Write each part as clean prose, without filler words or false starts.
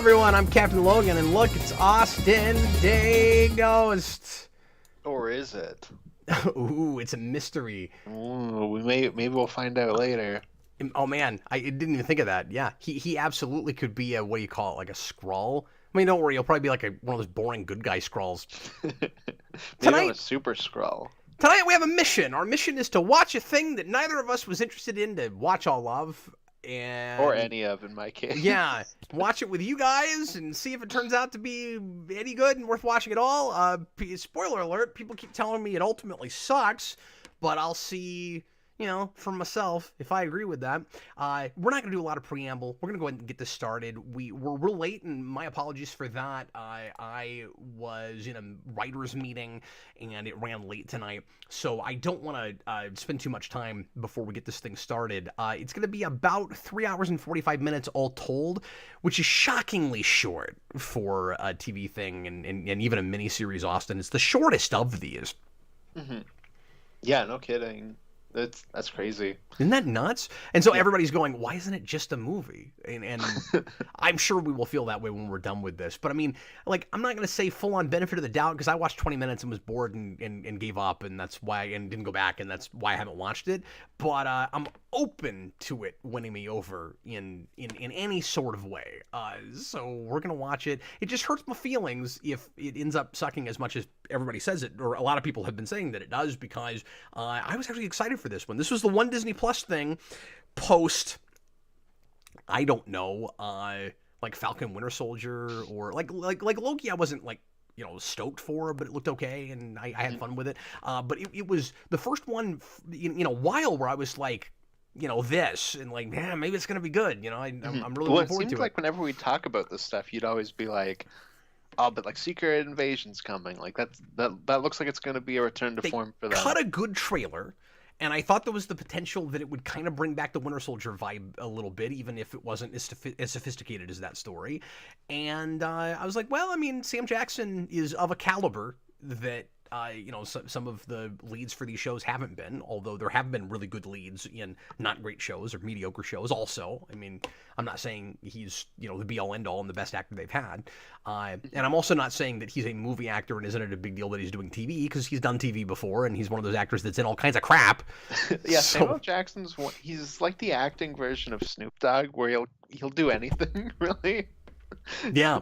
everyone, I'm Captain Logan, and look, it's Austin Day Ghost. Or is it? Ooh, it's a mystery. Ooh, maybe we'll find out later. Oh man, I didn't even think of that. Yeah, he absolutely could be a, what do you call it, like a Skrull? I mean, don't worry, he'll probably be like one of those boring good guy Skrulls. Maybe Tonight, I'm a super Skrull. Tonight we have a mission. Our mission is to watch a thing that neither of us was interested in to watch all of. Or any of, in my case. Yeah, watch it with you guys and see if it turns out to be any good and worth watching at all. Spoiler alert, people keep telling me it ultimately sucks, but I'll see, for myself if I agree with that. We're not going to do a lot of preamble. We're going to go ahead and get this started. We're real late, and my apologies for that. I was in a writer's meeting, and it ran late tonight, so I don't want to spend too much time before we get this thing started. It's going to be about 3 hours and 45 minutes all told, which is shockingly short for a TV thing and even a miniseries, Austin. It's the shortest of these. Mm-hmm. Yeah, no kidding. That's crazy. Isn't that nuts? And so everybody's going, why isn't it just a movie? And I'm sure we will feel that way when we're done with this. But I mean, like, I'm not going to say full on benefit of the doubt because I watched 20 minutes and was bored and gave up, and that's why, and didn't go back, and that's why I haven't watched it. But I'm open to it winning me over in any sort of way. So we're going to watch it. It just hurts my feelings if it ends up sucking as much as everybody says it, or a lot of people have been saying that it does, because I was actually excited for this one. This was the one Disney Plus thing post, I don't know, like Falcon Winter Soldier, or like Loki. I wasn't like, stoked for, but it looked okay, and I had fun with it. But it was the first one in a while where I was like, this, and like, man, maybe it's gonna be good. I'm really looking forward to it. It seems like whenever we talk about this stuff, you'd always be like, oh, but like Secret Invasion's coming. Like that looks like it's going to be a return to form for that. They cut a good trailer, and I thought there was the potential that it would kind of bring back the Winter Soldier vibe a little bit, even if it wasn't as sophisticated as that story. And I was like, well, I mean, Sam Jackson is of a caliber that some of the leads for these shows haven't been, although there have been really good leads in not great shows or mediocre shows also. I mean, I'm not saying he's, the be-all end-all and the best actor they've had. And I'm also not saying that he's a movie actor and isn't it a big deal that he's doing TV, because he's done TV before, and he's one of those actors that's in all kinds of crap. Yeah, Samuel Jackson's he's like the acting version of Snoop Dogg, where he'll do anything, really. Yeah.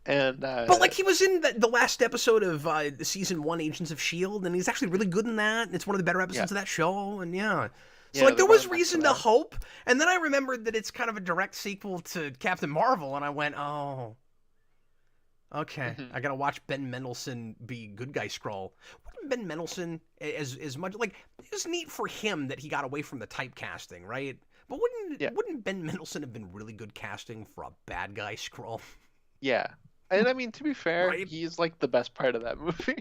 And but like, he was in the last episode of season 1 Agents of S.H.I.E.L.D., and he's actually really good in that. It's one of the better episodes of that show, and so like, there was reason to hope. And then I remembered that it's kind of a direct sequel to Captain Marvel, and I went, oh, okay, I gotta watch Ben Mendelsohn be good guy Skrull. Wouldn't Ben Mendelsohn, as much, like, it was neat for him that he got away from the typecasting, right? But wouldn't Ben Mendelsohn have been really good casting for a bad guy Skrull? Yeah. And I mean, to be fair, Right? he's like the best part of that movie.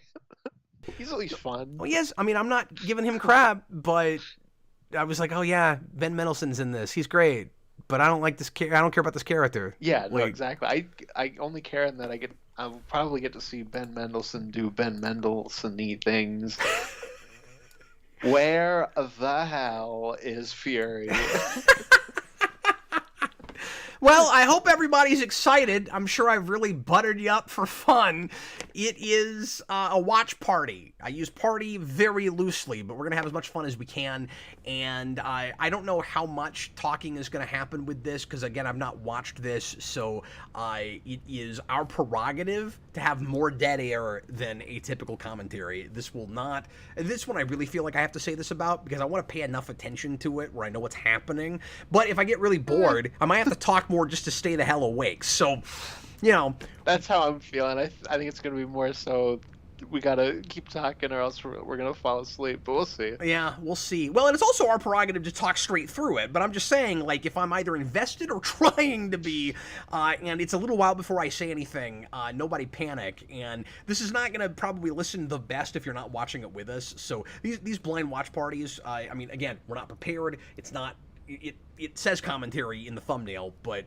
He's at least fun. Well, yes. I mean, I'm not giving him crap, but I was like, oh yeah, Ben Mendelsohn's in this. He's great, but I don't like this. I don't care about this character. Yeah, no, exactly. I only care in that I'll probably get to see Ben Mendelsohn do Ben Mendelsohn-y things. Where the hell is Fury? Well, I hope everybody's excited. I'm sure I've really buttered you up for fun. It is a watch party. I use party very loosely, but we're going to have as much fun as we can. And I don't know how much talking is going to happen with this, because, again, I've not watched this. So it is our prerogative to have more dead air than a typical commentary. This one I really feel like I have to say this about, because I want to pay enough attention to it where I know what's happening. But if I get really bored, I might have to talk more just to stay the hell awake. So, That's how I'm feeling. I think it's going to be more so we got to keep talking or else we're going to fall asleep, but we'll see. Yeah, we'll see. Well, and it's also our prerogative to talk straight through it, but I'm just saying, like, if I'm either invested or trying to be, and it's a little while before I say anything, nobody panic, and this is not going to probably listen the best if you're not watching it with us. So these blind watch parties, I mean, again, we're not prepared. It's not... It says commentary in the thumbnail, but,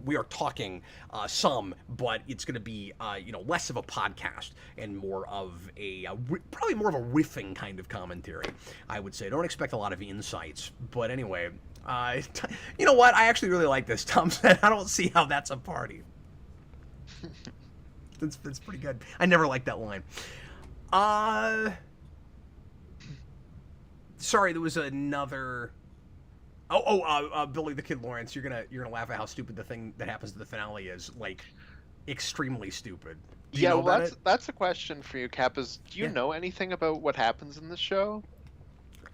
we are talking some, but it's going to be, less of a podcast and more of probably more of a riffing kind of commentary, I would say. Don't expect a lot of insights, but anyway, you know what? I actually really like this. Tom said, I don't see how that's a party. That's pretty good. I never liked that line. Sorry, there was another. Billy the Kid Lawrence. You're gonna laugh at how stupid the thing that happens to the finale is. Like, extremely stupid. Do you know well, about that's a question for you, Cap. Do you know anything about what happens in the show?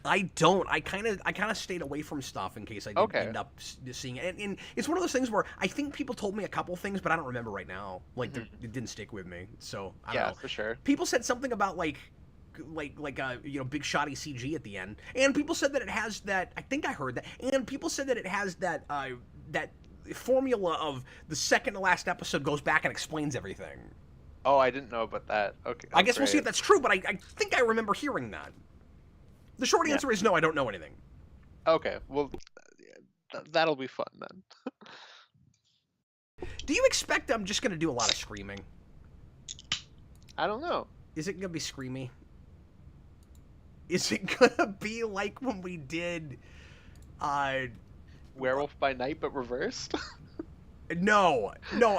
I don't. I kind of stayed away from stuff in case I did end up seeing it. And it's one of those things where I think people told me a couple things, but I don't remember right now. Like, it didn't stick with me. So I don't know. For sure. People said something about like big shoddy CG at the end, and people said that it has that. I think I heard that, and people said that it has that that formula of the second to last episode goes back and explains everything. Oh, I didn't know about that. Okay. I guess we'll see if that's true, but I think I remember hearing that. The short answer is no, I don't know anything. Okay, well, that'll be fun then. Do you expect I'm just going to do a lot of screaming? I don't know. Is it going to be screamy? Is it going to be like when we did... Werewolf by Night, but reversed? No,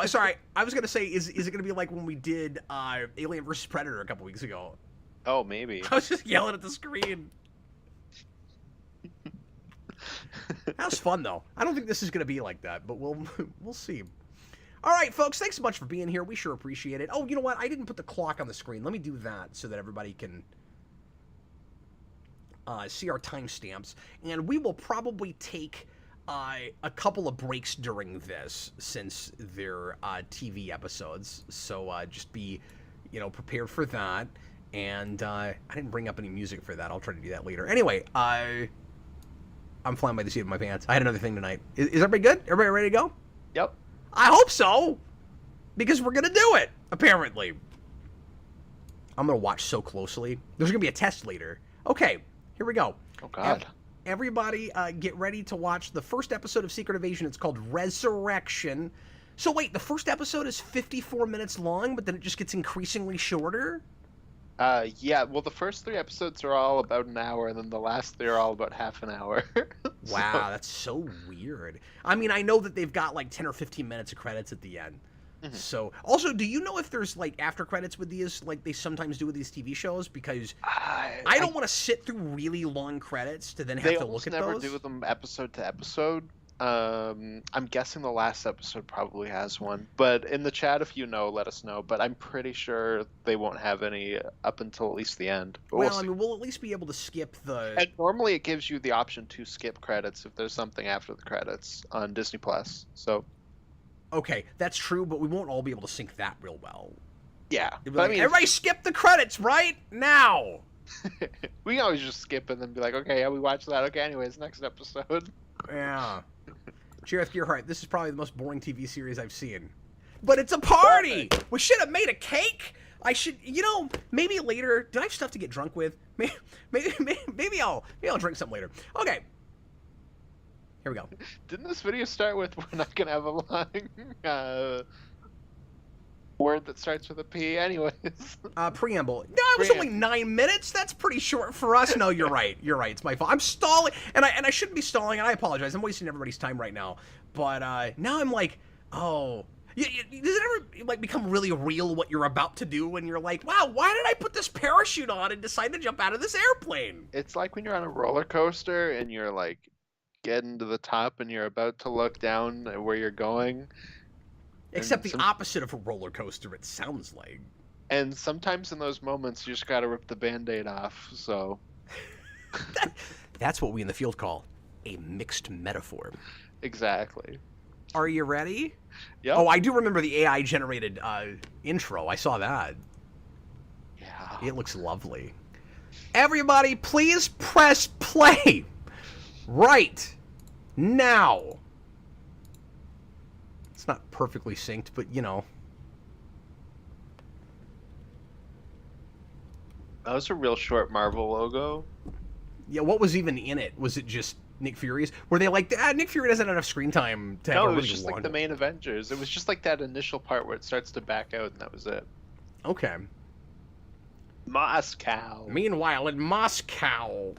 sorry. I was going to say, is it going to be like when we did Alien vs. Predator a couple weeks ago? Oh, maybe. I was just yelling at the screen. That was fun, though. I don't think this is going to be like that, but we'll see. All right, folks, thanks so much for being here. We sure appreciate it. Oh, you know what? I didn't put the clock on the screen. Let me do that so that everybody can see our timestamps. And we will probably take a couple of breaks during this since they're TV episodes. So just be, prepared for that. And I didn't bring up any music for that. I'll try to do that later. Anyway, I'm flying by the seat of my pants. I had another thing tonight. Is everybody good? Everybody ready to go? Yep. I hope so. Because we're going to do it, apparently. I'm going to watch so closely. There's going to be a test later. Okay, here we go. Oh, God. Everybody get ready to watch the first episode of Secret Invasion. It's called Resurrection. So wait, the first episode is 54 minutes long, but then it just gets increasingly shorter? Yeah, well, the first 3 episodes are all about an hour, and then the last 3 are all about half an hour. Wow, that's so weird. I mean, I know that they've got like 10 or 15 minutes of credits at the end. So, also, do you know if there's like after credits with these, like they sometimes do with these TV shows? Because I don't want to sit through really long credits to then have to look at those. They never do them episode to episode. I'm guessing the last episode probably has one, but in the chat, if you know, let us know. But I'm pretty sure they won't have any up until at least the end. But well, I mean, we'll at least be able to skip the. And normally, it gives you the option to skip credits if there's something after the credits on Disney Plus. So. Okay, that's true, but we won't all be able to sync that real well. Yeah, but like, I mean, everybody skip the credits right now. We can always just skip and then be like, okay, yeah, we watched that. Okay, anyways, next episode. Yeah. Jareth Gearhart, this is probably the most boring TV series I've seen. But it's a party! We should have made a cake! I should, maybe later. Did I have stuff to get drunk with? Maybe I'll drink something later. Okay. Here we go. Didn't this video start with, we're not going to have a long word that starts with a P? Anyways. Preamble. No, it was only 9 minutes. That's pretty short for us. No, you're right. You're right. It's my fault. I'm stalling, and I shouldn't be stalling, and I apologize. I'm wasting everybody's time right now. But now I'm like, oh. Does it ever like become really real what you're about to do when you're like, wow, why did I put this parachute on and decide to jump out of this airplane? It's like when you're on a roller coaster and you're like getting to the top and you're about to look down at where you're going. Except the opposite of a roller coaster, it sounds like. And sometimes in those moments, you just got to rip the Band-Aid off, so. That's what we in the field call a mixed metaphor. Exactly. Are you ready? Yeah. Oh, I do remember the AI-generated intro. I saw that. Yeah. It looks lovely. Everybody, please press play right now. It's not perfectly synced, but That was a real short Marvel logo. Yeah, what was even in it? Was it just Nick Fury's? Were they like, Nick Fury doesn't have enough screen time to have a really long... No, it was just like the main Avengers. It was just like that initial part where it starts to back out, and that was it. Okay. Moscow. Meanwhile, in Moscow...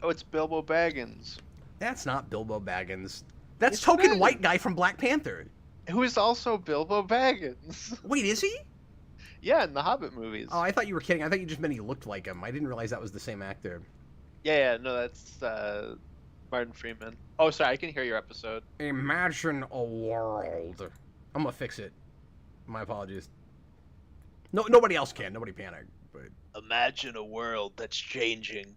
Oh, it's Bilbo Baggins. That's not Bilbo Baggins. That's Token White Guy from Black Panther. who is also Bilbo Baggins. Wait, is he? Yeah, in the Hobbit Oh, movies. I thought you were kidding. I thought you just meant he looked like him. I didn't realize that was the same actor. Yeah, no, that's Martin Freeman. Oh, sorry, I can hear your episode. Imagine a world. I'm gonna fix it. My apologies. No, nobody else can. Nobody panic. But Imagine a world that's changing.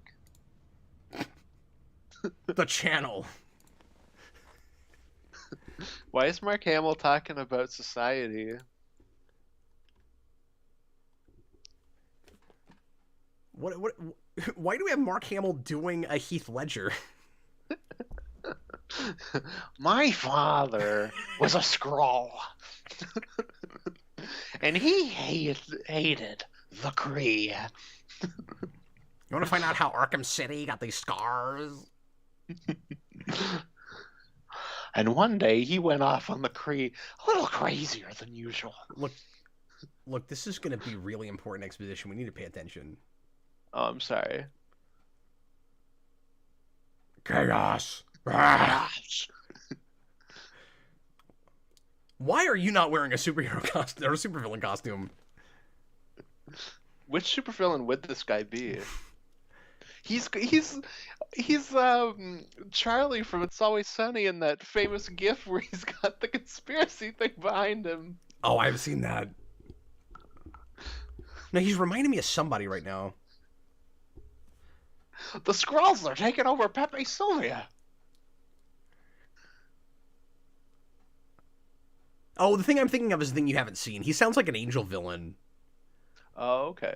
the channel. Why is Mark Hamill talking about society? What? Why do we have Mark Hamill doing a Heath Ledger? My father was a Skrull. And he hated the Kree. You want to find out how Arkham City got these scars? And one day he went off on the Kree a little crazier than usual. Look, this is going to be really important exposition. We need to pay attention. Oh, I'm sorry. Chaos. Why are you not wearing a superhero costume or a supervillain costume? Which supervillain would this guy be? He's Charlie from It's Always Sunny in that famous GIF where he's got the conspiracy thing behind him. Oh, I've seen that. No, he's reminding me of somebody right now. The Skrulls are taking over Pepe Sylvia. Oh, the thing I'm thinking of is the thing you haven't seen. He sounds like an Angel villain. Oh, okay.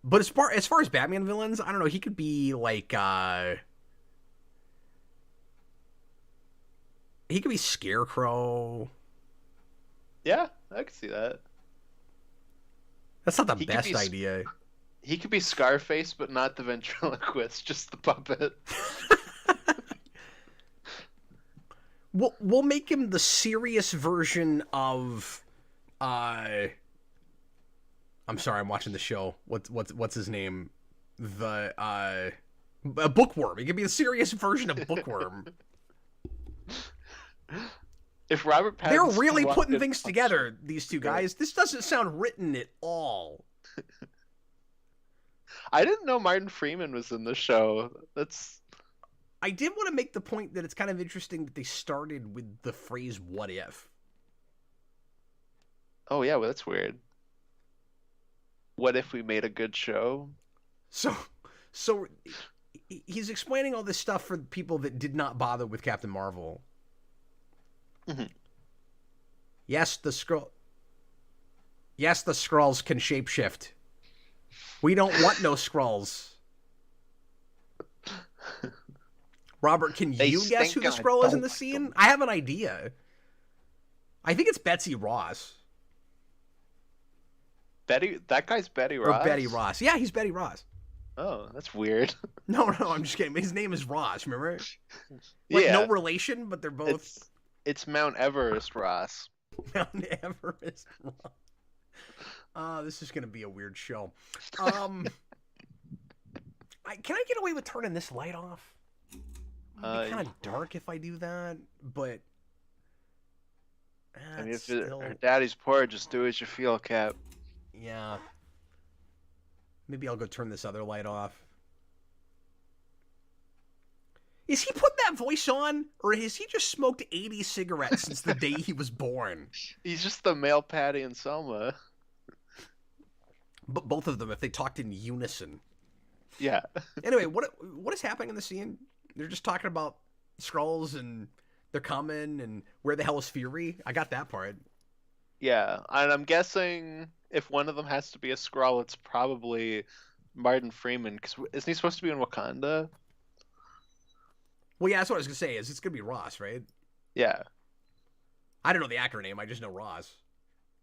But as far as Batman villains, I don't know. He could be like he could be Scarecrow. Yeah, I can see that. That's not the best idea. He could be Scarface, but not the ventriloquist, just the puppet. We'll make him the serious version of I'm sorry, I'm watching the show. What's his name? The Bookworm. He could be the serious version of Bookworm. If Robert Pattinson They're really putting things together, these two guys. This doesn't sound written at all. I didn't know Martin Freeman was in the show. I did want to make the point that it's kind of interesting that they started with the phrase "what if." Oh yeah, well that's weird. What if we made a good show? So he's explaining all this stuff for people that did not bother with Captain Marvel. Mm-hmm. Yes, the Skrulls can shapeshift. We don't want no Skrulls. Robert, can you guess who the Skrull is in the scene? I have an idea. I think it's Betsy Ross. That guy's Betty Ross? Or Betty Ross. Yeah, he's Betty Ross. Oh, that's weird. No, I'm just kidding. His name is Ross, remember? Like, yeah. No relation, but they're both... It's Mount Everest Ross. Mount Everest Ross. This is going to be a weird show. Can I get away with turning this light off? It'd be kind of dark if I do that, but... I mean, if her daddy's poor, just do as you feel, Cap. Yeah. Maybe I'll go turn this other light off. Is he putting that voice on, or has he just smoked 80 cigarettes since the day he was born? He's just the male Patty and Selma. But both of them, if they talked in unison. Yeah. Anyway, what is happening in the scene? They're just talking about Skrulls and they're coming and where the hell is Fury? I got that part. Yeah, and I'm guessing if one of them has to be a Skrull, it's probably Martin Freeman, because isn't he supposed to be in Wakanda? Well, yeah, that's what I was going to say, is it's going to be Ross, right? Yeah. I don't know the actor name, I just know Ross.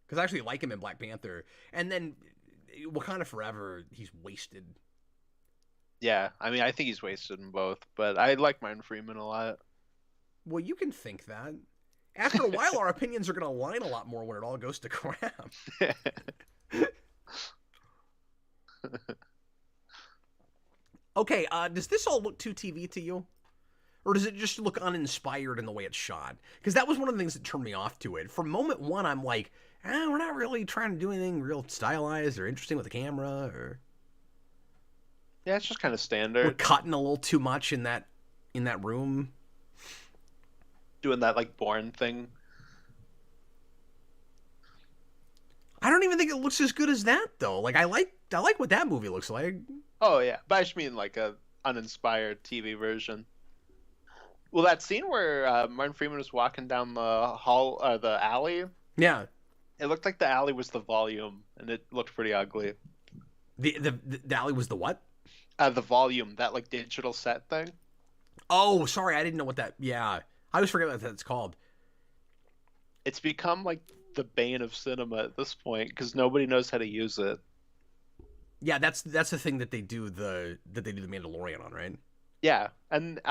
Because I actually like him in Black Panther. And then Wakanda Forever, he's wasted. Yeah, I mean, I think he's wasted in both, but I like Martin Freeman a lot. Well, you can think that. After a while, our opinions are going to align a lot more when it all goes to crap. Okay, does this all look too TV to you? Or does it just look uninspired in the way it's shot? Because that was one of the things that turned me off to it. From moment one, I'm like, we're not really trying to do anything real stylized or interesting with the camera, or Yeah, it's just kind of we're standard. cutting a little too much in that room. Doing that like Bourne thing. I don't even think it looks as good as that though. Like I like what that movie looks like. Oh yeah, but I just mean like a uninspired TV version. Well, that scene where Martin Freeman was walking down the hall, the alley, Yeah. it looked like the alley was the volume, and it looked pretty ugly. The alley was the what? The volume, that like digital set thing. Oh, sorry, I didn't know what that. Yeah, I always forget what that's called. It's become like the bane of cinema at this point because nobody knows how to use it. Yeah, that's the thing that they do the Mandalorian on, right? Yeah, and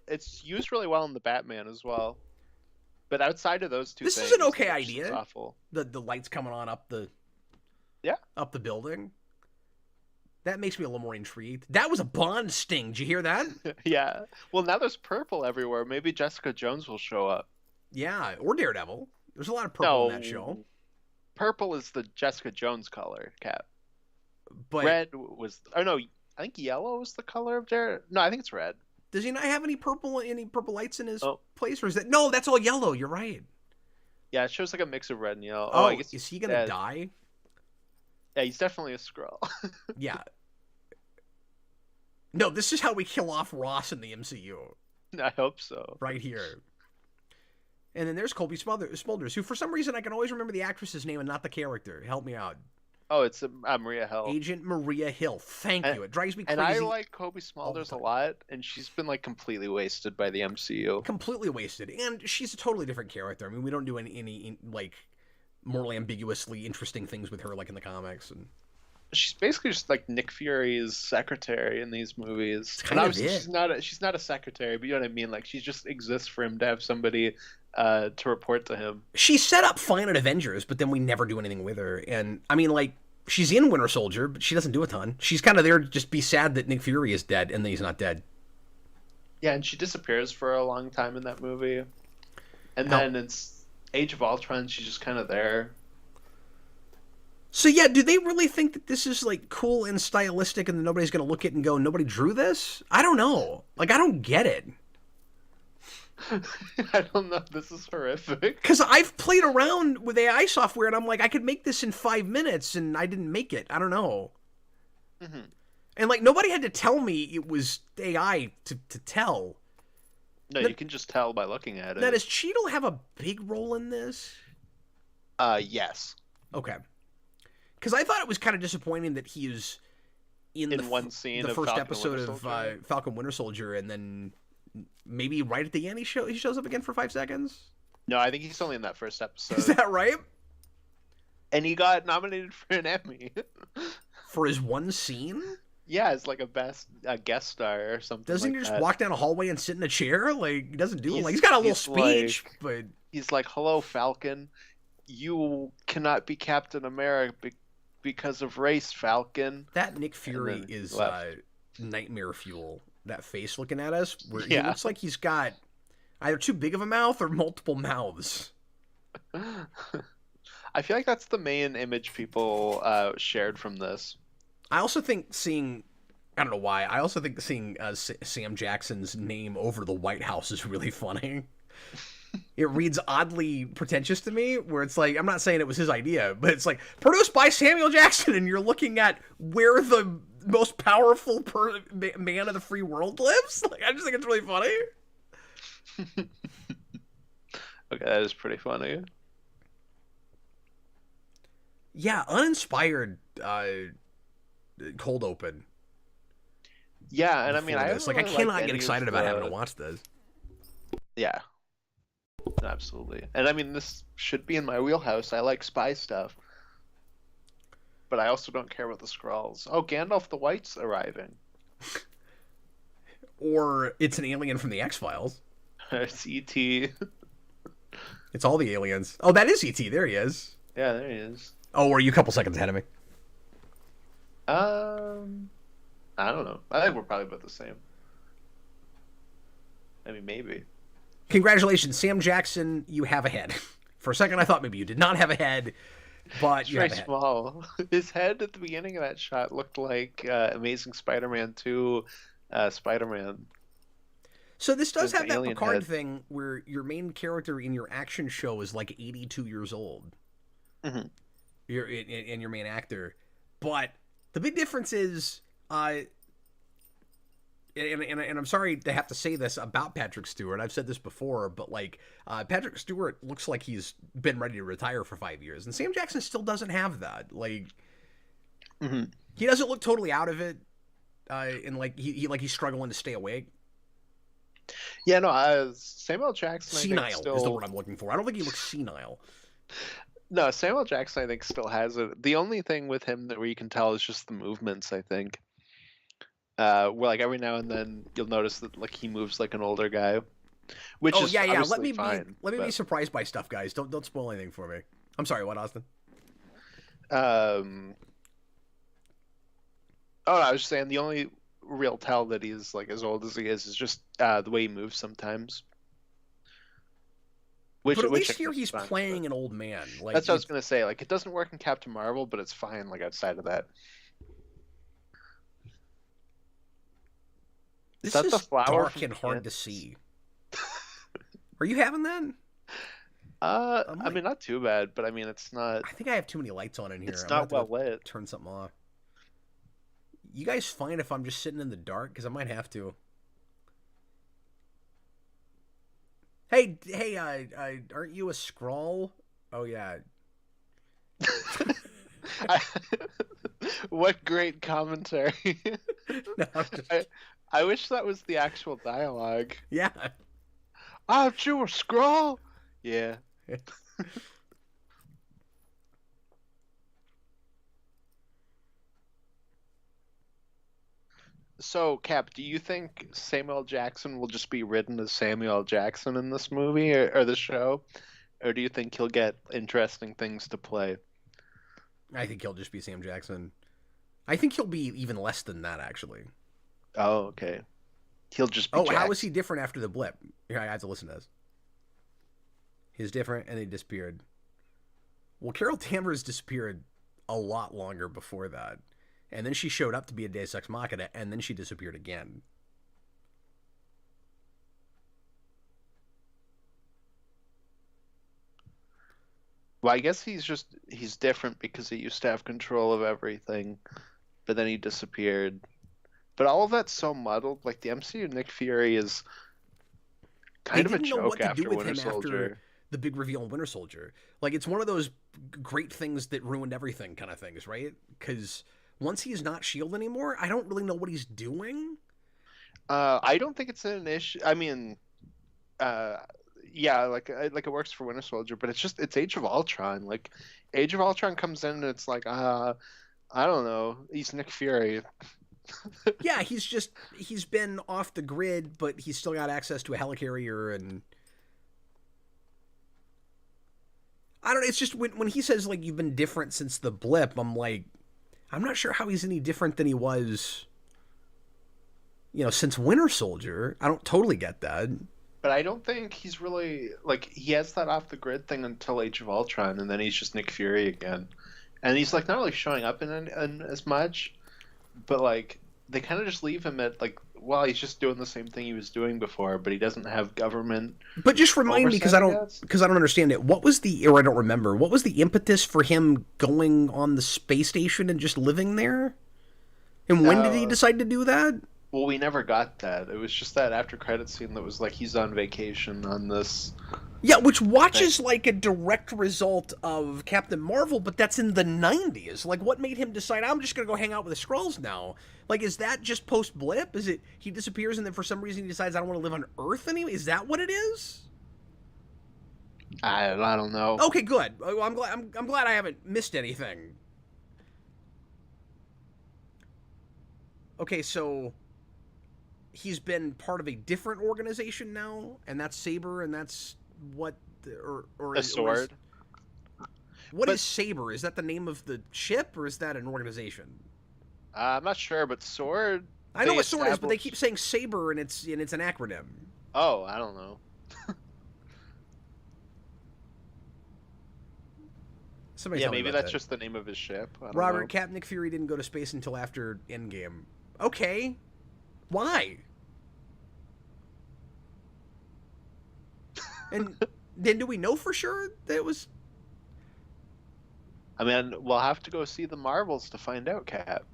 it's used really well in the Batman as well. But outside of those two This things, is an okay it's just idea. awful. The lights coming on up the building. That makes me a little more intrigued. That was a Bond sting. Did you hear that? Yeah. Well, now there's purple everywhere. Maybe Jessica Jones will show up. Yeah, or Daredevil. There's a lot of purple in that show. No, purple is the Jessica Jones color, Cap. But Red was. Oh no, I think yellow was the color of Daredevil. No, I think it's red. does he not have any purple lights in his place, or is that no? That's all yellow. You're right. Yeah, it shows like a mix of red and yellow. Oh, I guess is he gonna die? Yeah, he's definitely a Skrull. Yeah. No, this is how we kill off Ross in the MCU. I hope so. Right here. And then there's Colby Smulders, who for some reason I can always remember the actress's name and not the character. Help me out. Oh, it's Maria Hill. Agent Maria Hill. Thank you. It drives me crazy. And I like Colby Smulders a lot, and she's been like completely wasted by the MCU. Completely wasted. And she's a totally different character. I mean, we don't do any like more ambiguously interesting things with her like in the comics. And she's basically just like Nick Fury's secretary in these movies. And obviously she's not a secretary, but you know what I mean? Like she just exists for him to have somebody to report to him. She's set up fine at Avengers, but then we never do anything with her. And I mean, like, she's in Winter Soldier, but she doesn't do a ton. She's kind of there to just be sad that Nick Fury is dead and that he's not dead. Yeah, and she disappears for a long time in that movie. And then it's Age of Ultron, she's just kind of there. So yeah, do they really think that this is like cool and stylistic and that nobody's going to look at it and go, nobody drew this? I don't know. Like, I don't get it. I don't know. This is horrific. Because I've played around with AI software and I'm like, I could make this in 5 minutes and I didn't make it. I don't know. Mm-hmm. And like, nobody had to tell me it was AI to tell. No, you can just tell by looking at it. Now, does Cheadle have a big role in this? Yes. Okay. Because I thought it was kind of disappointing that he is in one scene the of first Falcon episode Winter of Soldier. Falcon Winter Soldier, and then maybe right at the end he shows up again for 5 seconds. No, I think he's only in that first episode. Is that right? And he got nominated for an Emmy For his one scene. Yeah, it's like a guest star or something. Doesn't like he just that. walk down a hallway and sit in a chair? Like, he doesn't do it. Like, he's got a little speech, but he's like, "Hello, Falcon. You cannot be Captain America because of race, Falcon." That Nick Fury is nightmare fuel. That face looking at us, where he Yeah. looks like he's got either too big of a mouth or multiple mouths. I feel like that's the main image people shared from this. I also think seeing, I don't know why, I also think seeing Sam Jackson's name over the White House is really funny. It reads oddly pretentious to me, where it's like, I'm not saying it was his idea, but it's like, produced by Samuel Jackson, and you're looking at where the most powerful man of the free world lives? Like, I just think it's really funny. Okay, that is pretty funny. Yeah, uninspired cold open. Yeah, and I mean, I cannot get excited about having to watch this. Yeah, absolutely. And I mean, this should be in my wheelhouse. I like spy stuff, but I also don't care about the Skrulls. Oh, Gandalf the White's arriving. Or it's an alien from the X-Files. It's E.T. It's all the aliens. Oh, that is E.T. There he is. Yeah, there he is. Oh, are you a couple seconds ahead of me? I don't know. I think we're probably about the same. I mean, maybe. Congratulations, Sam Jackson. You have a head. For a second, I thought maybe you did not have a head, but It's you very have a head. small. His head at the beginning of that shot looked like Amazing Spider-Man 2 Spider-Man. So this does With have the that alien Picard head. thing where your main character in your action show is like 82 years old. Mhm. And your main actor, but the big difference is, and I'm sorry to have to say this about Patrick Stewart. I've said this before, but like Patrick Stewart looks like he's been ready to retire for 5 years, and Sam Jackson still doesn't have that. Like, Mhm. he doesn't look totally out of it, and like he's struggling to stay awake. Yeah, no, Samuel Jackson, I think, Senile is the still. word I'm looking for. I don't think he looks senile. No, Samuel Jackson, I think, still has it. The only thing with him that where you can tell is just the movements, I think. Where like every now and then you'll notice that like he moves like an older guy, which Oh is yeah, yeah. obviously fine. Let me be But surprised by stuff, guys. Don't spoil anything for me. I'm sorry. What, Austin? um, oh, no, I was just saying the only real tell that he's like as old as he is just the way he moves sometimes. But at Which I least here guess is he's fine. playing But an old man. Like that's what I was gonna say. Like it doesn't work in Captain Marvel, but it's fine. Like outside of that, is this that the is flower dark from and hard to Kansas? see. Are you having that? I mean, not too bad, but I mean, I think I have too many lights on in here. it's I'm gonna have not to well go lit. turn something off. You guys fine if I'm just sitting in the dark? Because I might have to. Hey, aren't you a scroll? Oh yeah. I, what great commentary. No, I'm just, I wish that was the actual dialogue. yeah. Aren't you a scroll? Yeah. So, Cap, do you think Samuel Jackson will just be written as Samuel Jackson in this movie or the show? Or do you think he'll get interesting things to play? I think he'll just be Sam Jackson. I think he'll be even less than that, actually. Oh, okay. He'll just be Oh, how is he Jackson. different after the blip? Here, I have to listen to this. He's different, and he disappeared. Well, Carol Danvers disappeared a lot longer before that. And then she showed up to be a Deus Ex Machina, and then she disappeared again. Well, I guess he's different because he used to have control of everything, but then he disappeared. But all of that's so muddled. Like the MCU Nick Fury is They kind of a didn't know joke what to do after with Winter him after Soldier. the big reveal in Winter Soldier. Like, it's one of those great things that ruined everything kind of things, right? Because once he's not S.H.I.E.L.D. anymore, I don't really know what he's doing. I don't think it's an issue. I mean, uh, yeah, like it works for Winter Soldier, but it's Age of Ultron. Like Age of Ultron comes in and it's like, I don't know, he's Nick Fury. Yeah, he's been off the grid, but he's still got access to a helicarrier, and I don't know. It's just when he says like you've been different since the blip, I'm like, I'm not sure how he's any different than he was, since Winter Soldier. I don't totally get that. But I don't think he's really like he has that off the grid thing until Age of Ultron, and then he's just Nick Fury again, and he's like not really showing up in as much, but like they kind of just leave him at like, well, he's just doing the same thing he was doing before, but he doesn't have government But just remind me, oversight, I guess. because I don't understand it. What was or I don't remember. What was the impetus for him going on the space station and just living there? And when did he Uh, decide to do that? well, we never got that. It was just that after credit scene that was like he's on vacation on this Yeah, which thing. watches like a direct result of Captain Marvel, but that's in the 90s. Like, what made him decide, I'm just going to go hang out with the Skrulls now? Like, is that just post-blip? Is it he disappears and then for some reason he decides, I don't want to live on Earth anymore? Is that what it is? I don't know. Okay, good. Well, I'm glad I haven't missed anything. Okay, so he's been part of a different organization now, and that's Saber, and that's what, A sword. What But is Saber? Is that the name of the ship, or is that an organization? I'm not sure, but sword I they know what sword is, but they keep established. saying Saber, and it's an acronym. Oh, I don't know. Somebody Yeah, tell me maybe about that's that. just the name of his ship. I don't Robert, know. Captain Nick Fury didn't go to space until after Endgame. Okay. Why? And then do we know for sure that it was... I mean, we'll have to go see the Marvels to find out, Cap.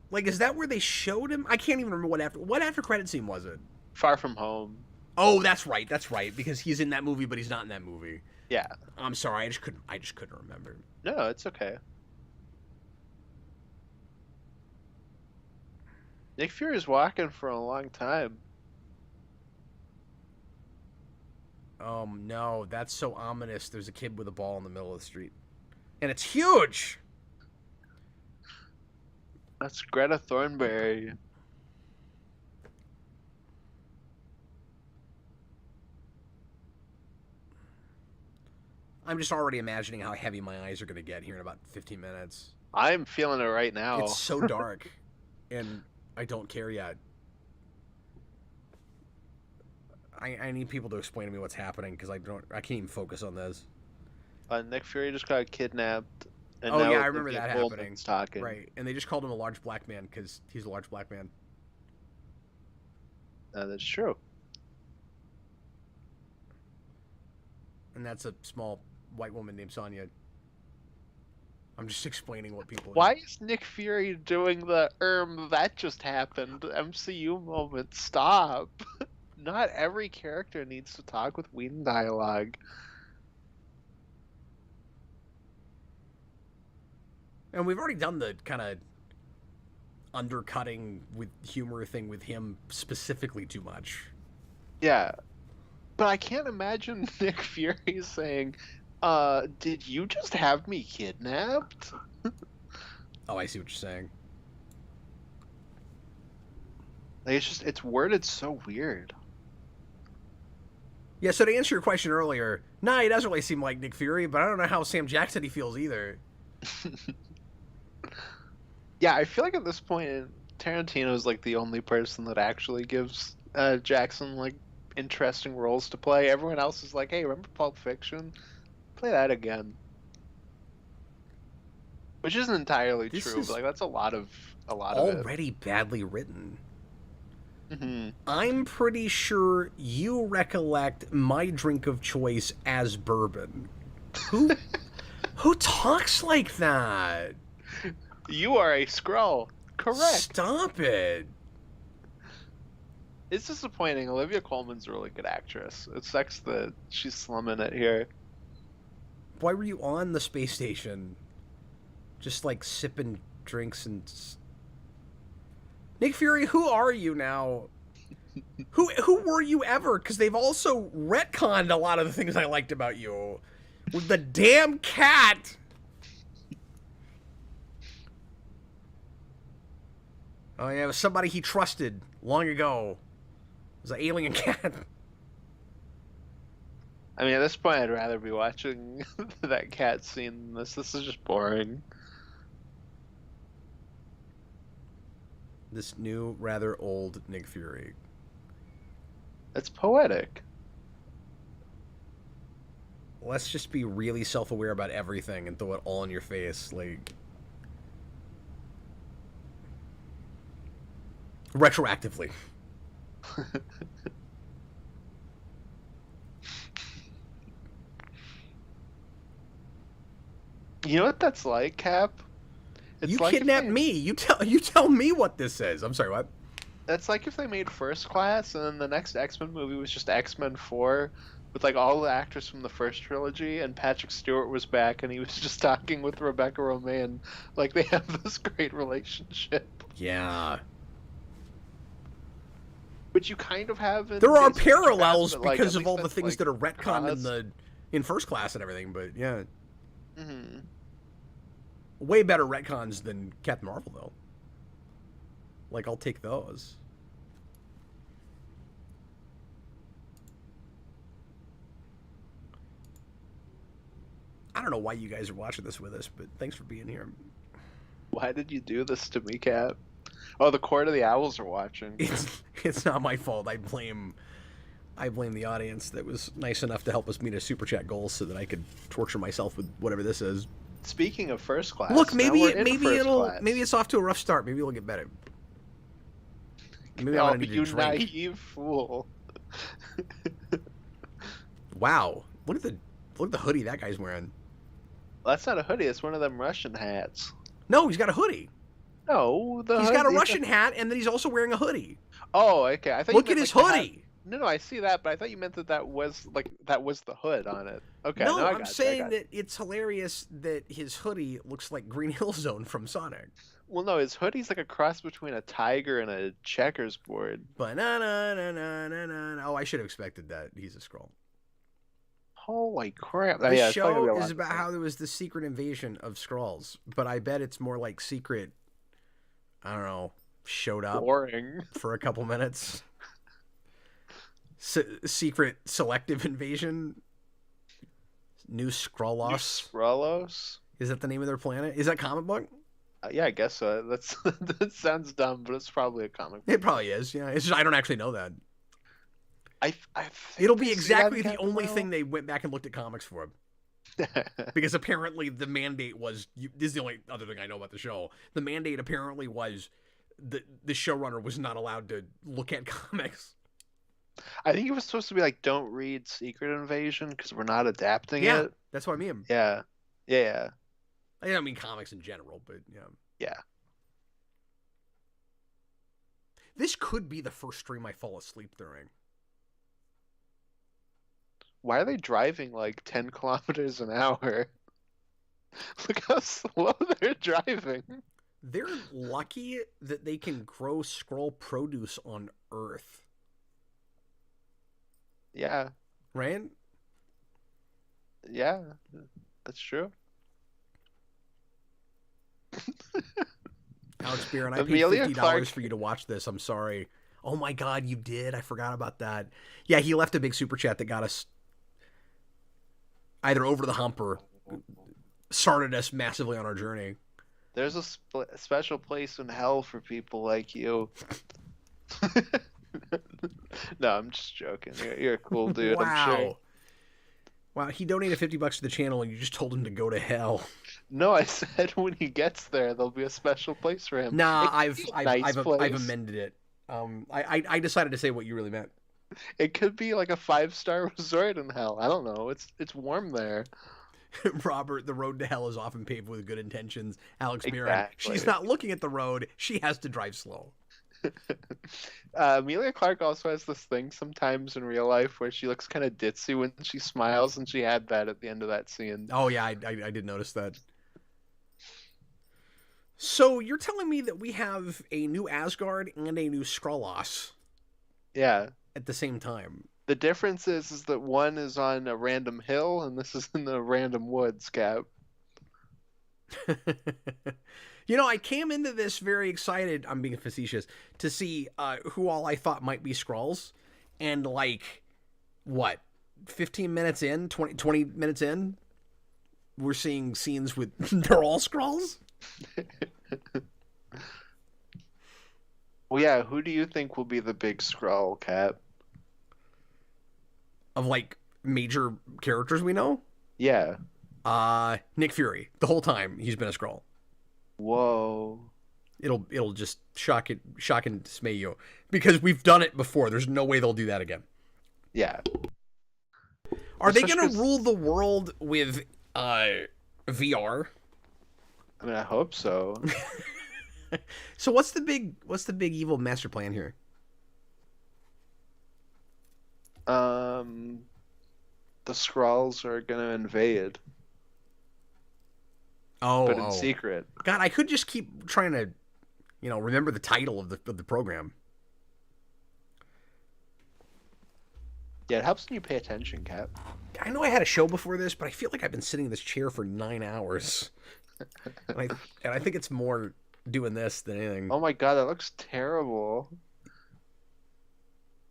Like, is that where they showed him? I can't even remember what after credit scene was it? Far From Home. Oh, that's right, because he's in that movie, but he's not in that movie. Yeah. I'm sorry, I just couldn't remember. No, it's okay. Nick Fury's walking for a long time. No, that's so ominous. There's a kid with a ball in the middle of the street. And it's huge! That's Greta Thornberry. I'm just already imagining how heavy my eyes are going to get here in about 15 minutes. I'm feeling it right now. It's so dark, and I don't care yet. I need people to explain to me what's happening, because I can't even focus on this. Nick Fury just got kidnapped. And Oh now yeah, I remember Olivia that Colman's happening. Talking. Right, and they just called him a large black man because he's a large black man. That's true. And that's a small white woman named Sonya. I'm just explaining what people... Why is Nick Fury doing the that just happened MCU moment? Stop. Not every character needs to talk with Whedon dialogue. And we've already done the kind of undercutting with humor thing with him specifically too much. Yeah. But I can't imagine Nick Fury saying, did you just have me kidnapped? Oh, I see what you're saying. Like, it's worded so weird. Yeah, so to answer your question earlier, nah, he doesn't really seem like Nick Fury, but I don't know how Sam Jackson he feels either. Yeah, I feel like at this point, Tarantino's like the only person that actually gives Jackson like interesting roles to play. Everyone else is like, hey, remember Pulp Fiction? Play that again. Which isn't entirely true, but like that's a lot of it. Already badly written. Mm-hmm. I'm pretty sure you recollect my drink of choice as bourbon. Who talks like that? You are a Skrull. Correct. Stop it. It's disappointing. Olivia Colman's a really good actress. It sucks that she's slumming it here. Why were you on the space station? Just like sipping drinks and... Nick Fury, who are you now? Who were you ever? Because they've also retconned a lot of the things I liked about you. With the damn cat! Oh yeah, it was somebody he trusted long ago. It was an alien cat. I mean, at this point, I'd rather be watching that cat scene than this. This is just boring. This new, rather old Nick Fury. It's poetic. Let's just be really self-aware about everything and throw it all in your face, like... retroactively. You know what that's like, Cap? It's You like kidnapped me. You tell me what this is. I'm sorry, what? It's like if they made First Class and then the next X-Men movie was just X-Men 4 with like all the actors from the first trilogy and Patrick Stewart was back and he was just talking with Rebecca Romijn like they have this great relationship. Yeah. Which you kind of have in There are Days of Future parallels Past, but, like, because at of all least the that's, things like, that are retconned caused. in First Class and everything, but yeah. Mm-hmm. Way better retcons than Captain Marvel, though. Like, I'll take those. I don't know why you guys are watching this with us, but thanks for being here. Why did you do this to me, Cap? Oh, the Court of the Owls are watching. It's not my fault. I blame the audience that was nice enough to help us meet a super chat goal so that I could torture myself with whatever this is. Speaking of first class, look, maybe class. maybe it's off to a rough start. Maybe it'll get better. Maybe I need to drink. Naive fool. Wow, look at the hoodie that guy's wearing. That's not a hoodie. It's one of them Russian hats. No, he's got a hoodie. No, he's got a Russian hat, and then he's also wearing a hoodie. Oh, okay. I thought look at his hoodie. No, I see that, but I thought you meant that was the hood on it. Okay. No, I'm saying that it's hilarious that his hoodie looks like Green Hill Zone from Sonic. Well, no, his hoodie's like a cross between a tiger and a checkers board. Banana. Oh, I should have expected that. He's a Skrull. Holy crap! The show is about how there was the secret invasion of Skrulls, but I bet it's more like secret. I don't know. Showed up for a couple minutes. Secret selective invasion. New Skrullos. Skrullos? Is that the name of their planet? Is that comic book? Yeah, I guess so. That sounds dumb, but it's probably a comic book. It probably is. Yeah, it's just, I don't actually know that. I It'll be exactly the only thing they went back and looked at comics for. Because apparently the mandate was, this is the only other thing I know about the show. The mandate apparently was the showrunner was not allowed to look at comics. I think it was supposed to be like, don't read Secret Invasion because we're not adapting it. Yeah, that's what I mean. Yeah. I don't mean comics in general, but yeah. Yeah. This could be the first stream I fall asleep during. Why are they driving like 10 kilometers an hour? Look how slow they're driving. They're lucky that they can grow Skrull produce on Earth. Yeah. Right? Yeah, that's true. Alex Beer, I paid $50 for you to watch this. I'm sorry. Oh my God, you did? I forgot about that. Yeah, he left a big super chat that got us either over the hump or started us massively on our journey. There's a special place in hell for people like you. No, I'm just joking. You're a cool dude. Wow. I'm sure. Wow, he donated $50 to the channel and you just told him to go to hell. No, I said when he gets there, there'll be a special place for him. Nah, I've amended it. I decided to say what you really meant. It could be like a 5-star resort in hell. I don't know. It's warm there. Robert, the road to hell is often paved with good intentions. Alex Mirren, exactly. She's not looking at the road. She has to drive slow. Emilia Clarke also has this thing sometimes in real life where she looks kind of ditzy when she smiles, and she had that at the end of that scene. Oh yeah, I did notice that. So you're telling me that we have a new Asgard and a new Skrullos? Yeah. At the same time. The difference is that one is on a random hill and this is in the random woods, Cap. You know, I came into this very excited, I'm being facetious, to see who all I thought might be Skrulls. And like, what, 15 minutes in, 20 minutes in, we're seeing scenes with, they're all Skrulls? Well, yeah, who do you think will be the big Skrull, Cap? Of like major characters we know? Yeah. Nick Fury. The whole time he's been a Skrull. Whoa. It'll just shock and dismay you. Because we've done it before. There's no way they'll do that again. Yeah. Are they gonna rule the world with VR? I mean, I hope so. So what's the big evil master plan here? The Skrulls are gonna invade. Oh, but in secret. God, I could just keep trying to, remember the title of the program. Yeah, it helps when you pay attention, Cap. I know I had a show before this, but I feel like I've been sitting in this chair for 9 hours, and I think it's more doing this than anything. Oh my God, that looks terrible.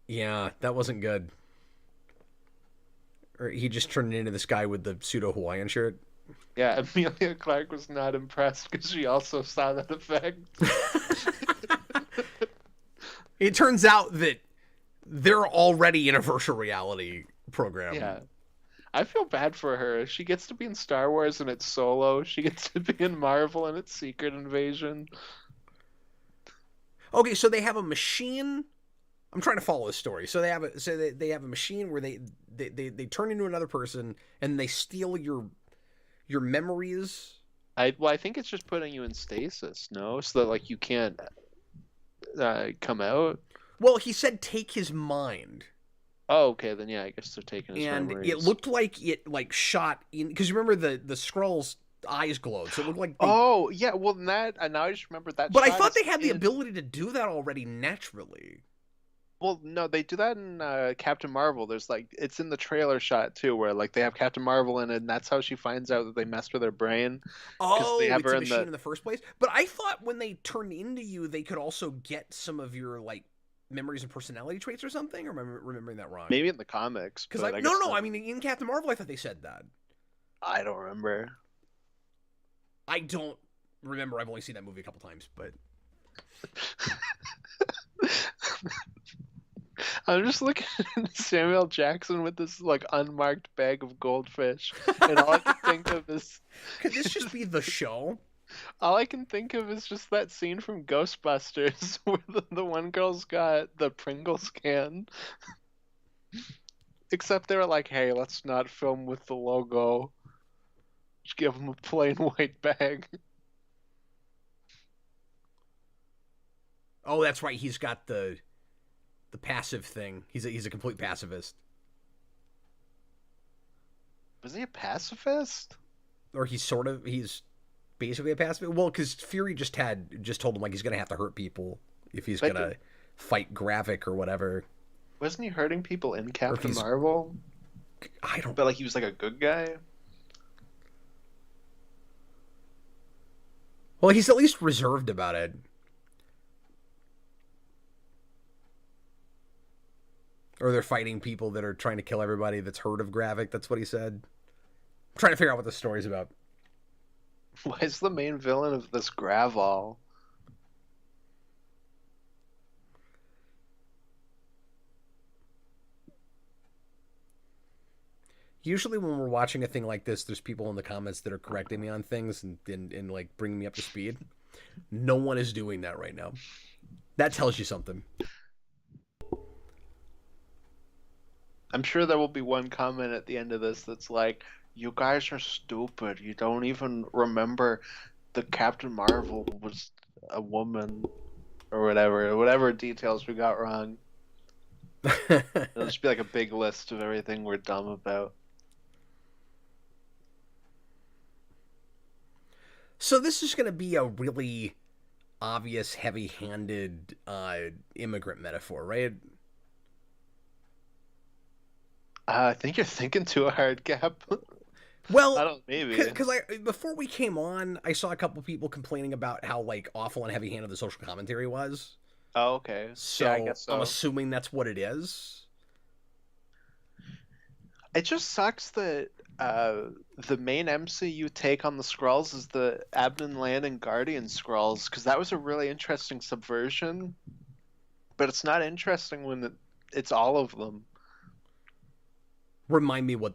Yeah, that wasn't good. Or he just turned into this guy with the pseudo Hawaiian shirt. Yeah, Amelia Clark was not impressed because she also saw that effect. It turns out that they're already in a virtual reality program. Yeah. I feel bad for her. She gets to be in Star Wars and it's Solo. She gets to be in Marvel and it's Secret Invasion. Okay, so they have a machine. I'm trying to follow the story. So they have a machine where they turn into another person and they steal your memories. I think it's just putting you in stasis, no? So that like you can't come out. Well, he said take his mind. Oh, okay, then yeah, I guess they're taking his And it memories. looked like it like shot in because you remember the Skrulls' eyes glowed, so it looked like they. Oh, yeah, well that now I just remembered that But I shot thought is they had the in. ability to do that already naturally. Well, no, they do that in Captain Marvel. There's like it's in the trailer shot too, where like they have Captain Marvel in it, and that's how she finds out that they messed with her brain because they Oh, have it's her a in machine the. in the first place. But I thought when they turned into you, they could also get some of your like memories and personality traits or something. Or am I remembering that wrong? Maybe in the comics, Because I but I no guess no no. not. I mean in Captain Marvel, I thought they said that. I don't remember. I don't remember. I've only seen that movie a couple times, but I'm just looking at Samuel Jackson with this like unmarked bag of goldfish, and all I can think of is could this just be the show? all I can think of is just that scene from Ghostbusters where the one girl's got the Pringles can. Except they were like, "Hey, let's not film with the logo. Just give them a plain white bag." Oh, that's right. He's got the passive thing. He's a complete pacifist, Was he a pacifist? or he's basically a pacifist. Well, because Fury just told him like he's gonna have to hurt people if he's Like, gonna fight Gravik or whatever, wasn't he hurting people in or if Captain he's Marvel? I don't. But like he was like a good guy. Well, he's at least reserved about it. Or they're fighting people that are trying to kill everybody that's heard of Gravik. That's what he said. I'm trying to figure out what the story's about. Why is the main villain of this Gravol? Usually when we're watching a thing like this, there's people in the comments that are correcting me on things and like bringing me up to speed. No one is doing that right now. That tells you something. I'm sure there will be one comment at the end of this that's like, "You guys are stupid. You don't even remember the Captain Marvel was a woman or whatever details we got wrong." It'll just be like a big list of everything we're dumb about. So this is going to be a really obvious, heavy-handed immigrant metaphor, right? I think you're thinking too hard, Cap. I Well, don't, maybe. because I before we came on, I saw a couple people complaining about how like awful and heavy-handed the social commentary was. Oh, okay. So Yeah, I guess I'm so. assuming that's what it is. It just sucks that the main MCU take on the Skrulls is the Abden Land and Guardian Skrulls, because that was a really interesting subversion, but it's not interesting when it's all of them. Remind me what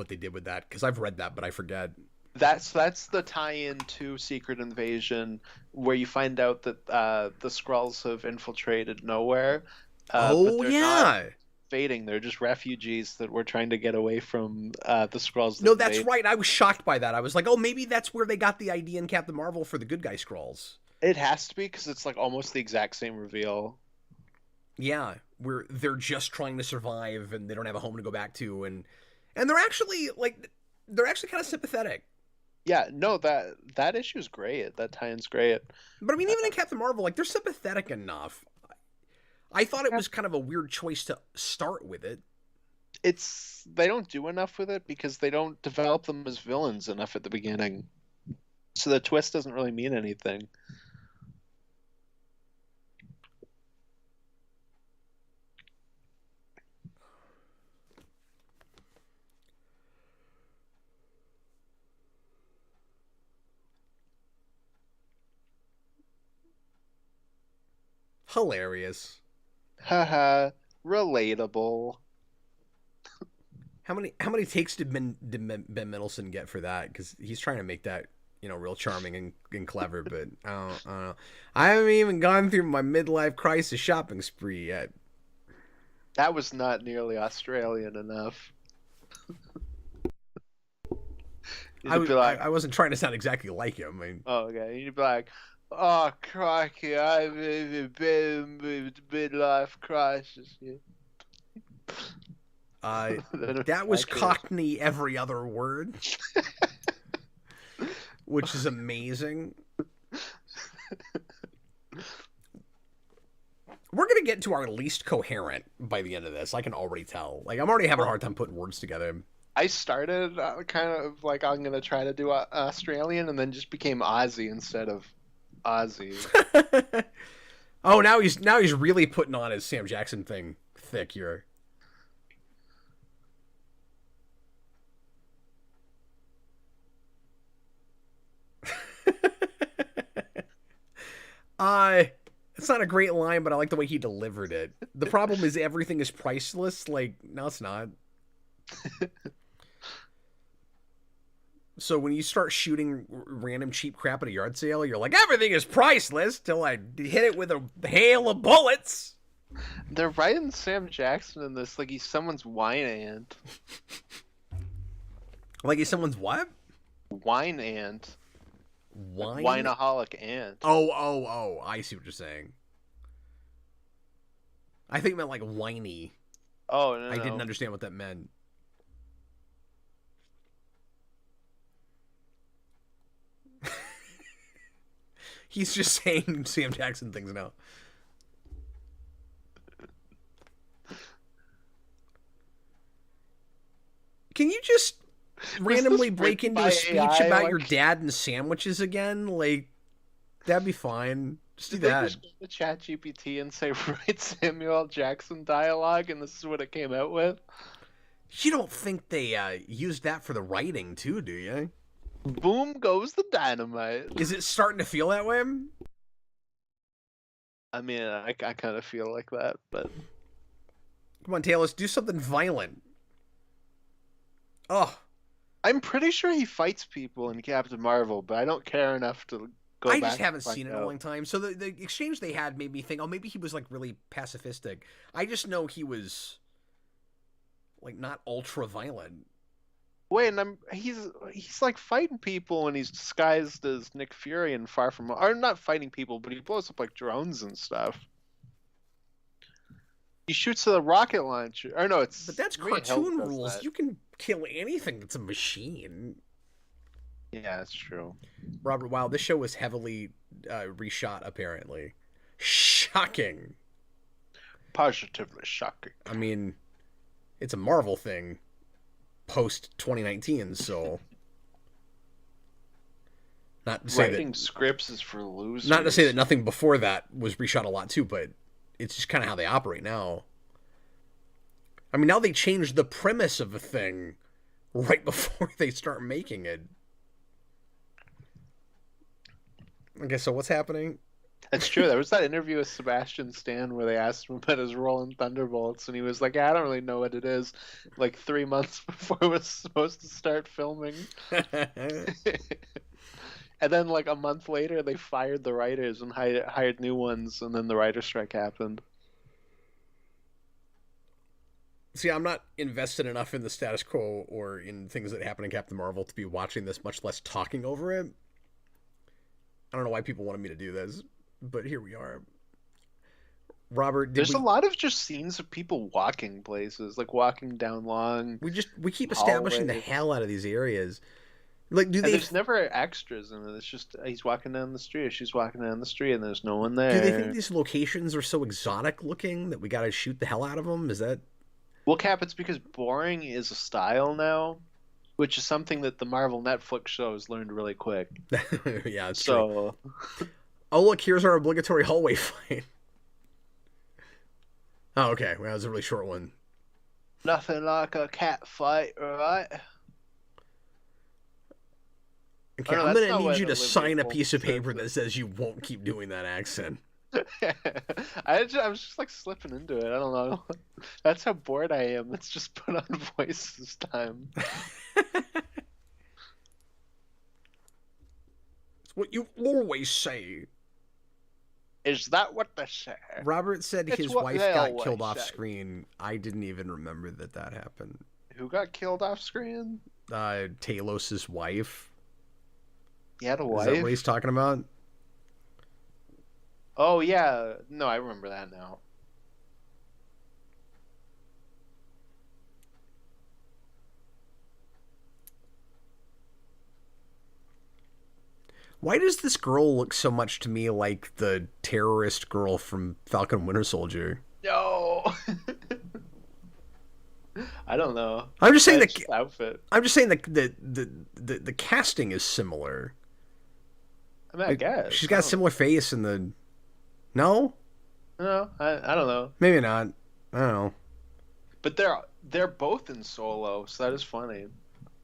they did with that because I've read that, but I forget. That's the tie-in to Secret Invasion, where you find out that the Skrulls have infiltrated Nowhere, but Oh they're not yeah. invading. They're just refugees that were trying to get away from the Skrulls that No, that's invade. right. I was shocked by that. I was like, oh, maybe that's where they got the idea in Captain Marvel for the good guy scrolls. It has to be because it's like almost the exact same reveal. Yeah, where they're just trying to survive and they don't have a home to go back to, and they're actually kind of sympathetic. Yeah, no, that issue is great. That tie-in's great. But I mean, even in Captain Marvel, like they're sympathetic enough. I thought it Yeah. was kind of a weird choice to start with it. It's they don't do enough with it because they don't develop them as villains enough at the beginning. So the twist doesn't really mean anything. Hilarious. Haha, relatable. How many takes did Ben Mendelsohn get for that? Because he's trying to make that, real charming and clever. But I don't know. I haven't even gone through my midlife crisis shopping spree yet. That was not nearly Australian enough. I wasn't trying to sound exactly like him. I mean, oh, okay. You'd be like, oh, crikey, I'm in a midlife crisis. that was Cockney every other word, which is amazing. We're going to get to our least coherent by the end of this. I can already tell. Like, I'm already having a hard time putting words together. I started kind of like I'm going to try to do Australian and then just became Aussie instead of Aussie. Oh, now he's really putting on his Sam Jackson thing thick here. It's not a great line, but I like the way he delivered it. The problem is everything is priceless. Like, no, it's not. So when you start shooting random cheap crap at a yard sale, you're like, everything is priceless till I hit it with a hail of bullets. They're writing Sam Jackson in this like he's someone's wine aunt. Like he's someone's what? Wine aunt. Wine? Wineaholic aunt. Oh, I see what you're saying. I think it meant like whiny. Oh, no. I didn't understand what that meant. He's just saying Sam Jackson things now. Can you just randomly break into a speech about your dad and sandwiches again? Like, that'd be fine. Just do that. Just go to ChatGPT and say, write Samuel L. Jackson dialogue, and this is what it came out with? You don't think they used that for the writing, too, do you? Boom goes the dynamite. Is it starting to feel that way? I mean, I kind of feel like that, but... Come on, Taylor, let's do something violent. Oh. I'm pretty sure he fights people in Captain Marvel, but I don't care enough to go back. I just haven't seen it in a long time. So the exchange they had made me think, oh, maybe he was, like, really pacifistic. I just know he was, like, not ultra-violent. Wait, and he's like fighting people and he's disguised as Nick Fury and Far From Home. Or not fighting people, but he blows up like drones and stuff. He shoots a rocket launcher. Or no, it's... But that's cartoon rules. That. You can kill anything that's a machine. Yeah, that's true. Robert, wow, this show was heavily reshot, apparently. Shocking. Positively shocking. I mean, it's a Marvel thing. Post 2019, so not to say writing scripts is for losers. Not to say that nothing before that was reshot a lot too, but it's just kind of how they operate now. I mean, now they change the premise of a thing right before they start making it. Okay, so what's happening? That's true. There was that interview with Sebastian Stan where they asked him about his role in Thunderbolts, and he was like, I don't really know what it is, like 3 months before it was supposed to start filming. And then, like, a month later, they fired the writers and hired new ones, and then the writer's strike happened. See, I'm not invested enough in the status quo or in things that happen in Captain Marvel to be watching this, much less talking over it. I don't know why people wanted me to do this. But here we are. Robert, there's a lot of just scenes of people walking places, like walking down long. We keep establishing the hell out of these areas. Like, there's never extras in it. It's just he's walking down the street, or she's walking down the street, and there's no one there. Do they think these locations are so exotic looking that we got to shoot the hell out of them? Is that? Well, Cap, it's because boring is a style now, which is something that the Marvel Netflix shows learned really quick. Yeah, it's true. Oh, look, here's our obligatory hallway fight. Oh, okay. Well, that was a really short one. Nothing like a cat fight, right? Okay, I'm going to need you to sign a piece of paper that says you won't keep doing that accent. I was just like slipping into it. I don't know. That's how bored I am. Let's just put on voice this time. It's what you always say. Is that what they say? Robert said It's his what wife they got always killed off say. screen. I didn't even remember that happened. Who got killed off screen? Talos's wife. He had a wife? Is that what he's talking about? Oh, yeah. No, I remember that now. Why does this girl look so much to me like the terrorist girl from Falcon and Winter Soldier? No. I don't know. I'm just saying the outfit. I'm just saying the casting is similar. I mean, I guess she's got a similar face and the. No. No, I don't know. Maybe not. I don't know. But they're both in Solo, so that is funny.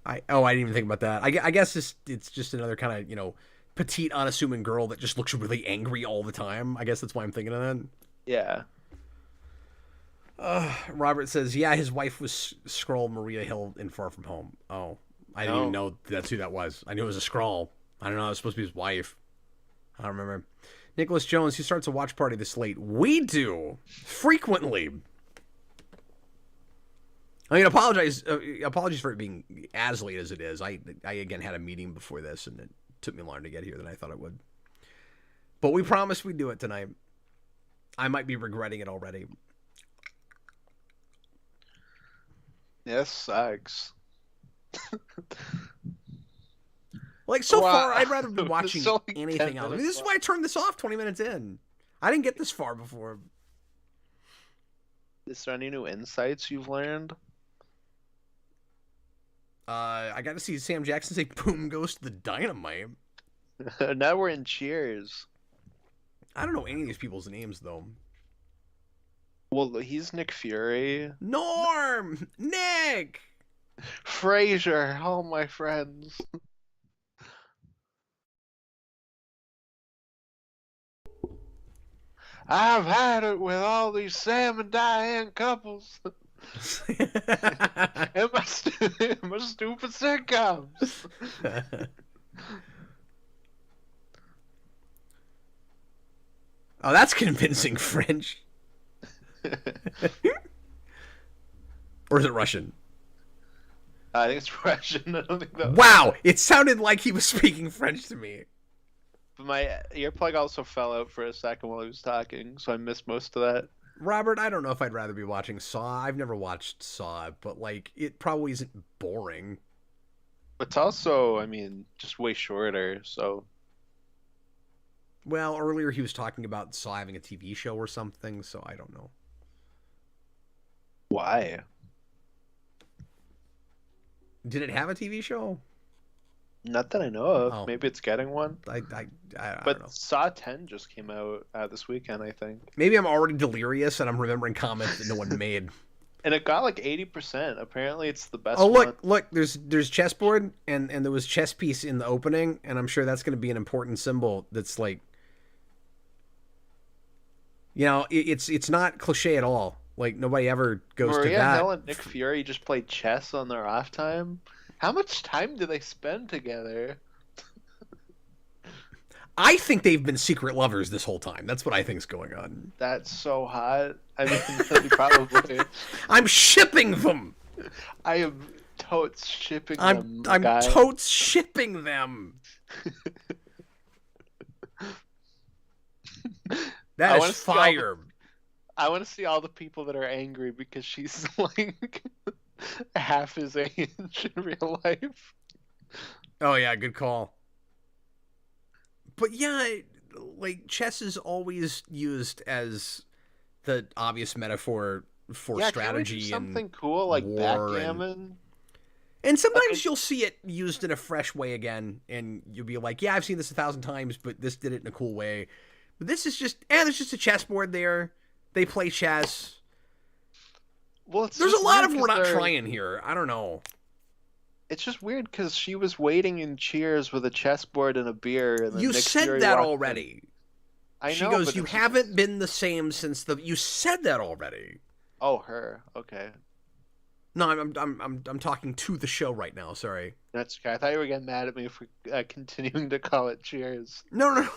I didn't even think about that. I guess it's just another kind of petite, unassuming girl that just looks really angry all the time. I guess that's why I'm thinking of that. Yeah. Robert says, yeah, his wife was Skrull Maria Hill in Far From Home. Oh, I didn't even know that's who that was. I knew it was a Skrull. I don't know. It was supposed to be his wife. I don't remember. Nicholas Jones, he starts a watch party this late. We do. Frequently. I mean, apologies for it being as late as it is. I again had a meeting before this, and it took me longer to get here than I thought it would. But we promised we'd do it tonight. I might be regretting it already. Yes, sucks. Like, so far, I'd rather be watching like anything else. I mean, this is why I turned this off 20 minutes in. I didn't get this far before. Is there any new insights you've learned? I got to see Sam Jackson say, boom goes to the dynamite. Now we're in Cheers. I don't know any of these people's names, though. Well, he's Nick Fury. Norm! Nick! Frasier, all my friends. I've had it with all these Sam and Diane couples. and my stupid sitcoms. Oh, that's convincing French. Or is it Russian? I think it's Russian. I don't think that. Wow, it sounded like he was speaking French to me. But my earplug also fell out for a second while he was talking, so I missed most of that. Robert, I don't know if I'd rather be watching Saw. I've never watched Saw, but like it probably isn't boring. It's also, I mean, just way shorter, so. Well, earlier he was talking about Saw having a TV show or something, so I don't know. Why? Did it have a TV show? Not that I know of. Oh. Maybe it's getting one. I don't know. But Saw 10 just came out this weekend, I think. Maybe I'm already delirious and I'm remembering comments that no one made. And it got like 80%. Apparently, it's the best. Oh, look, one. there's chessboard and there was chess piece in the opening, and I'm sure that's going to be an important symbol. That's like, it's not cliche at all. Like nobody ever goes to that. Maria Hill and Nick Fury just played chess on their off time. How much time do they spend together? I think they've been secret lovers this whole time. That's what I think's going on. That's so hot. I mean, probably. I'm shipping them. I am totes shipping them. I'm totes shipping them. That is fire. I want to see all the people that are angry because she's like half his age in real life. Oh yeah, good call. But yeah, like chess is always used as the obvious metaphor for strategy and something cool like backgammon. And sometimes you'll see it used in a fresh way again, and you'll be like, "Yeah, I've seen this 1,000 times, but this did it in a cool way." But this is just, there's just a chessboard there. They play chess. Well, there's a lot of we're not trying here. I don't know. It's just weird because she was waiting in Cheers with a chessboard and a beer. And then you said that already. I She know, goes, but "You it's haven't just... been the same since the." You said that already. Oh, her. Okay. No, I'm talking to the show right now. Sorry. That's okay. I thought you were getting mad at me for continuing to call it Cheers. No, no, no.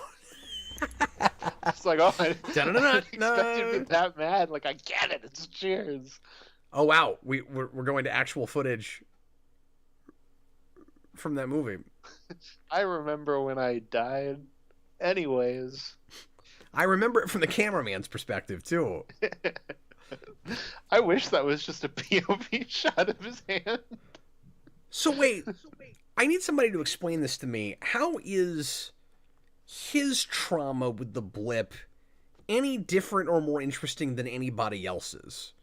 It's like, oh, I Da-da-da-da. didn't expect you to No. be that mad. Like, I get it. It's Cheers. Oh wow, we're going to actual footage from that movie. I remember when I died. Anyways. I remember it from the cameraman's perspective too. I wish that was just a POV shot of his hand. So wait, I need somebody to explain this to me. How is his trauma with the blip any different or more interesting than anybody else's?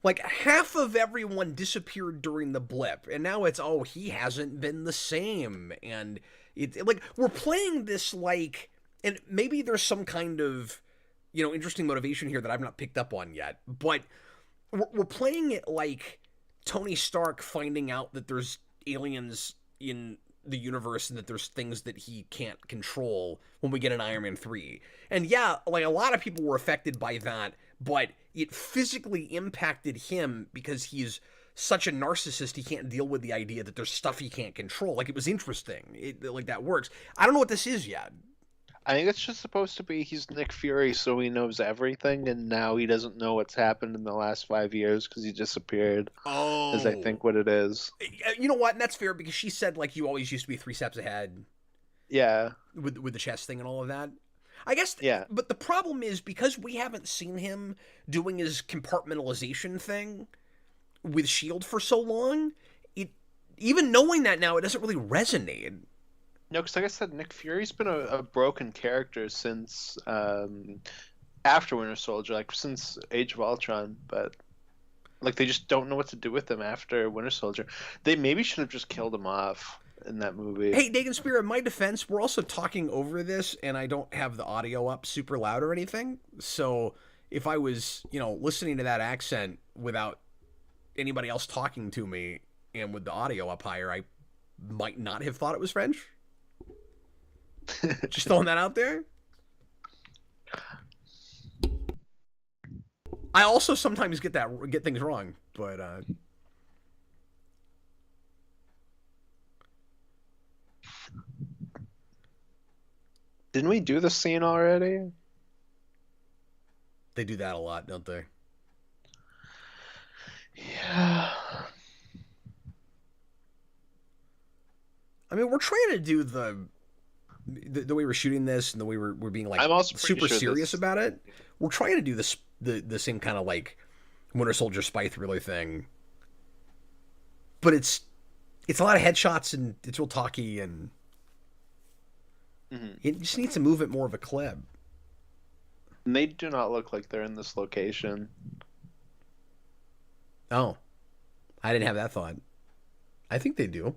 Like, half of everyone disappeared during the blip, and now it's, oh, he hasn't been the same. And like, we're playing this like, and maybe there's some kind of, interesting motivation here that I've not picked up on yet, but we're playing it like Tony Stark finding out that there's aliens in the universe and that there's things that he can't control when we get an Iron Man 3. And yeah, like, a lot of people were affected by that, but it physically impacted him because he's such a narcissist he can't deal with the idea that there's stuff he can't control. Like, it was interesting. Like, that works. I don't know what this is yet. I think it's just supposed to be he's Nick Fury, so he knows everything, and now he doesn't know what's happened in the last 5 years because he disappeared. Oh. Is I think what it is. You know what? And that's fair because she said, like, you always used to be 3 steps ahead. Yeah. With the chess thing and all of that. I guess, yeah. But the problem is, because we haven't seen him doing his compartmentalization thing with S.H.I.E.L.D. for so long, even knowing that now, it doesn't really resonate. No, because like I said, Nick Fury's been a broken character since after Winter Soldier, like since Age of Ultron, but like they just don't know what to do with him after Winter Soldier. They maybe should have just killed him off in that movie. Hey, Dagan Spear, in my defense, we're also talking over this, and I don't have the audio up super loud or anything. So if I was, listening to that accent without anybody else talking to me and with the audio up higher, I might not have thought it was French. Just throwing that out there. I also sometimes get things wrong, but didn't we do the scene already? They do that a lot, don't they? Yeah. I mean, we're trying to do the way we're shooting this and the way we're being like I'm also super sure serious about it. We're trying to do this the same kind of like Winter Soldier spy thriller thing, but it's a lot of headshots and it's real talky and it just needs to move at more of a clip. And they do not look like they're in this location. Oh, I didn't have that thought. I think they do.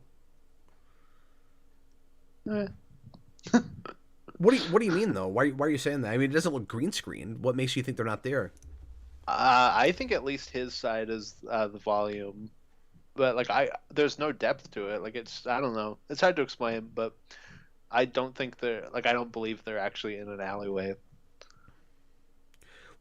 What do you mean though? Why are you saying that? I mean, it doesn't look green screen. What makes you think they're not there? I think at least his side is the volume, but like there's no depth to it. Like I don't know. It's hard to explain, but I don't think I don't believe they're actually in an alleyway.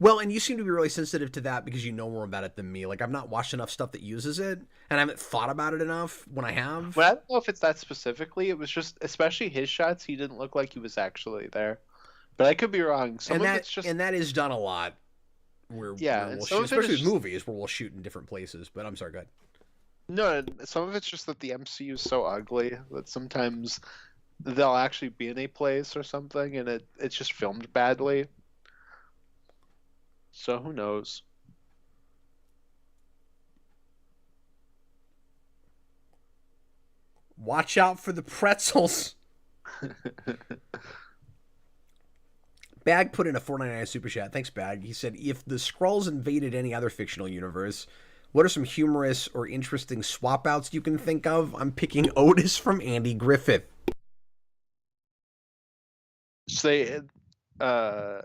Well, and you seem to be really sensitive to that because you know more about it than me. Like, I've not watched enough stuff that uses it, and I haven't thought about it enough when I have. But I don't know if it's that specifically. It was just, especially his shots, he didn't look like he was actually there. But I could be wrong. And that is done a lot. Where we'll shoot, especially with movies where we'll shoot in different places. But I'm sorry, go ahead. No, some of it's just that the MCU is so ugly that sometimes they'll actually be in a place or something, and it's just filmed badly. So who knows? Watch out for the pretzels. Bag put in a $4.99 super chat. Thanks, Bag. He said, if the Skrulls invaded any other fictional universe, what are some humorous or interesting swap outs you can think of? I'm picking Otis from Andy Griffith. Say, okay,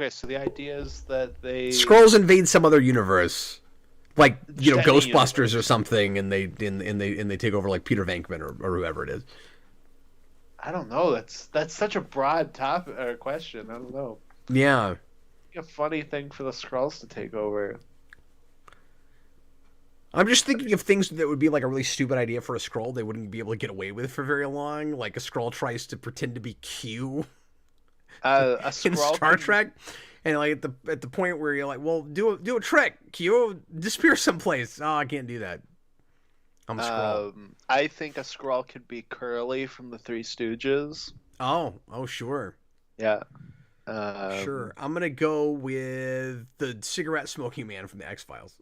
so the idea is that they... Skrulls invade some other universe. like Extending Ghostbusters universe. or something, and they take over like Peter Venkman or whoever it is. I don't know. That's such a broad topic or question. I don't know. Yeah, A funny thing for the Skrulls to take over. I'm just thinking of things that would be like a really stupid idea for a Skrull they wouldn't be able to get away with for very long. Like a Skrull tries to pretend to be Q A in Skrull Star can Trek, and like at the point where you're like, well, do a trick, Q, disappear someplace. Oh, I can't do that. I'm a Skrull. I think a Skrull could be Curly from the Three Stooges. Oh, sure. Yeah. Sure. I'm gonna go with the cigarette smoking man from the X Files.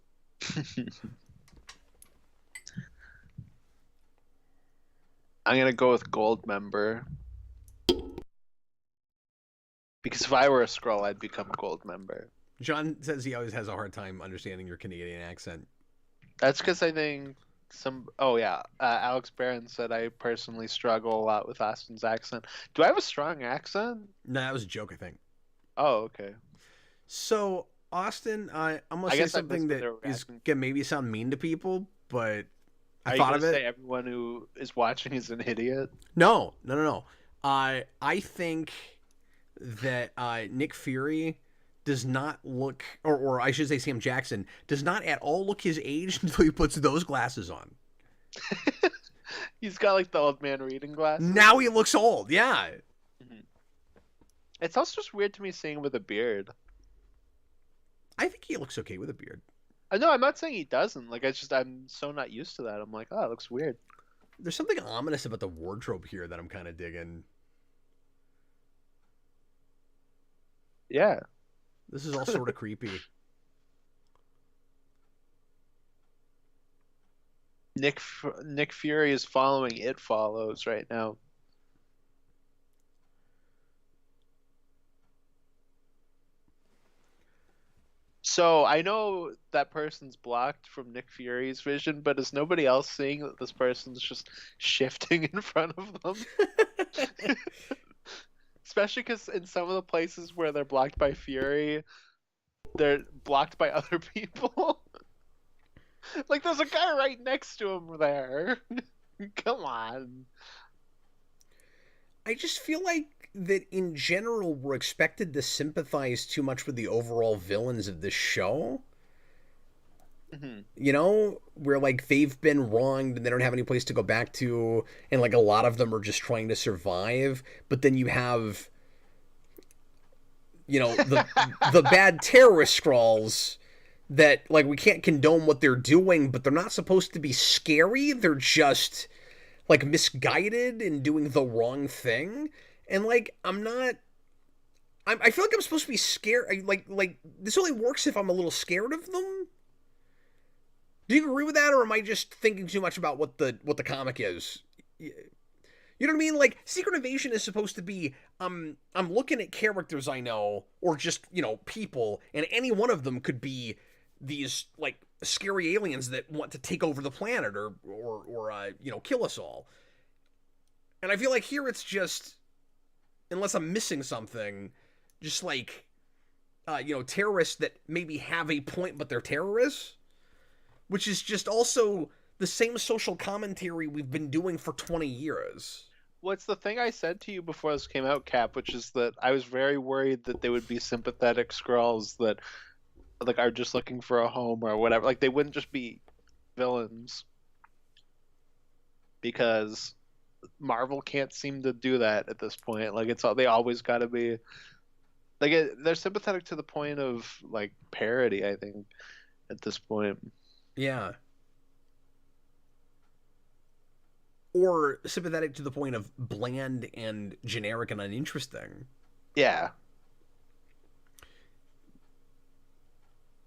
I'm gonna go with Goldmember because if I were a Skrull, I'd become Goldmember. John says he always has a hard time understanding your Canadian accent. That's because I think some. Oh yeah, Alex Barron said I personally struggle a lot with Austin's accent. Do I have a strong accent? No, that was a joke, I think. Oh okay. So, Austin, I'm gonna I say guess I missed something what they that were is asking. gonna maybe sound mean to people, but I Are you thought gonna of it. say everyone who is watching is an idiot? No. I think that Nick Fury does not look, or I should say Sam Jackson, does not at all look his age until he puts those glasses on. He's got like the old man reading glasses. Now he looks old, yeah. Mhm. It's also just weird to me seeing him with a beard. I think he looks okay with a beard. No, I'm not saying he doesn't. Like, it's just I'm so not used to that. I'm like, oh, it looks weird. There's something ominous about the wardrobe here that I'm kind of digging. Yeah. This is all sort of creepy. Nick Fury is following It Follows right now. So I know that person's blocked from Nick Fury's vision, but is nobody else seeing that this person's just shifting in front of them? Especially because in some of the places where they're blocked by Fury, they're blocked by other people. Like there's a guy right next to him there. Come on. I just feel like that in general we're expected to sympathize too much with the overall villains of this show. Mm-hmm. Where like they've been wronged and they don't have any place to go back to, and like a lot of them are just trying to survive. But then you have, the bad terrorist scrawls that like we can't condone what they're doing, but they're not supposed to be scary. They're just like misguided and doing the wrong thing. And like I feel like I'm supposed to be scared. Like this only works if I'm a little scared of them. Do you agree with that, or am I just thinking too much about what the comic is? You know what I mean? Like Secret Invasion is supposed to be I'm looking at characters I know, or just people, and any one of them could be these like scary aliens that want to take over the planet or kill us all. And I feel like here it's just, unless I'm missing something, just like terrorists that maybe have a point but they're terrorists, which is just also the same social commentary we've been doing for 20 years. What's the thing I said to you before this came out, Cap, which is that I was very worried that they would be sympathetic Skrulls that like are just looking for a home or whatever. Like they wouldn't just be villains because Marvel can't seem to do that at this point. Like they always got to be like they're sympathetic to the point of like parody, I think, at this point. Yeah. Or sympathetic to the point of bland and generic and uninteresting. Yeah.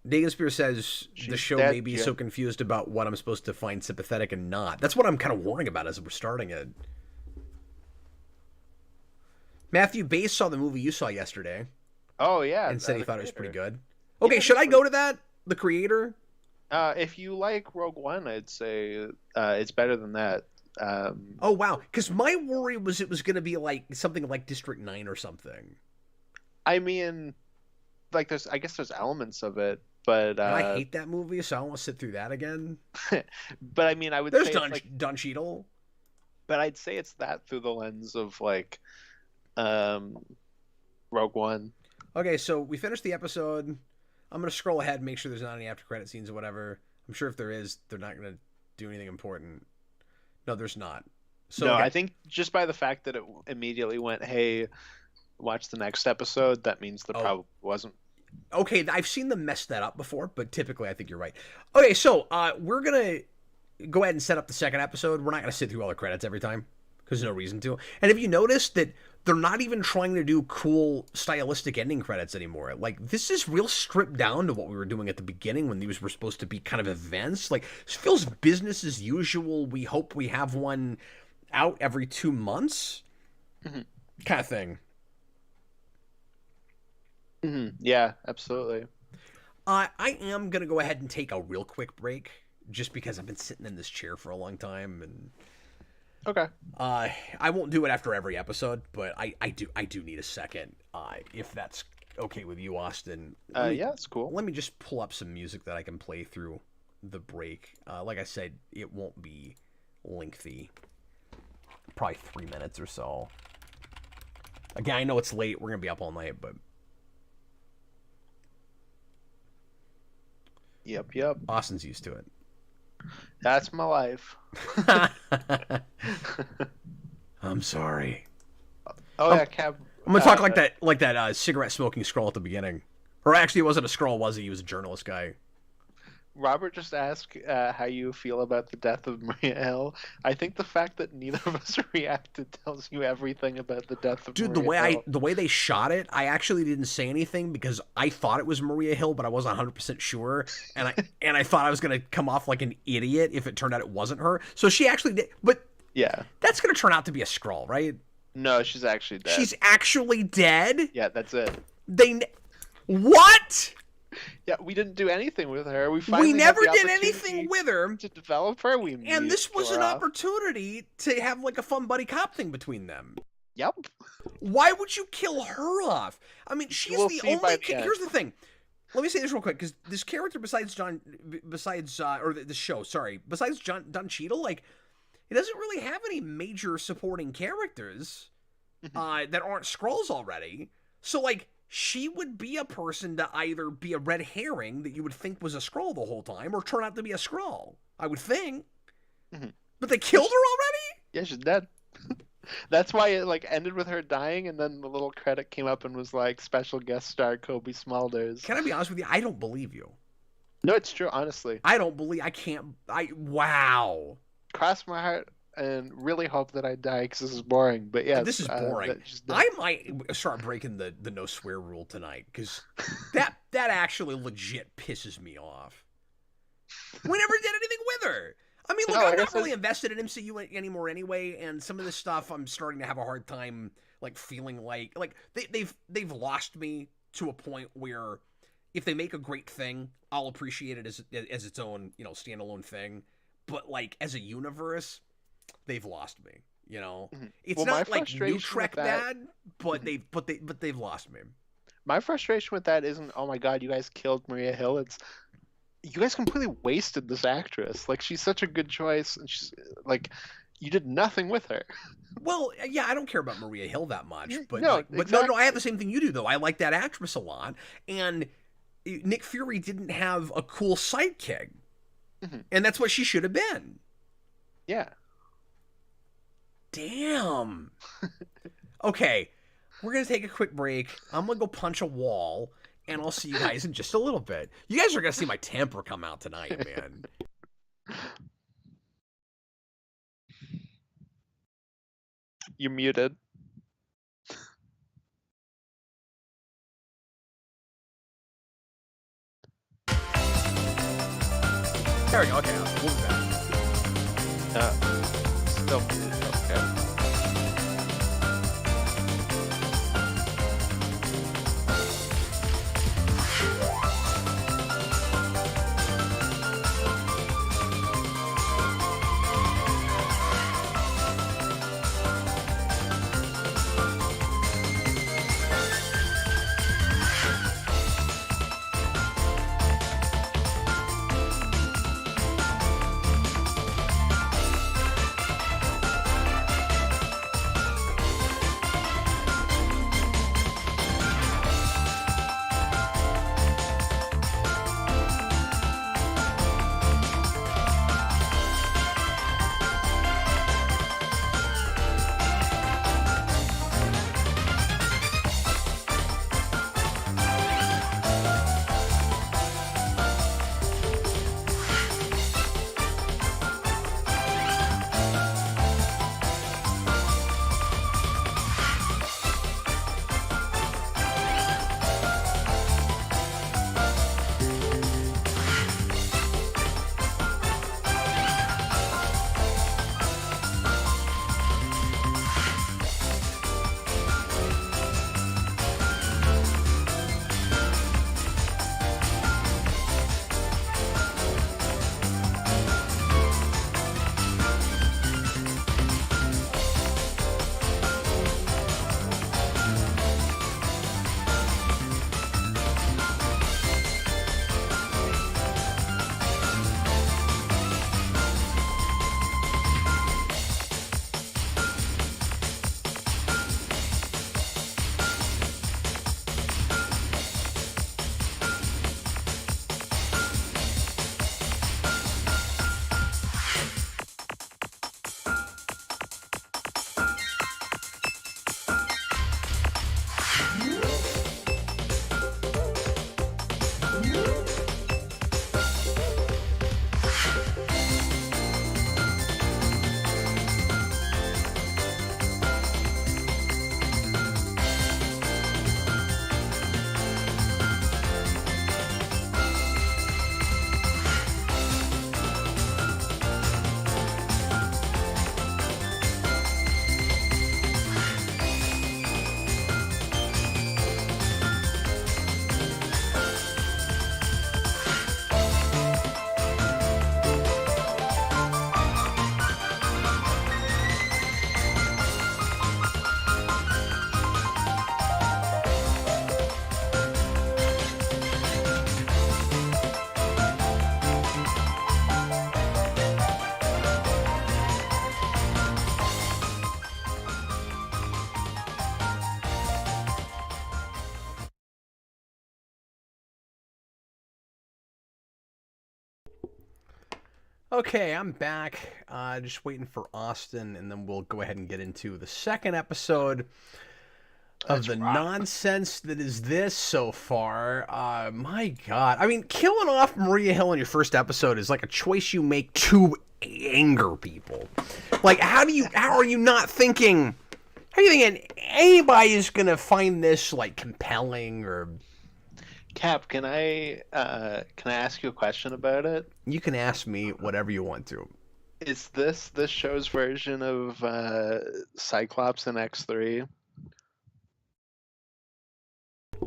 Dagenspear says the show may be so confused about what I'm supposed to find sympathetic and not. That's what I'm kind of worrying about as we're starting it. Matthew Bass saw the movie you saw yesterday. Oh, yeah. And said he thought it was pretty good. Okay, should I go to that? The Creator? If you like Rogue One, I'd say it's better than that. Oh, wow. Because my worry was it was going to be like something like District 9 or something. I mean, like I guess there's elements of it. But And I hate that movie, so I don't want to sit through that again. but I mean, I would There's say Don Cheadle. but I'd say it's that through the lens of like Rogue One. Okay, so we finished the episode. I'm gonna scroll ahead and make sure there's not any after credit scenes or whatever. I'm sure if there is, they're not gonna do anything important. No, there's not. So No, okay. I think just by the fact that it immediately went, "Hey, watch the next episode," that means there probably wasn't. Okay, I've seen them mess that up before, but typically I think you're right. Okay, so we're gonna go ahead and set up the second episode. We're not gonna sit through all the credits every time because there's no reason to. And have you noticed that they're not even trying to do cool stylistic ending credits anymore? Like, this is real stripped down to what we were doing at the beginning when these were supposed to be kind of events. Like, this feels business as usual. We hope we have one out every 2 months, kind of thing. Yeah, absolutely. I am gonna go ahead and take a real quick break just because I've been sitting in this chair for a long time, and Okay. I won't do it after every episode, but I do need a second. If that's okay with you, Austin. Yeah, it's cool. Let me just pull up some music that I can play through the break. Like I said, it won't be lengthy. Probably 3 minutes or so. Again, I know it's late. We're gonna be up all night, but Yep. Austin's used to it. That's my life. I'm sorry. Oh yeah, Cab. I'm gonna talk like that cigarette smoking scroll at the beginning. Or actually, it wasn't a scroll, was he? He was a journalist guy. Robert just asked how you feel about the death of Maria Hill. I think the fact that neither of us reacted tells you everything about the death of Maria Hill. The way they shot it, I actually didn't say anything because I thought it was Maria Hill, but I wasn't 100% sure, and I thought I was gonna come off like an idiot if it turned out it wasn't her. So she actually did, but yeah, that's gonna turn out to be a scroll, right? No, she's actually dead. She's actually dead? Yeah, that's it. What? Yeah, we didn't do anything with her. We never did anything with her to develop her. And this was an opportunity to have like a fun buddy cop thing between them. Yep. Why would you kill her off? I mean, she's the only. Here's the thing. Let me say this real quick, because this character, besides Don Cheadle, like, it doesn't really have any major supporting characters that aren't Skrulls already. So, like, she would be a person to either be a red herring that you would think was a Skrull the whole time, or turn out to be a Skrull, I would think. But they killed her already? Yeah, she's dead. That's why it like ended with her dying, and then the little credit came up and was like special guest star Kobe Smulders. Can I be honest with you? I don't believe you. No, it's true. Honestly, Wow. Cross my heart and really hope that I die because this is boring. But yeah, this is boring. I might start breaking the no swear rule tonight because that actually legit pisses me off. We never did anything with her. I mean, look, I'm not really invested in MCU anymore anyway, and some of this stuff I'm starting to have a hard time like feeling like they've lost me to a point where if they make a great thing, I'll appreciate it as its own, standalone thing. But like as a universe, they've lost me. It's not like New Trek bad, but they've lost me. My frustration with that isn't, oh my god, you guys killed Maria Hill. It's you guys completely wasted this actress. Like, she's such a good choice, and she's like, you did nothing with her. Well, yeah, I don't care about Maria Hill that much, but no, I have the same thing you do though. I like that actress a lot, and Nick Fury didn't have a cool sidekick, and that's what she should have been. Yeah. Damn. Okay, we're gonna take a quick break. I'm gonna go punch a wall. And I'll see you guys in just a little bit. You guys are going to see my temper come out tonight, man. You're muted. There we go. Okay, we'll be back. Still muted. Okay. Okay, I'm back. Just waiting for Austin, and then we'll go ahead and get into the second episode of That's the rough. nonsense that is this so far. My God. I mean, killing off Maria Hill in your first episode is like a choice you make to anger people. Like, how are you not thinking, how are you thinking anybody's going to find this, like, compelling or... Cap, can I ask you a question about it? You can ask me whatever you want to. Is this show's version of Cyclops in X3?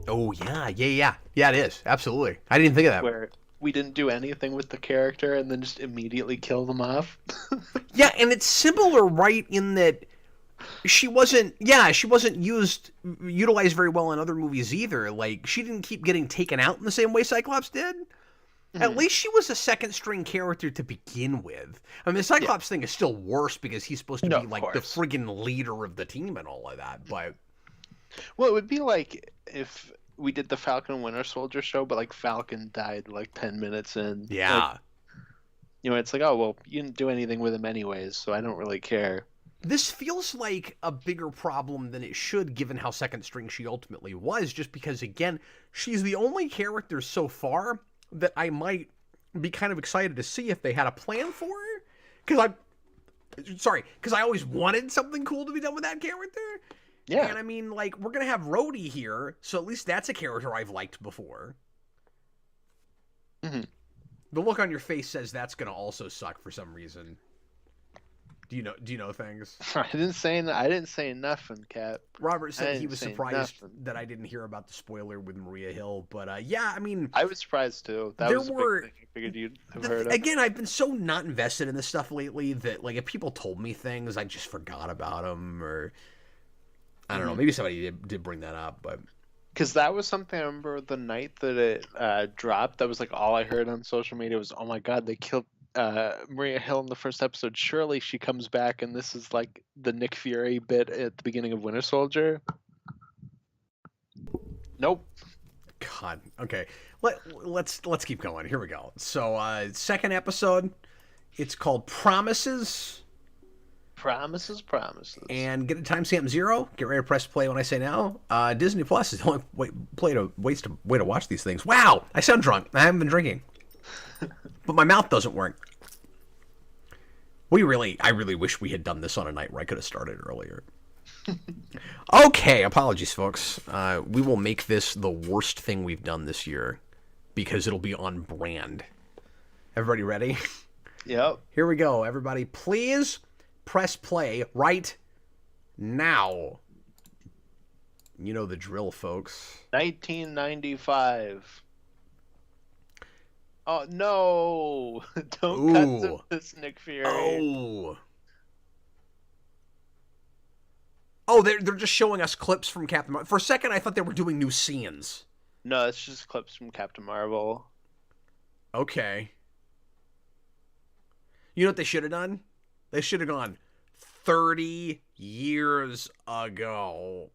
Oh, yeah, it is. Absolutely. I didn't think of that. Where we didn't do anything with the character and then just immediately kill them off? Yeah, and it's similar, right, in that she wasn't utilized very well in other movies either. Like, she didn't keep getting taken out in the same way Cyclops did. At least she was a second string character to begin with. I mean, the Cyclops thing is still worse because he's supposed to be like the friggin' leader of the team and all of that. But well, it would be like if we did the Falcon and Winter Soldier show, but like Falcon died like 10 minutes in. Yeah. Like, it's like, oh, well, you didn't do anything with him anyways, so I don't really care. This feels like a bigger problem than it should, given how second string she ultimately was, just because, again, she's the only character so far that I might be kind of excited to see if they had a plan for her. Because I always wanted something cool to be done with that character. Yeah. And I mean, like, we're going to have Rhodey here, so at least that's a character I've liked before. Mm-hmm. The look on your face says that's going to also suck for some reason. Do you know things? I didn't say nothing, Cap. Robert said he was surprised that I didn't hear about the spoiler with Maria Hill, but yeah, I mean, I was surprised too. That was a big thing I figured you'd have heard of. Again, I've been so not invested in this stuff lately that, like, if people told me things, I just forgot about them, or I don't know. Maybe somebody did bring that up, but because that was something I remember the night that it dropped. That was like all I heard on social media was, "Oh my God, they killed Maria Hill in the first episode. Surely she comes back, and this is like the Nick Fury bit at the beginning of Winter Soldier." Nope. God. Okay. Let's keep going. Here we go. So, second episode. It's called Promises. Promises. And get a timestamp 0. Get ready to press play when I say now. Disney Plus is the only way to watch these things. Wow, I sound drunk. I haven't been drinking, but my mouth doesn't work. I really wish we had done this on a night where I could have started earlier. Okay, apologies, folks. We will make this the worst thing we've done this year because it'll be on brand. Everybody ready? Yep. Here we go, everybody. Please press play right now. You know the drill, folks. 1995. Oh, no. Don't cut to this, Nick Fury. Oh, they're just showing us clips from Captain Marvel. For a second, I thought they were doing new scenes. No, it's just clips from Captain Marvel. Okay. You know what they should have done? They should have gone 30 years ago.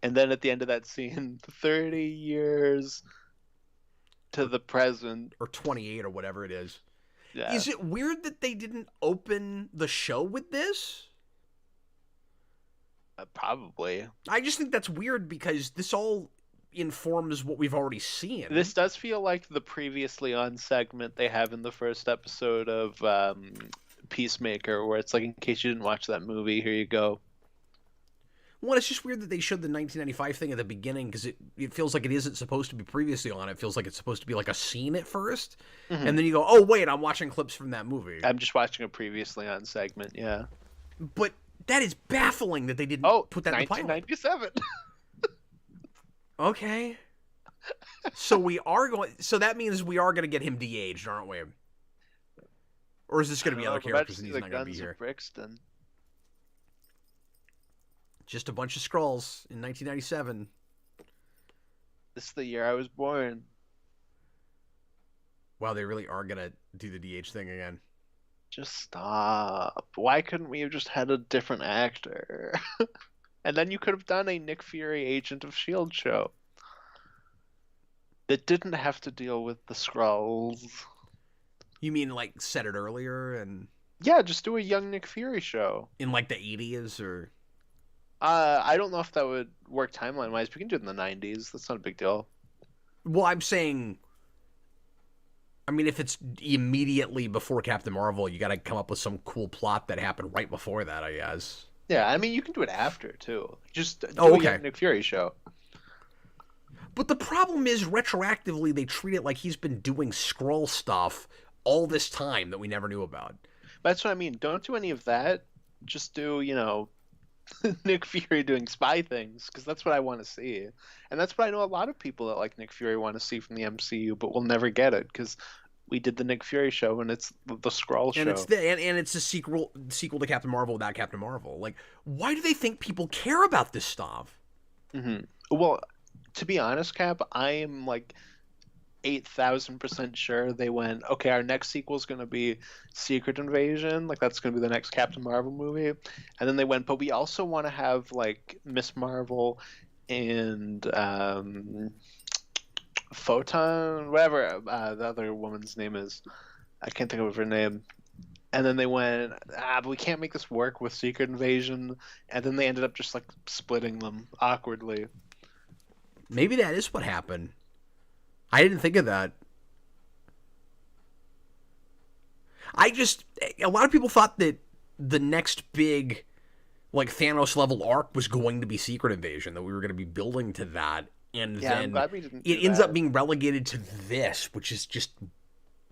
And then at the end of that scene, 30 years to the present. Or 28 or whatever it is. Yeah. Is it weird that they didn't open the show with this? Probably. I just think that's weird because this all informs what we've already seen. This does feel like the previously on segment they have in the first episode of Peacemaker, where it's like, in case you didn't watch that movie, here you go. Well, it's just weird that they showed the 1995 thing at the beginning because it feels like it isn't supposed to be previously on. It feels like it's supposed to be like a scene at first. Mm-hmm. And then you go, oh, wait, I'm watching clips from that movie. I'm just watching a previously on segment, yeah. But that is baffling that they didn't put that in the pilot. 1997. Okay. So that means we are going to get him de-aged, aren't we? Or is this going to be other characters and he's not going to be here? Brixton. Just a bunch of Skrulls in 1997. This is the year I was born. Wow, they really are going to do the DH thing again. Just stop. Why couldn't we have just had a different actor? And then you could have done a Nick Fury Agent of S.H.I.E.L.D. show that didn't have to deal with the Skrulls. You mean like said it earlier and Yeah, just do a young Nick Fury show. in like the 80s or? I don't know if that would work timeline wise. We can do it in the 90s. That's not a big deal. Well, I'm saying, I mean, if it's immediately before Captain Marvel, you got to come up with some cool plot that happened right before that, I guess. Yeah, I mean, you can do it after too. Just do Oh, a okay. young Nick Fury show. But the problem is, retroactively, they treat it like he's been doing Skrull stuff all this time that we never knew about. But that's what I mean. Don't do any of that. Just do, Nick Fury doing spy things, because that's what I want to see. And that's what I know a lot of people that like Nick Fury want to see from the MCU, but we'll never get it because we did the Nick Fury show and it's the Skrull show. And it's a sequel to Captain Marvel without Captain Marvel. Like, why do they think people care about this stuff? Mm-hmm. Well, to be honest, Cap, I am like 8,000% sure they went, okay, our next sequel is going to be Secret Invasion. Like, that's going to be the next Captain Marvel movie. And then they went, but we also want to have, like, Miss Marvel and Photon, whatever the other woman's name is. I can't think of her name. And then they went, but we can't make this work with Secret Invasion. And then they ended up just, like, splitting them awkwardly. Maybe that is what happened. I didn't think of that. A lot of people thought that the next big, like, Thanos level arc was going to be Secret Invasion, that we were going to be building to that. And then I'm glad we didn't it ends up being relegated to this, which is just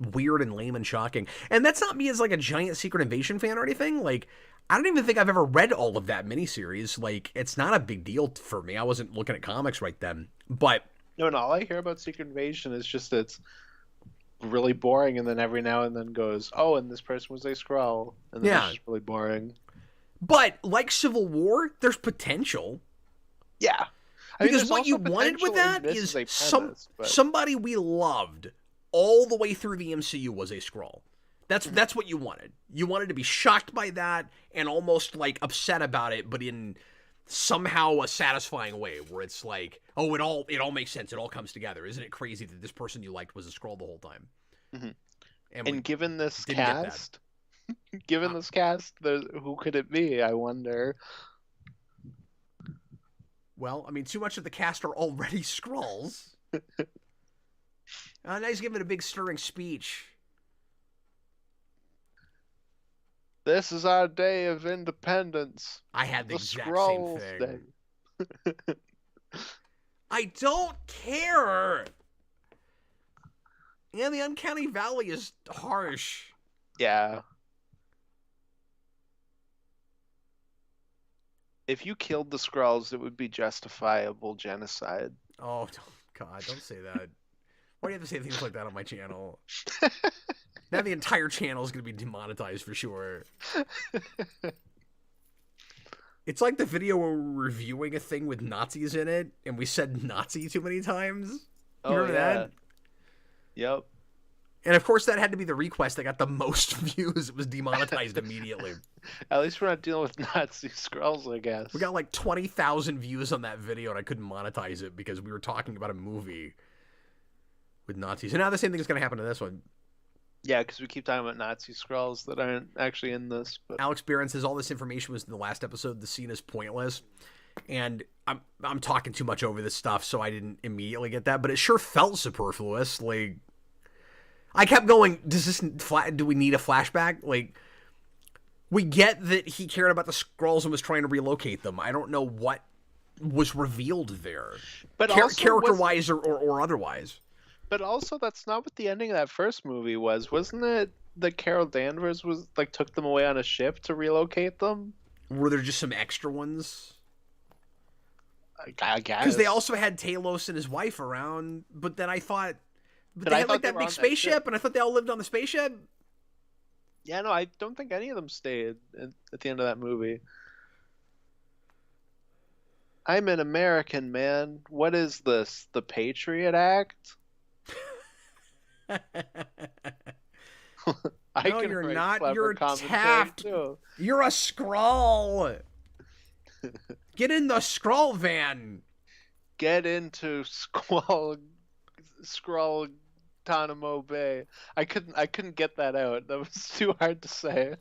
weird and lame and shocking. And that's not me as, like, a giant Secret Invasion fan or anything. Like, I don't even think I've ever read all of that miniseries. Like, it's not a big deal for me. I wasn't looking at comics right then. But no, all I hear about Secret Invasion is just it's really boring, and then every now and then goes, oh, and this person was a Skrull, and then it's just really boring. But like Civil War, there's potential. Yeah, because what you wanted with that is somebody we loved all the way through the MCU was a Skrull. That's what you wanted. You wanted to be shocked by that and almost like upset about it, but in somehow a satisfying way where it's like, oh, it all makes sense. It all comes together. Isn't it crazy that this person you liked was a Skrull the whole time? Mm-hmm. And given this cast, who could it be? I wonder. Well, I mean, too much of the cast are already Skrulls. Now he's giving a big stirring speech. This is our day of independence. I had the exact same thing. I don't care. And the Uncanny Valley is harsh. Yeah. If you killed the Skrulls, it would be justifiable genocide. Oh, God, don't say that. Why do you have to say things like that on my channel? Now the entire channel is going to be demonetized for sure. It's like the video where we're reviewing a thing with Nazis in it, and we said Nazi too many times. You remember that? Yep. And of course, that had to be the request that got the most views. It was demonetized immediately. At least we're not dealing with Nazi Skrulls, I guess. We got like 20,000 views on that video, and I couldn't monetize it because we were talking about a movie with Nazis. And now the same thing is going to happen to this one. Yeah, because we keep talking about Nazi Skrulls that aren't actually in this. But... Alex Barron says all this information was in the last episode. The scene is pointless. And I'm talking too much over this stuff, so I didn't immediately get that. But it sure felt superfluous. Like, I kept going, do we need a flashback? Like, we get that he cared about the Skrulls and was trying to relocate them. I don't know what was revealed there. But character-wise or otherwise. But also, that's not what the ending of that first movie was. Wasn't it that Carol Danvers took them away on a ship to relocate them? Were there just some extra ones? I guess. Because they also had Talos and his wife around, but then I thought... But they had like that big spaceship, and I thought they all lived on the spaceship? Yeah, no, I don't think any of them stayed at the end of that movie. I'm an American, man. What is this? The Patriot Act? No, you're not. You're Taft. Too. You're a Skrull. Get in the Skrull van. Get into Skrull Guantanamo Bay. I couldn't get that out. That was too hard to say.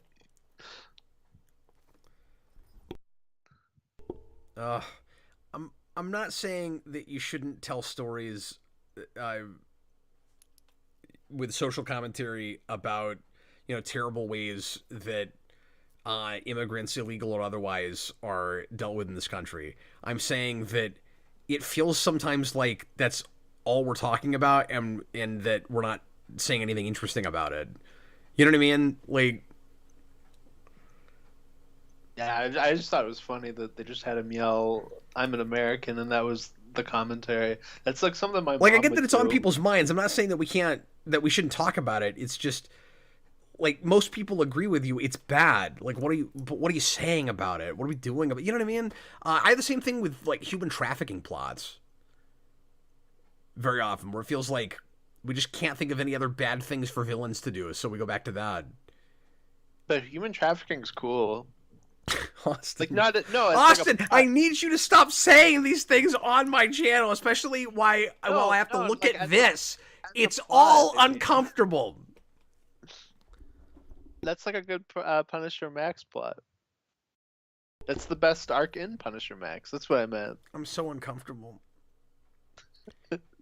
Uh, I'm not saying that you shouldn't tell stories uh, with social commentary about terrible ways that immigrants, illegal or otherwise, are dealt with in this country. I'm saying that it feels sometimes like that's all we're talking about, and that we're not saying anything interesting about it. You know what I mean? Like, Yeah, I just thought it was funny that they just had him yell, "I'm an American," and that was the commentary. That's like something my I mom get would that it's on do. people's minds. I'm not saying that we shouldn't talk about it. It's just like most people agree with you. It's bad. Like, what are you saying about it? What are we doing about it? You know what I mean? I have the same thing with like human trafficking plots. Very often, where it feels like we just can't think of any other bad things for villains to do, so we go back to that. But human trafficking's cool. Austin. Like not no, it's Austin, like I need you to stop saying these things on my channel, especially while I have to look like at this. It's plot, all I mean. uncomfortable. That's like a good Punisher Max plot. That's the best arc in Punisher Max. That's what I meant. I'm so uncomfortable.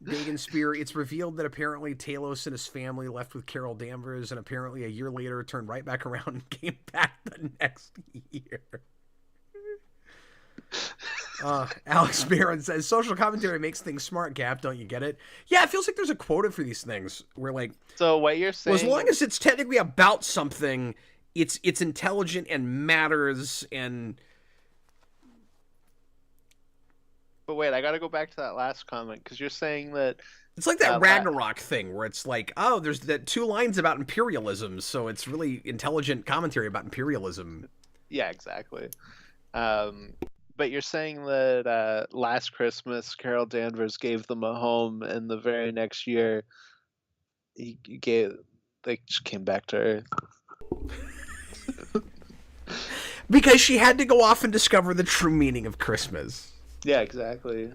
Dagon Spear, it's revealed that apparently Talos and his family left with Carol Danvers, and apparently a year later turned right back around and came back the next year. Alex Barron says, social commentary makes things smart, Gap, don't you get it? Yeah, it feels like there's a quota for these things where, like, so what you're saying, well, as long as it's technically about something, it's intelligent and matters. And but wait, I gotta go back to that last comment, because you're saying that it's like that Ragnarok thing where it's like, oh, there's that 2 lines about imperialism, so it's really intelligent commentary about imperialism. Yeah, exactly. But you're saying that last Christmas, Carol Danvers gave them a home, and the very next year, they just came back to Earth. Because she had to go off and discover the true meaning of Christmas. Yeah, exactly.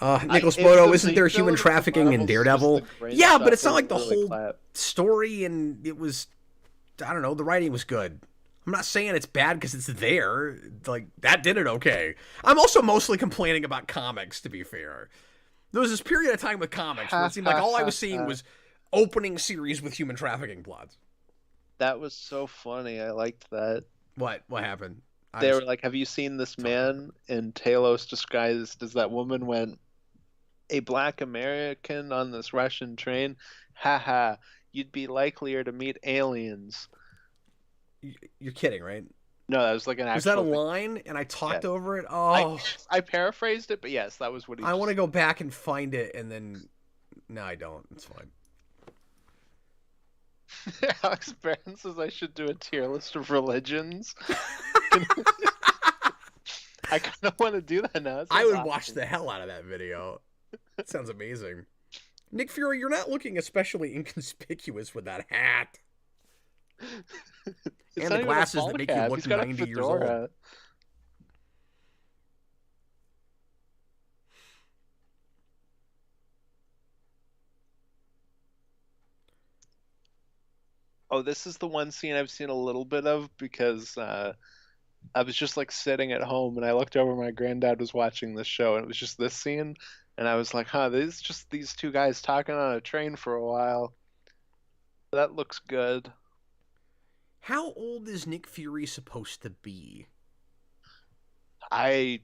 Nicholas Bodo, isn't there human trafficking in Daredevil? Yeah, but it's not like the really whole story, and it was, I don't know, the writing was good. I'm not saying it's bad because it's there. Like, that did it okay. I'm also mostly complaining about comics, to be fair. There was this period of time with comics where it seemed like all I was seeing was opening series with human trafficking plots. That was so funny. I liked that. What happened? They were like, have you seen this man? And Talos disguised as that woman went, a black American on this Russian train? Haha, you'd be likelier to meet aliens. You're kidding, right? No, that was like an actual... Was that a line? And I talked over it? Oh. I paraphrased it, but yes, that was what he... I want to go back and find it, and then... No, I don't. It's fine. Alex Barron says I should do a tier list of religions. I kind of want to do that now. I would watch the hell out of that video. That sounds amazing. Nick Fury, you're not looking especially inconspicuous with that hat. And the glasses that make you look 90 years old. Oh, this is the one scene I've seen a little bit of because I was just like sitting at home and I looked over, my granddad was watching this show, and it was just this scene, and I was like, huh, this is just these 2 guys talking on a train for a while. That looks good. How old is Nick Fury supposed to be? I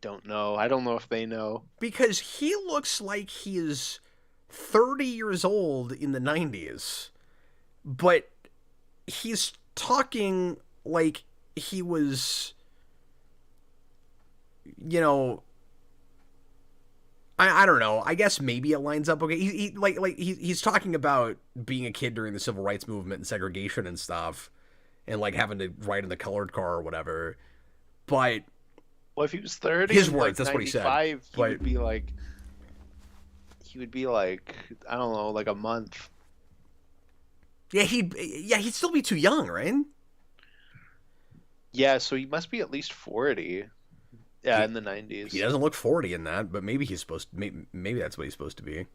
don't know. I don't know if they know. Because he looks like he is 30 years old in the 90s. But he's talking like he was, you know, I don't know. I guess maybe it lines up okay. He's talking about being a kid during the civil rights movement and segregation and stuff, and like having to ride in the colored car or whatever. But well, if he was 30, his words, like that's what he said. He would be like, I don't know, like a month. Yeah, he'd still be too young, right? Yeah, so he must be at least 40. Yeah, in the 90s. He doesn't look 40 in that, but maybe he's supposed to, maybe that's what he's supposed to be.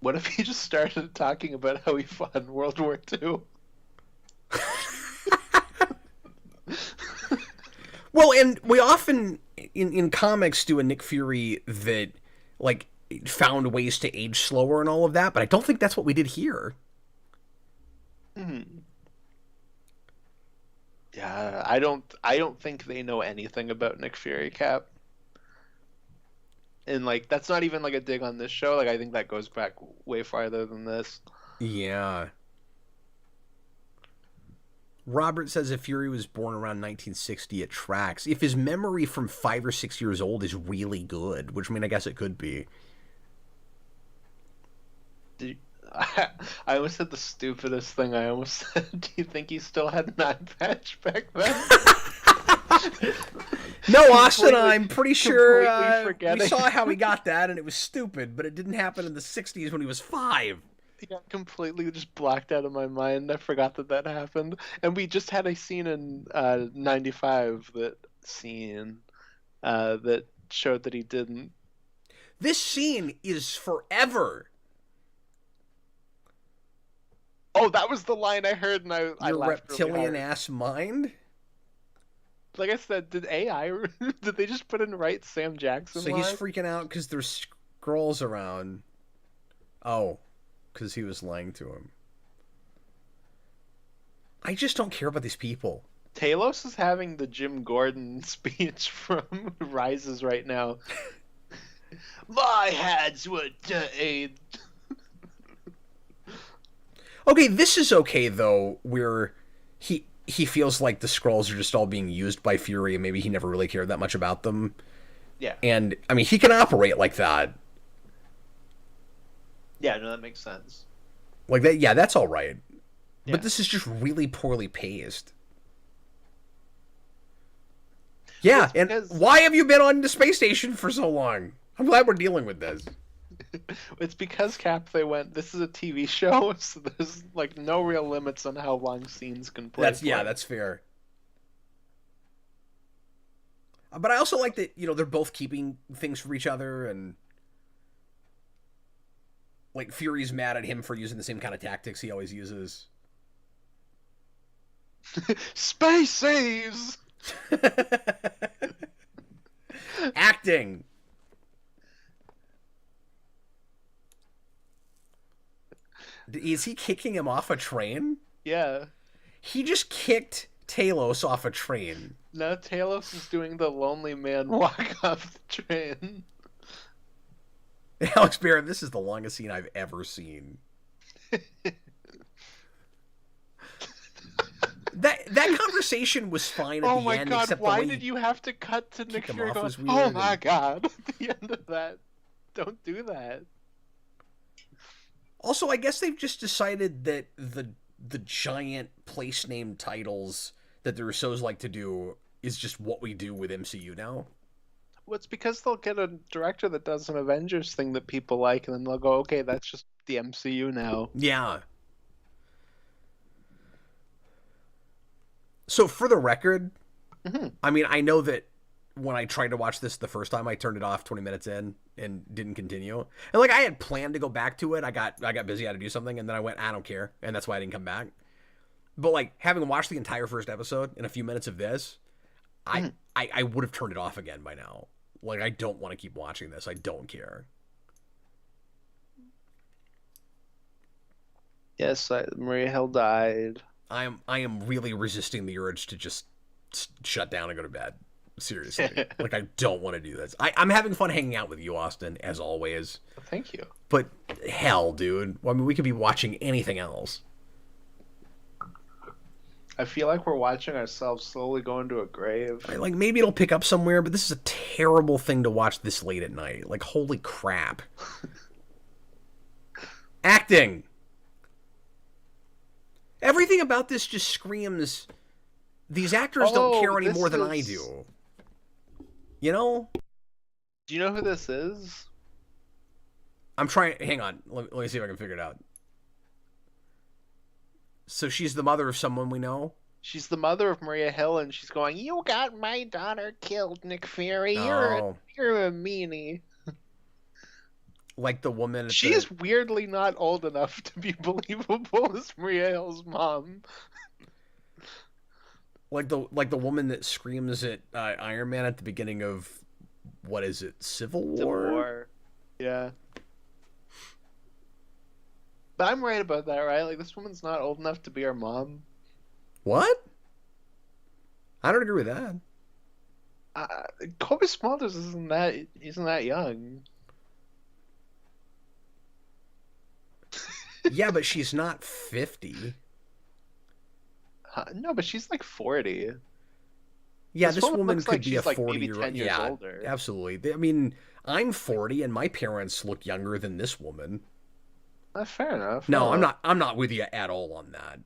What if he just started talking about how he fought in World War II? Well, and we often in comics do a Nick Fury that like found ways to age slower and all of that, but I don't think that's what we did here. Hmm. Yeah, I don't think they know anything about Nick Fury, Cap. And like that's not even like a dig on this show. Like I think that goes back way farther than this. Yeah. Robert says if Fury was born around 1960, it tracks. If his memory from 5 or 6 years old is really good, which I mean, I guess it could be. Did I almost said the stupidest thing. I almost said, "Do you think he still had an eye patch back then?" No, Austin, I'm pretty sure forgetting. we saw how he got that, and it was stupid, but it didn't happen in the 60s when he was 5. It got completely just blocked out of my mind. I forgot that that happened. And we just had a scene in 95 that showed that he didn't. This scene is forever. Oh, that was the line I heard, and I Your laughed really reptilian hard. ass mind. Like I said, did they just put in right Sam Jackson So line? he's freaking out because there's scrolls around. Oh, because he was lying to him. I just don't care about these people. Talos is having the Jim Gordon speech from Rises right now. My hands were dirty. Okay, this is okay though, where he feels like the scrolls are just all being used by Fury, and maybe he never really cared that much about them. Yeah. And I mean, he can operate like that. Yeah, no, that makes sense. Like that, yeah, that's all right. Yeah. But this is just really poorly paced. Yeah, and why have you been on the space station for so long? I'm glad we're dealing with this. It's because Cap, they went, this is a TV show, so there's like no real limits on how long scenes can play. That's fair. But I also like that, you know, they're both keeping things for each other, and like Fury's mad at him for using the same kind of tactics he always uses. Spaces! Acting. Is he kicking him off a train? Yeah. He just kicked Talos off a train. Now Talos is doing the lonely man walk off the train. Alex Barrett, this is the longest scene I've ever seen. That conversation was fine at Oh the my end. god, Except why the way did you have to cut to Nick kicked him Fury off going, was oh weird, my and- god, at the end of that? Don't do that. Also, I guess they've just decided that the giant place name titles that the Russos like to do is just what we do with MCU now. Well, it's because they'll get a director that does an Avengers thing that people like, and then they'll go, okay, that's just the MCU now. Yeah. So for the record, I mean, I know that when I tried to watch this the first time, I turned it off 20 minutes in and didn't continue. And like I had planned to go back to it. I got busy, I had to do something, and then I went, I don't care, and that's why I didn't come back. But like having watched the entire first episode and a few minutes of this, I would have turned it off again by now. Like I don't want to keep watching this. I don't care. Yes, Maria Hill died. I am really resisting the urge to just shut down and go to bed. Seriously. Like, I don't want to do this. I'm having fun hanging out with you, Austin, as always. Thank you. But hell, dude. I mean, we could be watching anything else. I feel like we're watching ourselves slowly go into a grave. Like, maybe it'll pick up somewhere, but this is a terrible thing to watch this late at night. Like, holy crap. Acting. Everything about this just screams, these actors don't care any more than I do. You know? Do you know who this is? I'm trying... Hang on. Let me see if I can figure it out. So she's the mother of someone we know? She's the mother of Maria Hill, and she's going, you got my daughter killed, Nick Fury. You're a meanie. Like the woman at She the is weirdly not old enough to be believable as Maria Hill's mom. like the woman that screams at Iron Man at the beginning of what is it, Civil Civil War? War. Yeah. But I'm right about that, right? Like, this woman's not old enough to be our mom. What? I don't agree with that. Uh, Kobe Smulders isn't that young. Yeah, but she's not 50. No, but she's like 40. Yeah, this woman looks could like be a she's like 40 maybe year 10 old. years Yeah, older. absolutely. I mean, I'm 40 and my parents look younger than this woman. Fair enough. No, I'm not with you at all on that.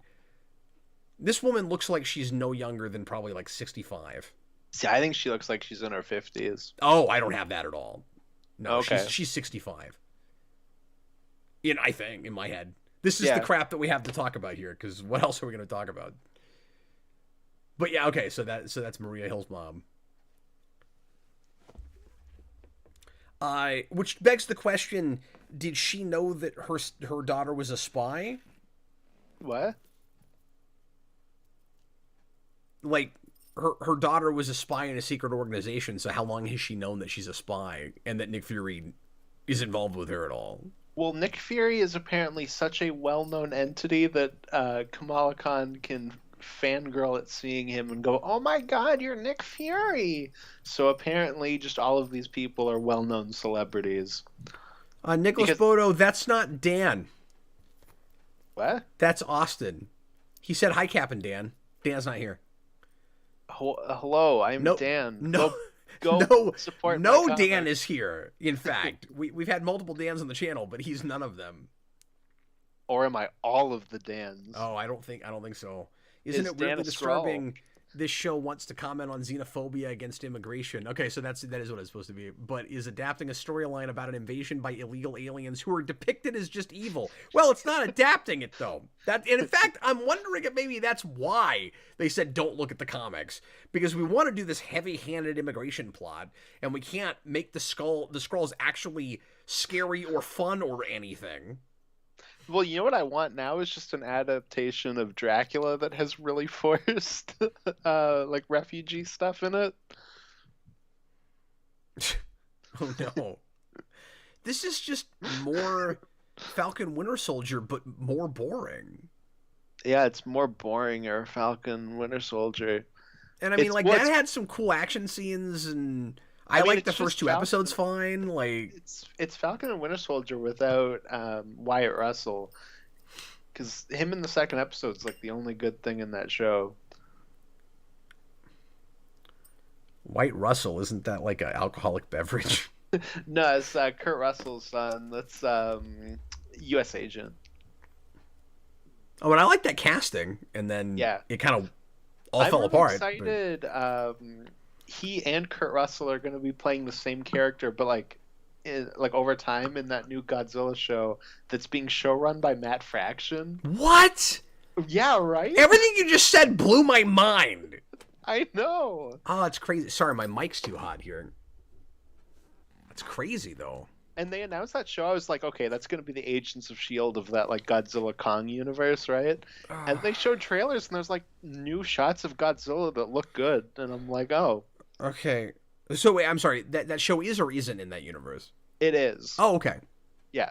This woman looks like she's no younger than probably like 65. See, I think she looks like she's in her 50s. Oh, I don't have that at all. No, Okay. she's 65. I think in my head. This is the crap that we have to talk about here, because what else are we going to talk about? But yeah, okay, so that's Maria Hill's mom. Which begs the question: did she know that her daughter was a spy? What? Like her daughter was a spy in a secret organization. So how long has she known that she's a spy and that Nick Fury is involved with her at all? Well, Nick Fury is apparently such a well-known entity that Kamala Khan can fangirl at seeing him and go, "Oh my God, you're Nick Fury!" So apparently, just all of these people are well-known celebrities. Nicholas Bodo, that's not Dan. What? That's Austin. He said hi, Captain Dan. Dan's not here. Hello, I'm Dan. No. Go support my comic. Dan is here. In fact, we've had multiple Dans on the channel, but he's none of them. Or am I all of the Dans? Oh, I don't think so. Isn't it weirdly disturbing? This show wants to comment on xenophobia against immigration. Okay, so that is what it's supposed to be. But is adapting a storyline about an invasion by illegal aliens who are depicted as just evil. Well, it's not adapting it though. And in fact, I'm wondering if maybe that's why they said don't look at the comics, because we want to do this heavy-handed immigration plot, and we can't make the Skrulls actually scary or fun or anything. Well, you know what I want now is just an adaptation of Dracula that has really forced like refugee stuff in it. Oh no. This is just more Falcon Winter Soldier, but more boring. Yeah, it's more boring or Falcon Winter Soldier. And I mean, that had some cool action scenes, and I like the first two episodes fine. Like it's Falcon and Winter Soldier without Wyatt Russell, because him in the second episode is like the only good thing in that show. Wyatt Russell, isn't that like an alcoholic beverage? No, it's Kurt Russell's son. That's U.S. agent. Oh, and I like that casting, and then it kind of all fell apart. I'm excited. He and Kurt Russell are going to be playing the same character, but like over time in that new Godzilla show that's being showrun by Matt Fraction. What? Yeah, right? Everything you just said blew my mind. I know. Oh, it's crazy. Sorry, my mic's too hot here. That's crazy, though. And they announced that show. I was like, okay, that's going to be the Agents of S.H.I.E.L.D. of that like Godzilla Kong universe, right? And they showed trailers, and there's like new shots of Godzilla that look good. And I'm like, oh. Okay. So wait, I'm sorry. That show is or isn't in that universe? It is. Oh, okay. Yeah.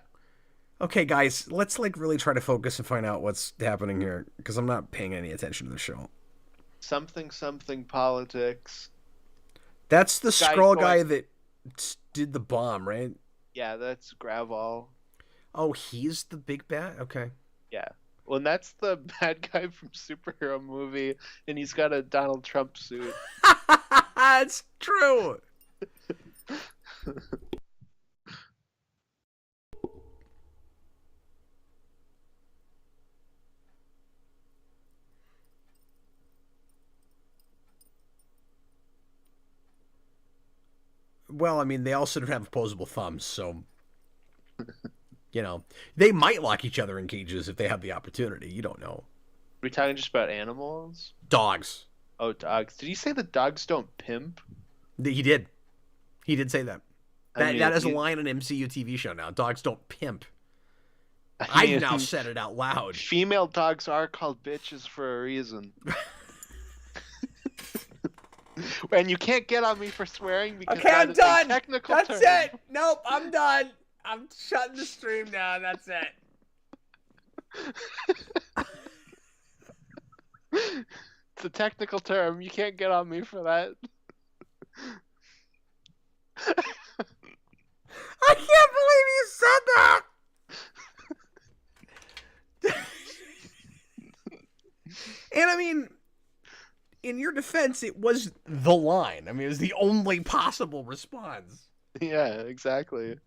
Okay, guys, let's like really try to focus and find out what's happening here, because I'm not paying any attention to the show. Something politics. That's the Skrull guy that did the bomb, right? Yeah, that's Gravol. Oh, he's the big bad? Okay. Yeah. Well, and that's the bad guy from Superhero Movie, and he's got a Donald Trump suit. It's true. Well, I mean, they also don't have opposable thumbs, so they might lock each other in cages if they have the opportunity. You don't know. Are we talking just about animals? Dogs. Oh, dogs. Did you say the dogs don't pimp? He did. He did say that. That is a line in an MCU TV show now. Dogs don't pimp. I mean, I've now said it out loud. Female dogs are called bitches for a reason. And you can't get on me for swearing because I'm done. A technical That's term. it. Nope, I'm done. I'm shutting the stream down. That's it. It's a technical term. You can't get on me for that. I can't believe you said that. And I mean, in your defense, it was the line. I mean, it was the only possible response. Yeah, exactly.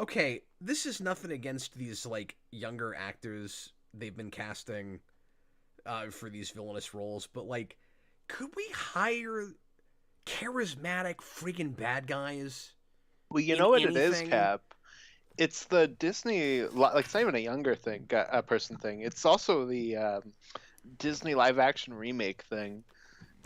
Okay, this is nothing against these, like, younger actors they've been casting for these villainous roles, but, like, could we hire charismatic friggin' bad guys? Well, you know what it is, Cap? It's the Disney, like, it's not even a younger thing, a person thing. It's also the Disney live-action remake thing,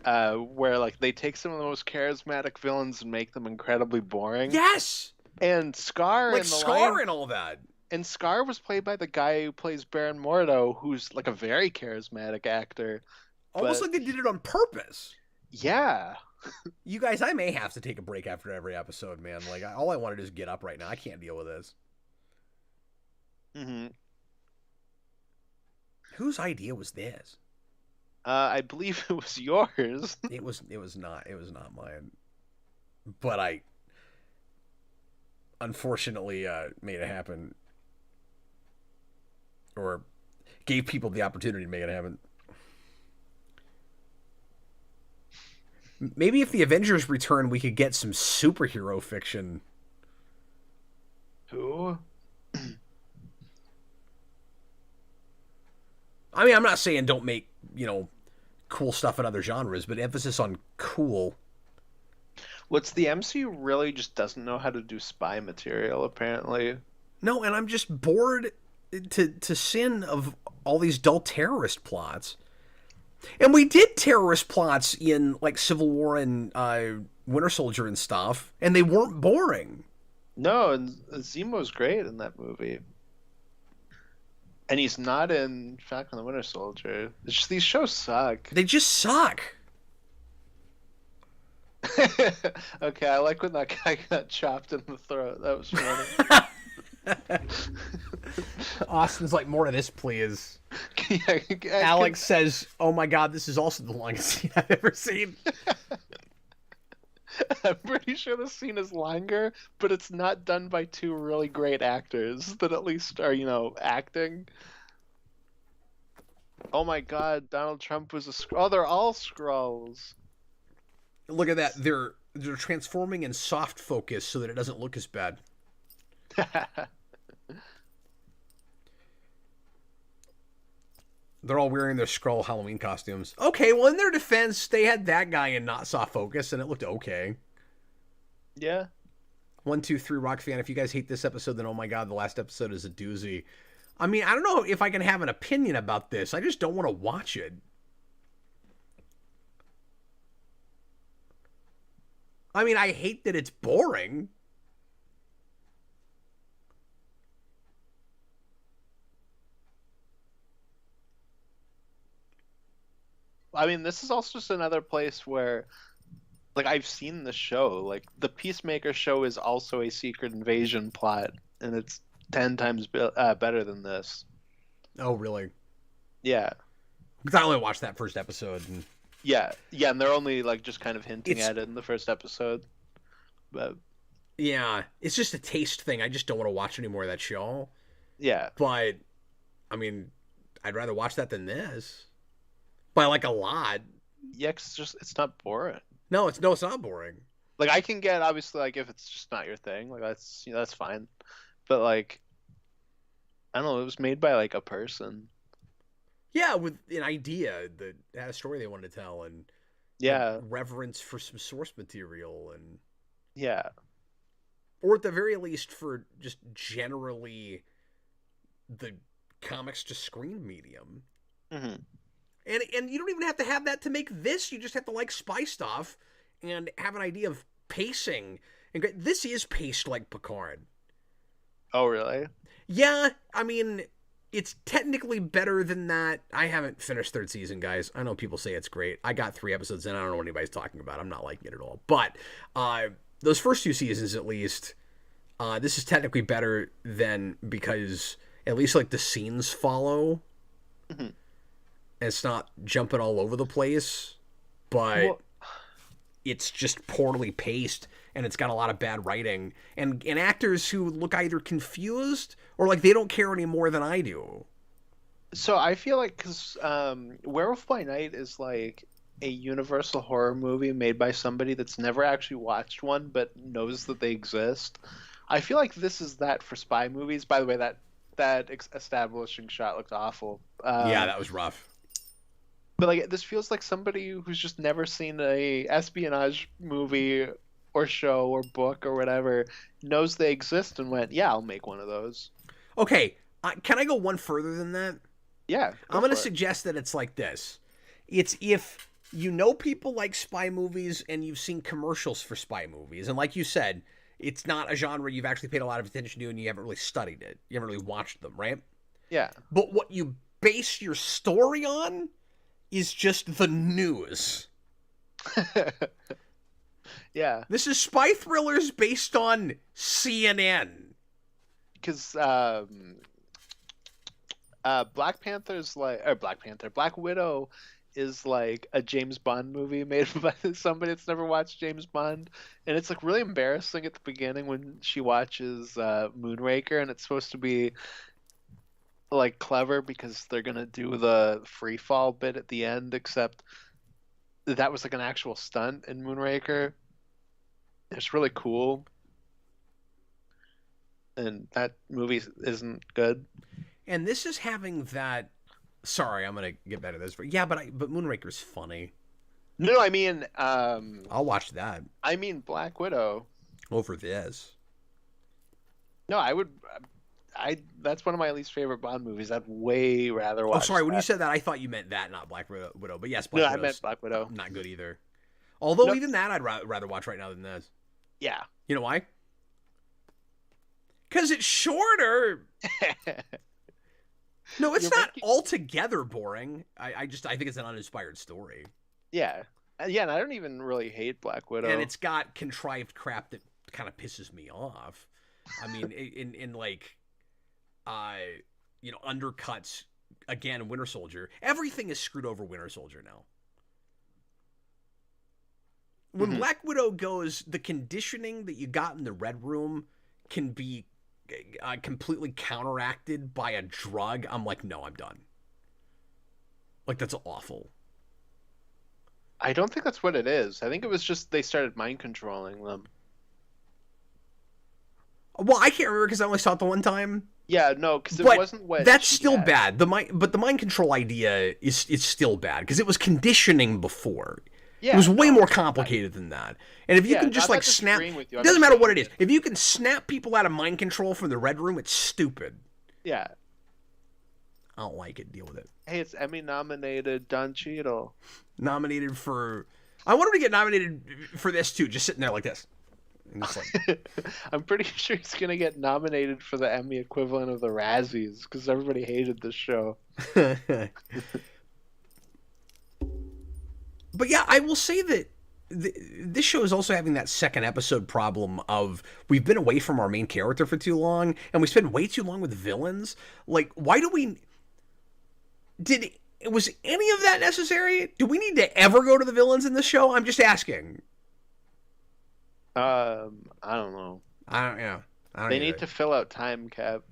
where, like, they take some of the most charismatic villains and make them incredibly boring. Yes! And Scar like and the Scar Lion... and all that. And Scar was played by the guy who plays Baron Mordo, who's, like, a very charismatic actor. Almost like they did it on purpose. Yeah. You guys, I may have to take a break after every episode, man. Like, all I want to do is get up right now. I can't deal with this. Mm-hmm. Whose idea was this? I believe it was yours. It was not mine. But I unfortunately made it happen. Or gave people the opportunity to make it happen. Maybe if the Avengers return, we could get some superhero fiction. Who? I mean, I'm not saying don't make, cool stuff in other genres, but emphasis on cool. What's the MCU really just doesn't know how to do spy material, apparently. No, and I'm just bored to sin of all these dull terrorist plots. And we did terrorist plots in, like, Civil War and Winter Soldier and stuff, and they weren't boring. No, and Zemo's great in that movie. And he's not in Falcon and the Winter Soldier. It's just, these shows suck. They just suck. Okay, I like when that guy got chopped in the throat. That was funny. Austin's like, more of this, please. Yeah, Alex says, oh my god, this is also the longest scene I've ever seen. I'm pretty sure the scene is longer, but it's not done by two really great actors that at least are, acting. Oh my god, Donald Trump was a Skrull. Oh, they're all Skrulls. Look at that. They're transforming in soft focus so that it doesn't look as bad. They're all wearing their Skrull Halloween costumes. Okay, well, in their defense, they had that guy in not soft focus, and it looked okay. Yeah. 1, 2, 3, Rock fan. If you guys hate this episode, then oh my god, the last episode is a doozy. I mean, I don't know if I can have an opinion about this. I just don't want to watch it. I mean, I hate that it's boring. I mean, this is also just another place where, like, I've seen the show. Like, the Peacemaker show is also a secret invasion plot, and it's 10 times better than this. Oh, really? Yeah. Because I only watched that first episode. And... Yeah, and they're only, like, just kind of hinting at it in the first episode. But yeah, it's just a taste thing. I just don't want to watch any more of that show. Yeah. But, I mean, I'd rather watch that than this. By, like, a lot. Yeah, it's not boring. No, it's not boring. Like, I can get, obviously, like, if it's just not your thing, like, that's, that's fine. But, like, I don't know, it was made by, like, a person. Yeah, with an idea that had a story they wanted to tell, and yeah, reverence for some source material, and yeah, or at the very least for just generally the comics to screen medium. Mm-hmm. And you don't even have to have that to make this. You just have to like spy stuff and have an idea of pacing. And this is paced like Picard. Oh, really? Yeah, I mean, it's technically better than that. I haven't finished third season, guys. I know people say it's great. I got 3 episodes in. I don't know what anybody's talking about. I'm not liking it at all. But those first 2 seasons, at least, this is technically better than, because at least like the scenes follow. Mm-hmm. It's not jumping all over the place, but it's just poorly paced, and it's got a lot of bad writing, and actors who look either confused or like they don't care any more than I do. So I feel like, because Werewolf by Night is like a universal horror movie made by somebody that's never actually watched one but knows that they exist. I feel like this is that for spy movies. By the way, that establishing shot looked awful. Yeah, that was rough. But like, this feels like somebody who's just never seen a espionage movie or show or book or whatever knows they exist and went, "Yeah, I'll make one of those." Okay, can I go one further than that? Yeah, I'm going to suggest that it's like this. It's if you know people like spy movies and you've seen commercials for spy movies, and like you said, it's not a genre you've actually paid a lot of attention to and you haven't really studied it. You haven't really watched them, right? Yeah. But what you base your story on is just the news. Yeah. This is spy thrillers based on CNN. Because Black Widow is like a James Bond movie made by somebody that's never watched James Bond, and it's like really embarrassing at the beginning when she watches Moonraker, and it's supposed to be like clever because they're gonna do the free fall bit at the end, except that was like an actual stunt in Moonraker. It's really cool, and that movie isn't good. And this is having that. Sorry, I'm gonna get back to this, but yeah, but Moonraker's funny. No, I mean, I'll watch that. I mean Black Widow over this. No, I would. That's one of my least favorite Bond movies. I'd way rather watch. Oh, sorry. That. When you said that, I thought you meant that, not Black Widow. But yes, Black Widow. I meant Black Widow. Not good either. Although even that, I'd rather watch right now than this. Yeah. You know why? Because it's shorter. No, it's not altogether boring. I think it's an uninspired story. Yeah. Yeah, and I don't even really hate Black Widow. And it's got contrived crap that kind of pisses me off. I mean, in like, undercuts, again, Winter Soldier. Everything is screwed over Winter Soldier now. When Black Widow goes, the conditioning that you got in the Red Room can be completely counteracted by a drug. I'm like, no, I'm done. Like, that's awful. I don't think that's what it is. I think it was just they started mind controlling them. Well, I can't remember because I only saw it the one time. Yeah, no, because it wasn't what. That's still bad. But the mind control idea is still bad because it was conditioning before. Yeah, it was way more complicated than that. And if you can just like snap, it doesn't matter what it is. If you can snap people out of mind control from the Red Room, it's stupid. Yeah. I don't like it. Deal with it. Hey, it's Emmy nominated Don Cheadle. Nominated for. I want him to get nominated for this too. Just sitting there like this. Like... I'm pretty sure he's gonna get nominated for the Emmy equivalent of the Razzies because everybody hated this show. But yeah, I will say that this show is also having that second episode problem of we've been away from our main character for too long, and we spend way too long with villains. Like, why do we... Was any of that necessary? Do we need to ever go to the villains in this show? I'm just asking. I don't know. They need to fill out time, Cap.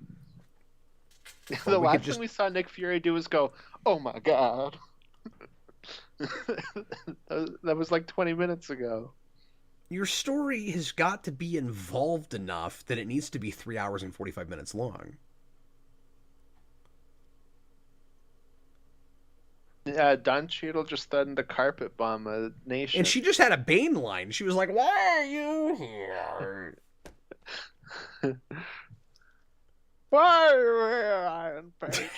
The last thing we saw Nick Fury do was go, "Oh my god." That was like 20 minutes ago. Your story has got to be involved enough that it needs to be 3 hours and 45 minutes long. Don Cheadle just threatened to carpet bomb a nation. And she just had a Bane line. She was like, "Why are you here?" Why are you here, Iron Patriot?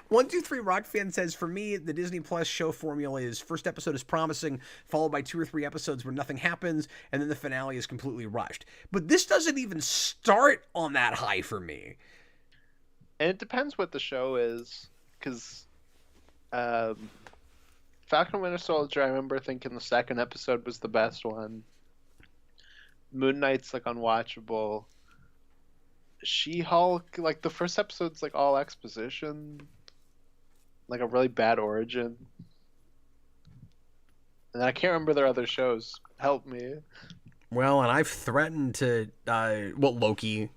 123 Rock Fan says, for me, the Disney Plus show formula is first episode is promising, followed by 2 or 3 episodes where nothing happens, and then the finale is completely rushed. But this doesn't even start on that high for me. And it depends what the show is, because Falcon and Winter Soldier, I remember thinking the second episode was the best one. Moon Knight's like unwatchable. She-Hulk, like the first episode's like all exposition, like a really bad origin. And I can't remember their other shows. Help me. Well, and I've threatened to, Loki.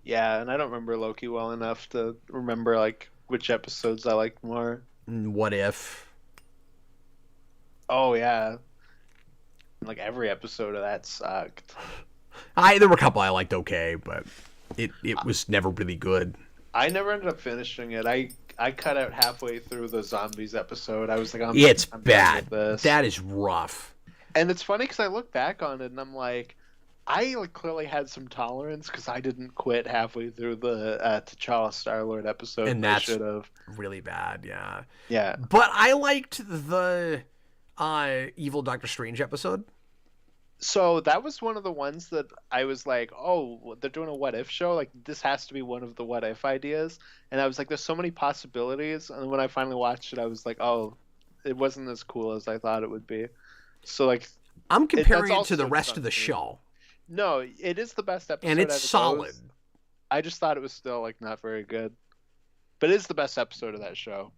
Yeah, and I don't remember Loki well enough to remember like which episodes I liked more. What If? Oh yeah, like every episode of that sucked. There were a couple I liked okay, but it was never really good. I never ended up finishing it. I cut out halfway through the zombies episode. I was like, I'm bad. Done with this. That is rough. And it's funny because I look back on it and I'm like, I like clearly had some tolerance because I didn't quit halfway through the T'Challa Star-Lord episode. And that's should've. Really bad, yeah. Yeah. But I liked the Evil Doctor Strange episode. So that was one of the ones that I was like, oh, they're doing a what if show. Like this has to be one of the what if ideas. And I was like, there's so many possibilities. And when I finally watched it, I was like, oh, it wasn't as cool as I thought it would be. So like, I'm comparing it to the rest of the show. No, it is the best episode. And it's solid. I just thought it was still like not very good. But it is the best episode of that show.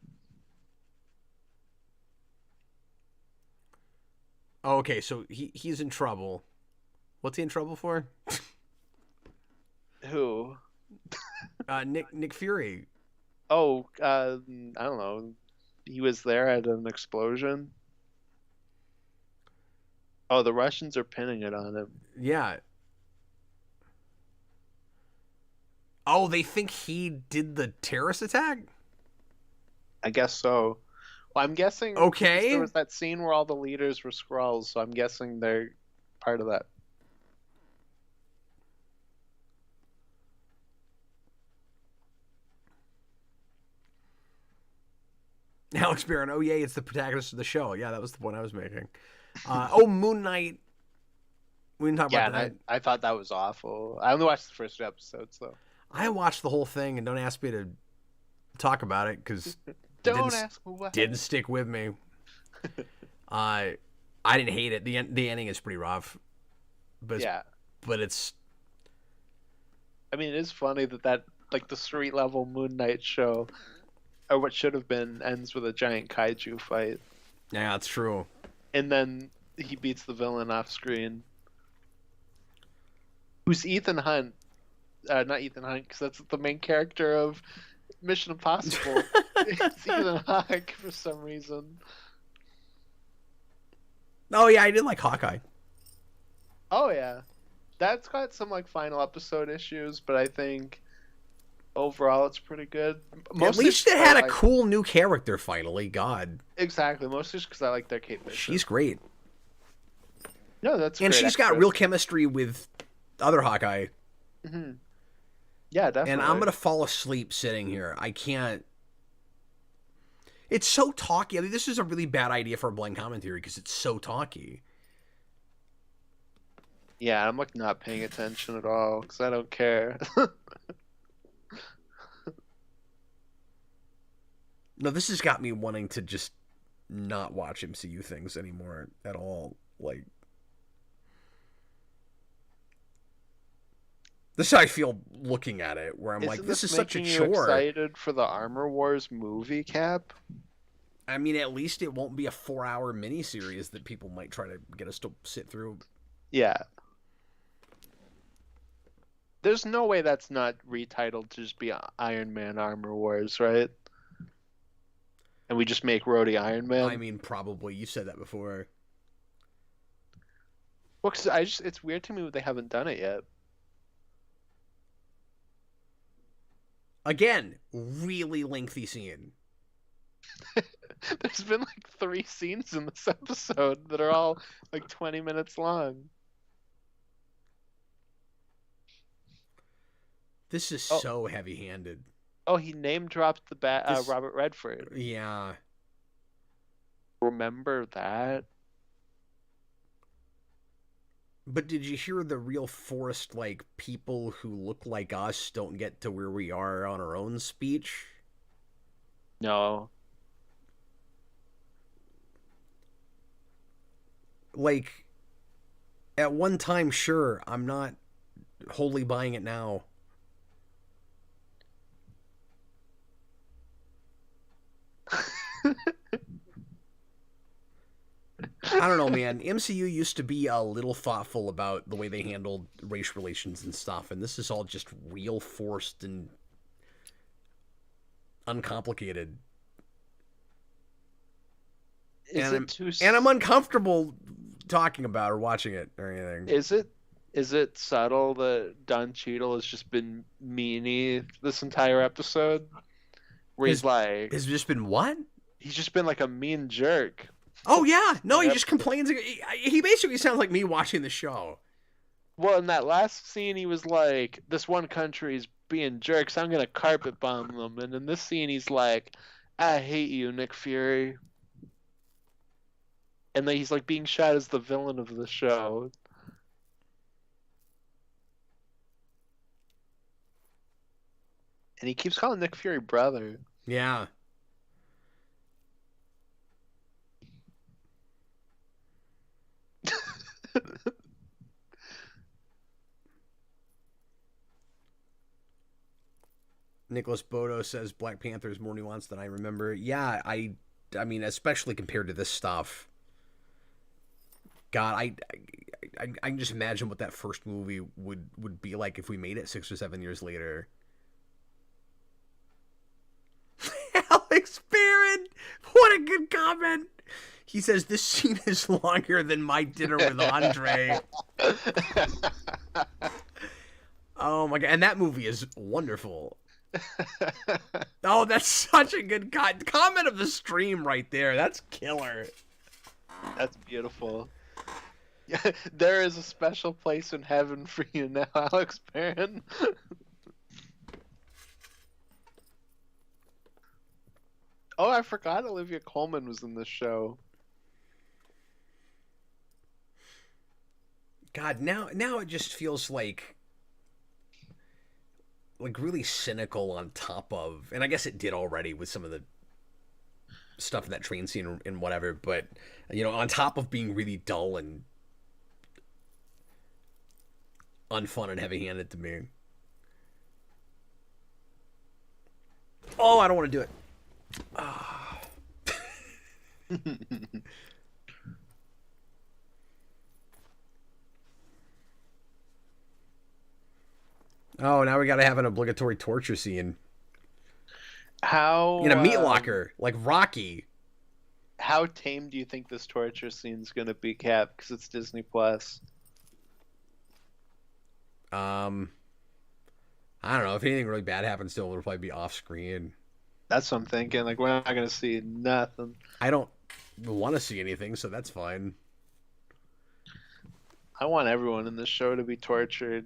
Okay, so he's in trouble. What's he in trouble for? Who? Nick Fury. Oh, I don't know. He was there at an explosion. Oh, the Russians are pinning it on him. Yeah. Oh, they think he did the terrorist attack? I guess so. Well, I'm guessing. Okay. There was that scene where all the leaders were Skrulls, so I'm guessing they're part of that. Alex Barron. Oh, yeah, it's the protagonist of the show. Yeah, that was the point I was making. Moon Knight. We didn't talk about that. I thought that was awful. I only watched the first 2 episodes, though. I watched the whole thing, and don't ask me to talk about it, because didn't stick with me. I didn't hate it. The ending is pretty rough. But yeah. But it's... I mean, it is funny that like, the street-level Moon Knight show, or what should have been, ends with a giant kaiju fight. Yeah, that's true. And then he beats the villain off screen. Who's Ethan Hunt? Not Ethan Hunt, because that's the main character of Mission Impossible. It's Ethan Hawke for some reason. Oh yeah, I did like Hawkeye. Oh yeah, that's got some like final episode issues, but I think overall it's pretty good. At least it had a cool new character finally. God. Exactly, mostly because I like their Kate Bishop. She's great. No, that's and she's got real chemistry with other Hawkeye. Mm-hmm. Yeah, definitely. And I'm gonna fall asleep sitting here. I can't. It's so talky. I mean, this is a really bad idea for a blind commentary because it's so talky. Yeah, I'm like not paying attention at all because I don't care. No, this has got me wanting to just not watch MCU things anymore at all. Like, this is how I feel looking at it, where I'm like, this is such a chore. You excited for the Armor Wars movie, Cap? I mean, at least it won't be a 4-hour miniseries that people might try to get us to sit through. Yeah. There's no way that's not retitled to just be Iron Man Armor Wars, right? And we just make Rhodey Iron Man? I mean, probably. You said that before. Well, cause it's weird to me that they haven't done it yet. Again, really lengthy scene. There's been like 3 scenes in this episode that are all like 20 minutes long. This is so heavy-handed. Oh, he name dropped the Robert Redford. Yeah. Remember that? But did you hear the real forced, like, people who look like us don't get to where we are on our own speech? No. Like, at one time, sure, I'm not wholly buying it now. I don't know, man. MCU used to be a little thoughtful about the way they handled race relations and stuff, and this is all just real forced and uncomplicated. And I'm uncomfortable talking about or watching it or anything. Is it subtle that Don Cheadle has just been meanie this entire episode? Where he's like, has just been what? He's just been like a mean jerk. Oh yeah, no, he just complains. He basically sounds like me watching the show. Well, in that last scene, he was like, "This one country's being jerks. I'm gonna carpet bomb them." And in this scene, he's like, "I hate you, Nick Fury." And then he's like being shot as the villain of the show. And he keeps calling Nick Fury brother. Yeah. Nicholas Bodo says Black Panther is more nuanced than I remember. Yeah, I mean, especially compared to this stuff. God, I can just imagine what that first movie would be like if we made it 6 or 7 years later. Alex Barron, what a good comment. He says this scene is longer than my dinner with Andre. Oh my god, and that movie is wonderful. Oh, that's such a good comment of the stream right there. That's killer. That's beautiful. Yeah, there is a special place in heaven for you now, Alex Barron. Oh, I forgot Olivia Colman was in this show. God, now it just feels like really cynical on top of, and I guess it did already with some of the stuff in that train scene and whatever, but you know, on top of being really dull and unfun and heavy-handed to me. Oh, I don't want to do it. Oh, now we gotta have an obligatory torture scene. How in a meat locker, like Rocky. How tame do you think this torture scene's gonna be, Cap? Because it's Disney Plus. I don't know. If anything really bad happens to him, it'll probably be off screen. That's what I'm thinking. Like, we're not gonna see nothing. I don't want to see anything, so that's fine. I want everyone in this show to be tortured.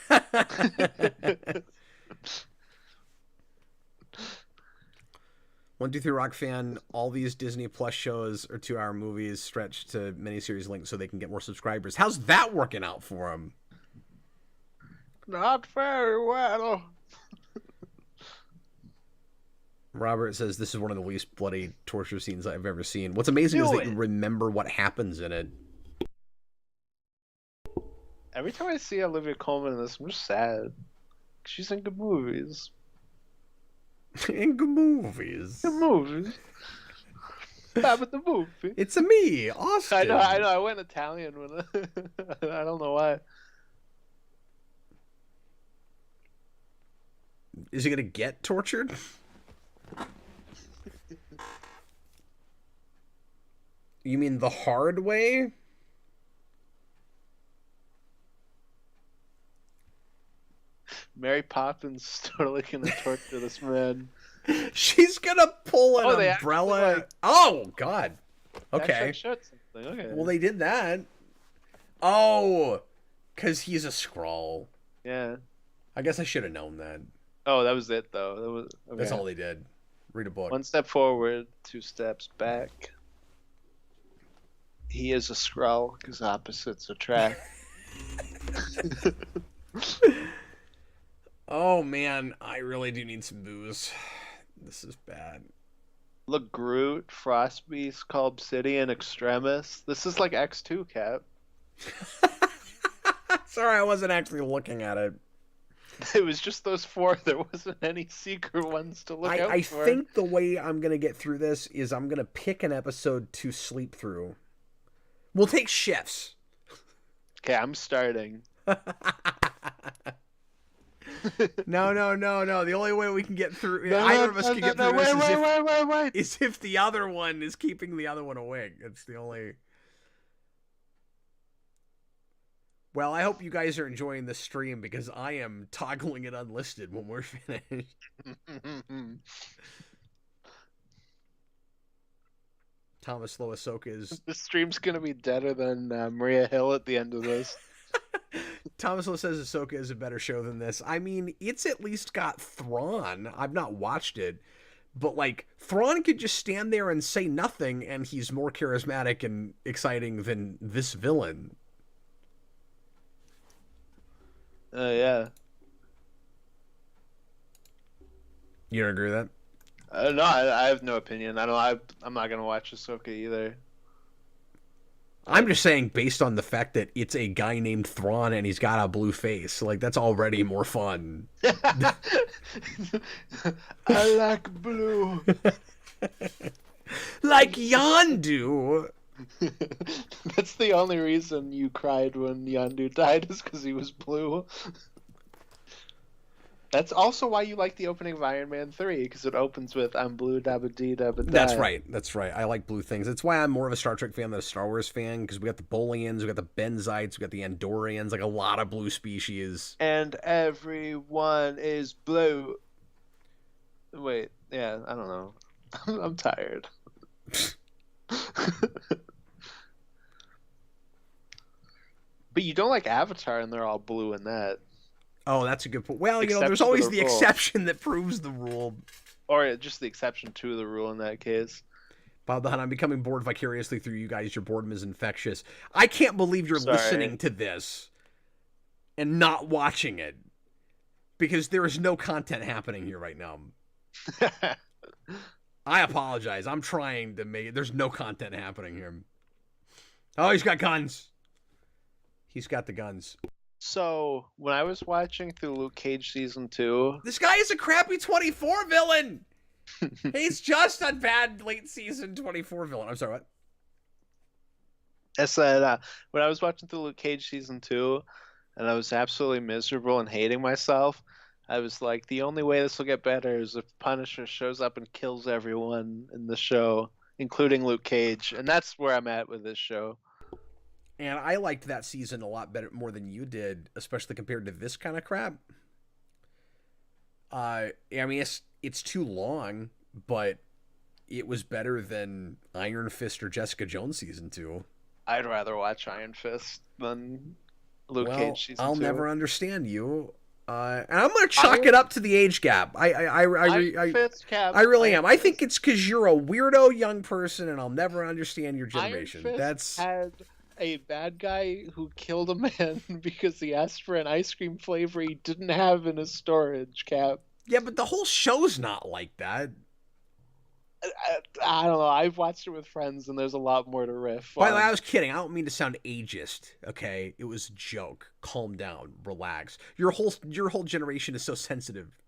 123 Rock fan, all these Disney Plus shows are 2-hour movies stretched to miniseries links so they can get more subscribers. How's that working out for them? Not very well. Robert says this is one of the least bloody torture scenes I've ever seen. What's amazing is that you remember what happens in it. Every time I see Olivia Colman in this, I'm just sad. She's in good movies. In good movies. Good movies. Stop at the movie. It's a me, Austin. I know. I went Italian when I don't know why. Is he gonna get tortured? You mean the hard way? Mary Poppins is totally gonna torture this man. She's gonna pull an umbrella. Oh God. Okay. Okay. Well, they did that. Oh, because he's a Skrull. Yeah. I guess I should have known that. Oh, that was it though. That was okay. That's all they did. Read a book. 1 step forward, 2 steps back. He is a Skrull because opposites attract. Oh man, I really do need some booze. This is bad. Look, Groot, Frostbeast, Call Obsidian, Extremis. This is like X2, Cap. Sorry, I wasn't actually looking at it. It was just those 4. There wasn't any secret ones to look out I for. think the way I'm going to get through this is I'm going to pick an episode to sleep through. We'll take shifts. Okay, I'm starting. No. The only way we can get through, either of us can get through this is if the other one is keeping the other one awake. It's the only... Well, I hope you guys are enjoying this stream because I am toggling it unlisted when we're finished. Thomas Loasoka is... The stream's going to be deader than Maria Hill at the end of this. Thomas Lowe says Ahsoka is a better show than this. I mean, it's at least got Thrawn. I've not watched it. But, like, Thrawn could just stand there and say nothing, and he's more charismatic and exciting than this villain. Yeah. You don't agree with that? No, I have no opinion. I'm not going to watch Ahsoka either. I'm just saying, based on the fact that it's a guy named Thrawn and he's got a blue face, like, that's already more fun. I like blue. Like Yondu. That's the only reason you cried when Yondu died, is because he was blue. That's also why you like the opening of Iron Man 3, because it opens with "I'm blue, dabba dee, dabba die." That's right. I like blue things. That's why I'm more of a Star Trek fan than a Star Wars fan, because we got the Bolians, we got the Benzites, we got the Andorians, like a lot of blue species. And everyone is blue. Wait, yeah, I don't know. I'm tired. But you don't like Avatar, and they're all blue in that. Oh, that's a good point. Well, there's always the exception that proves the rule. Or just the exception to the rule in that case. Bob the Hunt, I'm becoming bored vicariously through you guys. Your boredom is infectious. I can't believe you're listening to this and not watching it, because there is no content happening here right now. I apologize. I'm trying to make it. There's no content happening here. Oh, he's got guns. He's got the guns. So, when I was watching through Luke Cage Season 2... This guy is a crappy 24 villain! He's just a bad late season 24 villain. I'm sorry, what? I said, when I was watching through Luke Cage Season 2, and I was absolutely miserable and hating myself, I was like, the only way this will get better is if Punisher shows up and kills everyone in the show, including Luke Cage. And that's where I'm at with this show. And I liked that season a lot better, more than you did, especially compared to this kind of crap. I mean, it's too long, but it was better than Iron Fist or Jessica Jones season 2. I'd rather watch Iron Fist than Luke Cage season 2. I'll never understand you. And I'm going to chalk it up to the age gap. I really am. I think it's because you're a weirdo young person, and I'll never understand your generation. Iron Fist had a bad guy who killed a man because he asked for an ice cream flavor he didn't have in his storage, Cap. Yeah, but the whole show's not like that. I don't know. I've watched it with friends, and there's a lot more to riff. By the way, I was kidding. I don't mean to sound ageist, okay? It was a joke. Calm down. Relax. Your whole generation is so sensitive.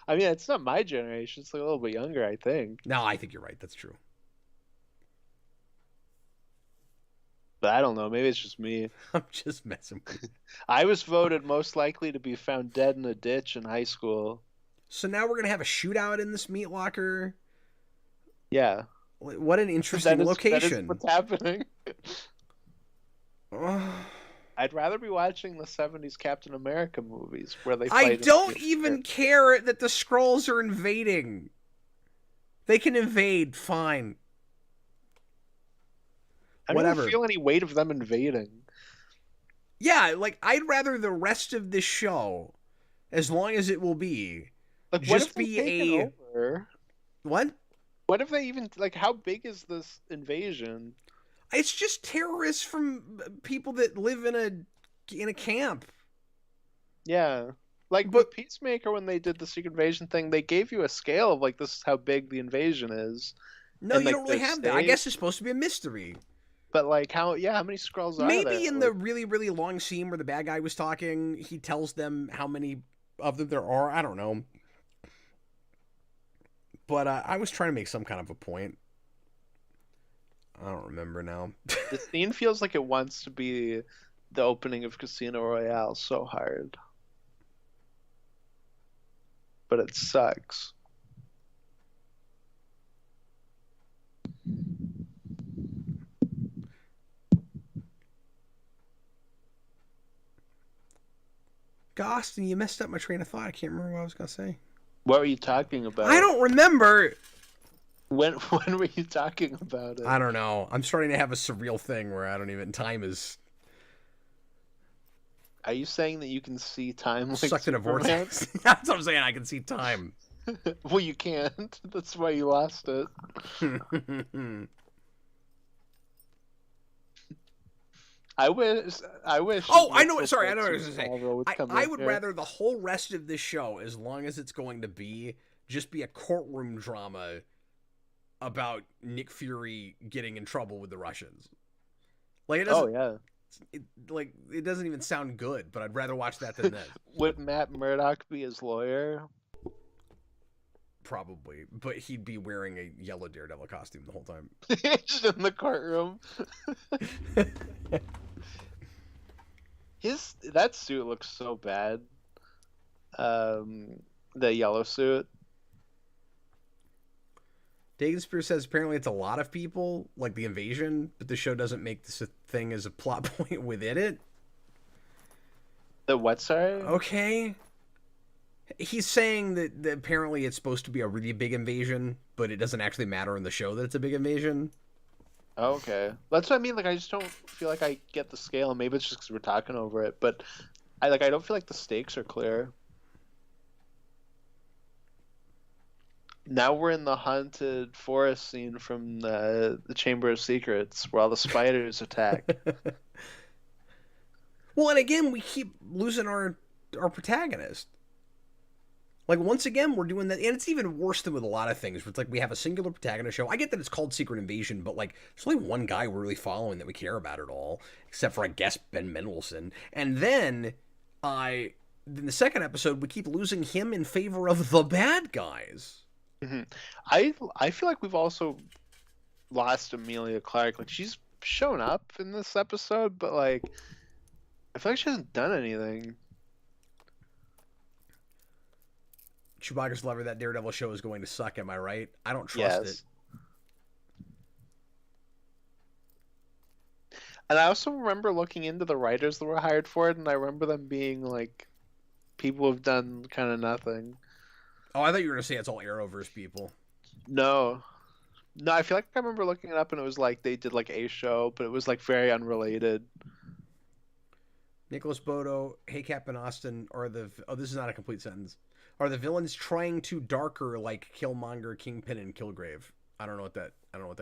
I mean, it's not my generation. It's like a little bit younger, I think. No, I think you're right. That's true. But I don't know. Maybe it's just me. I'm just messing with you. I was voted most likely to be found dead in a ditch in high school. So now we're going to have a shootout in this meat locker? Yeah. What an interesting location. That is what's happening. I'd rather be watching the 70s Captain America movies where they fight. I don't even care that the Skrulls are invading. They can invade, fine. I don't feel any weight of them invading. Yeah, like, I'd rather the rest of this show As long as it will be. Like, what if Just they've be taken a... over? What? What if they even like? How big is this invasion? It's just terrorists from people that live in a camp. Yeah. Like But with Peacemaker, when they did the secret invasion thing, they gave you a scale of like this is how big the invasion is, no, and you like don't really the have that. I guess state. it's supposed to be a mystery. But like how many scrolls are there? Maybe in the Like, really, really long scene where the bad guy was talking, he tells them how many of them there are. I don't know. But I was trying to make some kind of a point. I don't remember now. the scene feels like it wants to be the opening of Casino Royale so hard, but it sucks. Austin, you messed up my train of thought. I can't remember what I was going to say. What were you talking about? I don't remember. When were you talking about it? I don't know. I'm starting to have a surreal thing where I don't even... Time is... Are you saying that you can see time like sucked in a Superman? vortex. That's what I'm saying. I can see time. Well, you can't. That's why you lost it. I wish. Oh, I know. Sorry, I know what I was going to say. I would here. rather the whole rest of this show, as long as it's going to be, just be a courtroom drama about Nick Fury getting in trouble with the Russians. Like it doesn't. Oh yeah. It doesn't even sound good, but I'd rather watch that than this. Would Matt Murdock be his lawyer? Probably, but he'd be wearing a yellow Daredevil costume the whole time. Just in the courtroom. That suit looks so bad. The yellow suit. Dagan Spear says apparently it's a lot of people, like the invasion, but the show doesn't make this a thing as a plot point within it. The what, sorry? Okay. He's saying that apparently it's supposed to be a really big invasion, but it doesn't actually matter in the show that it's a big invasion. Okay. That's what I mean. Like, I just don't feel like I get the scale. Maybe it's just because we're talking over it, but I don't feel like the stakes are clear. Now we're in the haunted forest scene from the Chamber of Secrets, where all the spiders attack. Well, and again, we keep losing our protagonist. Like, once again, we're doing that, and it's even worse than with a lot of things, where it's like we have a singular protagonist show. I get that it's called Secret Invasion, but, like, there's only one guy we're really following that we care about at all, except for, I guess, Ben Mendelsohn. And then, in the second episode, we keep losing him in favor of the bad guys. Mm-hmm. I feel like we've also lost Emilia Clarke. Like, she's shown up in this episode, but, like, I feel like she hasn't done anything. Chewbacca's lover, that Daredevil show is going to suck, am I right? I don't trust it. And I also remember looking into the writers that were hired for it, and I remember them being like people who've done kind of nothing. Oh, I thought you were going to say it's all Arrowverse people. No, I feel like I remember looking it up, and it was like they did like a show, but it was like very unrelated. Nicholas Bodo, Hey Cap and Austin are the... Oh, this is not a complete sentence. Are the villains trying to darker like Killmonger, Kingpin, and Kilgrave? I don't know what that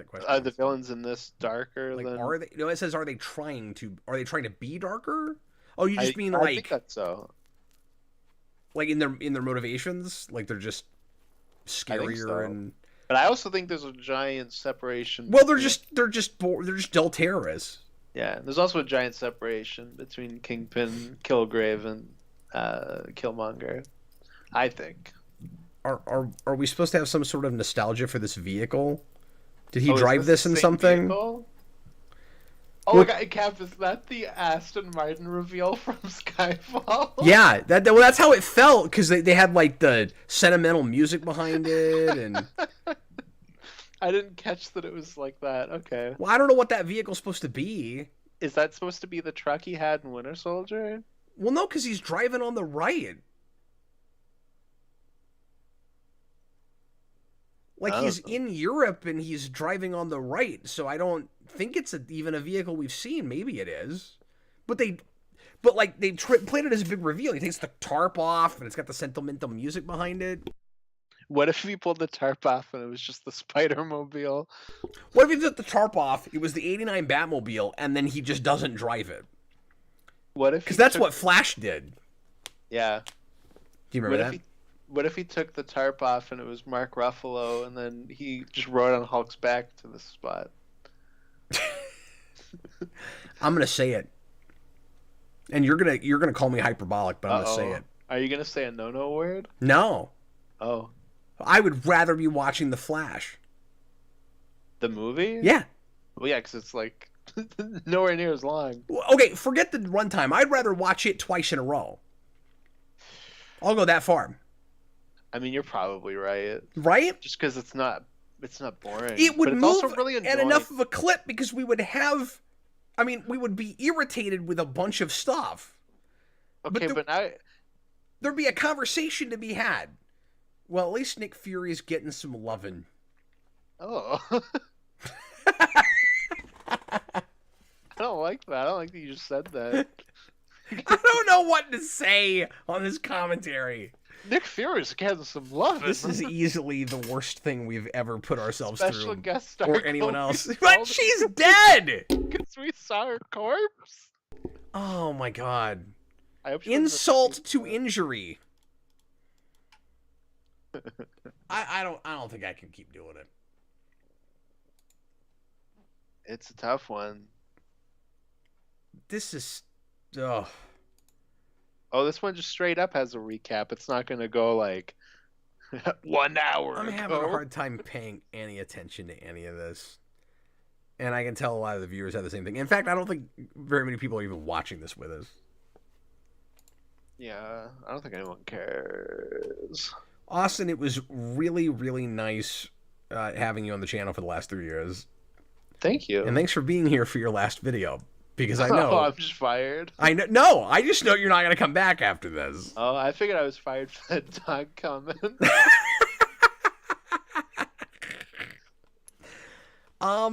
question Are is. the villains in this darker like, than... Are they? No, it says are they trying to be darker? Oh, you just mean I like... think that's so. Like in their motivations? Like they're just scarier so. and... But I also think there's a giant separation. Well, they're just dull terrorists. Yeah, there's also a giant separation between Kingpin, Kilgrave, and Killmonger. I think. Are we supposed to have some sort of nostalgia for this vehicle? Did he drive this in something? Vehicle? Oh my god, Cap, is that the Aston Martin reveal from Skyfall? Yeah, that's how it felt, because they had like the sentimental music behind it, and I didn't catch that it was like that. Okay. Well, I don't know what that vehicle's supposed to be. Is that supposed to be the truck he had in Winter Soldier? Well, no, because he's driving on the right. Like, he's in Europe and he's driving on the right, so I don't think it's even a vehicle we've seen. Maybe it is. But But like they played it as a big reveal. He takes the tarp off, and it's got the sentimental music behind it. What if he pulled the tarp off and it was just the Spider-Mobile? What if he took the tarp off? It was the '89 Batmobile, and then he just doesn't drive it. What if? Because that's what Flash did. Yeah. Do you remember that? What if he took the tarp off and it was Mark Ruffalo, and then he just rode on Hulk's back to the spot? I'm gonna say it, and you're gonna call me hyperbolic, but I'm gonna say it. Are you gonna say a no word? No. Oh. I would rather be watching The Flash. The movie? Yeah. Well, yeah, because it's like nowhere near as long. Okay, forget the runtime. I'd rather watch it twice in a row. I'll go that far. I mean, you're probably right. Right? Just because it's not boring. It would but it's move also really at enough of a clip because we would be irritated with a bunch of stuff. Okay, but now there'd be a conversation to be had. Well, at least Nick Fury's getting some lovin'. Oh. I don't like that. I don't like that you just said that. I don't know what to say on this commentary. Nick Fury's getting some love. This is easily the worst thing we've ever put ourselves Special through. Guest star or anyone else. But she's dead! Because we saw her corpse. Oh my god. Insult to injury. I don't think I can keep doing it. It's a tough one. This is... Oh, this one just straight up has a recap. It's not going to go like 1 hour I'm having a hard time paying any attention to any of this. And I can tell a lot of the viewers have the same thing. In fact, I don't think very many people are even watching this with us. Yeah, I don't think anyone cares. Austin, it was really, really nice having you on the channel for the last 3 years. Thank you. And thanks for being here for your last video. Because I know... Oh, I'm just fired? I know. No, I just know you're not going to come back after this. Oh, I figured I was fired for that dog comment. Okay. Oh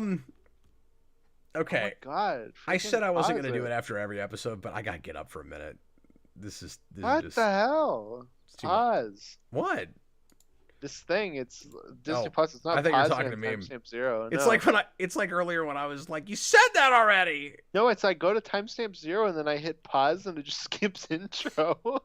my God. I said I wasn't going to do it after every episode, but I got to get up for a minute. This is what just... the hell? Pause. What? This thing, it's Disney Plus. It's not. I think you're talking to me. It's like it's like earlier when I was like, "You said that already." No, it's like go to timestamp 0 and then I hit pause and it just skips intro.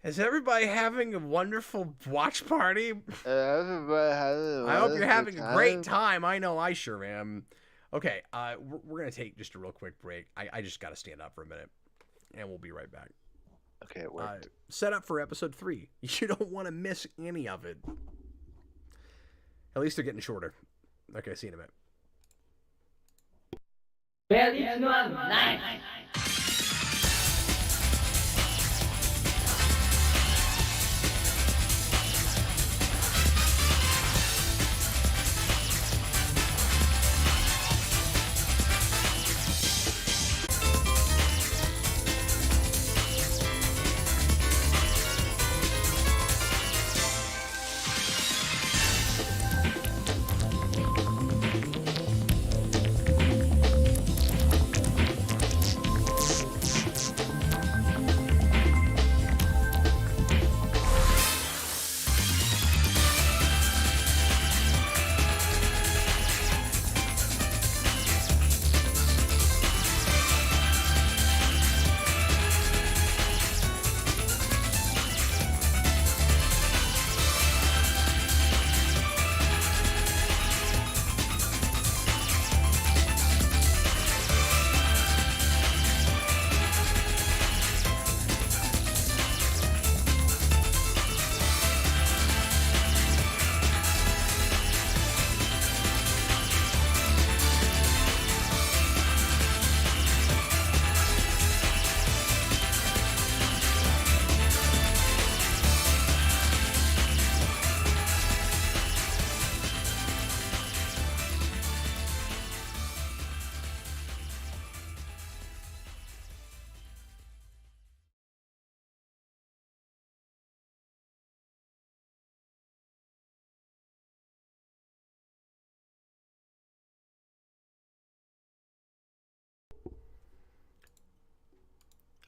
Is everybody having a wonderful watch party? I hope you're having a great time. I know I sure am. Okay, we're gonna take just a real quick break. I just got to stand up for a minute, and we'll be right back. Okay, it worked. Set up for episode 3. You don't want to miss any of it. At least they're getting shorter. Okay, see you in a minute. Well, it's not nice.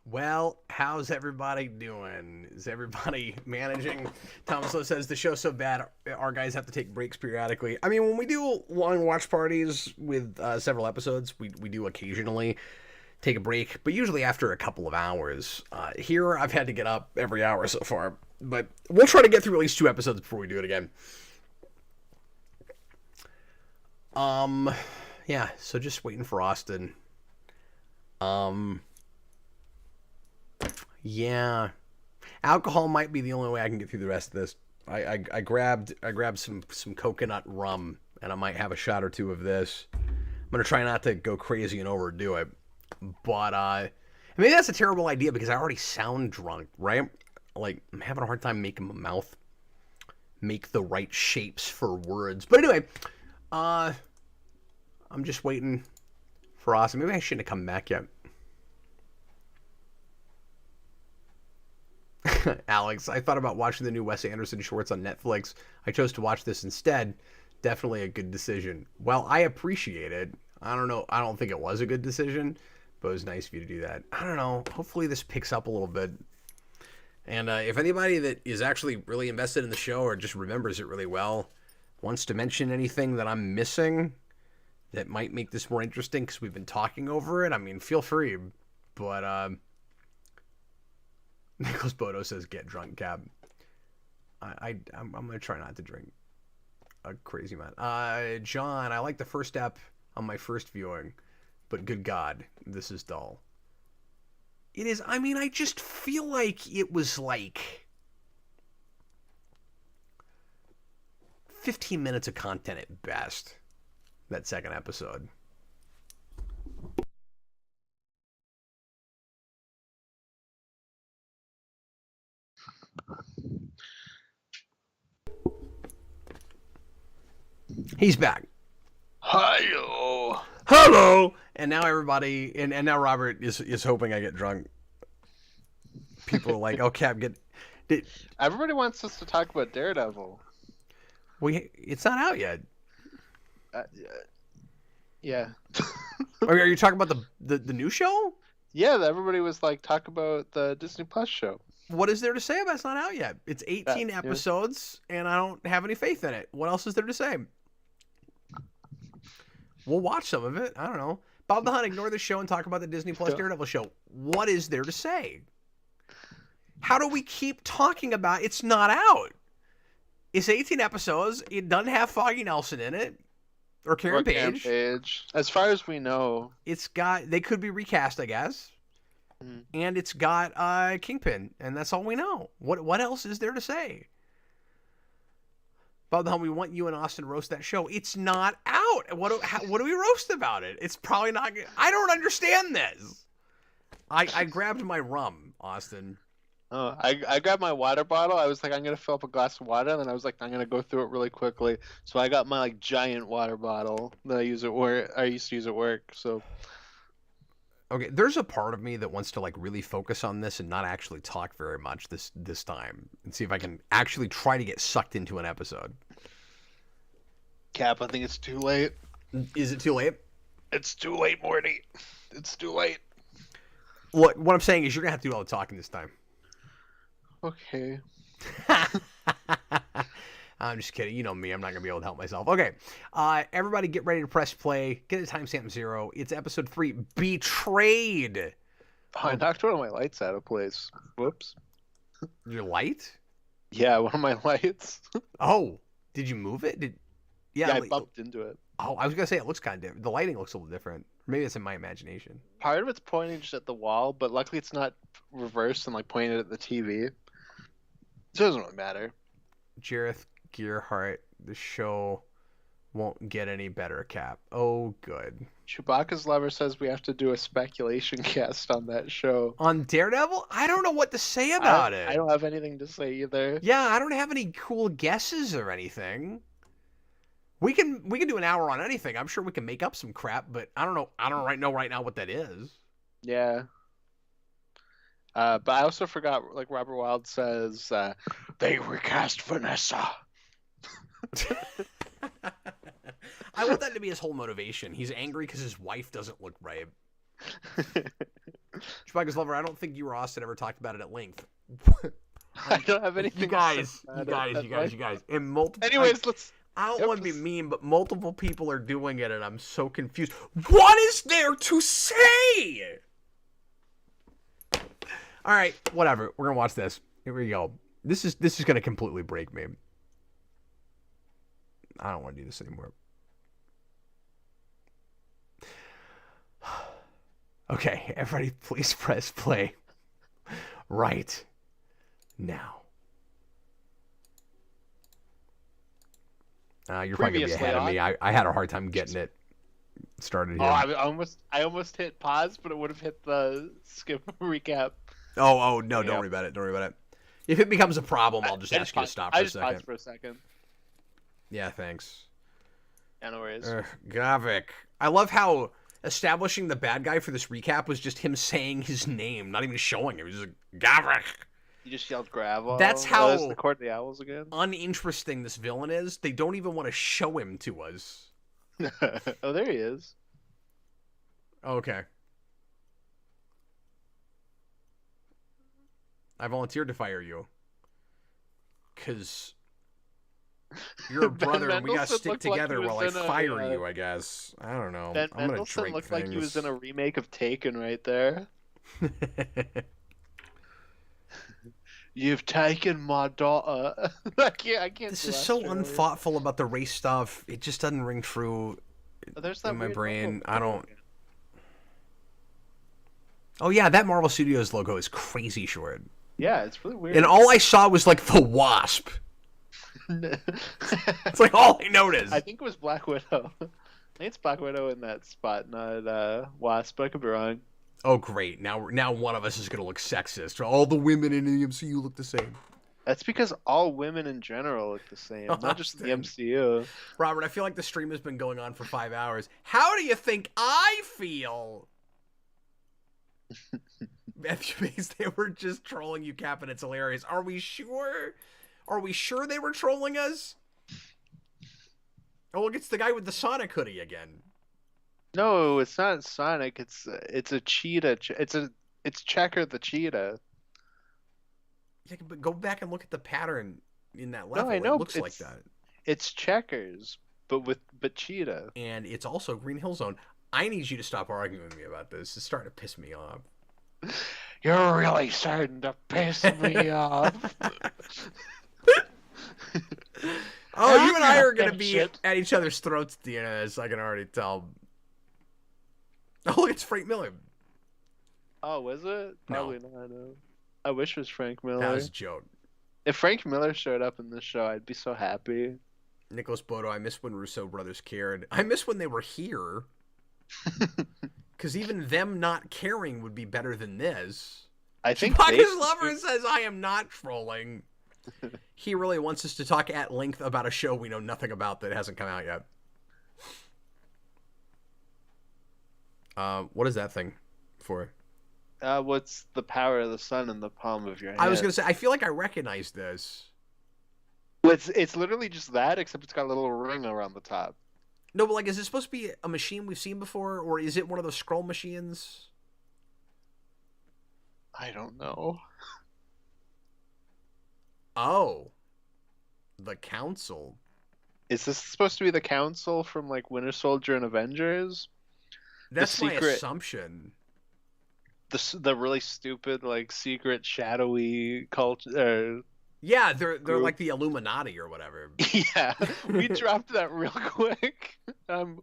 Well, how's everybody doing? Is everybody managing? Thomas Lowe says the show's so bad, our guys have to take breaks periodically. I mean, when we do long watch parties with several episodes, we do occasionally take a break, but usually after a couple of hours. Here, I've had to get up every hour so far, but we'll try to get through at least 2 episodes before we do it again. Yeah, so just waiting for Austin. Yeah, alcohol might be the only way I can get through the rest of this. I grabbed some coconut rum, and I might have a shot or two of this. I'm gonna try not to go crazy and overdo it, but maybe that's a terrible idea because I already sound drunk, right? Like I'm having a hard time making my mouth make the right shapes for words. But anyway, I'm just waiting for Austin. Maybe I shouldn't have come back yet. Alex, I thought about watching the new Wes Anderson shorts on Netflix. I chose to watch this instead. Definitely a good decision. Well, I appreciate it. I don't know. I don't think it was a good decision, but it was nice of you to do that. I don't know. Hopefully this picks up a little bit. And if anybody that is actually really invested in the show or just remembers it really well wants to mention anything that I'm missing that might make this more interesting because we've been talking over it, I mean, feel free. But Nicholas Bodo says, "Get drunk, Cap." I'm gonna try not to drink a crazy amount. John, I like the first step on my first viewing, but good God, this is dull. It is. I mean, I just feel like it was like 15 minutes of content at best. That second episode. He's back. Hello. And now everybody, and now Robert is hoping I get drunk. People are like, "Oh, Cap, Everybody wants us to talk about Daredevil. It's not out yet." Yeah. Are you talking about the new show? Yeah, everybody was like, talk about the Disney Plus show. What is there to say about it? It's not out yet. It's 18 episodes, and I don't have any faith in it. What else is there to say? We'll watch some of it. I don't know. Bob the Hunt, ignore the show and talk about the Disney Plus Daredevil show. What is there to say? How do we keep talking about it? It's not out? It's 18 episodes. It doesn't have Foggy Nelson in it. Or Karen Page. As far as we know. They could be recast, I guess. Mm-hmm. And it's got Kingpin, and that's all we know. What else is there to say? Bob the Hunt, we want you and Austin to roast that show. It's not out. What do we roast about it? It's probably not good. I don't understand this. I grabbed my rum, Austin. Oh, I grabbed my water bottle. I was like, I'm gonna fill up a glass of water, and then I was like, I'm gonna go through it really quickly. So I got my giant water bottle that I used to use at work. So okay, there's a part of me that wants to really really focus on this and not actually talk very much this time and see if I can actually try to get sucked into an episode. Cap, I think it's too late. Is it too late? It's too late, Morty. It's too late. What I'm saying is you're gonna have to do all the talking this time. Okay. I'm just kidding. You know me. I'm not going to be able to help myself. Okay. Everybody get ready to press play. Get a timestamp 0. It's episode 3, Betrayed. Oh, I knocked one of my lights out of place. Whoops. Your light? Yeah, one of my lights. Oh, did you move it? Yeah, I bumped into it. Oh, I was going to say it looks kind of different. The lighting looks a little different. Maybe it's in my imagination. Part of it's pointing just at the wall, but luckily it's not reversed and pointed at the TV. It doesn't really matter. Jareth Gearhart, the show won't get any better, Cap. Oh, good. Chewbacca's lover says we have to do a speculation cast on that show. On Daredevil? I don't know what to say about it. I don't have anything to say either. Yeah, I don't have any cool guesses or anything. We can do an hour on anything. I'm sure we can make up some crap, but I don't know. I don't know right now what that is. Yeah. But I also forgot, Robert Wilde says, they recast Vanessa. I want that to be his whole motivation. He's angry because his wife doesn't look right. Chewbacca's Lover, I don't think you or Austin ever talked about it at length. I don't have anything. You guys. And multiple. Anyways, let's. I don't want to be mean, but multiple people are doing it, and I'm so confused. What is there to say? All right, whatever. We're gonna watch this. Here we go. This is gonna completely break me. I don't want to do this anymore. Okay, everybody, please press play right now. You're probably gonna be ahead of me. I had a hard time getting it started here. Oh, I almost hit pause, but it would have hit the skip recap. Oh no! Don't worry about it. Don't worry about it. If it becomes a problem, I'll just ask you to stop for a second. I just paused for a second. Yeah, thanks. Yeah, no worries. Gavik. I love how establishing the bad guy for this recap was just him saying his name, not even showing him. He was just like, Gavik. You just yelled gravel. That's how that's the Court of the Owls again. Uninteresting this villain is. They don't even want to show him to us. Oh, there he is. Okay. I volunteered to fire you. Because you're a brother and we gotta stick together while I fire you, I guess. I don't know. Ben I'm gonna Mendelsohn drink looked things. like he was in a remake of Taken right there. You've taken my daughter. I can't. This is so unthoughtful about the race stuff. It just doesn't ring true in my brain. I don't... Oh yeah, that Marvel Studios logo is crazy short. Yeah, it's really weird. And all I saw was like the Wasp. It's like all I noticed. I think it was Black Widow. I think it's Black Widow in that spot, not Wasp. But I could be wrong. Oh great! Now one of us is gonna look sexist. All the women in the MCU look the same. That's because all women in general look the same, not just the MCU. Robert, I feel like the stream has been going on for 5 hours. How do you think I feel? FUBs, they were just trolling you, Cap, and it's hilarious. Are we sure? Are we sure they were trolling us? Oh, look, it's the guy with the Sonic hoodie again. No, it's not Sonic. It's a cheetah. It's Checker the cheetah. Yeah, but go back and look at the pattern in that level. No, I know. It looks like that. It's Checkers, but cheetah. And it's also Green Hill Zone. I need you to stop arguing with me about this. It's starting to piss me off. You're really starting to piss me off. Oh, you and I are going to be at each other's throats at the end of this. I can already tell. Oh, look, it's Frank Miller. Oh, was it? Probably not. No. I wish it was Frank Miller. That was a joke. If Frank Miller showed up in this show, I'd be so happy. Nicholas Bodo, I miss when Russo brothers cared. I miss when they were here. Because even them not caring would be better than this. I think Chewbacca's Lover says, I am not trolling. He really wants us to talk at length about a show we know nothing about that hasn't come out yet. What is that thing for? What's the power of the sun in the palm of your hand? I was going to say, I feel like I recognize this. Well, it's literally just that, except it's got a little ring around the top. No, but like, is it supposed to be a machine we've seen before, or is it one of those scroll machines? I don't know. Oh. The Council. Is this supposed to be the Council from, like, Winter Soldier and Avengers? That's my assumption. The really stupid, like, secret, shadowy culture. Yeah, they're like the Illuminati or whatever. Yeah, we dropped that real quick. I'm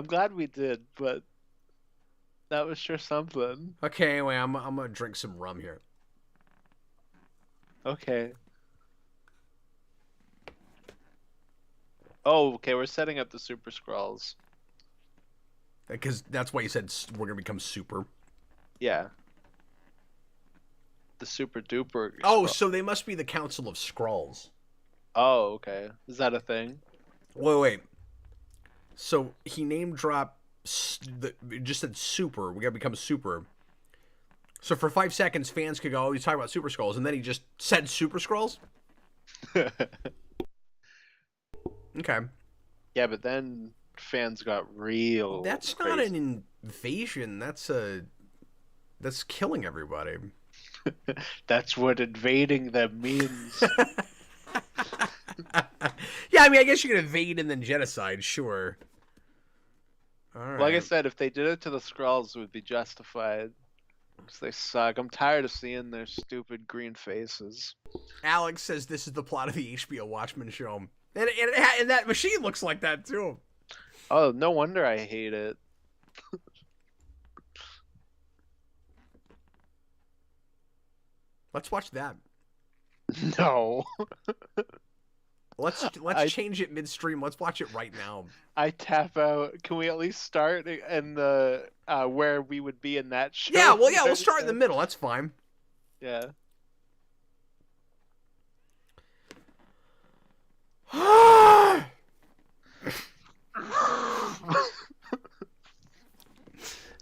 glad we did, but that was sure something. Okay, anyway, I'm gonna drink some rum here. Okay. Oh, okay, we're setting up the Super Skrulls. Because that's why you said we're gonna become super. Yeah. The super duper. Oh, so they must be the Council of Skrulls. Oh, okay. Is that a thing? Wait. So he name dropped. It just said super. We gotta become super. So for 5 seconds, fans could go, "Oh, he's talking about Super Skrulls," and then he just said Super Skrulls. Okay. Yeah, but then fans got real. That's crazy. not an Invasion, that's killing everybody. That's what invading them means. Yeah, I mean, I guess you could invade and then genocide, sure. All right. Like I said, if they did it to the Skrulls, it would be justified. Because they suck. I'm tired of seeing their stupid green faces. Alex says this is the plot of the HBO Watchmen show. And that machine looks like that, too. Oh, no wonder I hate it. Let's watch that. No. Let's change it midstream. Let's watch it right now. I tap out. Can we at least start in the where we would be in that show? Yeah, well, yeah, we'll start in the middle. That's fine. Yeah.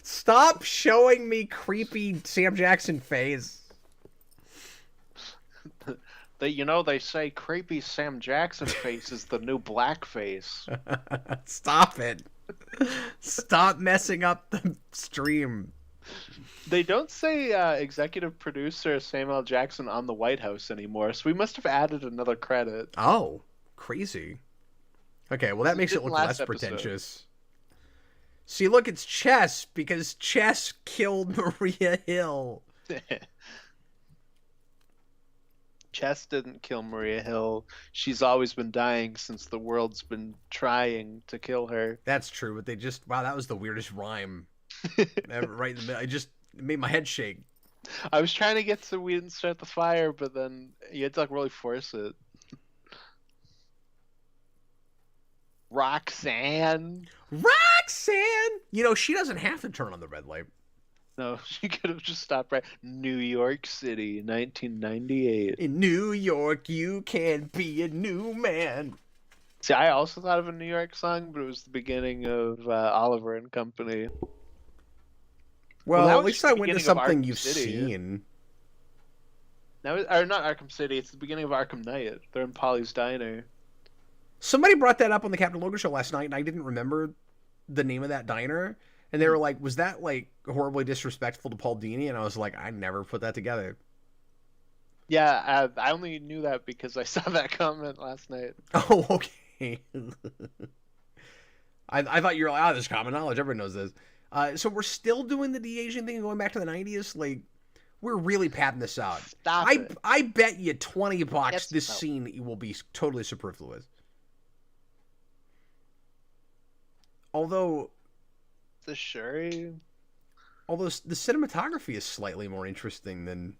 Stop showing me creepy Sam Jackson face. They say creepy Sam Jackson face is the new blackface. Stop it. Stop messing up the stream. They don't say executive producer Samuel Jackson on the White House anymore, so we must have added another credit. Oh, crazy. Okay, well that makes it look less episode. pretentious. See, look, it's Chess, because Chess killed Maria Hill. Chess didn't kill Maria Hill. She's always been dying since the world's been trying to kill her. That's true, but they just... Wow, that was the weirdest rhyme. Right in the middle. It made my head shake. I was trying to get to We Didn't Start the Fire, but then you had to like really force it. Roxanne! You know, she doesn't have to turn on the red light. No, she could have just stopped right. New York City, 1998. In New York, you can be a new man. See, I also thought of a New York song, but it was the beginning of Oliver and Company. Well, that at was least the I went to beginning of something Arkham you've City. seen. Or not Arkham City, it's the beginning of Arkham Knight. They're in Polly's Diner. Somebody brought that up on the Captain Logan show last night, and I didn't remember the name of that diner. And they were like, was that, like, horribly disrespectful to Paul Dini? And I was like, I never put that together. Yeah, I only knew that because I saw that comment last night. Oh, okay. I thought you were like, this is common knowledge. Everyone knows this. So we're still doing the de-aging thing going back to the 90s? Like, we're really padding this out. Stop it. I bet you $20 Yes, this no. scene will be totally superfluous. Although The Shuri? the cinematography is slightly more interesting than...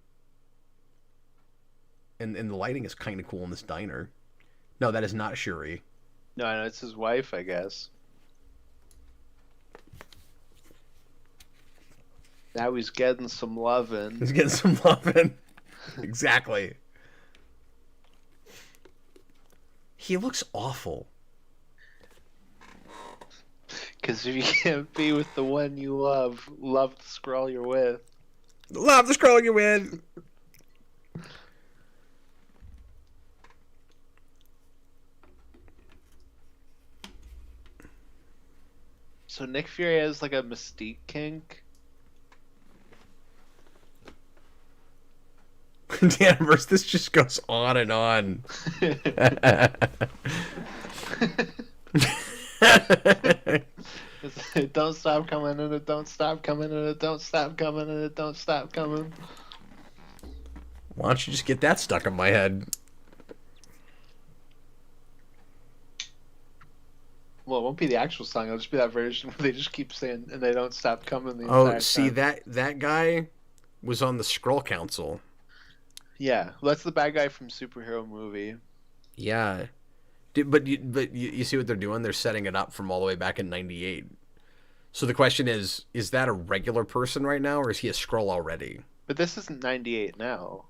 And the lighting is kind of cool in this diner. No, that is not Shuri. No, it's his wife, I guess. Now he's getting some lovin'. He's getting some loving. Exactly. He looks awful. Because if you can't be with the one you love the Skrull you're with. Love the scroll you with. So Nick Fury has like a Mystique kink. Danvers, this just goes on and on. It don't stop coming and it don't stop coming and it don't stop coming and it don't stop coming. Why don't you just get that stuck in my head? Well, it won't be the actual song. It'll just be that version where they just keep saying and they don't stop coming. The Oh, entire see, time. that guy was on the Skrull Council. Yeah, well, that's the bad guy from Superhero Movie. Yeah. But you see what they're doing? They're setting it up from all the way back in 98. So the question is that a regular person right now, or is he a Skrull already? But this isn't 98 now.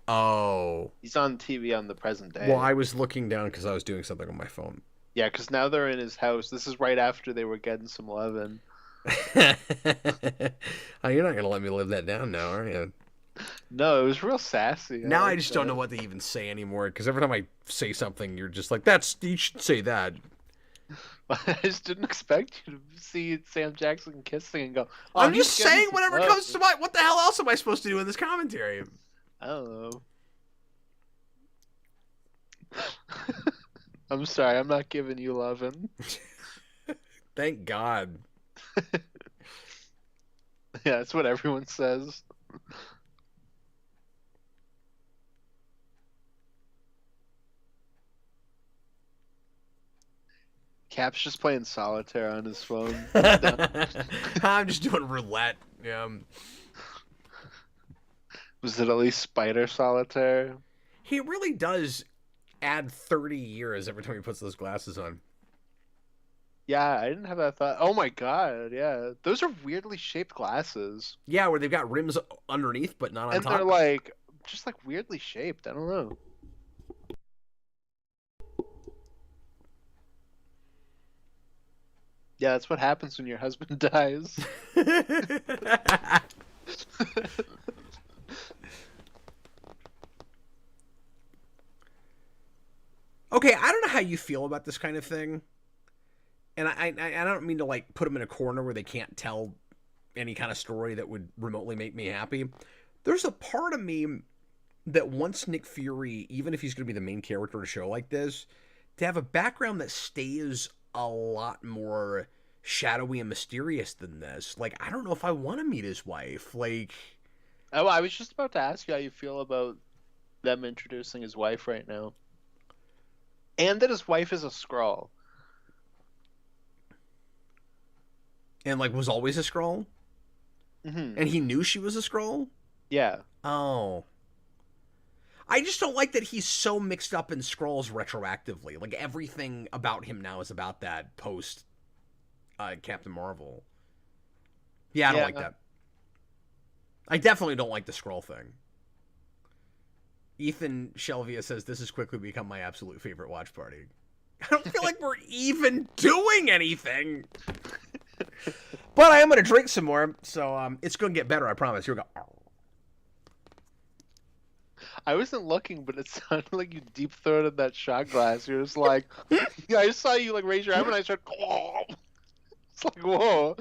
Oh. He's on TV on the present day. Well, I was looking down because I was doing something on my phone. Yeah, because now they're in his house. This is right after they were getting some lovin'. Oh, you're not going to let me live that down now, are you? No, it was real sassy. Now I liked just don't it. know what to even say anymore, because every time I say something, you're just like, you should say that. I just didn't expect you to see Sam Jackson kissing and go, "Oh, I'm he's just getting saying some whatever love." comes to mind. What the hell else am I supposed to do in this commentary? I don't know. I'm sorry, I'm not giving you lovin'. Thank God. Yeah, that's what everyone says. Cap's just playing solitaire on his phone. I'm just doing roulette. Was it at least spider solitaire? He really does add 30 years every time he puts those glasses on. Yeah, I didn't have that thought. Oh my god, yeah. Those are weirdly shaped glasses. Yeah, where they've got rims underneath but not on And top. they're like, just like weirdly shaped. I don't know. Yeah, that's what happens when your husband dies. Okay, I don't know how you feel about this kind of thing. And I don't mean to like put them in a corner where they can't tell any kind of story that would remotely make me happy. There's a part of me that wants Nick Fury, even if he's going to be the main character in a show like this, to have a background that stays a lot more shadowy and mysterious than this. Like, I don't know if I want to meet his wife. Like, Oh, I was just about to ask you how you feel about them introducing his wife right now. And that his wife is a Skrull. and like was always a Skrull, Mm-hmm. and he knew she was a Skrull. Yeah. Oh. I just don't like that he's so mixed up in Skrulls retroactively. Like, everything about him now is about that post Captain Marvel. Yeah, I don't like that. I definitely don't like the Skrull thing. Ethan Shelvia says, this has quickly become my absolute favorite watch party. I don't feel like we're even doing anything. But I am going to drink some more, so it's going to get better, I promise. Here we go. I wasn't looking, but it sounded like you deep throated that shot glass. You're just like, yeah, I saw you like raise your arm, and I said, oh. It's like, whoa.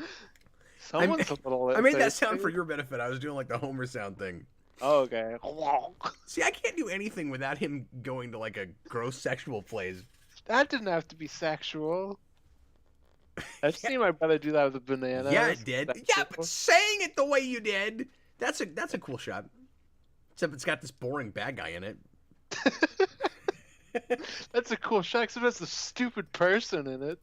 Someone's a little. I made that sound for your benefit. I was doing like the Homer sound thing. Oh, okay. See, I can't do anything without him going to like a gross sexual place. That didn't have to be sexual. I've seen my brother do that with a banana. Yeah, it did. Yeah, but saying it the way you did, that's a cool shot. Except it's got this boring bad guy in it. That's a cool shot, except it's a stupid person in it.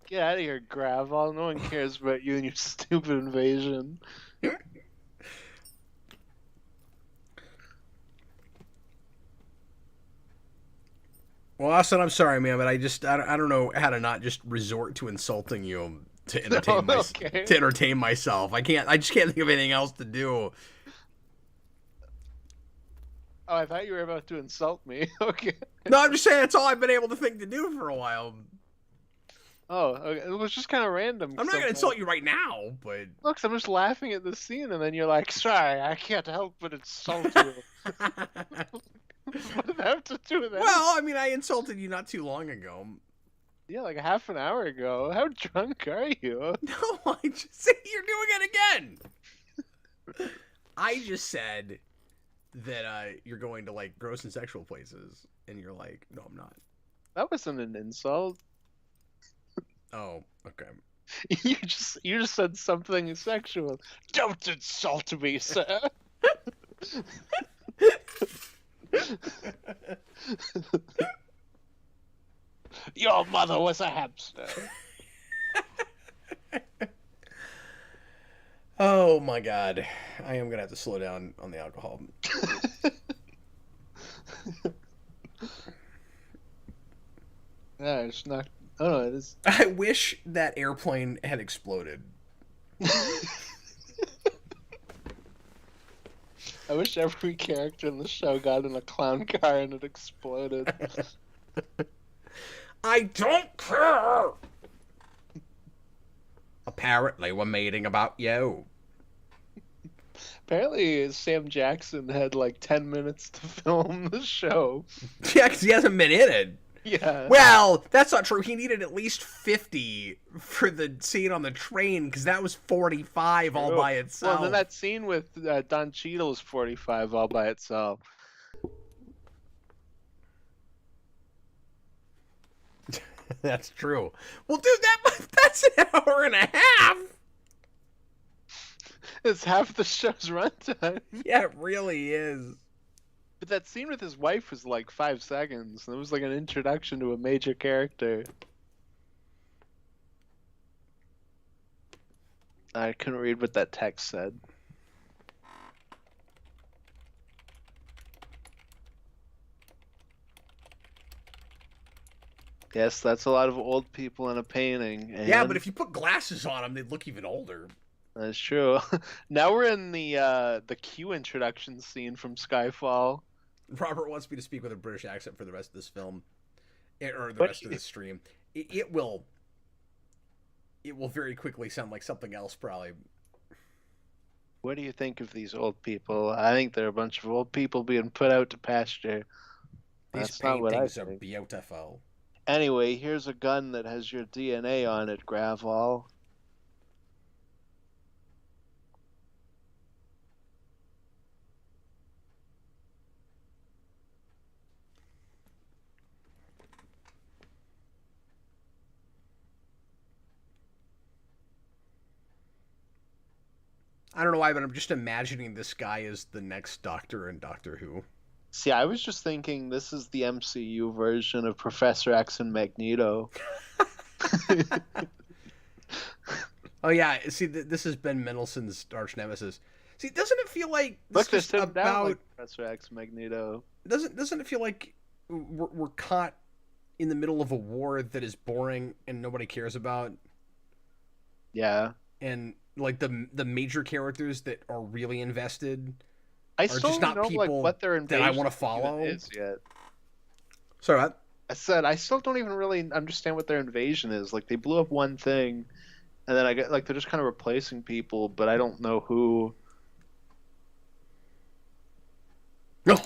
Get out of here, Gravel. No one cares about you and your stupid invasion. Well, Austin, I'm sorry, man, but I don't know how to not just resort to insulting you to entertain myself. I just can't think of anything else to do. Oh, I thought you were about to insult me. Okay. No, I'm just saying that's all I've been able to think to do for a while. Oh, okay. It was just kind of random. I'm not going to insult you right now, but... Look, I'm just laughing at the scene, and then you're like, sorry, I can't help but insult you. What did that have to do with that? Well, I mean, I insulted you not too long ago. Yeah, like half an hour ago. How drunk are you? No, I just said you're doing it again. I just said that you're going to, like, gross and sexual places, and you're like, no, I'm not. That wasn't an insult. Oh, okay. You just said something sexual. Don't insult me, sir. Your mother was a hamster. Oh my god. I am gonna have to slow down on the alcohol. Yeah, it's not. Oh, it is. I wish that airplane had exploded. I wish every character in the show got in a clown car and it exploded. I don't care! Apparently we're meeting about you. Apparently, Sam Jackson had like 10 minutes to film the show. Yeah, because he hasn't been in it. Yeah. Well, that's not true. He needed at least 50 for the scene on the train, because that was 45 all by itself. Well, then that scene with Don Cheadle is 45 all by itself. That's true. Well, dude, that's an hour and a half. It's half the show's runtime. Yeah, it really is. But that scene with his wife was like 5 seconds, and it was like an introduction to a major character. I couldn't read what that text said. Yes, that's a lot of old people in a painting. And Yeah, but if you put glasses on them, they'd look even older. that's true. Now we're in the Q introduction scene from Skyfall. Robert wants me to speak with a British accent for the rest of this film, or the rest of this stream. It will very quickly sound like something else, probably. What do you think of these old people? I think they're a bunch of old people being put out to pasture. These That's not what I paintings are think. beautiful. Anyway, here's a gun that has your DNA on it, Graval. I don't know why, but I'm just imagining this guy as the next Doctor in Doctor Who. See, I was just thinking this is the MCU version of Professor X and Magneto. Oh yeah, see, this is Ben Mendelsohn's arch nemesis. See, doesn't it feel like Look, this there's is him down about? like Professor X, Magneto. Doesn't it feel like we're caught in the middle of a war that is boring and nobody cares about? Yeah. And like the major characters that are really invested I are still just don't not know like people what their that I invasion want to follow. is yet. Sorry, what? I said I still don't even really understand what their invasion is. Like they blew up one thing, and then I get like they're just kind of replacing people, but I don't know who. Why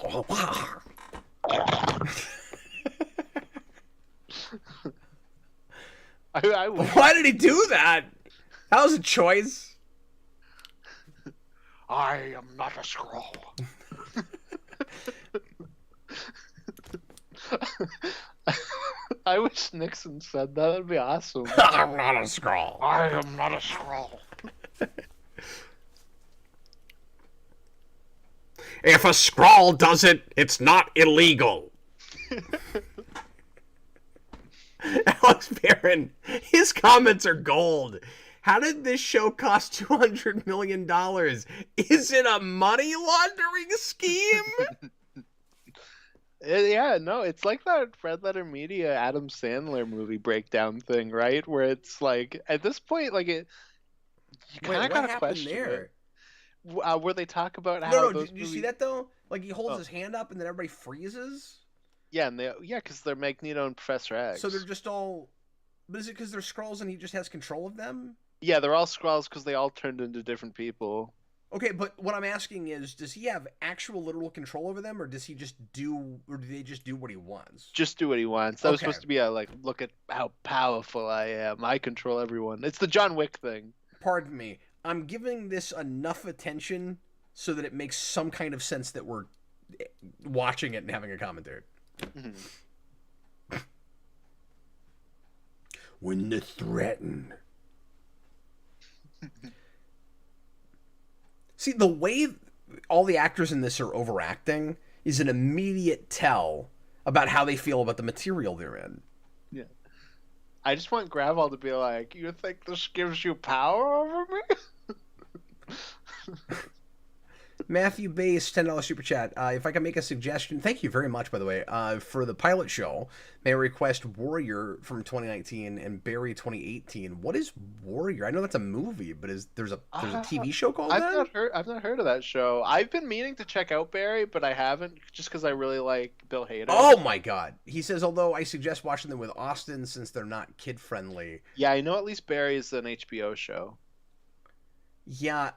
did he do that? That was a choice. I am not a scroll. I wish Nixon said that. That'd be awesome. I'm not a scroll. I am not a scroll. If a scroll does it, it's not illegal. Alex Barron, his comments are gold. How did this show cost $200 million? Is it a money laundering scheme? Yeah, no, it's like that Red Letter Media Adam Sandler movie breakdown thing, right? Where it's like, at this point, like you kind of gotta question there? it. Where they talk about how No, those did you see that though? Like he holds his hand up and then everybody freezes. Yeah, and because they're Magneto and Professor X. So they're just all. But is it because they're Skrulls and he just has control of them? Yeah, they're all Skrulls because they all turned into different people. Okay, but what I'm asking is, does he have actual literal control over them, or does he just do, or do they just do what he wants? Just do what he wants. That was supposed to be a look at how powerful I am. I control everyone. It's the John Wick thing. Pardon me. I'm giving this enough attention so that it makes some kind of sense that we're watching it and having a commentary. Mm-hmm. When they threaten. See, the way all the actors in this are overacting is an immediate tell about how they feel about the material they're in. Yeah. I just want Gravel to be like, you think this gives you power over me? Matthew Bass, $10 super chat. If I can make a suggestion, thank you very much, by the way. For the pilot show, may I request Warrior from 2019 and Barry 2018. What is Warrior? I know that's a movie, but there's a TV show called that? I've not heard of that show. I've been meaning to check out Barry, but I haven't, just because I really like Bill Hader. Oh my god. He says, although I suggest watching them with Austin since they're not kid friendly. Yeah, I know at least Barry is an HBO show. Yeah,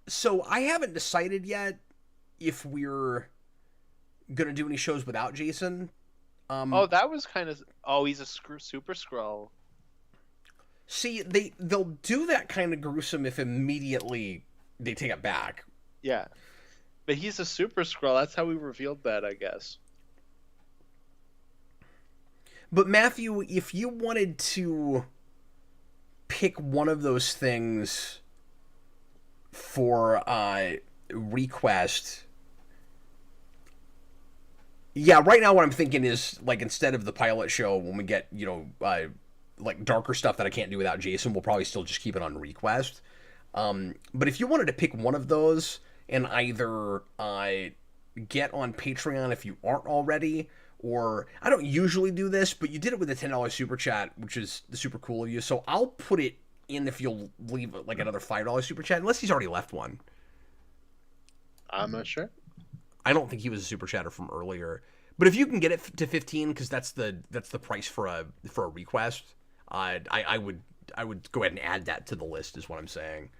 so I haven't decided yet if we're gonna do any shows without Jason. Oh, that was kind of. Oh, he's a super scroll. See, they'll do that kind of gruesome if immediately they take it back. Yeah, but he's a super scroll. That's how we revealed that, I guess. But Matthew, if you wanted to pick one of those things for request, yeah, right now what I'm thinking is like instead of the pilot show, when we get like darker stuff that I can't do without Jason, we'll probably still just keep it on request. But if you wanted to pick one of those and either get on Patreon if you aren't already, or I don't usually do this, but you did it with a $10 super chat, which is super cool of you. So I'll put it in if you'll leave like another $5 super chat, unless he's already left one. I'm not sure. I don't think he was a super chatter from earlier. But if you can get it to 15, because that's the price for a request, I would go ahead and add that to the list. Is what I'm saying.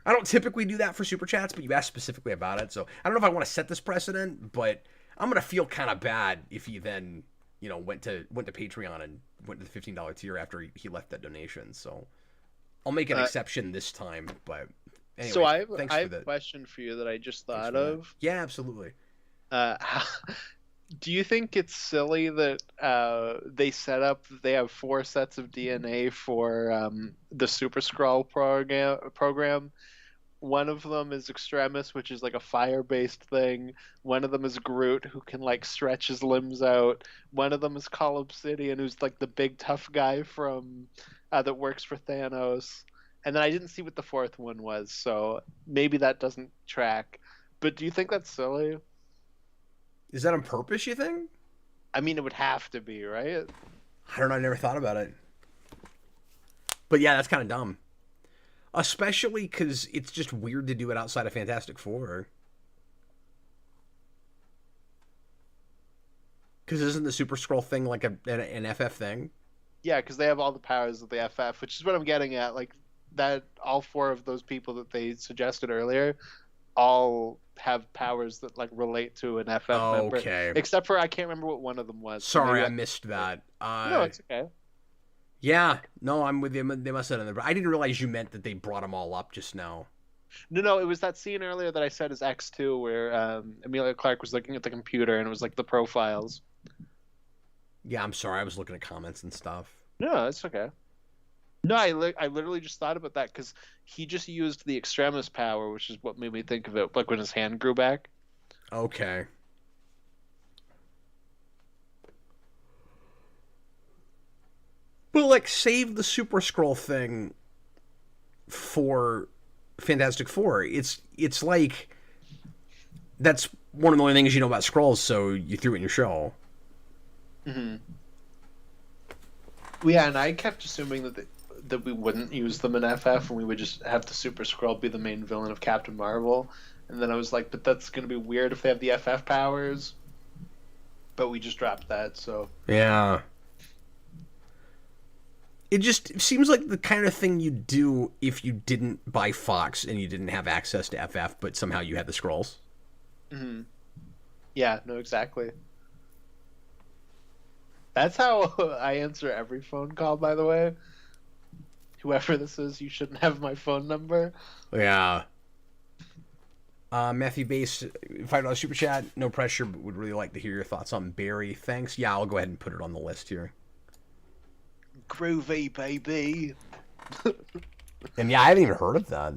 I don't typically do that for super chats, but you asked specifically about it, so I don't know if I want to set this precedent, but I'm gonna feel kind of bad if he then went to Patreon and went to the $15 tier after he left that donation. So I'll make an exception this time. But anyway, so I have a question for you that I just thought of. Yeah, absolutely. Do you think it's silly that they have 4 sets of DNA for the Super Skrull program? One of them is Extremis, which is like a fire-based thing. One of them is Groot, who can like stretch his limbs out. One of them is Call Obsidian, who's like the big tough guy from that works for Thanos. And then I didn't see what the 4th one was, so maybe that doesn't track. But do you think that's silly? Is that on purpose, you think? I mean, it would have to be, right? I don't know. I never thought about it. But yeah, that's kind of dumb. Especially because it's just weird to do it outside of Fantastic Four. Because isn't the Super Skrull thing like an FF thing? Yeah, because they have all the powers of the FF, which is what I'm getting at. Like, that all 4 of those people that they suggested earlier all have powers that like relate to an FF member. Okay. Except for I can't remember what one of them was. Sorry, I missed that. No, it's okay. Yeah, no, I'm with you. They must have done that. I didn't realize you meant that they brought them all up just now. No, it was that scene earlier that I said is X2 where Emilia Clarke was looking at the computer and it was like the profiles. Yeah, I'm sorry. I was looking at comments and stuff. No, it's okay. No, I literally just thought about that because he just used the Extremis power, which is what made me think of it, like when his hand grew back. Okay. But like, save the Super Skrull thing for Fantastic Four. It's like that's one of the only things you know about Skrulls, so you threw it in your show. Mm-hmm. Well, yeah, and I kept assuming that we wouldn't use them in FF and we would just have the Super Skrull be the main villain of Captain Marvel. And then I was like, but that's going to be weird if they have the FF powers. But we just dropped that, so. Yeah. It seems like the kind of thing you'd do if you didn't buy Fox and you didn't have access to FF, but somehow you had the Skrulls. Mm-hmm. Yeah, no, exactly. That's how I answer every phone call, by the way. Whoever this is, you shouldn't have my phone number. Yeah. Matthew Base, $5 super chat. No pressure, but would really like to hear your thoughts on Barry. Thanks. Yeah, I'll go ahead and put it on the list here. Groovy, baby. And yeah, I haven't even heard of that.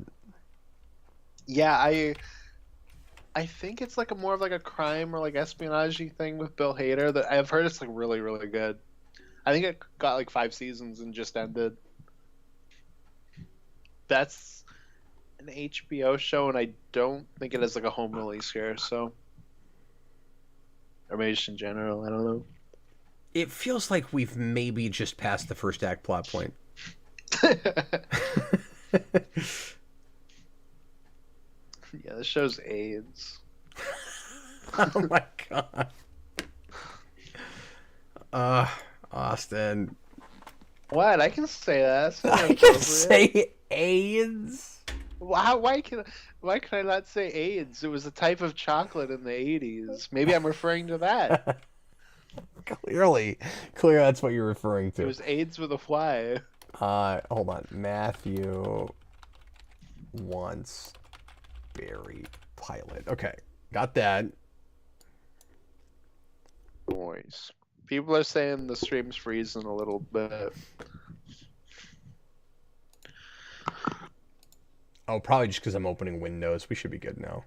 Yeah, I think it's like more of like a crime or like espionage thing with Bill Hader that I've heard it's like really, really good. I think it got like 5 seasons and just ended. That's an HBO show, and I don't think it has like a home release here, so. Or maybe just in general, I don't know. It feels like we've maybe just passed the first act plot point. Yeah, this show's AIDS. Oh my god. Austin. What? I can say that. I can say AIDS. Why can I not say AIDS? It was a type of chocolate in the 80s. Maybe I'm referring to that. Clearly, that's what you're referring It to. was AIDS with a Y. Hold on. Matthew wants Barry pilot. Okay, got that. Boys. People are saying the stream's freezing a little bit. Oh, probably just because I'm opening Windows. We should be good now.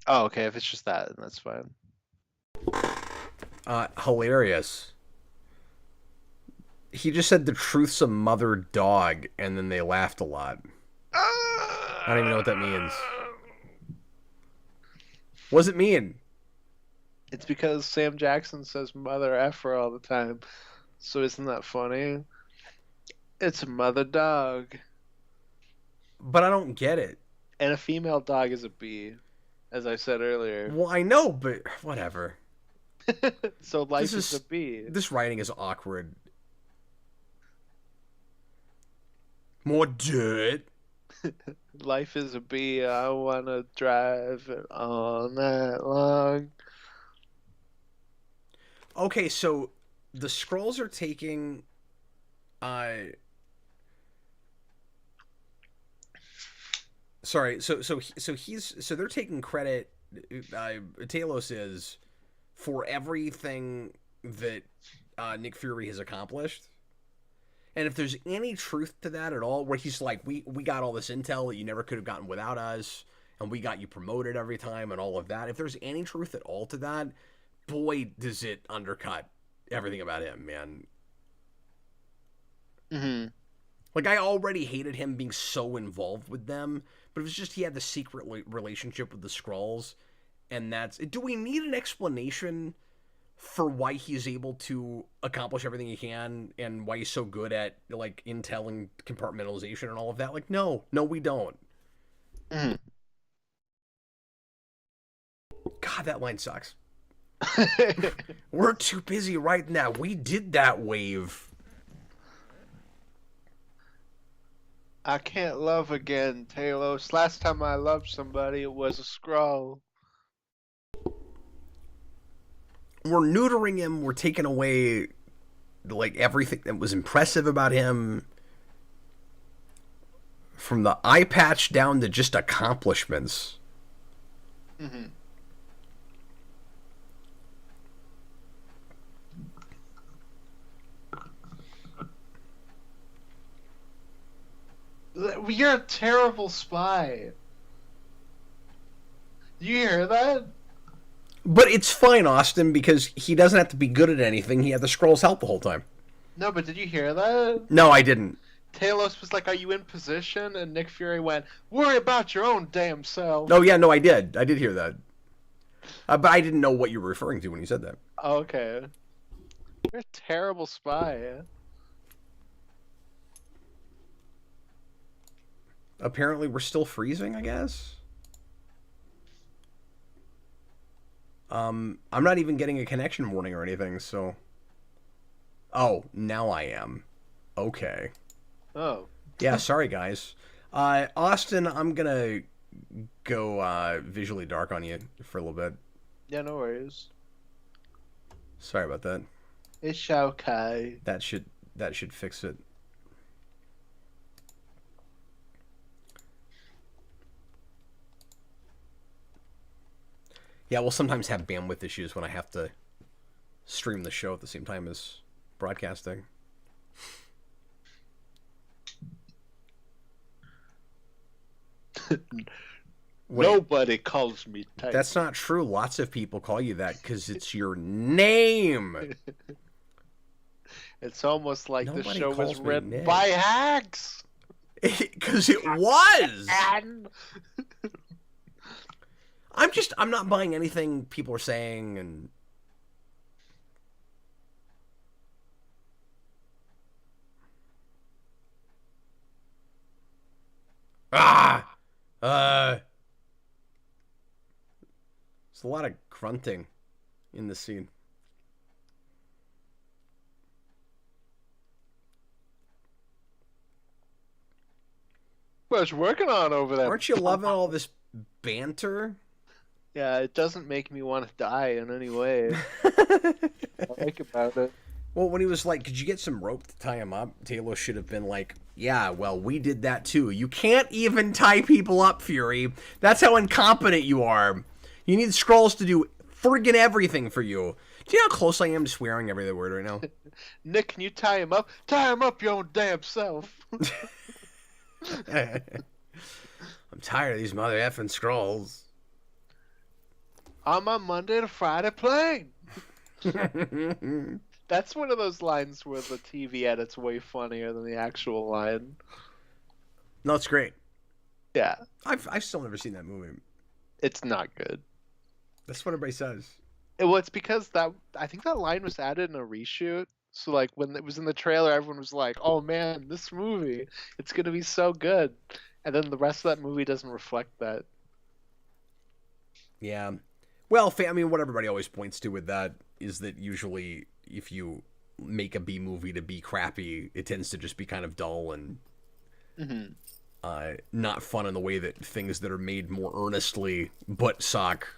Oh, okay. If it's just that, then that's fine. Hilarious. He just said the truth's a mother dog, and then they laughed a lot. I don't even know what that means. What does it mean? It's because Sam Jackson says mother effer all the time. So isn't that funny? It's a mother dog. But I don't get it. And a female dog is a bee, as I said earlier. Well, I know, but whatever. So life is a bee. This writing is awkward. More dirt. Life is a bee. I wanna drive it all night long. Okay, so the Skrulls are taking sorry, so they're taking credit, Talos is, for everything that Nick Fury has accomplished. And if there's any truth to that at all, where he's like, we got all this intel that you never could have gotten without us, and we got you promoted every time and all of that, if there's any truth at all to that, boy, does it undercut everything about him, man. Mm-hmm. Like, I already hated him being so involved with them, but it was just he had the secret relationship with the Skrulls, and that's... Do we need an explanation for why he's able to accomplish everything he can, and why he's so good at, like, intel and compartmentalization and all of that? Like, no, we don't. Mm-hmm. God, that line sucks. We're too busy right now. We did that wave. I can't love again, Talos. Last time I loved somebody, it was a Skrull. We're neutering him. We're taking away, like, everything that was impressive about him. From the eye patch down to just accomplishments. Mm-hmm. You're a terrible spy. Do you hear that? But it's fine, Austin, because he doesn't have to be good at anything. He had the Skrulls help the whole time. No, but did you hear that? No, I didn't. Talos was like, "Are you in position?" And Nick Fury went, "Worry about your own damn self." Oh, yeah, no, I did. I did hear that. But I didn't know what you were referring to when you said that. Okay. You're a terrible spy. Apparently, we're still freezing, I guess. I'm not even getting a connection warning or anything, so... Oh, now I am. Okay. Oh. Yeah, sorry, guys. Austin, I'm gonna go visually dark on you for a little bit. Yeah, no worries. Sorry about that. It's okay. That should fix it. Yeah, we'll sometimes have bandwidth issues when I have to stream the show at the same time as broadcasting. Nobody calls me Titan. That's not true. Lots of people call you that because it's your name. It's almost like the Nobody show was calls me written Nick. by hacks. Because it was. And I'm not buying anything people are saying, and there's a lot of grunting in the scene. what's working on over there? Aren't you loving all this banter? Yeah, it doesn't make me want to die in any way. I like about it. Well, when he was like, could you get some rope to tie him up? Taylor should have been like, yeah, well, we did that too. You can't even tie people up, Fury. That's how incompetent you are. You need Skrulls to do friggin' everything for you. Do you know how close I am to swearing every other word right now? Nick, can you tie him up? Tie him up your own damn self. I'm tired of these mother effing Skrulls. On my Monday to Friday plane. That's one of those lines where the TV edit's way funnier than the actual line. No, it's great. Yeah. I've still never seen that movie. It's not good. That's what everybody says. Well, it's because I think that line was added in a reshoot. So like when it was in the trailer, everyone was like, "Oh man, this movie, it's gonna be so good," and then the rest of that movie doesn't reflect that. Yeah. Well, I mean, what everybody always points to with that is that usually if you make a B movie to be crappy, it tends to just be kind of dull and not fun in the way that things that are made more earnestly but suck.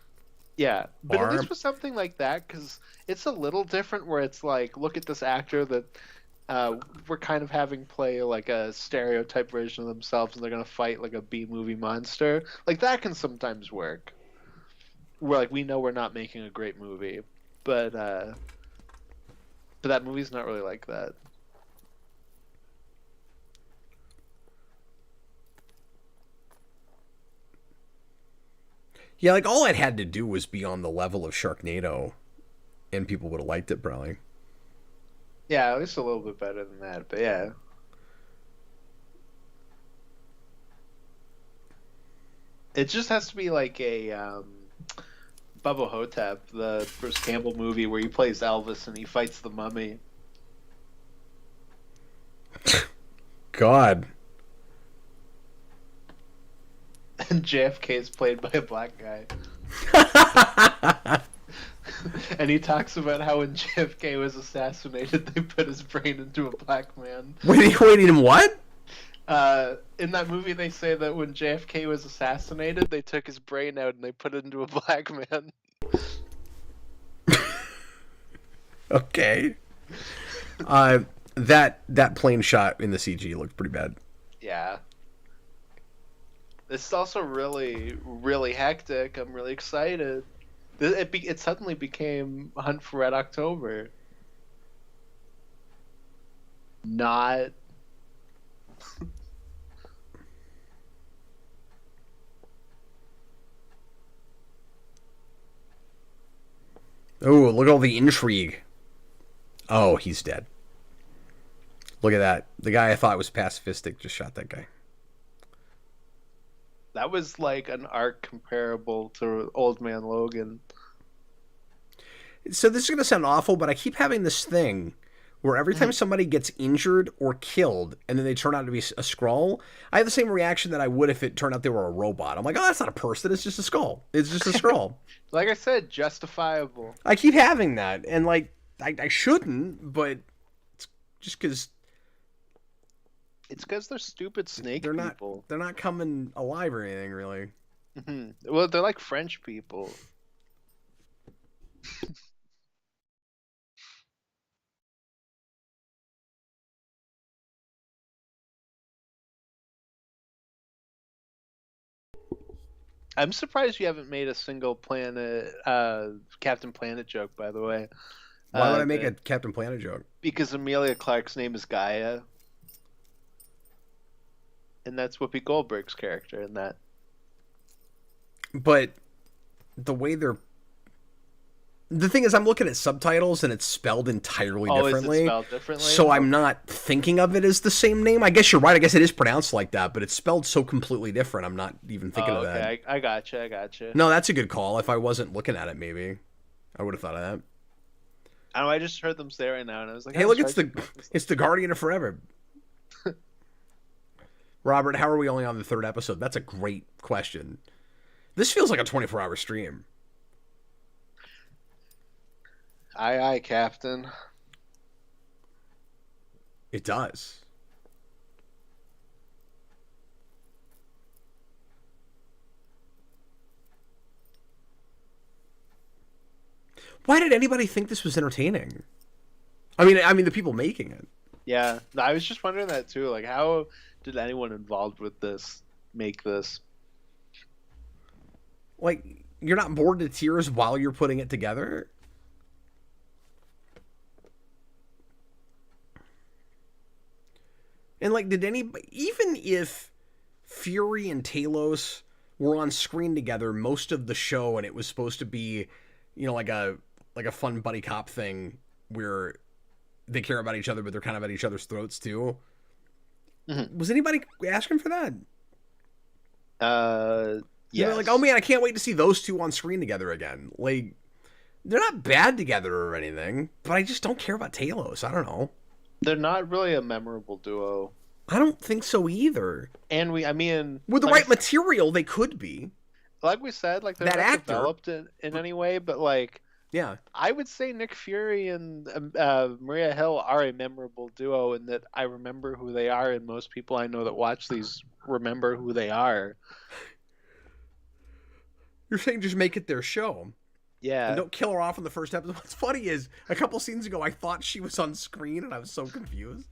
Yeah, but are. at least with something like that, because it's a little different where it's like, look at this actor that we're kind of having play like a stereotype version of themselves and they're going to fight like a B movie monster. Like that can sometimes work. Where like we know we're not making a great movie, but that movie's not really like that. Yeah, like all it had to do was be on the level of Sharknado, and people would have liked it probably. Yeah, at least a little bit better than that, but yeah. It just has to be like a Bubba Hotep, the Bruce Campbell movie where he plays Elvis and he fights the mummy. God. And JFK is played by a black guy. And he talks about how when JFK was assassinated, they put his brain into a black man. Wait, him what? In that movie, they say that when JFK was assassinated, they took his brain out and they put it into a black man. Okay. That plane shot in the CG looked pretty bad. Yeah. This is also really, really hectic. I'm really excited. It suddenly became Hunt for Red October. Not. Oh, look at all the intrigue. Oh, he's dead. Look at that. The guy I thought was pacifistic just shot that guy. That was like an arc comparable to Old Man Logan. So this is going to sound awful, but I keep having this thing where every time somebody gets injured or killed and then they turn out to be a Skrull, I have the same reaction that I would if it turned out they were a robot. I'm like, oh, that's not a person. It's just a skull. It's just a Skrull. Like I said, justifiable. I keep having that. And like, I shouldn't, but it's just because... It's because they're stupid snake people. They're not coming alive or anything, really. Mm-hmm. Well, they're like French people. I'm surprised you haven't made a single Captain Planet joke, by the way. Why would I make a Captain Planet joke? Because Amelia Clark's name is Gaia. And that's Whoopi Goldberg's character in that. But the way they're... The thing is, I'm looking at subtitles and it's spelled entirely differently. Is it spelled differently? So I'm not thinking of it as the same name. I guess you're right. I guess it is pronounced like that, but it's spelled so completely different. I'm not even thinking of that. Okay, I gotcha. No, that's a good call. If I wasn't looking at it, maybe I would have thought of that. I know. I just heard them say right now, and I was like, "Hey, look, it's the Guardian of Forever." Robert, how are we only on the third episode? That's a great question. This feels like a 24-hour stream. Aye, Captain. It does. Why did anybody think this was entertaining? I mean, the people making it. Yeah, I was just wondering that too. Like, how did anyone involved with this make this? Like, you're not bored to tears while you're putting it together? And, like, did anybody... Even if Fury and Talos were on screen together most of the show and it was supposed to be, like a fun buddy cop thing where they care about each other but they're kind of at each other's throats too. Mm-hmm. Was anybody asking for that? Yeah. Like, oh man, I can't wait to see those two on screen together again. Like, they're not bad together or anything, but I just don't care about Talos. I don't know. They're not really a memorable duo. I don't think so either. And with the right material, they could be. Like we said, like they're not developed in any way, but like, yeah, I would say Nick Fury and Maria Hill are a memorable duo in that I remember who they are, and most people I know that watch these remember who they are. You're saying just make it their show. Yeah. And don't kill her off in the first episode. What's funny is, a couple scenes ago, I thought she was on screen, and I was so confused.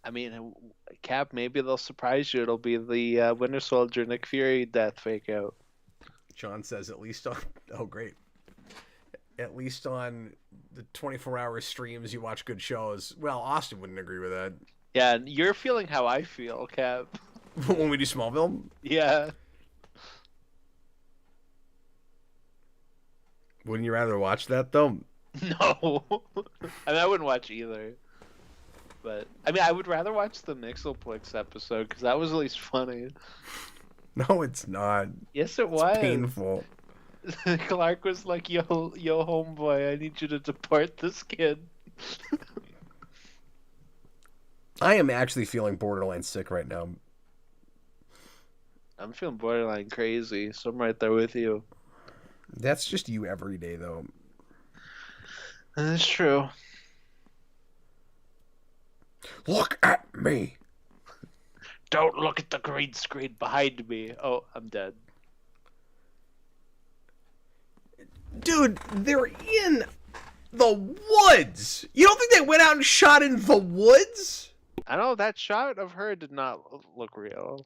I mean, Cap, maybe they'll surprise you. It'll be the Winter Soldier Nick Fury death fake out. John says, at least on... Oh, great. At least on the 24-hour streams, you watch good shows. Well, Austin wouldn't agree with that. Yeah, you're feeling how I feel, Cap. When we do Smallville? Yeah. Wouldn't you rather watch that, though? No. I mean, I wouldn't watch either. But, I mean, I would rather watch the Mixoplex episode, because that was at least funny. No, it's not. Yes, it was. It's painful. Clark was like, yo, homeboy, I need you to deport this kid. I am actually feeling borderline sick right now. I'm feeling borderline crazy, so I'm right there with you. That's just you every day, though. That's true. Look at me. Don't look at the green screen behind me. Oh, I'm dead. Dude, they're in the woods. You don't think they went out and shot in the woods? I know that shot of her did not look real.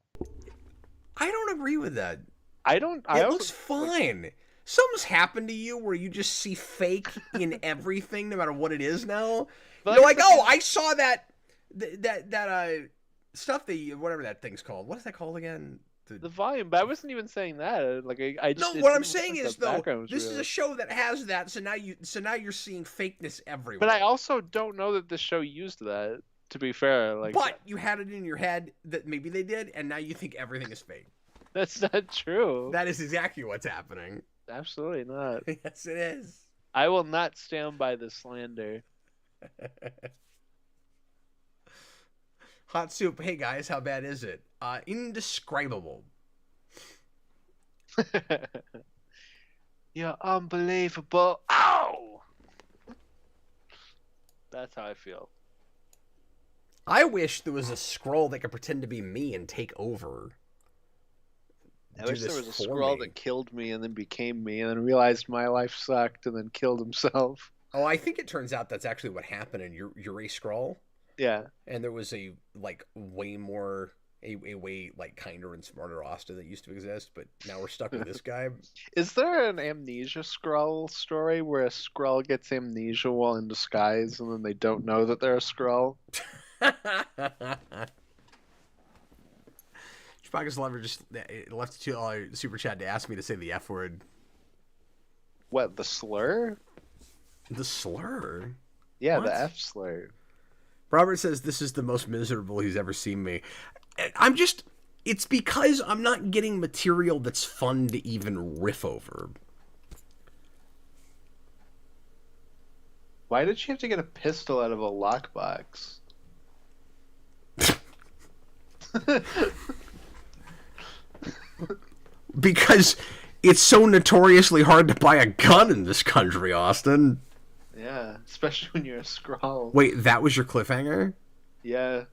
I don't agree with that. It looks fine. Something's happened to you where you just see fake in everything, no matter what it is now. But you're like, oh, I saw that stuff whatever that thing's called. What is that called again? The volume, but I wasn't even saying that. Like I just, no, what I'm saying is though, this is a show that has that. So now you're seeing fakeness everywhere. But I also don't know that the show used that. To be fair, like, but you had it in your head that maybe they did, and now you think everything is fake. That's not true. That is exactly what's happening. Absolutely not. Yes, it is. I will not stand by the slander. Hot Soup, hey guys, how bad is it? Indescribable. You're unbelievable. Ow! That's how I feel. I wish there was a Skrull that could pretend to be me and take over. I wish there was a Skrull that killed me and then became me and then realized my life sucked and then killed himself. Oh, I think it turns out that's actually what happened in You're a Skrull. Yeah. And there was a way kinder and smarter Austin that used to exist, but now we're stuck with this guy. Is there an amnesia Skrull story where a Skrull gets amnesia while in disguise and then they don't know that they're a Skrull? Chewbacca's lover just left a super chat to ask me to say the F word. What, the slur? The slur? Yeah, what? The F slur. Robert says this is the most miserable he's ever seen me. It's because I'm not getting material that's fun to even riff over. Why did you have to get a pistol out of a lockbox? Because it's so notoriously hard to buy a gun in this country, Austin. Yeah, especially when you're a Skrull. Wait, that was your cliffhanger? Yeah.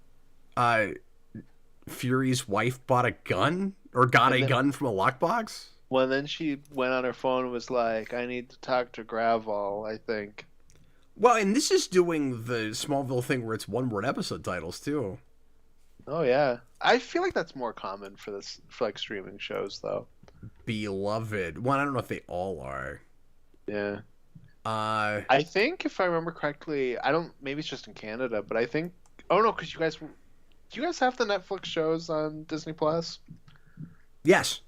Fury's wife bought a gun? Or got a gun from a lockbox? Well, then she went on her phone and was like, I need to talk to Gravel, I think. Well, and this is doing the Smallville thing where it's one-word episode titles, too. Oh, yeah. I feel like that's more common for like streaming shows, though. Beloved. Well, I don't know if they all are. Yeah. I think if I remember correctly, maybe it's just in Canada, but I think, oh no, because do you guys have the Netflix shows on Disney Plus? Yes.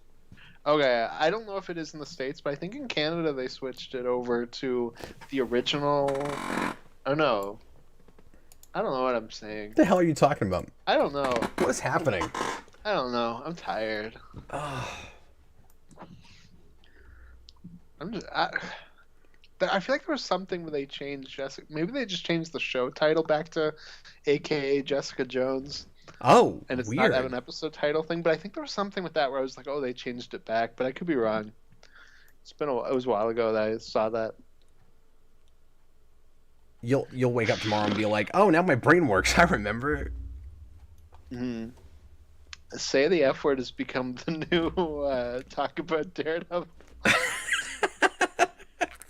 Okay, I don't know if it is in the States, but I think in Canada they switched it over to the original. Oh no. I don't know what I'm saying. What the hell are you talking about? I don't know. What is happening? I don't know. I'm tired. I feel like there was something where they changed Jessica. Maybe they just changed the show title back to AKA Jessica Jones. Oh, and it's weird. not an episode title thing, but I think there was something with that where I was like, oh, they changed it back, but I could be wrong. It was a while ago that I saw that. You'll wake up tomorrow and be like, oh, now my brain works. I remember. Mm-hmm. Say the F word has become the new talk about Daredevil.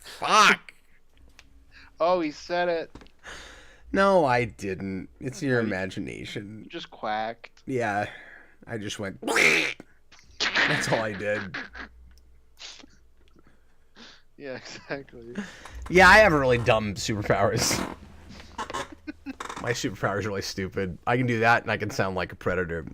Fuck. Oh, he said it. No, I didn't. It's your imagination. You just quacked. Yeah. I just went. That's all I did. Yeah, exactly. Yeah, I have really dumb superpowers. My superpower is really stupid. I can do that, and I can sound like a predator.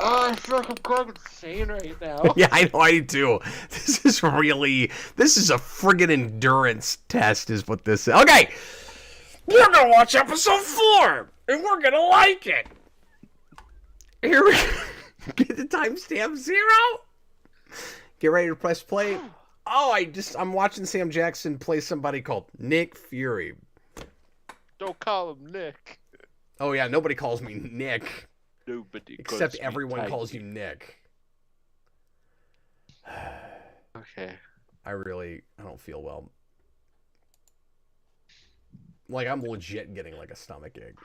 Oh, I feel like I'm going insane right now. Yeah, I know, I do too. This is a friggin' endurance test is what this is. Okay, we're gonna watch episode 4, and we're gonna like it. Here we go. Get the timestamp 0. Get ready to press play. Oh, I'm watching Sam Jackson play somebody called Nick Fury. Don't call him Nick. Oh yeah, nobody calls me Nick. Nobody. Except everyone calls you Nick. Okay. I don't feel well. Like, I'm legit getting like a stomach ache.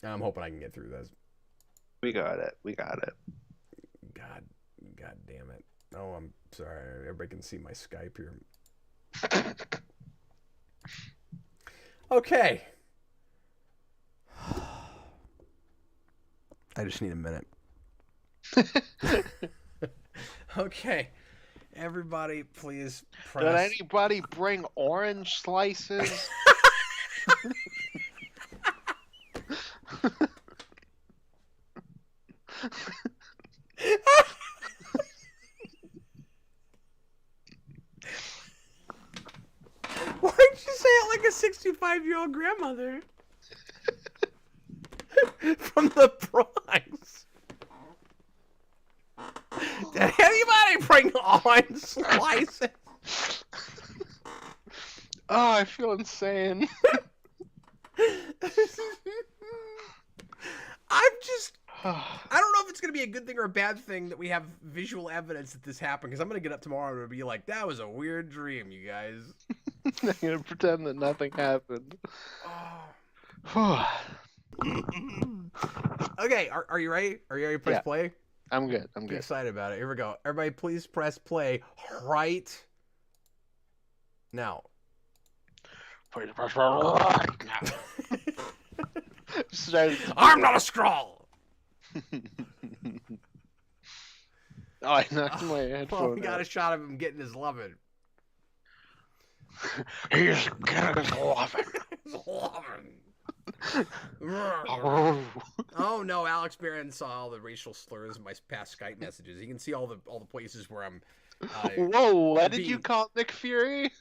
I'm hoping I can get through this. We got it. God damn it. Oh, I'm sorry. Everybody can see my Skype here. Okay. I just need a minute. Okay. Everybody, please press. Did anybody bring orange slices? Why'd you say it like a 65-year-old grandmother? From the Bronx. Did anybody bring orange slices? Oh, I feel insane. I don't know if it's going to be a good thing or a bad thing that we have visual evidence that this happened, because I'm going to get up tomorrow and be like, that was a weird dream, you guys. I'm going to pretend that nothing happened. Okay, are you ready? Are you ready to press play? I'm good. I'm excited about it. Here we go. Everybody, please press play right now. Please press right now. I'm not a Skrull! Oh, I knocked my headphone. Well, we got a shot of him getting his lovin'. He's getting his lovin'. His lovin'. Oh no, Alex Barron saw all the racial slurs in my past Skype messages. He can see all the places where I'm. Whoa! What did you call Nick Fury?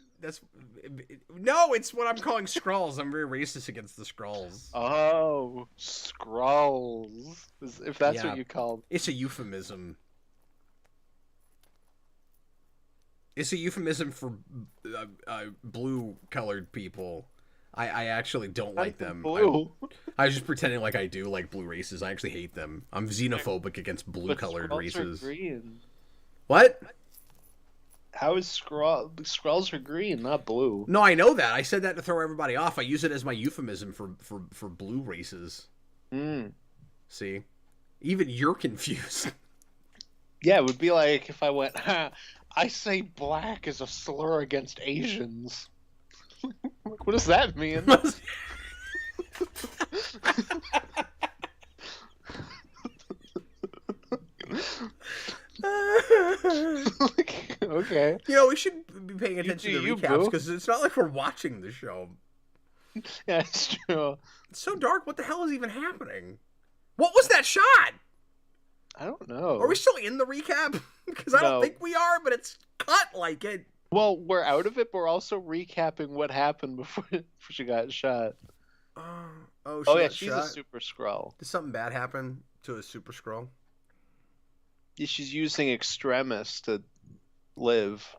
No, it's what I'm calling Skrulls. I'm very racist against the Skrulls. Oh, Skrulls. If that's what you call them. It's a euphemism. It's a euphemism for blue-colored people. I actually don't like them. Blue. I was just pretending like I do like blue races. I actually hate them. I'm xenophobic against blue-colored races. Are green. What? How is Skrulls are green, not blue? No, I know that. I said that to throw everybody off. I use it as my euphemism for blue races. Mm. See? Even you're confused. Yeah, it would be like if I went, I say black is a slur against Asians. Like, what does that mean? Like, okay. You know, we should be paying attention to you, recaps boo. because it's not like we're watching the show. Yeah, it's true. It's so dark. What the hell is even happening? What was that shot? I don't know. Are we still in the recap? Because I don't No. think we are, but it's cut like it. Well, we're out of it, but we're also recapping what happened before she got shot. Oh, Oh yeah, got she's shot? a super Skrull. Did something bad happen to a super Skrull? Yeah, she's using extremis to live.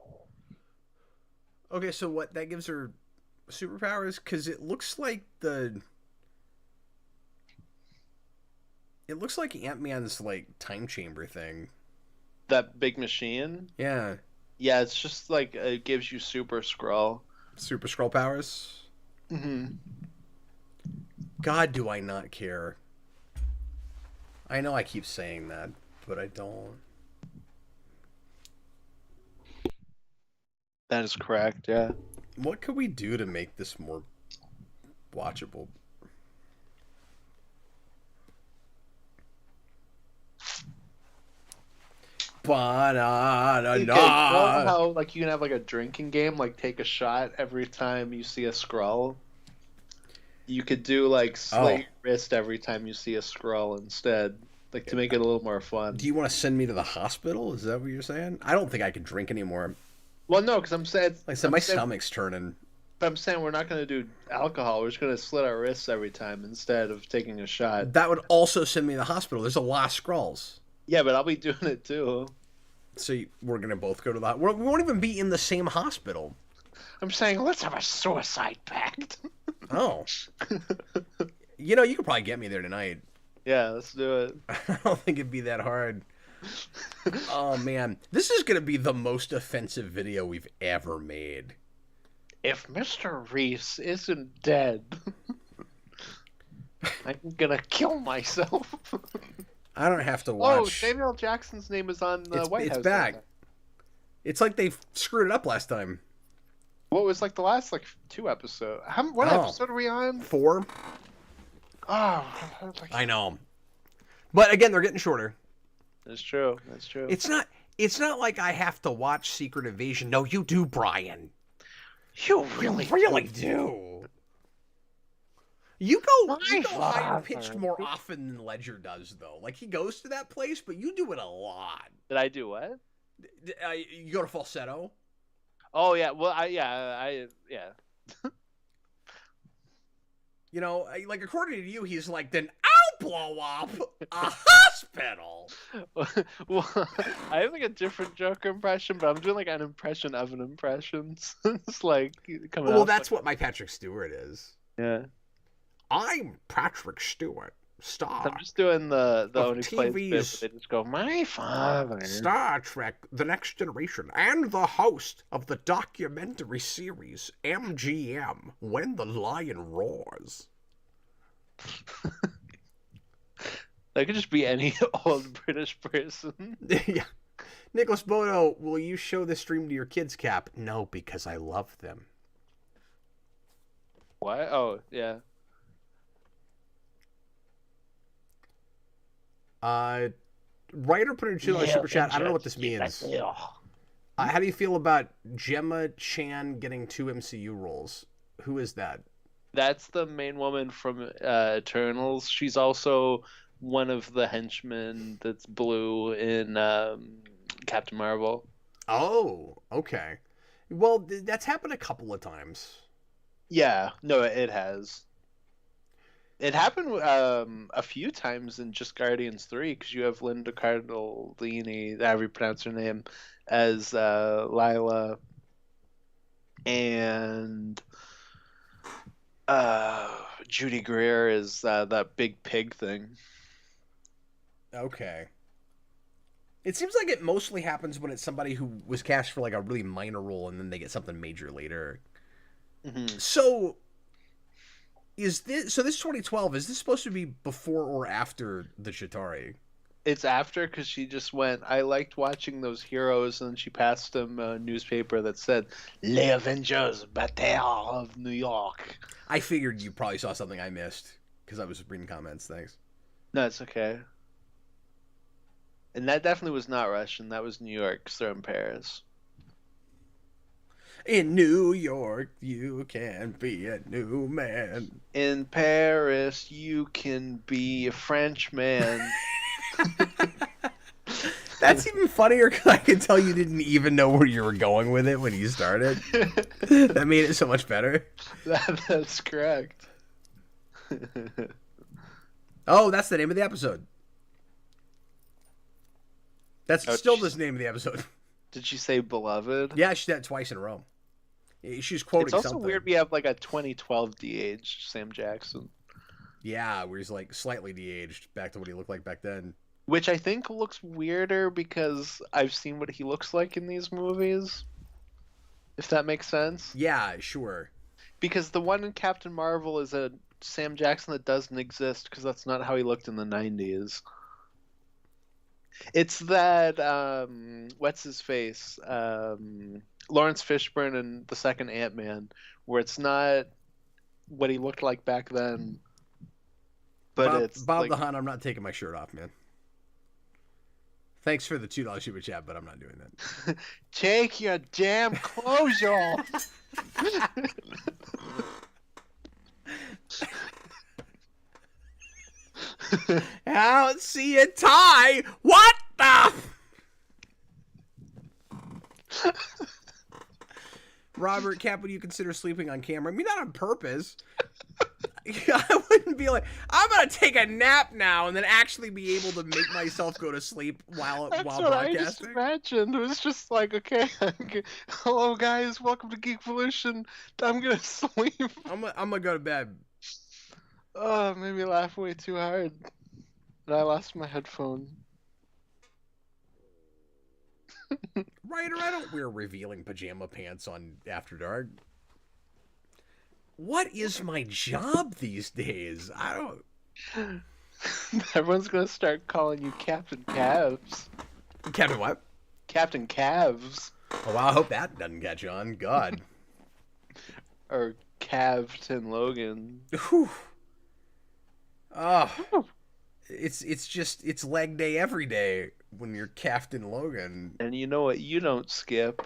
Okay, so what? That gives her superpowers? Because it looks like It looks like Ant-Man's, like, time chamber thing. That big machine? Yeah. Yeah, it's just like it gives you super Skrull. Super Skrull powers? Mm-hmm. God, do I not care. I know I keep saying that, but I don't. That is correct, yeah. What could we do to make this more watchable? Okay, you know how like you can have like a drinking game, like take a shot every time you see a Skrull? You could do like slit your wrist every time you see a Skrull instead. Like to make it a little more fun. Do you want to send me to the hospital? Is that what you're saying? I don't think I can drink anymore. Well, no, because I'm saying Like I said, my stomach's turning. But I'm saying we're not going to do alcohol. We're just going to slit our wrists every time instead of taking a shot. That would also send me to the hospital. There's a lot of Skrulls. Yeah, but I'll be doing it too. So we're going to both go to the... We won't even be in the same hospital. I'm saying let's have a suicide pact. Oh. You know, you could probably get me there tonight. Yeah, let's do it. I don't think it'd be that hard. Oh, man. This is going to be the most offensive video we've ever made. If Mr. Reese isn't dead, I'm gonna kill myself. I don't have to watch. Oh, Samuel L. Jackson's name is on the White House. It's back. It's like they screwed it up last time. What was like the last like 2 episodes? What episode are we on? 4. Oh, I know. But again, they're getting shorter. That's true. That's true. It's not like I have to watch Secret Invasion. No, you do, Brian. You really do. You go higher pitched more often than Ledger does, though. Like, he goes to that place, but you do it a lot. Did I do what? You go to falsetto? Oh, yeah. Well, yeah. You know, like, according to you, he's like, then I'll blow up a hospital. Well, I have like a different Joker impression, but I'm doing like an impression of an impression. It's like coming Well, off that's like... what my Patrick Stewart is. Yeah. I'm Patrick Stewart, star. I'm just doing the only plays bit, TV's they just go, my father. Star Trek: The Next Generation, and the host of the documentary series MGM, When the Lion Roars. That could just be any old British person. Yeah. Nicholas Bono, will you show this stream to your kids, Cap? No, because I love them. What? Oh, yeah. Writer put in $2 super chat. I don't know what this means. How do you feel about Gemma Chan getting 2 MCU roles? Who is that? That's the main woman from Eternals. She's also one of the henchmen that's blue in Captain Marvel. Oh, okay. Well, that's happened a couple of times. Yeah, no, it has. It happened a few times in just Guardians 3, because you have Linda Cardellini, however you pronounce her name, as Lila, and Judy Greer is that big pig thing. Okay. It seems like it mostly happens when it's somebody who was cast for like a really minor role and then they get something major later. Mm-hmm. So, Is this 2012? Is this supposed to be before or after the Chitauri? It's after, because she just went, I liked watching those heroes, and she passed him a newspaper that said, Les Avengers, Battle of New York. I figured you probably saw something I missed because I was reading comments. Thanks. No, it's okay. And that definitely was not Russian. That was New York, 'cause they're in Paris. In New York, you can be a new man. In Paris, you can be a Frenchman. That's even funnier because I could tell you didn't even know where you were going with it when you started. That made it so much better. That's correct. Oh, that's the name of the episode. That's Oh, still the name of the episode. Did she say beloved? Yeah, she said it twice in a row. She's quoting It's also something. weird we have like a 2012 de-aged Sam Jackson. Yeah, where he's like slightly de-aged back to what he looked like back then. Which I think looks weirder because I've seen what he looks like in these movies. If that makes sense. Yeah, sure. Because the one in Captain Marvel is a Sam Jackson that doesn't exist because that's not how he looked in the 90s. It's that, what's his face? Lawrence Fishburne in the second Ant-Man, where it's not what he looked like back then. But it's Bob like... the Hunt, I'm not taking my shirt off, man. Thanks for the $2 super chat, but I'm not doing that. Take your damn clothes off! I don't see a tie! What the... Robert, Cap, would you consider sleeping on camera? I mean, not on purpose. I wouldn't be like, I'm gonna take a nap now and then actually be able to make myself go to sleep while That's while what I just broadcasting. imagined. It was just like, okay, hello guys, welcome to Geek Evolution. I'm gonna sleep. I'm gonna go to bed. Oh, it made me laugh way too hard. And I lost my headphone. Ryder, I don't wear revealing pajama pants on After Dark. What is my job these days? I don't... Everyone's gonna start calling you Captain Calves. Captain what? Captain Calves. Oh, wow, I hope that doesn't catch on. God. Or Cavton Logan. Whew. Oh. It's leg day every day when you're Captain Logan. And you know what you don't skip?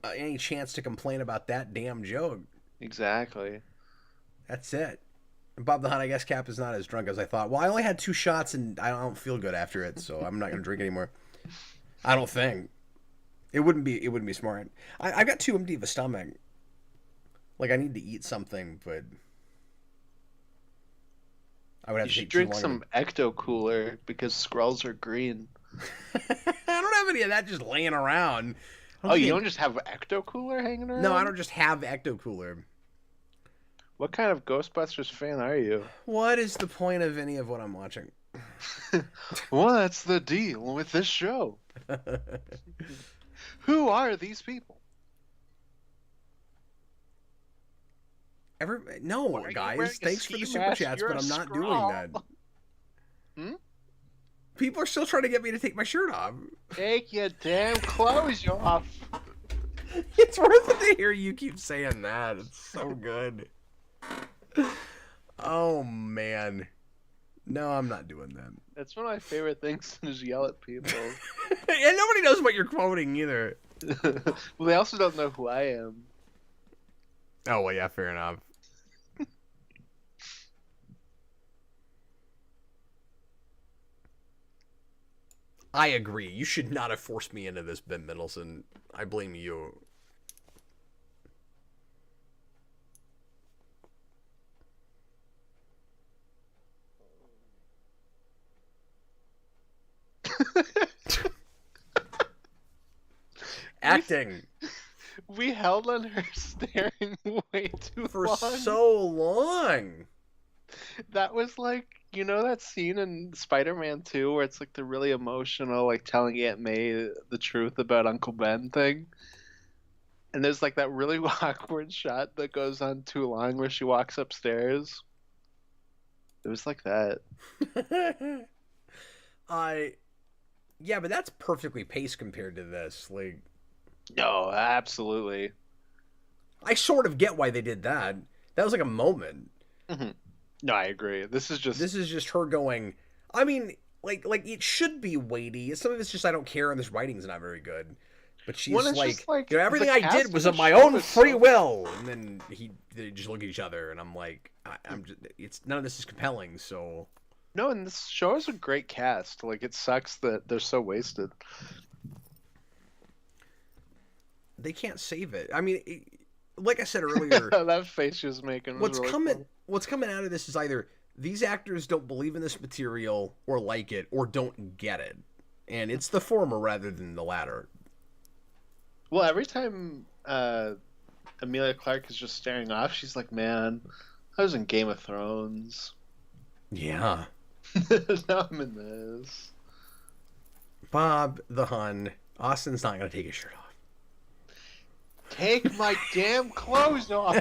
Any chance to complain about that damn joke. Exactly. That's it. And Bob the Hunt, I guess Cap is not as drunk as I thought. Well, I only had 2 shots and I don't feel good after it, so I'm not going to drink anymore. I don't think. It wouldn't be smart. I've got too empty of a stomach. Like, I need to eat something, but... I would have You to should take drink too long some Ecto Cooler because Skrulls are green. I don't have any of that just laying around. Oh, you don't just have Ecto Cooler hanging around? No, I don't just have Ecto Cooler. What kind of Ghostbusters fan are you? What is the point of any of what I'm watching? What's the deal with this show? Who are these people? No, Why are you wearing guys. a Thanks for the ski super mask? chats, You're but a I'm not Skrull. doing that. Hmm? People are still trying to get me to take my shirt off. Take your damn clothes off. It's worth it to hear you keep saying that. It's so good. Oh, man. No, I'm not doing that. That's one of my favorite things to just yell at people. And nobody knows what you're quoting either. Well, they also don't know who I am. Oh, well, yeah, fair enough. I agree. You should not have forced me into this, Ben Mendelsohn. I blame you. Acting. We held on her staring way too For long. so long. That was like, you know that scene in Spider-Man 2 where it's like the really emotional, like telling Aunt May the truth about Uncle Ben thing? And there's like that really awkward shot that goes on too long where she walks upstairs. It was like that. I Yeah, but that's perfectly paced compared to this. Like, No, absolutely. I sort of get why they did that. That was like a moment. Mhm. No, I agree. This is just her going. I mean, like it should be weighty. Some of it's just I don't care, and this writing's not very good. But she's Well, it's like, just like everything the I cast did was of of the my show own is free so- will. And then they just look at each other, and I'm like, I'm just, it's none of this is compelling. So No, and this show has a great cast. Like it sucks that they're so wasted. they can't save it. I mean, like I said earlier, That face she was making was really funny. what's coming out of this is either these actors don't believe in this material or like it or don't get it, and it's the former rather than the latter. Well, every time Amelia Clark is just staring off, she's like, "Man, I was in Game of Thrones. Yeah. Now I'm in this." Bob the Hun. Austin's not gonna take his shirt off. Take my damn clothes off.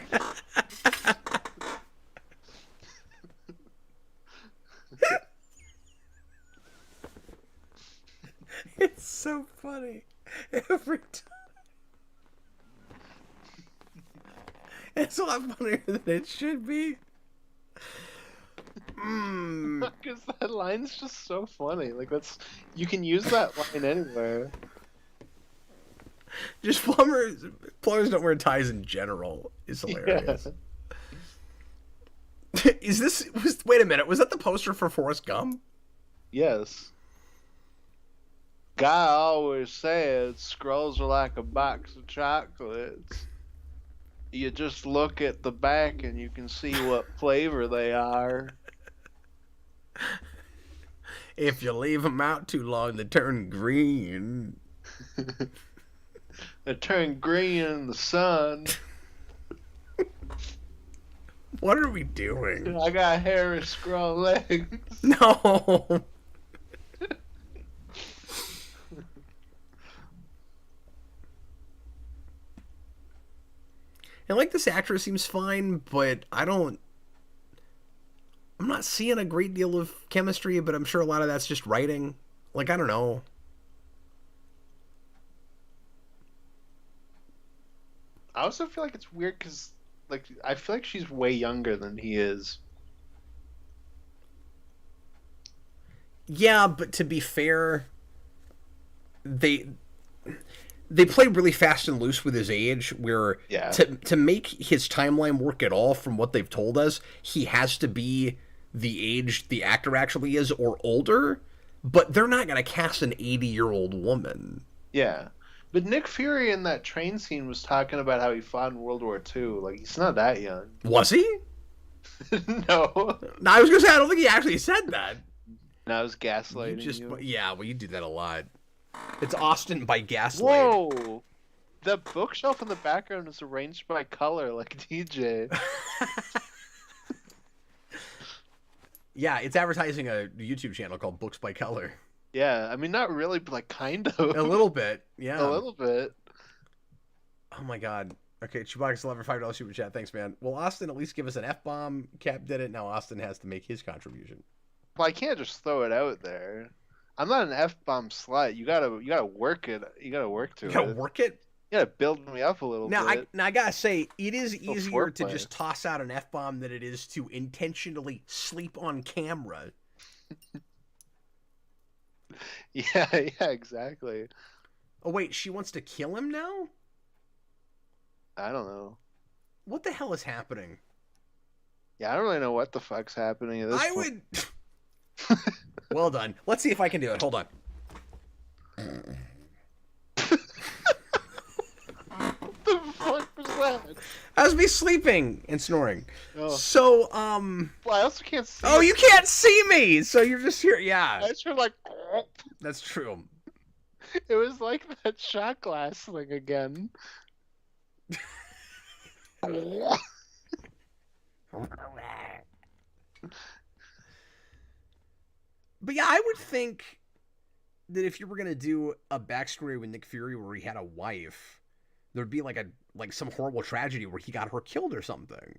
It's so funny every time. It's a lot funnier than it should be. Because that line's just so funny. Like you can use that line anywhere. Just plumbers don't wear ties in general is hilarious. Yeah. Wait a minute, was that the poster for Forrest Gump? Yes. Guy always said scrolls are like a box of chocolates. You just look at the back and you can see what flavor they are. If you leave them out too long, they turn green. They turn green in the sun. What are we doing? I got hairy, scrawny legs. No. And like this actress seems fine, but I'm not seeing a great deal of chemistry, but I'm sure a lot of that's just writing. Like, I don't know. I also feel like it's weird because, like, I feel like she's way younger than he is. Yeah, but to be fair, they played really fast and loose with his age, where Yeah. to make his timeline work at all from what they've told us, he has to be the age the actor actually is or older, but they're not going to cast an 80-year-old woman. Yeah. But Nick Fury in that train scene was talking about how he fought in World War II. Like, he's not that young. Was he? No. No, I was going to say, I don't think he actually said that. No, I was gaslighting you. Yeah, well, you do that a lot. It's Austin by Gaslight. Whoa! The bookshelf in the background is arranged by color, like DJ. Yeah, it's advertising a YouTube channel called Books by Color. Yeah, I mean, not really, but like kind of. A little bit, yeah. A little bit. Oh my god. Okay, Chewbacca's $11 $5 super chat. Thanks, man. Well, Austin at least give us an F-bomb. Cap did it. Now Austin has to make his contribution. Well, I can't just throw it out there. I'm not an F-bomb slut. You gotta work it. You gotta work to You it. gotta work it? You gotta build me up a little bit. Now I gotta say, it is easier to foreplay. just toss out an F-bomb than it is to intentionally sleep on camera. Yeah, exactly. Oh wait, she wants to kill him now? I don't know. What the hell is happening? Yeah, I don't really know what the fuck's happening at this I point. would... Well done. Let's see if I can do it. Hold on. What the fuck was that? That was me sleeping and snoring. Oh. So, Well, I also can't see. Oh, it. you can't see me! So you're just here. Yeah, I just heard like. that's true. It was like that shot glass thing again. But yeah, I would think that if you were going to do a backstory with Nick Fury where he had a wife, There'd be like some horrible tragedy where he got her killed or something.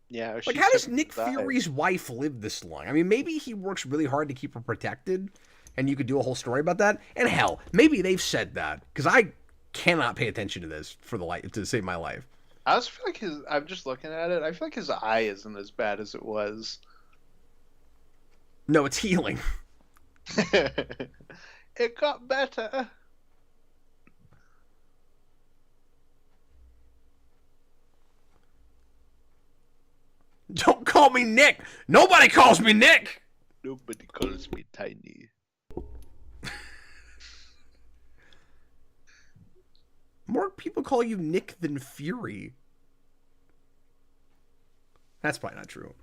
Yeah. Or Like, she how does took Nick the dive. Fury's wife live this long? I mean, maybe he works really hard to keep her protected, and you could do a whole story about that. And hell, maybe they've said that, because I cannot pay attention to this for the life to save my life. I also feel like I'm just looking at it. I feel like his eye isn't as bad as it was. No, it's healing. It got better. Don't call me Nick. Nobody calls me Nick. Nobody calls me tiny. More people call you Nick than Fury. That's probably not true.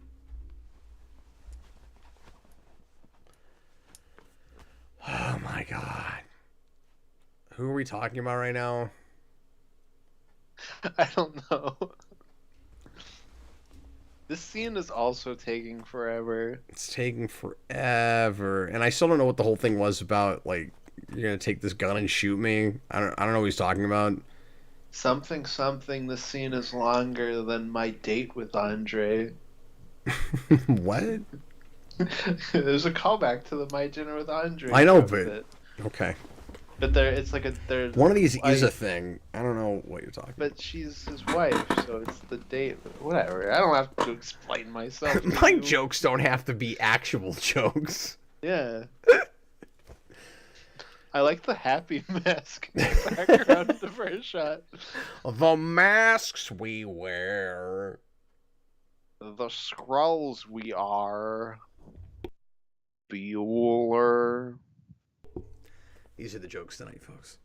Oh my god. Who are we talking about right now? I don't know. This scene is also taking forever. It's taking forever. And I still don't know what the whole thing was about. Like, you're going to take this gun and shoot me? I don't know what he's talking about. Something, something, this scene is longer than my date with Andre. What? There's a callback to the My Dinner with Andre. I know, bit. but... Okay. But it's like they're one of these like, is a thing. I don't know what you're talking about. But she's his wife, so it's the date. Whatever. I don't have to explain myself. My jokes don't have to be actual jokes. Yeah. I like the happy mask in the background of the first shot. The masks we wear. The Skrulls we are. Bueller. These are the jokes tonight, folks.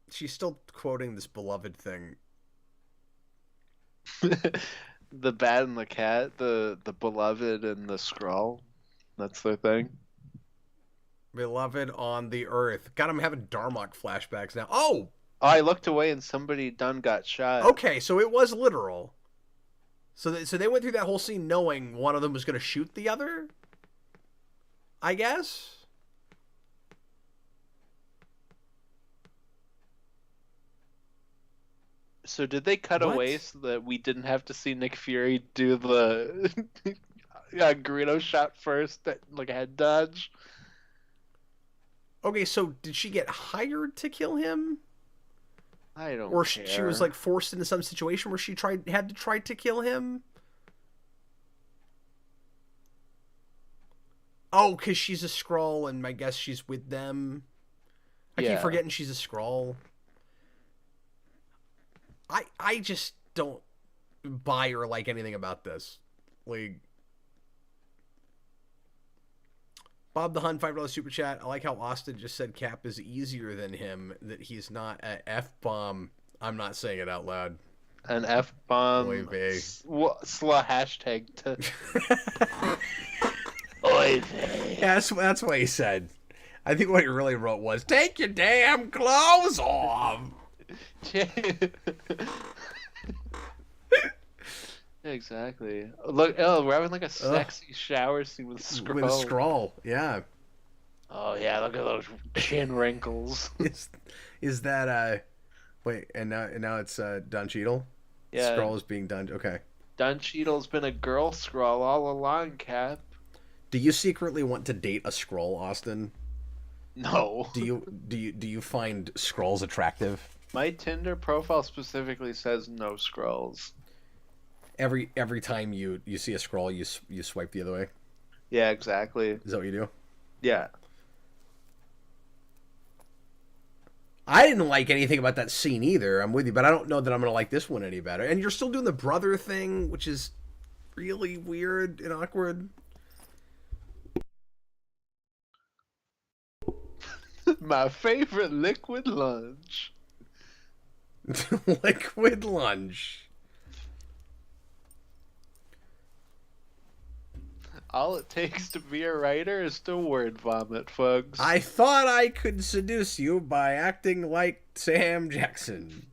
She's still quoting this beloved thing. The bat and the cat, the beloved and the Skrull. That's their thing. Beloved on the earth. God, I'm having Darmok flashbacks now. Oh! Oh, I looked away and somebody done got shot. Okay, so it was literal. So they went through that whole scene knowing one of them was going to shoot the other? I guess? So did they cut What? away so that we didn't have to see Nick Fury do the Greedo shot first, like a head dodge? Okay, so did she get hired to kill him? I don't Or care. she was like forced into some situation where she had to try to kill him? Oh, because she's a Skrull and I guess she's with them. I keep forgetting she's a Skrull. I just don't buy or like anything about this. Like, Bob the Hun, $5 super chat. I like how Austin just said Cap is easier than him, that he's not a F-bomb. I'm not saying it out loud. An F-bomb. Oy vey. Hashtag to... Oy vey. Yeah, that's what he said. I think what he really wrote was, take your damn clothes off. Exactly. Look, we're having like a sexy shower scene with Skrull. With a Skrull, yeah. Oh yeah, look at those chin wrinkles. Is that wait, and now it's Don Cheadle? Yeah. Skrull is being done. Okay. Don Cheadle's been a girl Skrull all along, Cap. Do you secretly want to date a Skrull, Austin? No. Do you find Skrulls attractive? My Tinder profile specifically says no Skrulls. Every time you see a Skrull, you swipe the other way. Yeah, exactly. Is that what you do? Yeah. I didn't like anything about that scene either. I'm with you, but I don't know that I'm gonna like this one any better. And you're still doing the brother thing, which is really weird and awkward. My favorite liquid lunch. Liquid lunch. All it takes to be a writer is to word vomit, folks. I thought I could seduce you by acting like Sam Jackson.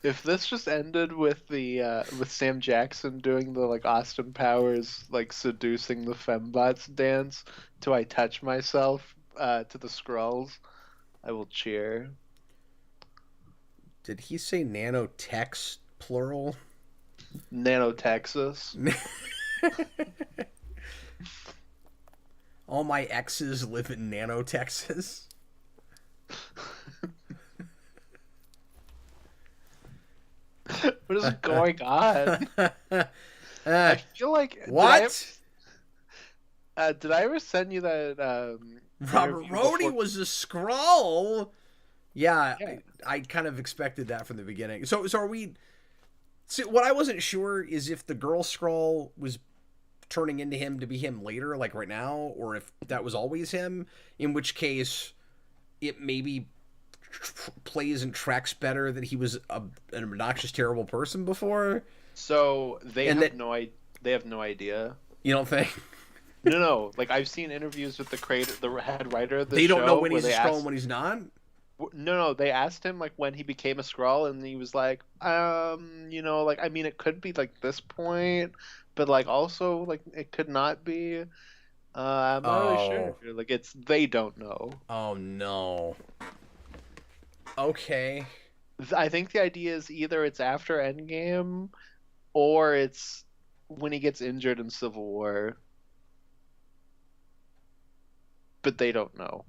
If this just ended with the with Sam Jackson doing the like Austin Powers like seducing the fembots dance to "I Touch Myself" to the Skrulls, I will cheer. Did he say nanotex plural? Nano Texas. All my exes live in Nano, Texas. What is going on? I feel like what? Did I ever send you that? Robert Rhodey was a Skrull. Yeah. Yeah. I kind of expected that from the beginning. So are we? See, what I wasn't sure is if the girl Skrull was turning into him to be him later, like right now, or if that was always him. In which case, it maybe plays and tracks better that he was an obnoxious, terrible person before. So they have no idea. You don't think? No. Like I've seen interviews with the head writer of the show. They don't know when he's a Skrull and when he's not. No. They asked him like when he became a Skrull, and he was like, like I mean, it could be like this point, but like also like it could not be. I'm not really sure. Like they don't know. Oh no. Okay. I think the idea is either it's after Endgame, or it's when he gets injured in Civil War. But they don't know.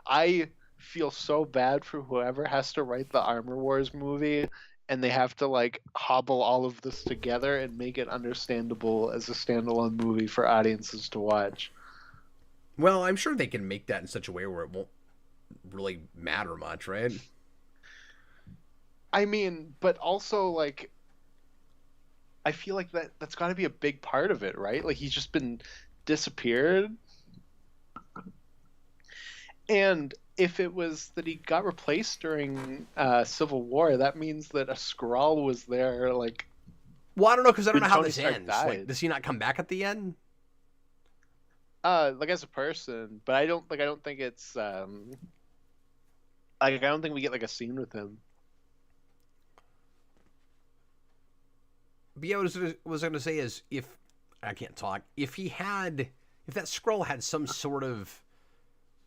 I feel so bad for whoever has to write the Armor Wars movie, and they have to like hobble all of this together and make it understandable as a standalone movie for audiences to watch. Well, I'm sure they can make that in such a way where it won't really matter much, right? I mean, but also like I feel like that's got to be a big part of it, right? Like he's just been disappeared. And if it was that he got replaced during Civil War, that means that a Skrull was there. Like, well, I don't know because I don't know how Tony this Stark ends. died. Like, does he not come back at the end? like as a person, but I don't think it's like I don't think we get like a scene with him. But yeah, what I was going to say is if I can't talk, if that Skrull had some sort of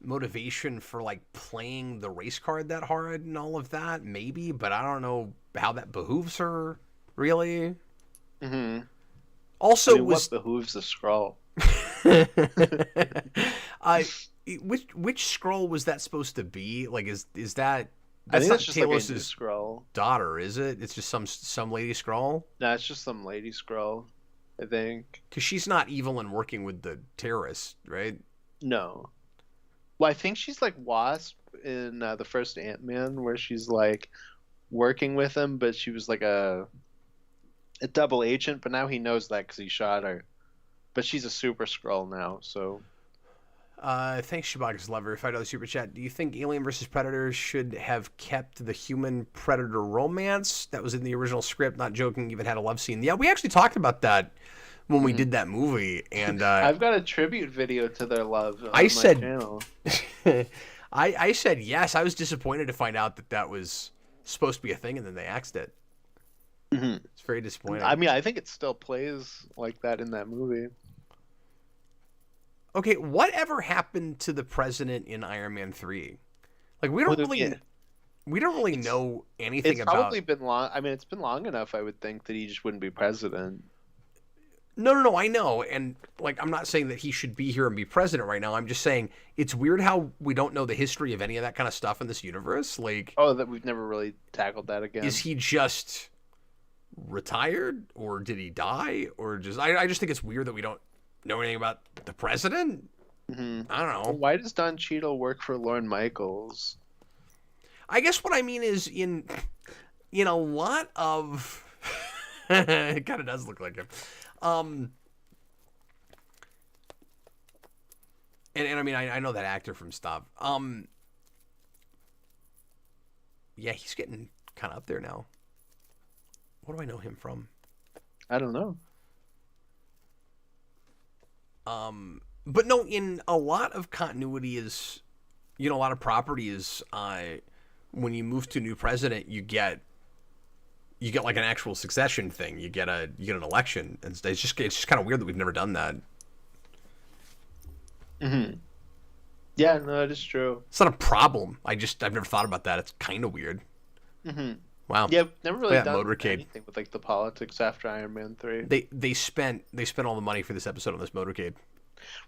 motivation for like playing the race card that hard and all of that, maybe, but I don't know how that behooves her, really. Mm-hmm. Also, what behooves a Skrull? Which Skrull was that supposed to be? Like, is that? I think not that's just like a new Talos's Skrull. daughter, is it? It's just some lady Skrull. No, it's just some lady Skrull, I think. Because she's not evil and working with the terrorists, right? No. Well, I think she's like Wasp in the first Ant-Man, where she's like working with him, but she was like a double agent. But now he knows that because he shot her. But she's a super Skrull now, so. Thanks, Shabaka's Lover. If I know the super chat, do you think Alien vs. Predator should have kept the human-predator romance that was in the original script? Not joking, even had a love scene. Yeah, we actually talked about that when we did that movie, and I've got a tribute video to their love on my channel. I said yes. I was disappointed to find out that was supposed to be a thing, and then they axed it. Mm-hmm. It's very disappointing. I mean, I think it still plays like that in that movie. Okay, whatever happened to the president in Iron Man 3? Like we don't really know anything about. It's probably been long. I mean, it's been long enough. I would think that he just wouldn't be president. No, I know, and like I'm not saying that he should be here and be president right now. I'm just saying it's weird how we don't know the history of any of that kind of stuff in this universe. Like, that we've never really tackled that again. Is he just retired, or did he die, or just? I just think it's weird that we don't know anything about the president. Mm-hmm. I don't know. Why does Don Cheadle work for Lorne Michaels? I guess what I mean is in a lot of it kind of does look like him. And I mean I know that actor from stuff. Yeah, he's getting kind of up there now. What do I know him from? I don't know. But no, in a lot of continuity is, a lot of property is, when you move to a new president, you get you get like an actual succession thing. You get an election, and it's just kind of weird that we've never done that. Mm-hmm. Yeah, no, it is true. It's not a problem. I've never thought about that. It's kind of weird. Mm-hmm. Wow. Yeah, never really done motorcade. anything with like the politics after Iron Man 3. They spent all the money for this episode on this motorcade.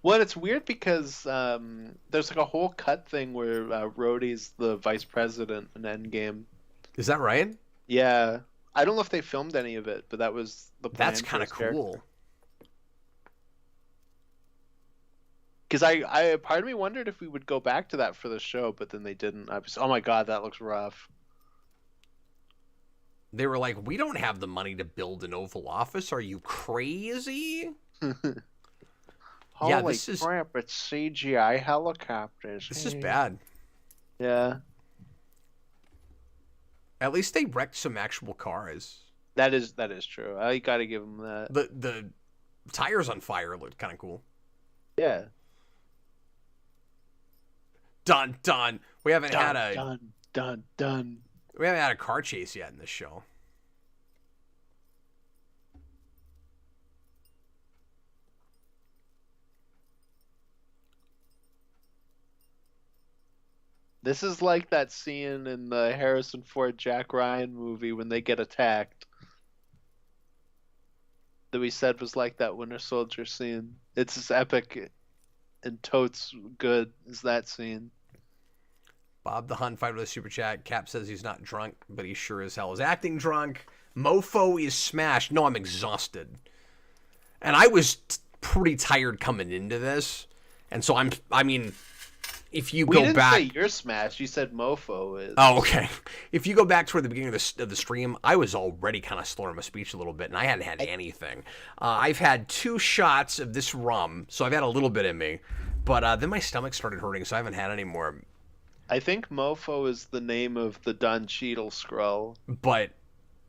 Well, it's weird because there's like a whole cut thing where Rhodey's the vice president in Endgame. Is that right? Yeah, I don't know if they filmed any of it, but that was the plan. That's kind of cool. Because I part of me wondered if we would go back to that for the show, but then they didn't. I was, oh my god, that looks rough. They were like, we don't have the money to build an Oval Office. Are you crazy? Holy crap, it's CGI helicopters. This is bad. Yeah. At least they wrecked some actual cars. That is true. I gotta give them that. The tires on fire looked kind of cool. Yeah. Dun dun. We haven't had a dun. We haven't had a car chase yet in this show. This is like that scene in the Harrison Ford Jack Ryan movie when they get attacked. That we said was like that Winter Soldier scene. It's as epic and totes good as that scene. Bob the Hun fighter with a super chat. Cap says he's not drunk, but he sure as hell is acting drunk. Mofo is smashed. No, I'm exhausted. And I was pretty tired coming into this. And so I mean, if you go back... We didn't say you're smashed. You said Mofo is. Oh, okay. If you go back toward the beginning of the stream, I was already kind of slurring my speech a little bit, and I hadn't had anything. I've had 2 shots of this rum, so I've had a little bit in me. But then my stomach started hurting, so I haven't had any more. I think Mofo is the name of the Don Cheadle Skrull. But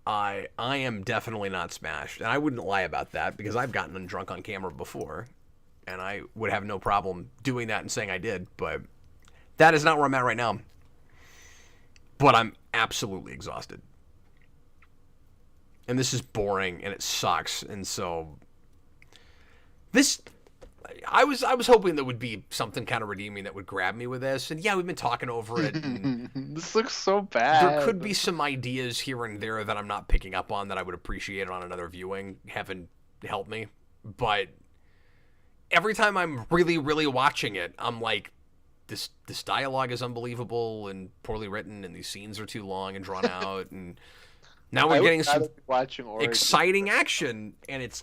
I am definitely not smashed. And I wouldn't lie about that, because I've gotten drunk on camera before. And I would have no problem doing that and saying I did. But that is not where I'm at right now. But I'm absolutely exhausted. And this is boring, and it sucks. And so... This... I was hoping there would be something kind of redeeming that would grab me with this. And yeah, we've been talking over it. And this looks so bad. There could be some ideas here and there that I'm not picking up on that I would appreciate on another viewing. Heaven help me. But every time I'm really, really watching it, I'm like, this dialogue is unbelievable and poorly written, and these scenes are too long and drawn out. And now we're getting some exciting action, and it's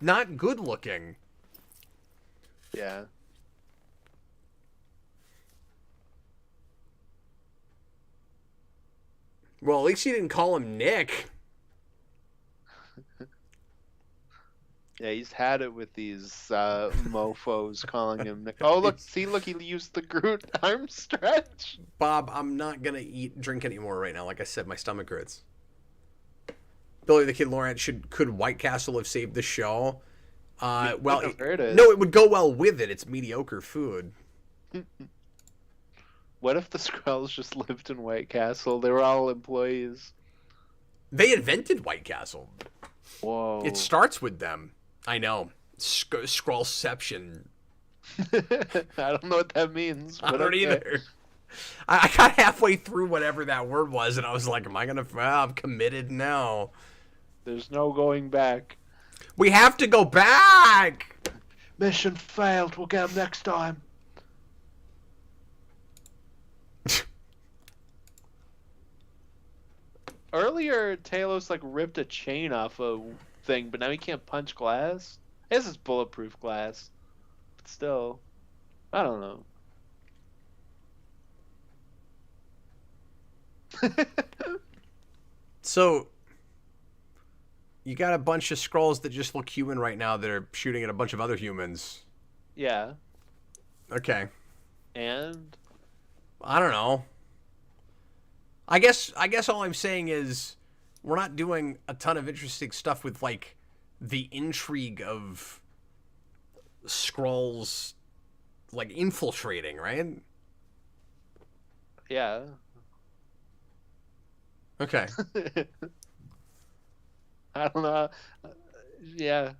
not good looking. Yeah. Well, at least you didn't call him Nick. Yeah, he's had it with these mofos calling him Nick. Oh, look, he used the Groot arm stretch. Bob, I'm not going to drink anymore right now. Like I said, my stomach hurts. Billy the Kid Lawrence could White Castle have saved the show? Well, no, it would go well with it. It's mediocre food. What if the Skrulls just lived in White Castle? They were all employees. They invented White Castle. Whoa. It starts with them. I know. Skrullception. I don't know what that means. I don't either. I got halfway through whatever that word was, and I was like, am I going to... I'm committed now. There's no going back. We have to go back! Mission failed. We'll get them next time. Earlier, Talos ripped a chain off a thing, but now he can't punch glass. This is bulletproof glass. But still, I don't know. So... You got a bunch of Skrulls that just look human right now that are shooting at a bunch of other humans. Yeah. Okay. And? I don't know. I guess all I'm saying is we're not doing a ton of interesting stuff with, the intrigue of Skrulls, infiltrating, right? Yeah. Okay. I don't know. Yeah.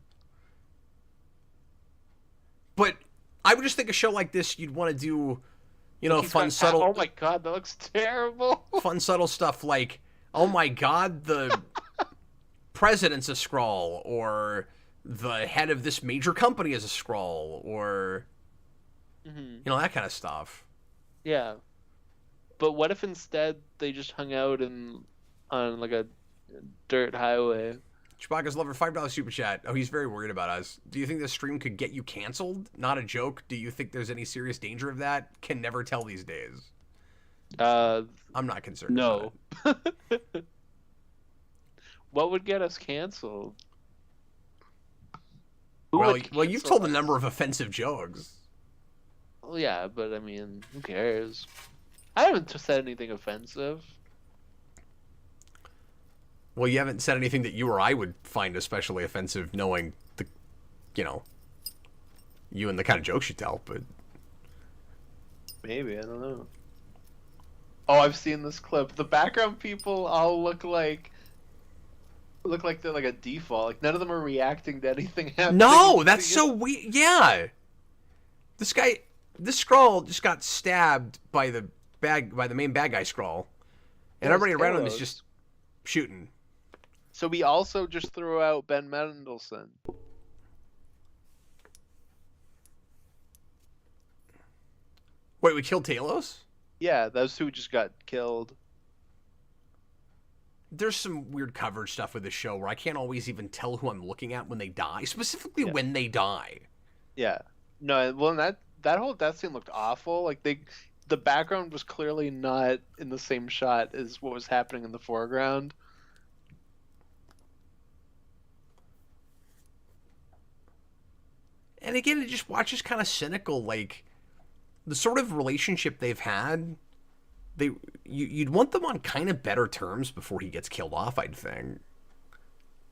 But I would just think a show like this, you'd want to do, He's fun, got subtle, Oh my god, that looks terrible. fun, subtle stuff like, oh my god, the president's a Skrull, or the head of this major company is a Skrull, or that kind of stuff. Yeah. But what if instead they just hung out on like a dirt highway? Chewbacca's Lover, $5 super chat. Oh, he's very worried about us. Do you think this stream could get you canceled? Not a joke. Do you think there's any serious danger of that? Can never tell these days. I'm not concerned. No. About it. What would get us canceled? Well, you've told a number of offensive jokes. Well, yeah, but I mean, who cares? I haven't said anything offensive. Well, you haven't said anything that you or I would find especially offensive, knowing the, you and the kind of jokes you tell, but... Maybe, I don't know. Oh, I've seen this clip. The background people all look like they're like a default. Like, none of them are reacting to anything happening. No, that's so weird. Yeah. This Skrull just got stabbed by the main bad guy Skrull. And everybody around him is just shooting. So we also just threw out Ben Mendelsohn. Wait, we killed Talos? Yeah, those two just got killed. There's some weird coverage stuff with this show where I can't always even tell who I'm looking at when they die, specifically when they die. Yeah. No, well, that whole death scene looked awful. Like the background was clearly not in the same shot as what was happening in the foreground. And again, it just watches kind of cynical, like the sort of relationship they've had. You'd want them on kind of better terms before he gets killed off, I'd think.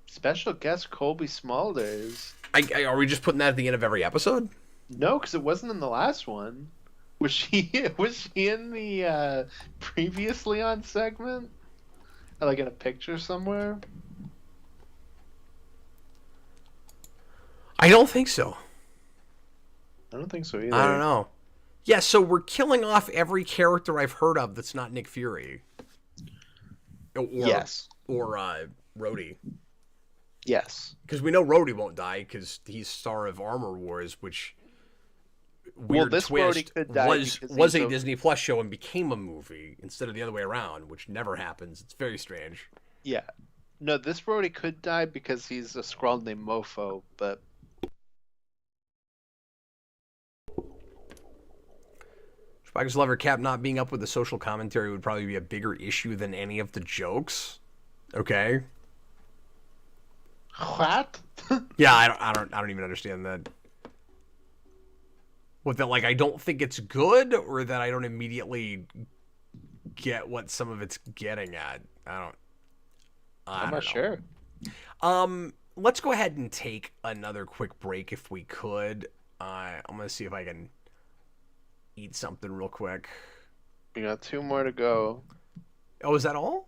Special guest Colby Smulders. Are we just putting that at the end of every episode? No, because it wasn't in the last one. Was she in the previously on segment? Like in a picture somewhere? I don't think so. I don't think so either. I don't know. Yeah, so we're killing off every character I've heard of that's not Nick Fury. Yes. Or Rhodey. Yes. Because we know Rhodey won't die because he's star of Armor Wars, which weird this twist could die was a Disney Plus show and became a movie instead of the other way around, which never happens. It's very strange. Yeah. No, this Rhodey could die because he's a Skrull named Mofo, but... Spike's Lover Cap not being up with the social commentary would probably be a bigger issue than any of the jokes. Okay. What? Yeah, I don't even understand that. What, that like I don't think it's good, or that I don't immediately get what some of it's getting at? I'm not know. sure. Let's go ahead and take another quick break if we could. I'm gonna see if I can eat something real quick. We got 2 more to go. Oh, is that all?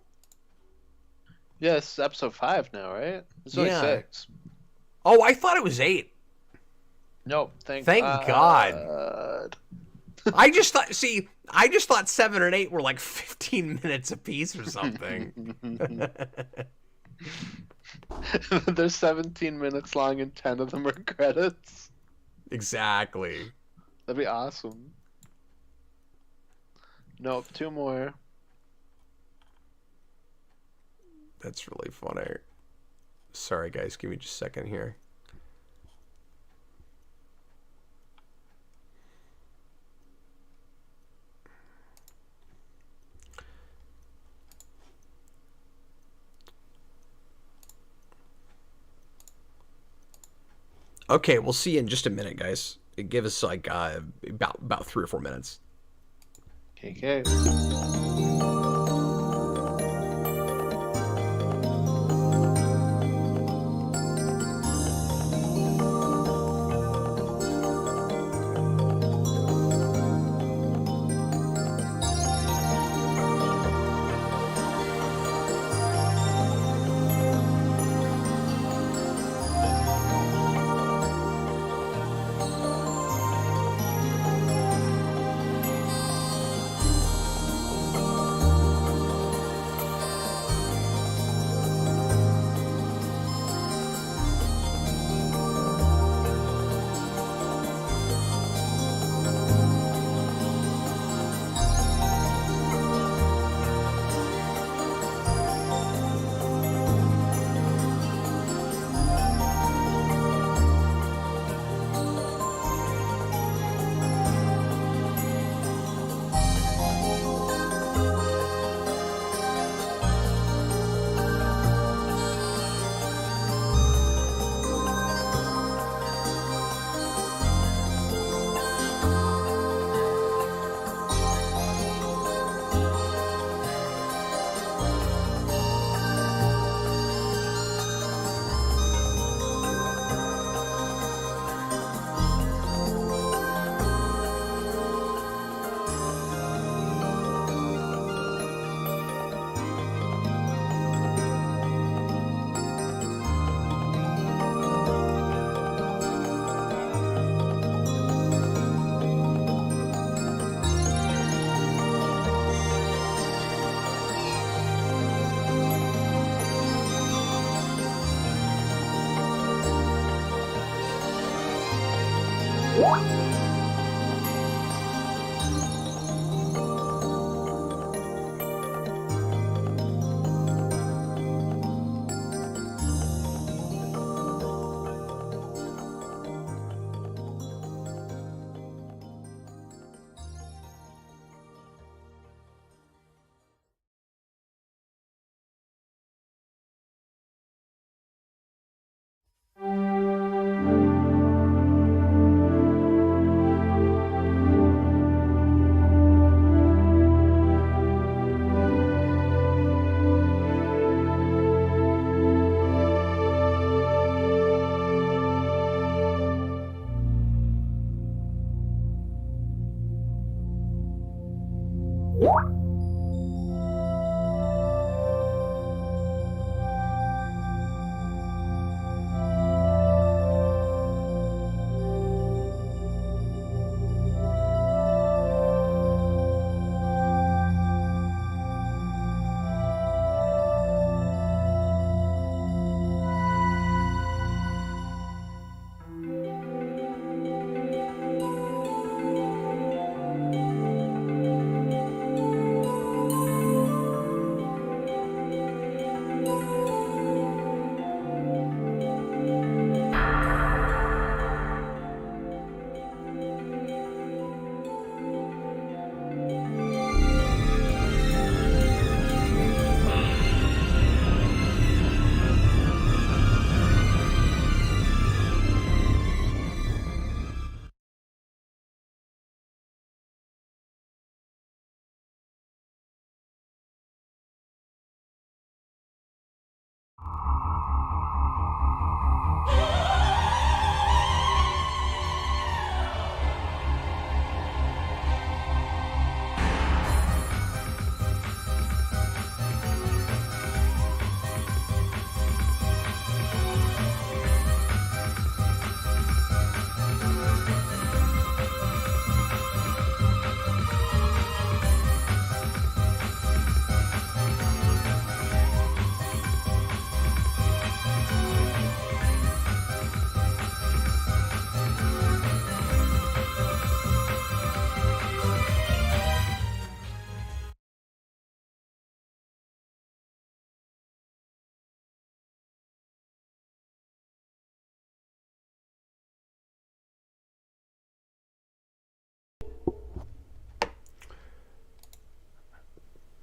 Yeah, this is episode 5 now, right? It's only 6. Oh, I thought it was 8. Nope. Thank God. I just thought 7 and 8 were like 15 minutes apiece or something. They're 17 minutes long and 10 of them are credits. Exactly. That'd be awesome. Nope, 2 more. That's really funny. Sorry, guys. Give me just a second here. Okay, we'll see you in just a minute, guys. Give us like about 3 or 4 minutes. Okay.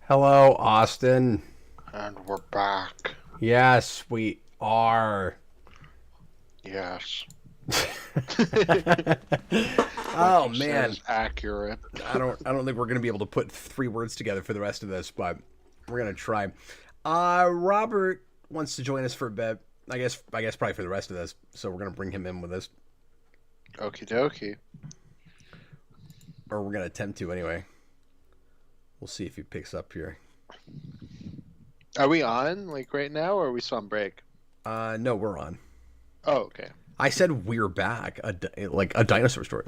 Hello, Austin. And we're back. Yes, we are. Yes. Oh What you said man, is accurate. I don't think we're gonna be able to put 3 words together for the rest of this, but we're gonna try. Robert wants to join us for a bit. I guess probably for the rest of this, so we're gonna bring him in with us, Okie dokie. or we're gonna attempt to anyway. We'll see if he picks up here. Are we on like right now, or are we still on break? No, we're on. Oh, okay. I said we're back, like a dinosaur story.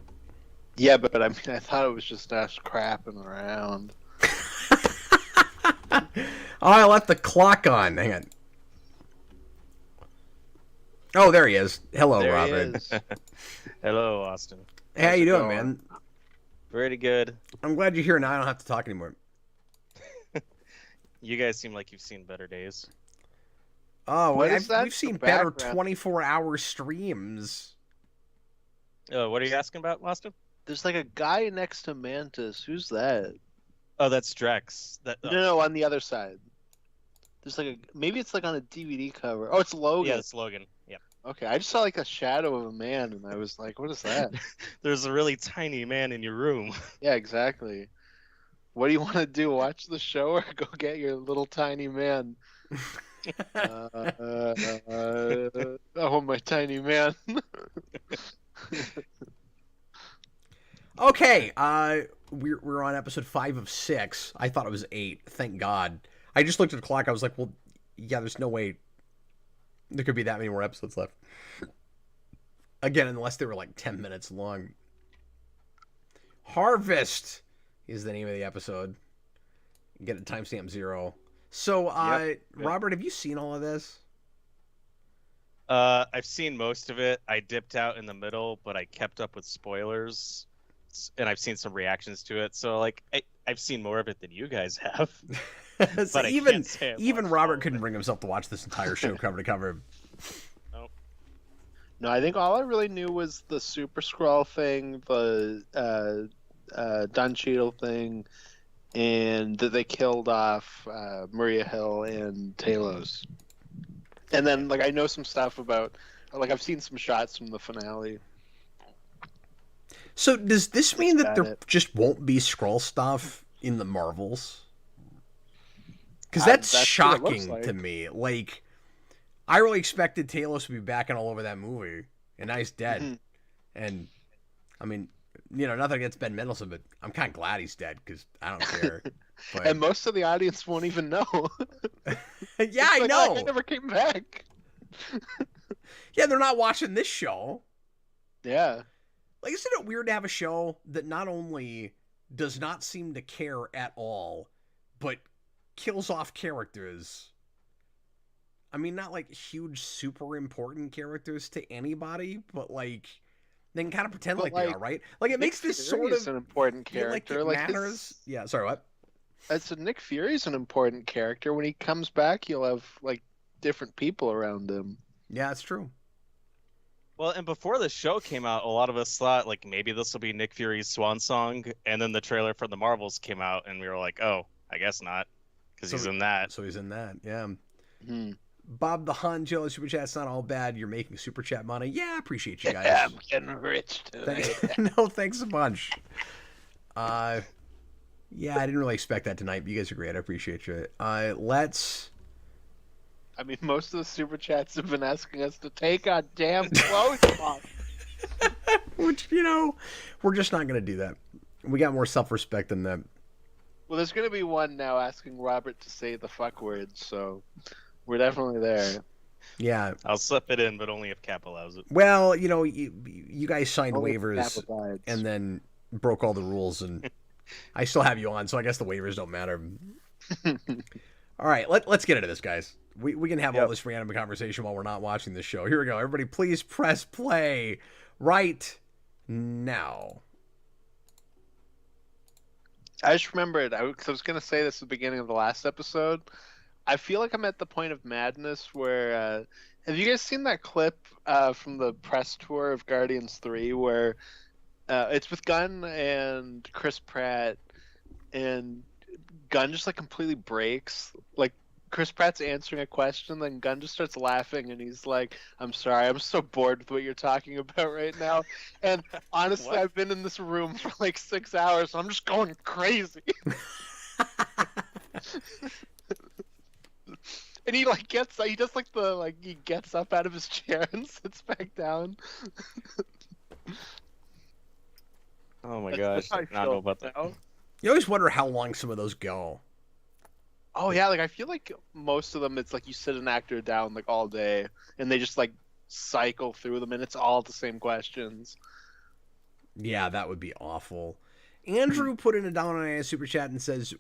Yeah, but I mean, I thought it was just us crapping around. Oh, I left the clock on. Hang on. Oh, there he is. Hello, There Robert. he is. Hello, Austin. Hey, how How's you it doing, going? man? Pretty good. I'm glad you're here now. I don't have to talk anymore. You guys seem like you've seen better days. Oh, What is that? we've seen The better background. 24-hour streams. What are you asking about, Austin? There's like a guy next to Mantis. Who's that? Oh, that's Drex. No, on the other side. There's like maybe it's like on a DVD cover. Oh, it's Logan. Yeah, it's Logan. Yeah. Okay, I just saw like a shadow of a man, and I was like, "What is that?" There's a really tiny man in your room. Yeah, exactly. What do you want to do? Watch the show or go get your little tiny man? Oh, my tiny man. Okay, we're on episode 5 of 6. I thought it was 8. Thank God. I just looked at the clock. I was like, well, yeah, there's no way there could be that many more episodes left. Again, unless they were like 10 minutes long. Harvest is the name of the episode. Get it timestamp 0. So, Yep. Robert, have you seen all of this? I've seen most of it. I dipped out in the middle, but I kept up with spoilers, and I've seen some reactions to it. So like, I've seen more of it than you guys have. So But I even can't say I've even watched Robert all of couldn't it. bring himself to watch this entire show cover to cover. Nope. No, I think all I really knew was the Super Scroll thing, the Don Cheadle thing, and that they killed off Maria Hill and Talos. And then, like, I know some stuff about, like, I've seen some shots from the finale. So does this mean that about there it. just won't be Skrull stuff in the Marvels? Because that's what it looks shocking like. to me. Like, I really expected Talos to be back and all over that movie, and now he's dead. Mhm. And I mean, nothing against Ben Mendelsohn, but I'm kind of glad he's dead because I don't care. But And most of the audience won't even know. yeah, It's I like, know. "Oh, I never came back." Yeah, they're not watching this show. Yeah. Like, isn't it weird to have a show that not only does not seem to care at all, but kills off characters? I mean, not like huge, super important characters to anybody, but like they can kind of pretend But, like they like, are, right? Like it makes Nick this Fury sort is of an important feel character. like it matters. Yeah, sorry, what? I said Nick Fury's an important character. When he comes back, you'll have like different people around him. Yeah, it's true. Well, and before the show came out, a lot of us thought like maybe this will be Nick Fury's swan song, and then the trailer for the Marvels came out, and we were like, oh, I guess not, because So he's in that. So he's in that. Yeah. Hmm. Bob the Han, Joe, super chat's not all bad. You're making super chat money. Yeah, I appreciate you guys. Yeah, I'm getting rich tonight. No, thanks a bunch. Yeah, I didn't really expect that tonight, but you guys are great. I appreciate you. Let's. I mean, most of the super chats have been asking us to take our damn clothes off. Which, we're just not going to do that. We got more self respect than that. Well, there's going to be one now asking Robert to say the fuck word, so we're definitely there. Yeah. I'll slip it in, but only if Cap allows it. Well, you guys signed Only waivers Apple abides. and then broke all the rules, and I still have you on, so I guess the waivers don't matter. All right, let's get into this, guys. We can have all this random conversation while we're not watching this show. Here we go. Everybody, please press play right now. I just remembered, I was going to say this at the beginning of the last episode. I feel like I'm at the point of madness where, have you guys seen that clip from the press tour of Guardians 3 where it's with Gunn and Chris Pratt, and Gunn just like completely breaks? Like, Chris Pratt's answering a question, then Gunn just starts laughing, and he's like, "I'm sorry, I'm so bored with what you're talking about right now." And honestly, What? I've been in this room for like 6 hours, and I'm just going crazy. And he like he does like he gets up out of his chair and sits back down. Oh my gosh, That's how I I did not feel know about that. now. You always wonder how long some of those go. Oh yeah, like I feel like most of them, it's like you sit an actor down like all day, and they just like cycle through them, and it's all the same questions. Yeah, that would be awful. Andrew put in a $1 super chat and says,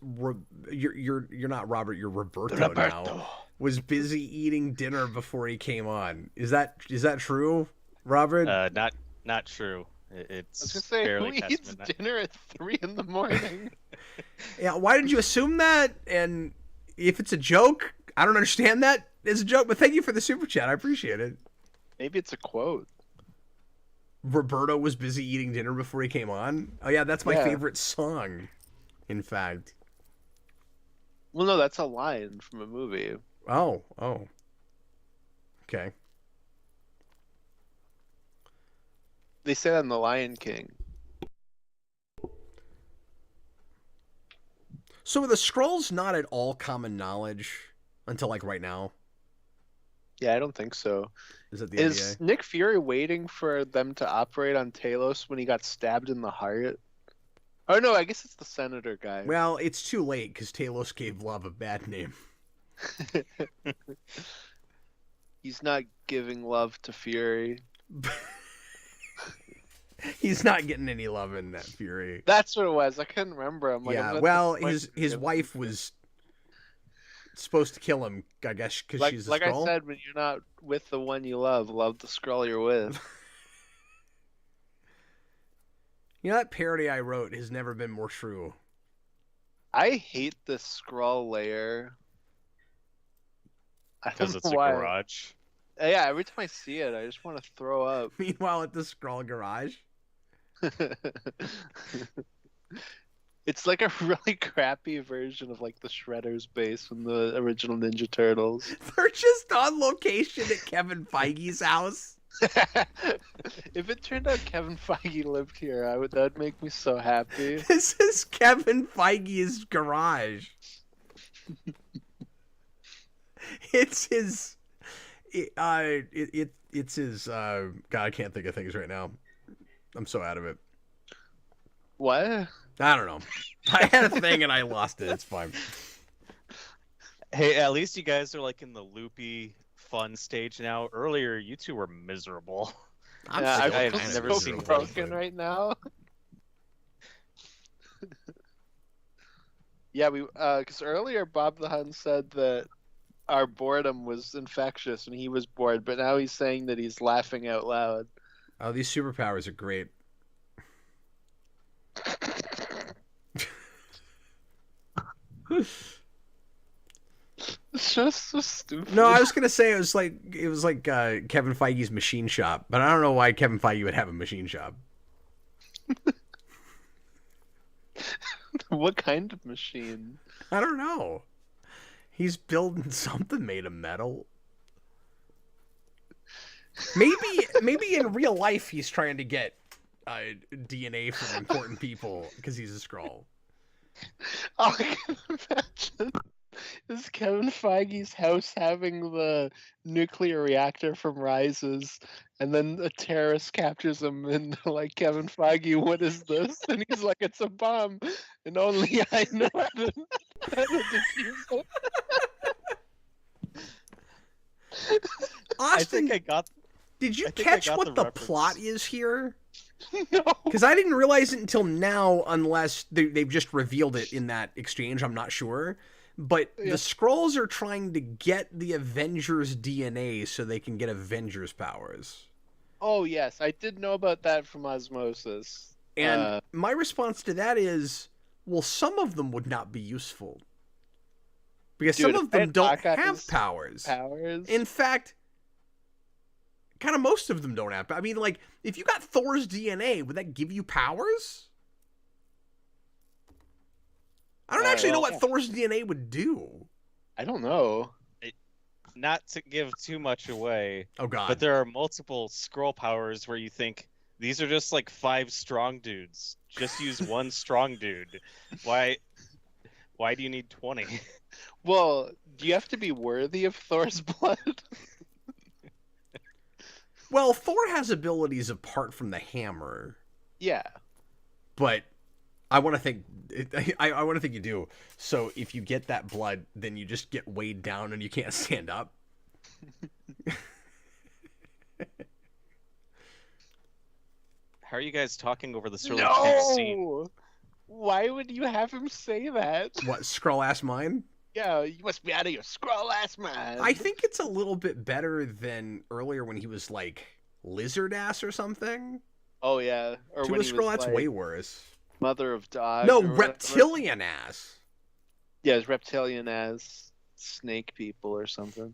"You're not Robert, you're Roberto now. Was busy eating dinner before he came on. Is that true, Robert?" Not true. It's I was gonna say, who barely past eats midnight. dinner at 3 in the morning? Yeah, why did you assume that? And if it's a joke, I don't understand that as a joke, but thank you for the super chat. I appreciate it. Maybe it's a quote. Roberto was busy eating dinner before he came on. Oh yeah, that's my Yeah. favorite song. In fact. Well, no, that's a line from a movie. Oh. Okay. They say that in The Lion King. So are the Skrulls not at all common knowledge until like right now? Yeah, I don't think so. Is that the Is idea? Nick Fury waiting for them to operate on Talos when he got stabbed in the heart? Oh no, I guess it's the senator guy. Well, it's too late because Talos gave Love a bad name. He's not giving love to Fury. He's not getting any love in that Fury. That's what it was. I couldn't remember. I'm like, I'm Yeah, not well, disappointed his in him. wife was supposed to kill him, I guess, because she's a like Skrull. I said, when you're not with the one you love the Skrull you're with. You know, that parody I wrote has never been more true. I hate the Skrull layer. I Because don't it's know a why. garage. Yeah, every time I see it, I just want to throw up. Meanwhile, at the Skrull garage. It's like a really crappy version of like the Shredder's base from the original Ninja Turtles. They're just on location at Kevin Feige's house. If it turned out Kevin Feige lived here, that'd make me so happy. This is Kevin Feige's garage. It's his. It's his. God, I can't think of things right now. I'm so out of it. What? I don't know. I had a thing and I lost it. It's fine. Hey, at least you guys are like in the loopy, fun stage now. Earlier, you two were miserable. I'm Yeah, still I I've kind feel of never so seen miserable, broken but- right now. Yeah, because earlier Bob the Hun said that our boredom was infectious and he was bored, but now he's saying that he's laughing out loud. Oh, these superpowers are great. It's just so stupid. No, I was gonna say it was like Kevin Feige's machine shop, but I don't know why Kevin Feige would have a machine shop. What kind of machine? I don't know. He's building something made of metal. Maybe in real life he's trying to get DNA from important people because he's a Skrull. All I can imagine is Kevin Feige's house having the nuclear reactor from Rises, and then a terrorist captures him, and they're like, Kevin Feige, what is this? And he's like, it's a bomb, and only I know how to defuse it. I Austin, think I got. did you I think I catch got what the the reference. plot is here? No. Because I didn't realize it until now, unless they've just revealed it in that exchange. I'm not sure. But Yeah. the Skrulls are trying to get the Avengers DNA so they can get Avengers powers. Oh, yes, I did know about that from Osmosis. And my response to that is, well, some of them would not be useful. Because Dude, some of them if don't Hawkeye's have powers. Powers? In fact, kind of most of them don't have. I mean, like, if you got Thor's DNA, would that give you powers? I don't actually know well, what Thor's DNA would do. I don't know. Not to give too much away, Oh, God. but there are multiple scroll powers where you think these are just like 5 strong dudes. Just use one strong dude. Why do you need 20? Well, do you have to be worthy of Thor's blood? Well, Thor has abilities apart from the hammer, Yeah. but I want to think I want to think you do. So if you get that blood, then you just get weighed down and you can't stand up. How are you guys talking over this really tense scene? No! Why would you have him say that? What, Skrull ass mine? Yeah, you must be out of your scroll ass mind. I think it's a little bit better than earlier when he was like lizard ass or something. Oh yeah. Or To when a he Skrull, was, that's like, way worse. Mother of Dog. No, or whatever. reptilian ass. Yeah, it's reptilian as snake people or something.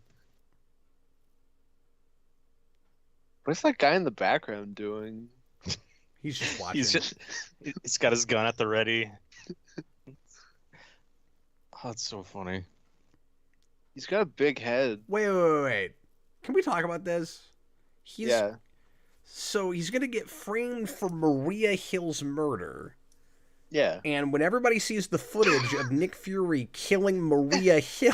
What's that guy in the background doing? He's just watching. He's got his gun at the ready. Oh, that's so funny. He's got a big head. Wait. Can we talk about this? Yeah. So he's going to get framed for Maria Hill's murder. Yeah. And when everybody sees the footage of Nick Fury killing Maria Hill,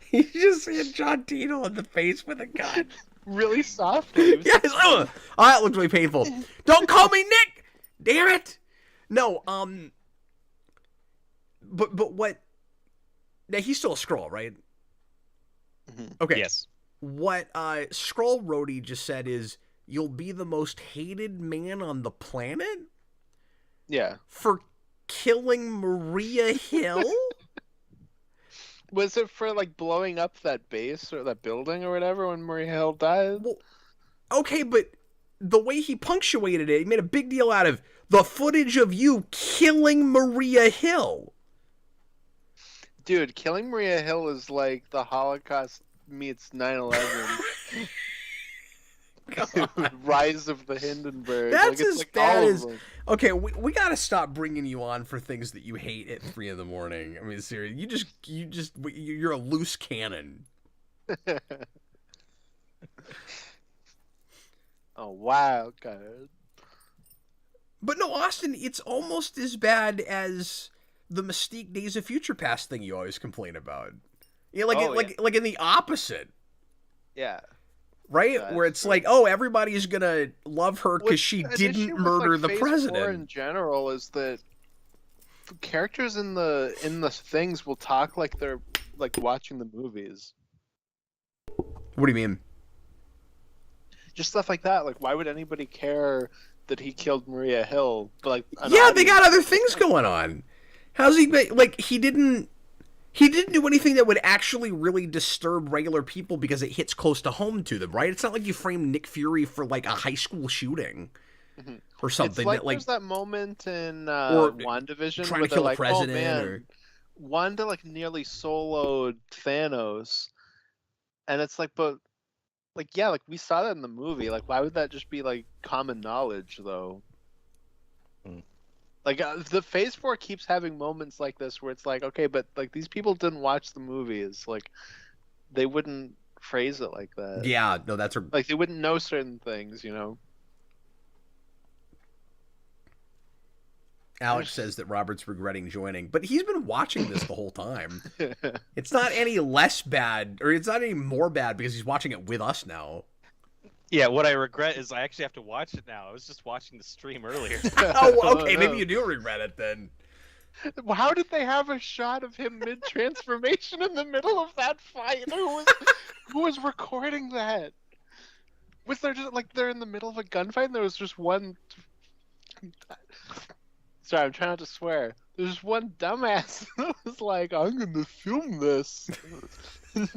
he just hit John Tito in the face with a gun. Really softly. Yes. Oh, that looks really painful. Don't call me Nick. Damn it. No. But what? Now he's still a Skrull, right? Mhm. Okay. Yes. What Skrull Rhodey just said is, you'll be the most hated man on the planet Yeah. for killing Maria Hill? Was it for like blowing up that base or that building or whatever when Maria Hill died? Well, okay, but the way he punctuated it, he made a big deal out of the footage of you killing Maria Hill. Dude, killing Maria Hill is like the Holocaust meets 9/11. Rise of the Hindenburg. That's like, as like bad all as. of them. Okay, we gotta stop bringing you on for things that you hate at 3 in the morning. I mean, seriously, you're a loose cannon. Oh, wild card. But no, Austin, it's almost as bad as the Mystique Days of Future Past thing you always complain about. Yeah, like in the opposite. Yeah. Right? That's where it's true. like, oh, everybody's gonna love her because she An didn't issue with, murder the Phase 4 president. in general is that characters in the things will talk like they're like watching the movies. What do you mean? Just stuff like that. Like, why would anybody care that he killed Maria Hill? But like, Yeah, they got other things going on. How's he like? He didn't do anything that would actually really disturb regular people because it hits close to home to them, right? It's not like you frame Nick Fury for like a high school shooting or something. It's like that, like there's that moment in or WandaVision trying where to kill they're the like, president, "Oh man, or Wanda like nearly soloed Thanos," and it's like, but like, yeah, like we saw that in the movie. Like, why would that just be like common knowledge though? Like the Phase 4 keeps having moments like this where it's like, okay, but like these people didn't watch the movies. Like, they wouldn't phrase it like that. yeah, no, that's her. Like they wouldn't know certain things, you know. Alex says that Robert's regretting joining, but he's been watching this the whole time. It's not any less bad, or it's not any more bad because he's watching it with us now. Yeah, what I regret is I actually have to watch it now. I was just watching the stream earlier. Oh, okay, maybe you do regret it then. How did they have a shot of him mid transformation in the middle of that fight? Who was recording that? Was there just like they're in the middle of a gunfight and there was just one? Sorry, I'm trying not to swear. There's one dumbass that was like, "I'm gonna film this," and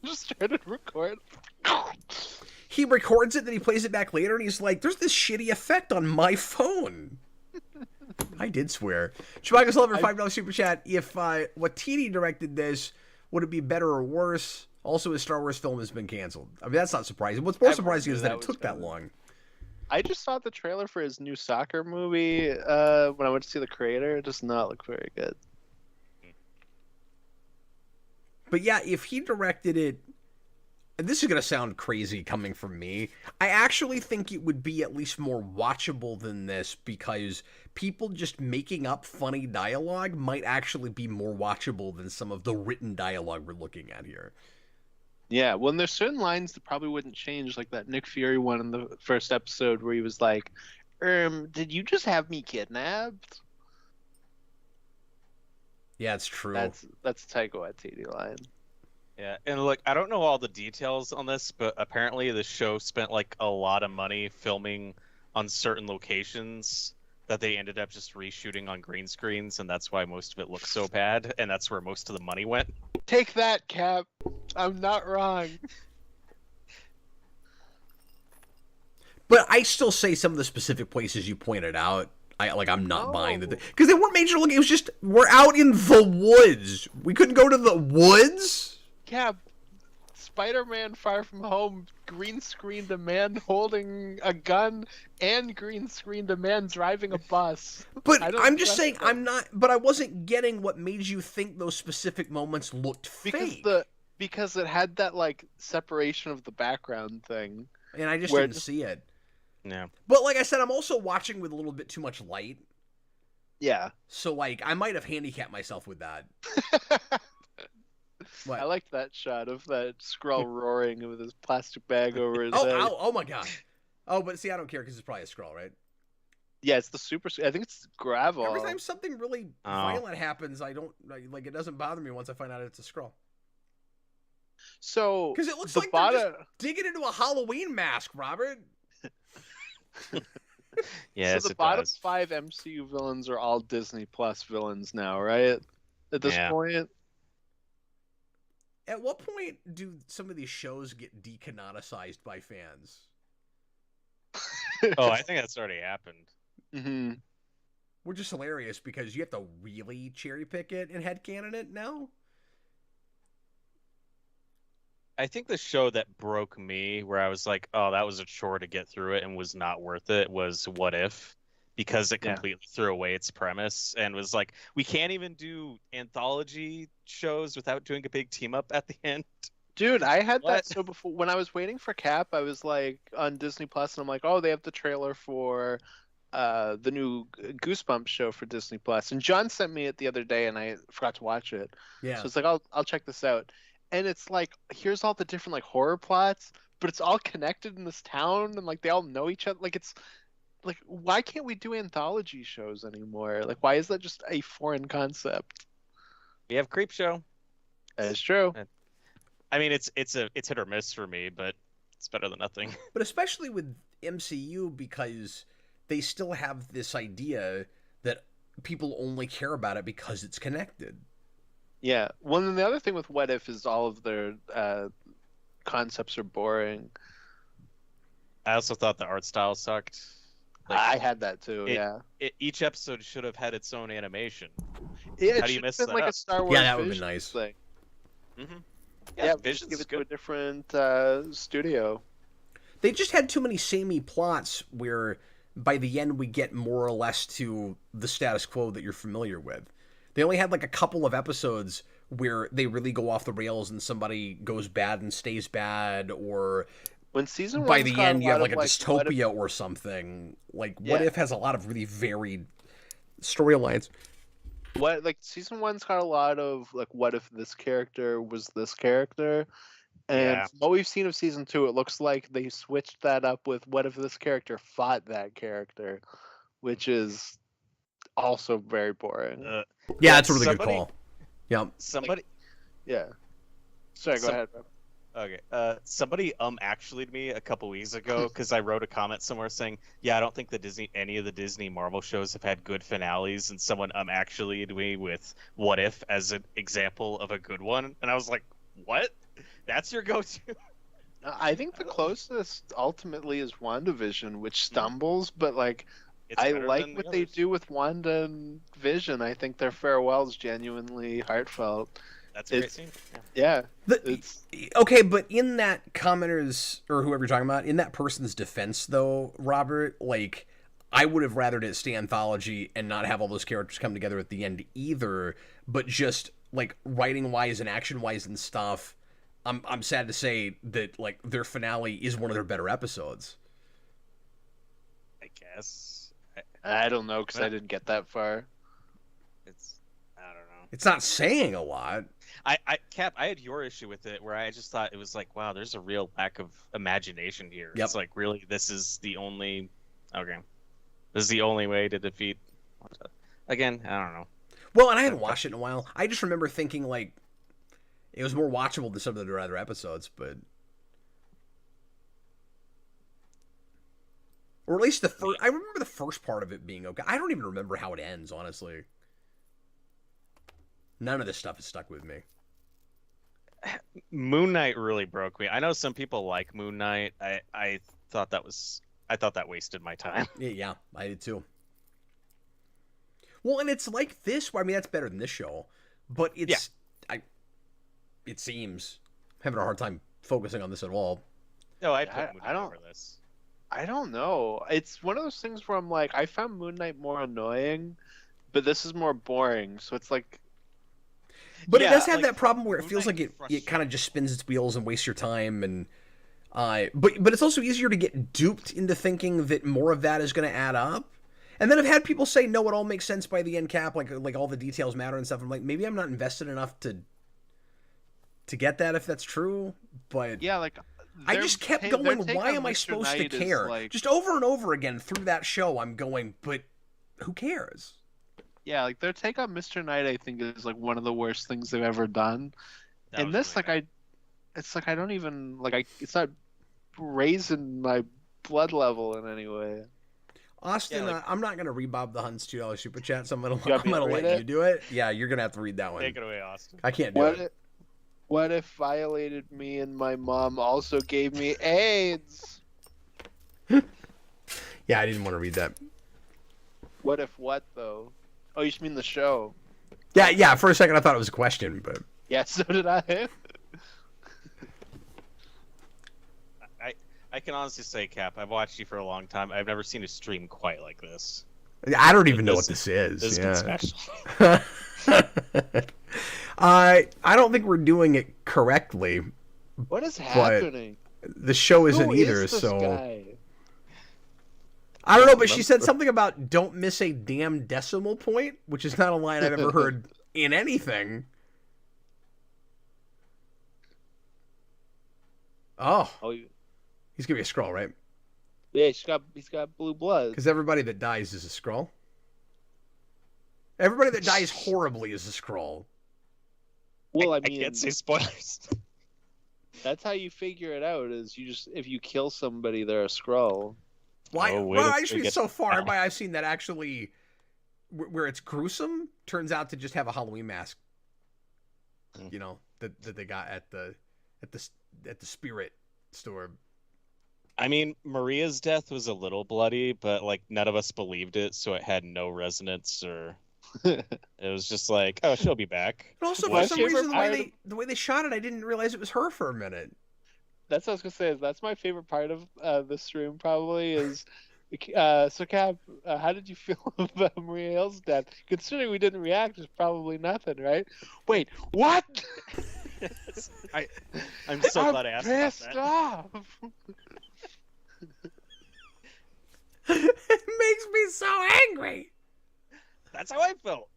just started recording. He records it, then he plays it back later, and he's like, "There's this shitty effect on my phone." I did swear. Chewbacca's Lover, $5 super chat. If Watiti directed this, would it be better or worse? Also, his Star Wars film has been canceled. I mean, that's not surprising. What's more surprising is that it took that long. I just saw the trailer for his new soccer movie when I went to see the creator. It does not look very good. But yeah, if he directed it, and this is going to sound crazy coming from me, I actually think it would be at least more watchable than this because people just making up funny dialogue might actually be more watchable than some of the written dialogue we're looking at here. Yeah, well, and there's certain lines that probably wouldn't change, like that Nick Fury one in the first episode where he was like, did you just have me kidnapped? Yeah, it's true. That's a Taika Waititi line. Yeah, and look, I don't know all the details on this, but apparently the show spent like a lot of money filming on certain locations that they ended up just reshooting on green screens, and that's why most of it looks so bad, and that's where most of the money went. Take that, Cap. I'm not wrong. But I still say some of the specific places you pointed out, I'm not buying the because they weren't major looking. It was just we're out in the woods. We couldn't go to the woods. Cap, Spider-Man Far From Home green screened a man holding a gun and green screened a man driving a bus. But I'm just saying but I wasn't getting what made you think those specific moments looked fake. Because it had that like separation of the background thing. And I just didn't see it. Yeah. But like I said, I'm also watching with a little bit too much light. Yeah. So like I might have handicapped myself with that. I liked that shot of that Skrull roaring with his plastic bag over his head. Oh my god. Oh, but see, I don't care because it's probably a Skrull, right? Yeah, it's the super. I think it's gravel. Every time something really violent happens, I don't like. It doesn't bother me once I find out it's a Skrull. So because it looks like they're just digging into a Halloween mask, Robert. Yes, so the bottom 5 MCU villains are all Disney Plus villains now, right? At this point. At what point do some of these shows get decanonicized by fans? Oh, I think that's already happened. Mm-hmm. We're just hilarious because you have to really cherry pick it and headcanon it now. I think the show that broke me, where I was like, "Oh, that was a chore to get through it and was not worth it," was What If, because it completely threw away its premise and was like, "We can't even do anthology shows without doing a big team up at the end." Dude, I had What? that so before when I was waiting for Cap, I was like on Disney Plus, and I'm like, oh, they have the trailer for the new Goosebumps show for Disney Plus, and John sent me it the other day, and I forgot to watch it. Yeah. So it's like I'll check this out, and it's like here's all the different like horror plots, but it's all connected in this town, and like they all know each other. Like it's like why can't we do anthology shows anymore? Like why is that just a foreign concept? We have Creepshow. That is true. I mean, it's hit or miss for me, but it's better than nothing. But especially with MCU, because they still have this idea that people only care about it because it's connected. Yeah. Well, and the other thing with What If is all of their concepts are boring. I also thought the art style sucked. I had that too. Each episode should have had its own animation. Yeah, How do you miss been that like up? a Star Wars. Yeah, that would've been Vision nice. Thing. Mm-hmm. Yeah, Vision's give it good. to a different studio. They just had too many samey plots where by the end we get more or less to the status quo that you're familiar with. They only had like a couple of episodes where they really go off the rails and somebody goes bad and stays bad, or When season by one's the got end you have lot like a of, What If- dystopia or something. Like What Yeah. If has a lot of really varied storylines. What like season one's got a lot of like what if this character was this character, and Yeah. from what we've seen of season two, it looks like they switched that up with what if this character fought that character, which is also very boring. Yeah, that's a really somebody- good call. Yeah. Somebody, Yeah. Sorry, go Some- ahead, bro. okay. Somebody actually to me a couple weeks ago because I wrote a comment somewhere saying, "Yeah, I don't think any of the Disney Marvel shows have had good finales," and someone actually to me with What If as an example of a good one, and I was like, "What? That's your go-to?" I think the closest ultimately is WandaVision, which stumbles, but like It's I better like than what the they others. do with Wanda and Vision. I think their farewell's genuinely heartfelt. That's a great it's- scene. Yeah, The, it's okay, but in that commenter's or whoever you're talking about, in that person's defense, though, Robert, like I would have rathered it stay anthology and not have all those characters come together at the end either. But just like writing wise and action wise and stuff, I'm sad to say that like their finale is one of their better episodes. I guess I don't know because I didn't get that far. I don't know. It's not saying a lot. Cap, I had your issue with it where I just thought it was like, wow, there's a real lack of imagination here. Yep. It's like, really, this is the only way to defeat. Again, I don't know. Well, and I haven't watched it in a while. I just remember thinking like it was more watchable than some of the other episodes, but or at least the first. I remember the first part of it being okay. I don't even remember how it ends, honestly. None of this stuff has stuck with me. Moon Knight really broke me. I know some people like Moon Knight. I thought that wasted my time. Yeah, I did too. Well, and it's like this. I mean, that's better than this show, but it's it seems I'm having a hard time focusing on this at all. No, I I put Moon Knight don't- over this. I don't know. It's one of those things where I'm like, I found Moon Knight more annoying, but this is more boring. So it's like, But it Yeah, does have like, that problem where it Moon feels Knight like it frustrates kind of just spins its wheels and wastes your time, and but it's also easier to get duped into thinking that more of that is going to add up. And then I've had people say, no, it all makes sense by the end cap, like all the details matter and stuff. I'm like, maybe I'm not invested enough to get that if that's true, but yeah, like I just kept their going, take why on am I Mr. supposed Knight to is, care? like- Just over and over again through that show, I'm going, but who cares? Yeah, like their take on Mr. Knight, I think, is like one of the worst things they've ever done. That And was this, really bad. it's like I don't even it's not raising my blood level in any way. Austin, Yeah, like- I'm not going to rebob the Hunt's $2 super chat, so I'm want me gonna to let read you it? do it. Yeah, you're going to have to read that one. Take it away, Austin. I can't do What it. What if violated me and my mom also gave me AIDS? Yeah, I didn't want to read that. What if what, though? Oh, you just mean the show. Yeah. For a second, I thought it was a question, but Yeah, so did I. I can honestly say, Cap, I've watched you for a long time. I've never seen a stream quite like this. I don't even know what this is. This Yeah. has been special. I don't think we're doing it correctly. What is happening? The show isn't Who either, is this so guy? I don't know. But she said something about "don't miss a damn decimal point," which is not a line I've ever heard in anything. Oh, he's gonna be a Skrull, right? Yeah, he's got blue blood. Because everybody that dies is a Skrull. Everybody that dies horribly is a Skrull. Well, I I mean, can't say spoilers. that's how you figure it out. Is you just if you kill somebody, they're a Skrull. Why? Oh, Well, wait, actually, get- so far, everybody I've seen that actually, where it's gruesome, turns out to just have a Halloween mask. You know that they got at the spirit store. I mean, Maria's death was a little bloody, but like none of us believed it, so it had no resonance, or it was just like, oh, she'll be back. But also, My for some favorite reason, part the way they shot it, I didn't realize it was her for a minute. That's what I was gonna say. Is that's my favorite part of this stream. Probably is. So Cap, how did you feel about Maria Hill's death? Considering we didn't react, it's probably nothing, right? Wait, what? I'm so glad I asked about pissed that. off. It makes me so angry. That's how I felt.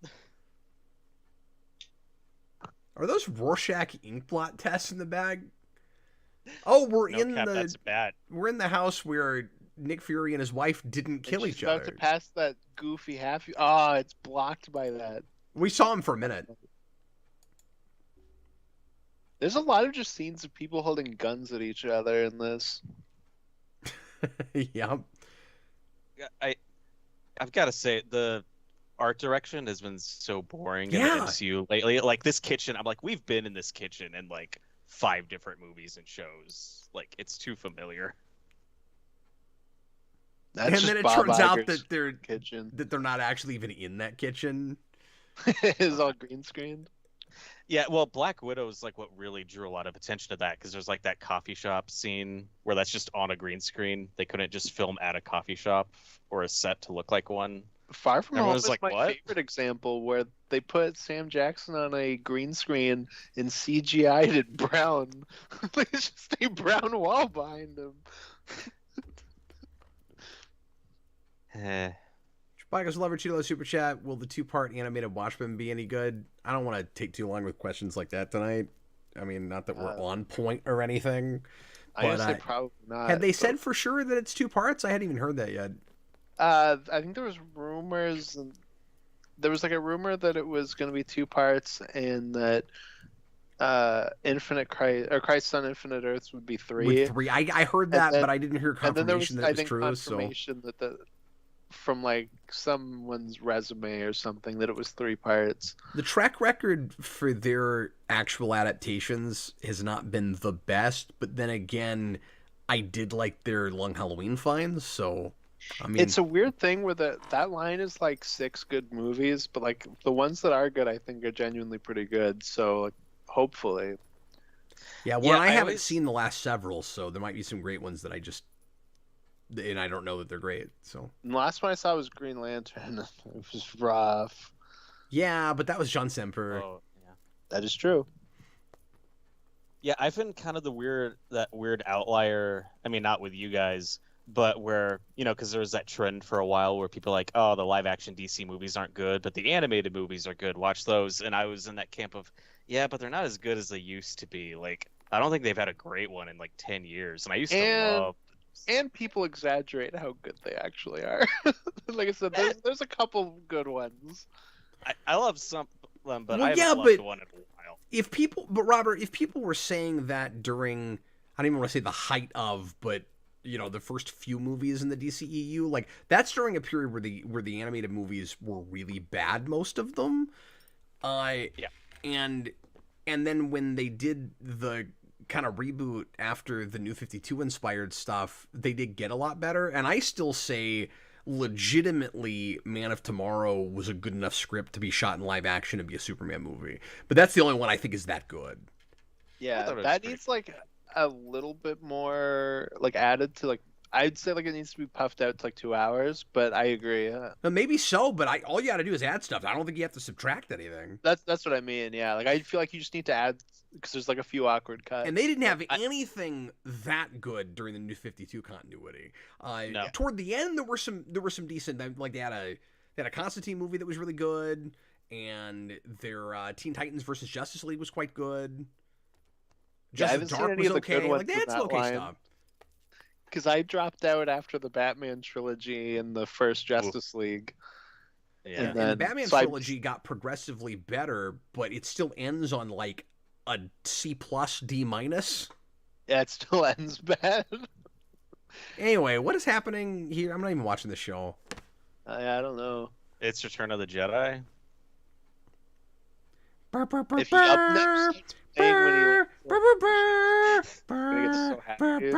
Are those Rorschach ink blot tests in the bag? Oh, we're No, in Cap, that's bad. the house where Nick Fury and his wife didn't kill She's each about other. to pass that goofy half. Oh, it's blocked by that. We saw him for a minute. There's a lot of just scenes of people holding guns at each other in this. Yeah. I've got to say, the art direction has been so boring in Yeah. the MCU lately. Like this kitchen, I'm like, we've been in this kitchen in like 5 different movies and shows. Like it's too familiar. That's And just then it Bob turns out Iger's that kitchen they're not actually even in that kitchen. is all green screened. Yeah, well, Black Widow is like what really drew a lot of attention to that because there's like that coffee shop scene where that's just on a green screen. They couldn't just film at a coffee shop or a set to look like one. Far From Home Everyone's is like, my "What?" favorite example where they put Sam Jackson on a green screen and CGI'd it brown. Like it's just a brown wall behind him. Chewbacca's Lover Chilo Super Chat. Will the 2-part animated Watchmen be any good? I don't want to take too long with questions like that tonight. I mean, not that we're on point or anything. I But, guess they probably not. Had they but- said for sure that it's 2 parts? I hadn't even heard that yet. I think there was rumors. There was like a rumor that it was going to be 2 parts, and that Infinite Christ or Christ on Infinite Earths would be 3. With 3. I heard that, then- but I didn't hear And then there was, confirmation that I it was think, true. So confirmation that from like someone's resume or something that it was 3 parts. the track record for their actual adaptations has not been the best, but then again, I did like their Long Halloween finds, so I mean, It's a weird thing where that line is like 6 good movies, but like the ones that are good, I think are genuinely pretty good. So like, hopefully, yeah. Well, Yeah, I I haven't always- seen the last several, so there might be some great ones that and I don't know that they're great. So and the last one I saw was Green Lantern. It was rough. yeah, but that was John Semper. Oh, yeah. That is true. Yeah, I've been kind of that weird outlier. I mean, not with you guys, but where, because there was that trend for a while where people are like, oh, the live action DC movies aren't good, but the animated movies are good. Watch those. And I was in that camp of, yeah, but they're not as good as they used to be. Like, I don't think they've had a great one in like 10 years. And I used to love. And people exaggerate how good they actually are. Like I said, there's a couple good ones. I love some of them, but Well, I haven't yeah, loved but- one in a while. Robert, if people were saying that during, I don't even want to say the height of, but the first few movies in the DCEU, like that's during a period where the animated movies were really bad, most of them. Yeah. And And then when they did the kind of reboot after the New 52 inspired stuff, they did get a lot better. And I still say legitimately Man of Tomorrow was a good enough script to be shot in live action and be a Superman movie. But that's the only one I think is that good. Yeah, that needs like a little bit more like added to like I'd say like it needs to be puffed out to like 2 hours, but I agree. Maybe so, but all you got to do is add stuff. I don't think you have to subtract anything. That's what I mean. Yeah, like I feel like you just need to add because there's like a few awkward cuts. And they didn't have anything that good during the New 52 continuity. No. Toward the end, there were some decent. Like they had a Constantine movie that was really good, and their Teen Titans versus Justice League was quite good. Justice Dark was okay. Like they had some okay stuff. Because I dropped out after the Batman trilogy and the first Justice League. Yeah. And the Batman trilogy got progressively better, but it still ends on like a C+, D-. Yeah, it still ends bad. Anyway, what is happening here? I'm not even watching the show. I don't know. It's Return of the Jedi. If he up next when he gets so happy.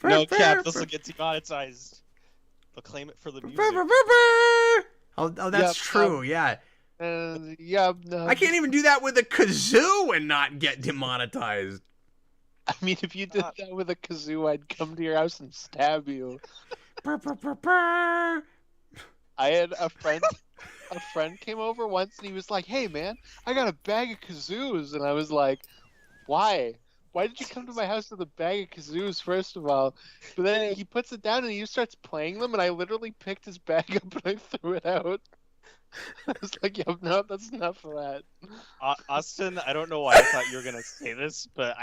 No, Cap, this will get demonetized. They'll claim it for the music. Oh, that's true. Yeah. No. I can't even do that with a kazoo and not get demonetized. I mean, if you did that with a kazoo, I'd come to your house and stab you. I had a friend. A friend came over once and he was like, "Hey man, I got a bag of kazoos," and I was like, "Why? Why did you come to my house with a bag of kazoos, first of all?" But then he puts it down and he starts playing them, and I literally picked his bag up and I threw it out. I was like, "Yo, no, that's enough of that." Austin, I don't know why I thought you were gonna say this, but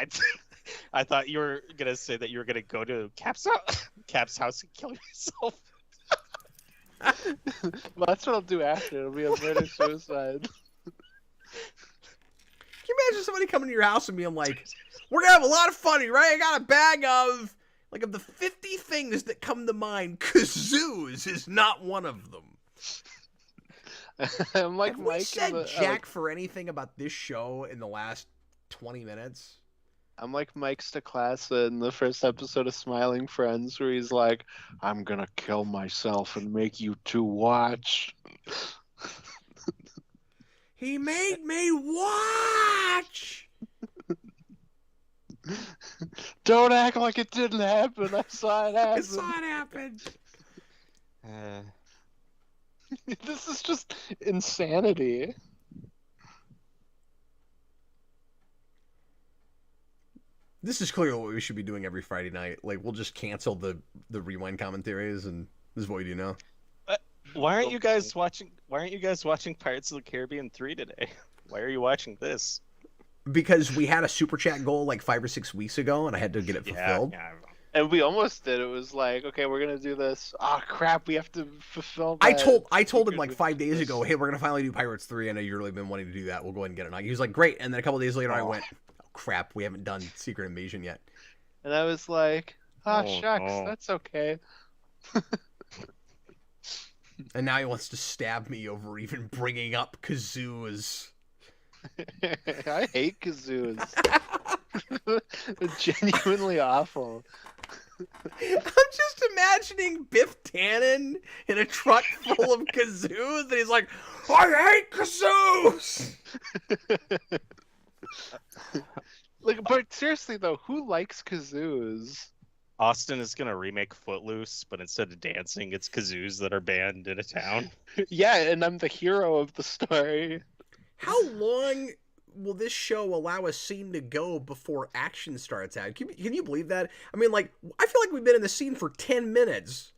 I thought you were gonna say that you were gonna go to Cap's house and kill yourself. Well, that's what I'll do after. It'll be a murder suicide. Can you imagine somebody coming to your house and being like, "We're gonna have a lot of fun, right? I got a bag of the 50 things that come to mind, kazoos is not one of them." I'm like, have Mike we said jack for anything about this show in the last 20 minutes? I'm like Mike Stacklasa in the first episode of Smiling Friends, where he's like, "I'm gonna kill myself and make you two watch." He made me watch! Don't act like it didn't happen. I saw it happen. I saw it happen. This is just insanity. This is clearly what we should be doing every Friday night. Like, we'll just cancel the rewind commentaries, and this is what we do now. Why aren't you guys watching Pirates of the Caribbean 3 today? Why are you watching this? Because we had a super chat goal like 5 or 6 weeks ago, and I had to get it fulfilled. Yeah. And we almost did. It was like, okay, we're gonna do this. Oh crap, we have to fulfill that. I told him like 5 days ago, "Hey, we're gonna finally do Pirates 3. I know you've really been wanting to do that. We'll go ahead and get it." He was like, "Great." And then a couple days later, I went, "Oh crap, we haven't done Secret Invasion yet." And I was like, shucks, that's okay. And now he wants to stab me over even bringing up kazoos. I hate kazoos. They're genuinely awful. I'm just imagining Biff Tannen in a truck full of kazoos, and he's like, "I hate kazoos!" Like, but seriously though, who likes kazoos? Austin is gonna remake Footloose, but instead of dancing, it's kazoos that are banned in a town. Yeah, and I'm the hero of the story. How long will this show allow a scene to go before action starts out? Can you believe that? I mean, like, I feel like we've been in the scene for 10 minutes,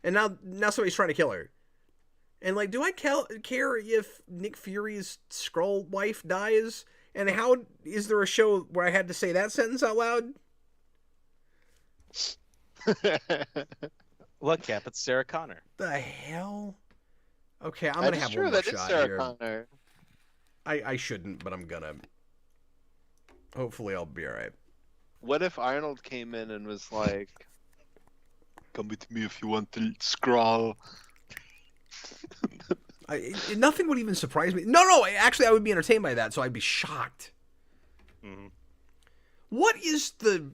and now somebody's trying to kill her. And, like, do I care if Nick Fury's Skrull wife dies? And how is there a show where I had to say that sentence out loud? Look, Cap, it's Sarah Connor. The hell? Okay, I'm gonna have one more shot here. Connor. I shouldn't, but I'm gonna. Hopefully, I'll be all right. What if Arnold came in and was like, "Come with me if you want to scroll." Nothing would even surprise me. No, actually, I would be entertained by that, so I'd be shocked. Mhm. What is the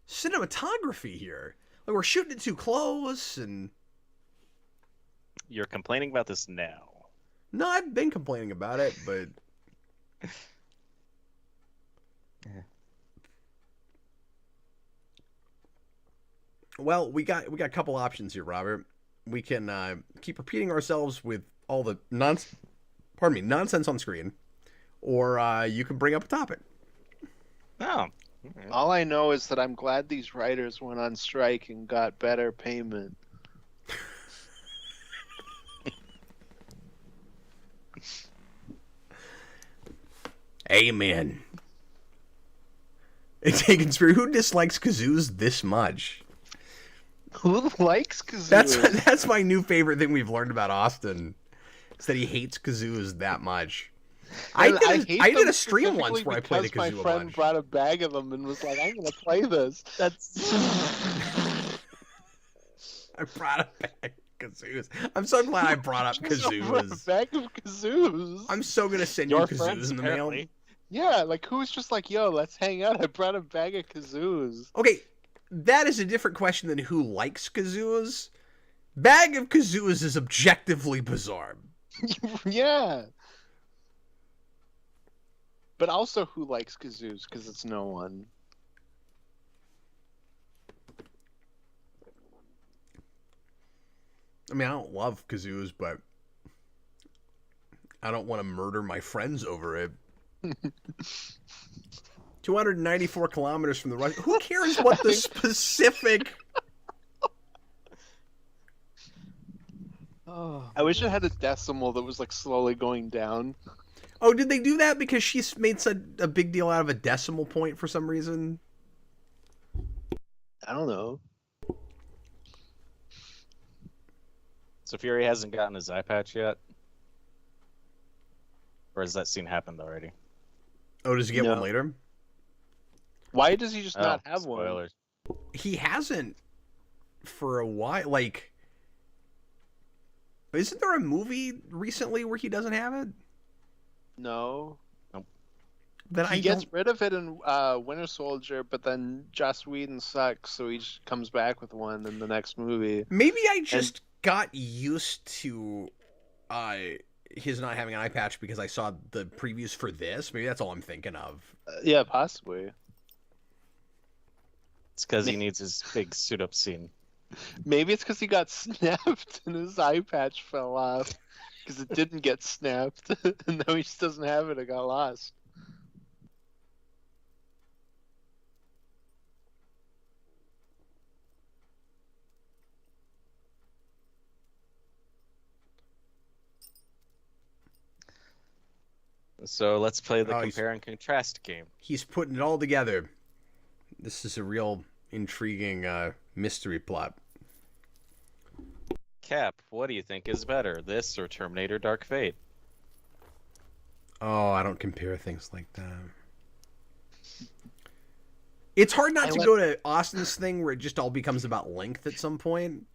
cinematography here? Like, we're shooting it too close, and You're complaining about this now. no, I've been complaining about it, but well, we got a couple options here, Robert. We can keep repeating ourselves with all the nonsense on screen, or you can bring up a topic. Oh. All I know is that I'm glad these writers went on strike and got better payment. Amen. It's a conspiracy. Who dislikes kazoos this much? Who likes kazoos? That's my new favorite thing we've learned about Austin. Is that he hates kazoos that much. I did a stream once where I played a kazoo a my friend bunch. brought a bag of them and was like, "I'm gonna play this." That's I brought a bag of kazoos. I'm so glad I brought up A kazoos. bag of kazoos. I'm so gonna send your you kazoos friends, in the mail. apparently. Yeah, like who's just like, "Yo, let's hang out." I brought a bag of kazoos. Okay, that is a different question than who likes kazoos. Bag of kazoos is objectively bizarre. Yeah. But also, who likes kazoos? Because it's no one. I mean, I don't love kazoos, but I don't want to murder my friends over it. 294 kilometers from the Russian. Who cares what the specific? I wish it had a decimal that was like slowly going down. Oh, did they do that because she made such a big deal out of a decimal point for some reason? I don't know. So Fury hasn't gotten his eye patch yet? Or has that scene happened already? Oh, does he get one No. later? Why does he just not have one? spoilers. He hasn't for a while. Like, isn't there a movie recently where he doesn't have it? No. That He gets rid of it in Winter Soldier, but then Joss Whedon sucks, so he just comes back with one in the next movie. Maybe I just got used to his not having an eye patch because I saw the previews for this. Maybe that's all I'm thinking of. Yeah, possibly. It's because he needs his big suit up scene. Maybe it's because he got snapped and his eye patch fell off because it didn't get snapped, and now he just doesn't have it. It got lost. So let's play the Oh, he's- compare and contrast game. He's putting it all together. This is a real intriguing mystery plot. Cap, what do you think is better, this or Terminator Dark Fate? Oh, I don't compare things like that. It's hard not I to let- go to Austin's thing where it just all becomes about length at some point.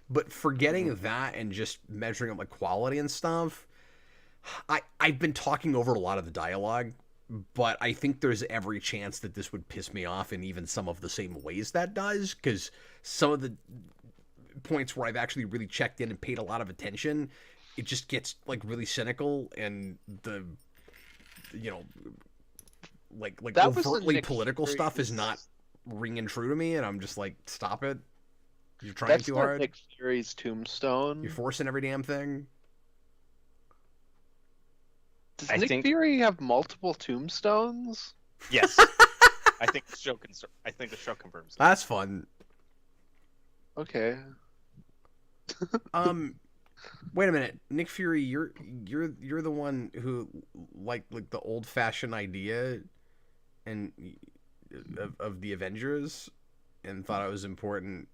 But forgetting that and just measuring up like quality and stuff, I've been talking over a lot of the dialogue, but I think there's every chance that this would piss me off in even some of the same ways that does, because some of the points where I've actually really checked in and paid a lot of attention, it just gets like really cynical, and the like That was the overtly Nick political Fury- stuff is not ringing true to me, and I'm just like, stop it. You're trying That's too not hard. Nick Fury's tombstone. You're forcing every damn thing. Does I Nick think- Fury have multiple tombstones? Yes. I think the show confirms that. That's fun. Okay. Wait a minute, Nick Fury, you're the one who like the old fashioned idea and of the Avengers, and thought it was important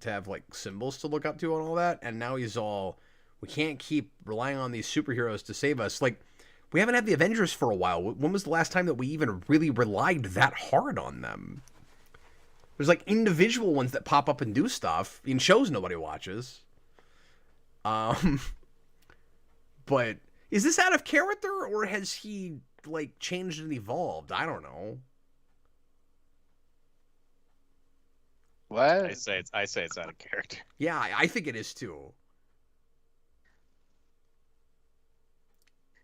to have like symbols to look up to and all that, and now he's all, we can't keep relying on these superheroes to save us. Like, we haven't had the Avengers for a while. When was the last time that we even really relied that hard on them? There's like individual ones that pop up and do stuff in shows nobody watches. But is this out of character, or has he like changed and evolved. I don't know. What? I say it's out of character. Yeah, I think it is too.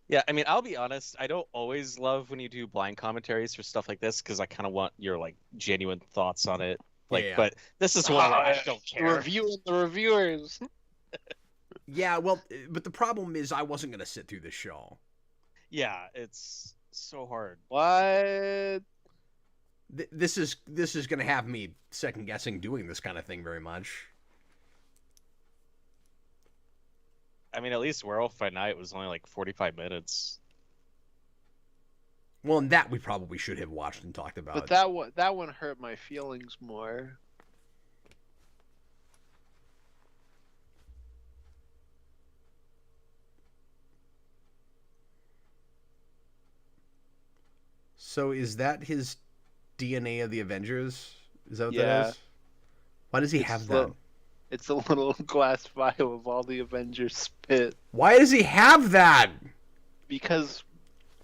Yeah, I mean, I'll be honest. I don't always love when you do blind commentaries for stuff like this because I kind of want your like genuine thoughts on it. Like, Yeah. but this is one where I don't care. Reviewing the reviewers. Yeah, well, but the problem is I wasn't gonna sit through this show. Yeah, it's so hard. What? This is gonna have me second guessing doing this kind of thing very much. I mean, at least Werewolf by Night was only like 45 minutes. Well, and that we probably should have watched and talked about. But that one hurt my feelings more. So is that his DNA of the Avengers? Is that what Yeah. that is? Why does he have that? It's a little glass vial of all the Avengers spit. Why does he have that? Because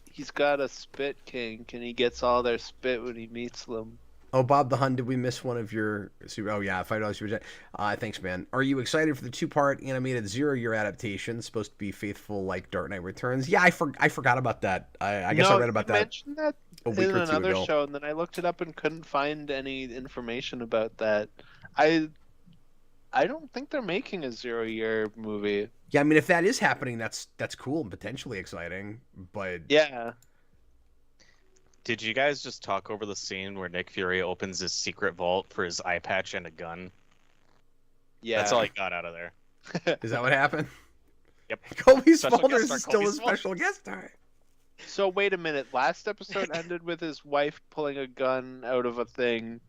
he's got a spit kink and he gets all their spit when he meets them. Oh, Bob the Hun, did we miss one of your super? Oh yeah, $5 super chat. Thanks, man. Are you excited for the 2-part animated 0-year adaptation? Supposed to be faithful like Dark Knight Returns. Yeah, I forgot about that. I guess I read about you that mentioned that a week in or two another ago. show, and then I looked it up and couldn't find any information about that. I don't think they're making a 0-year movie. Yeah, I mean, if that is happening, that's cool and potentially exciting. But Yeah. Did you guys just talk over the scene where Nick Fury opens his secret vault for his eye patch and a gun? Yeah. That's all I got out of there. is that what happened? Yep. Kobe Special Smulders guest is star still Kobe a special guest star. So wait a minute. Last episode ended with his wife pulling a gun out of a thing.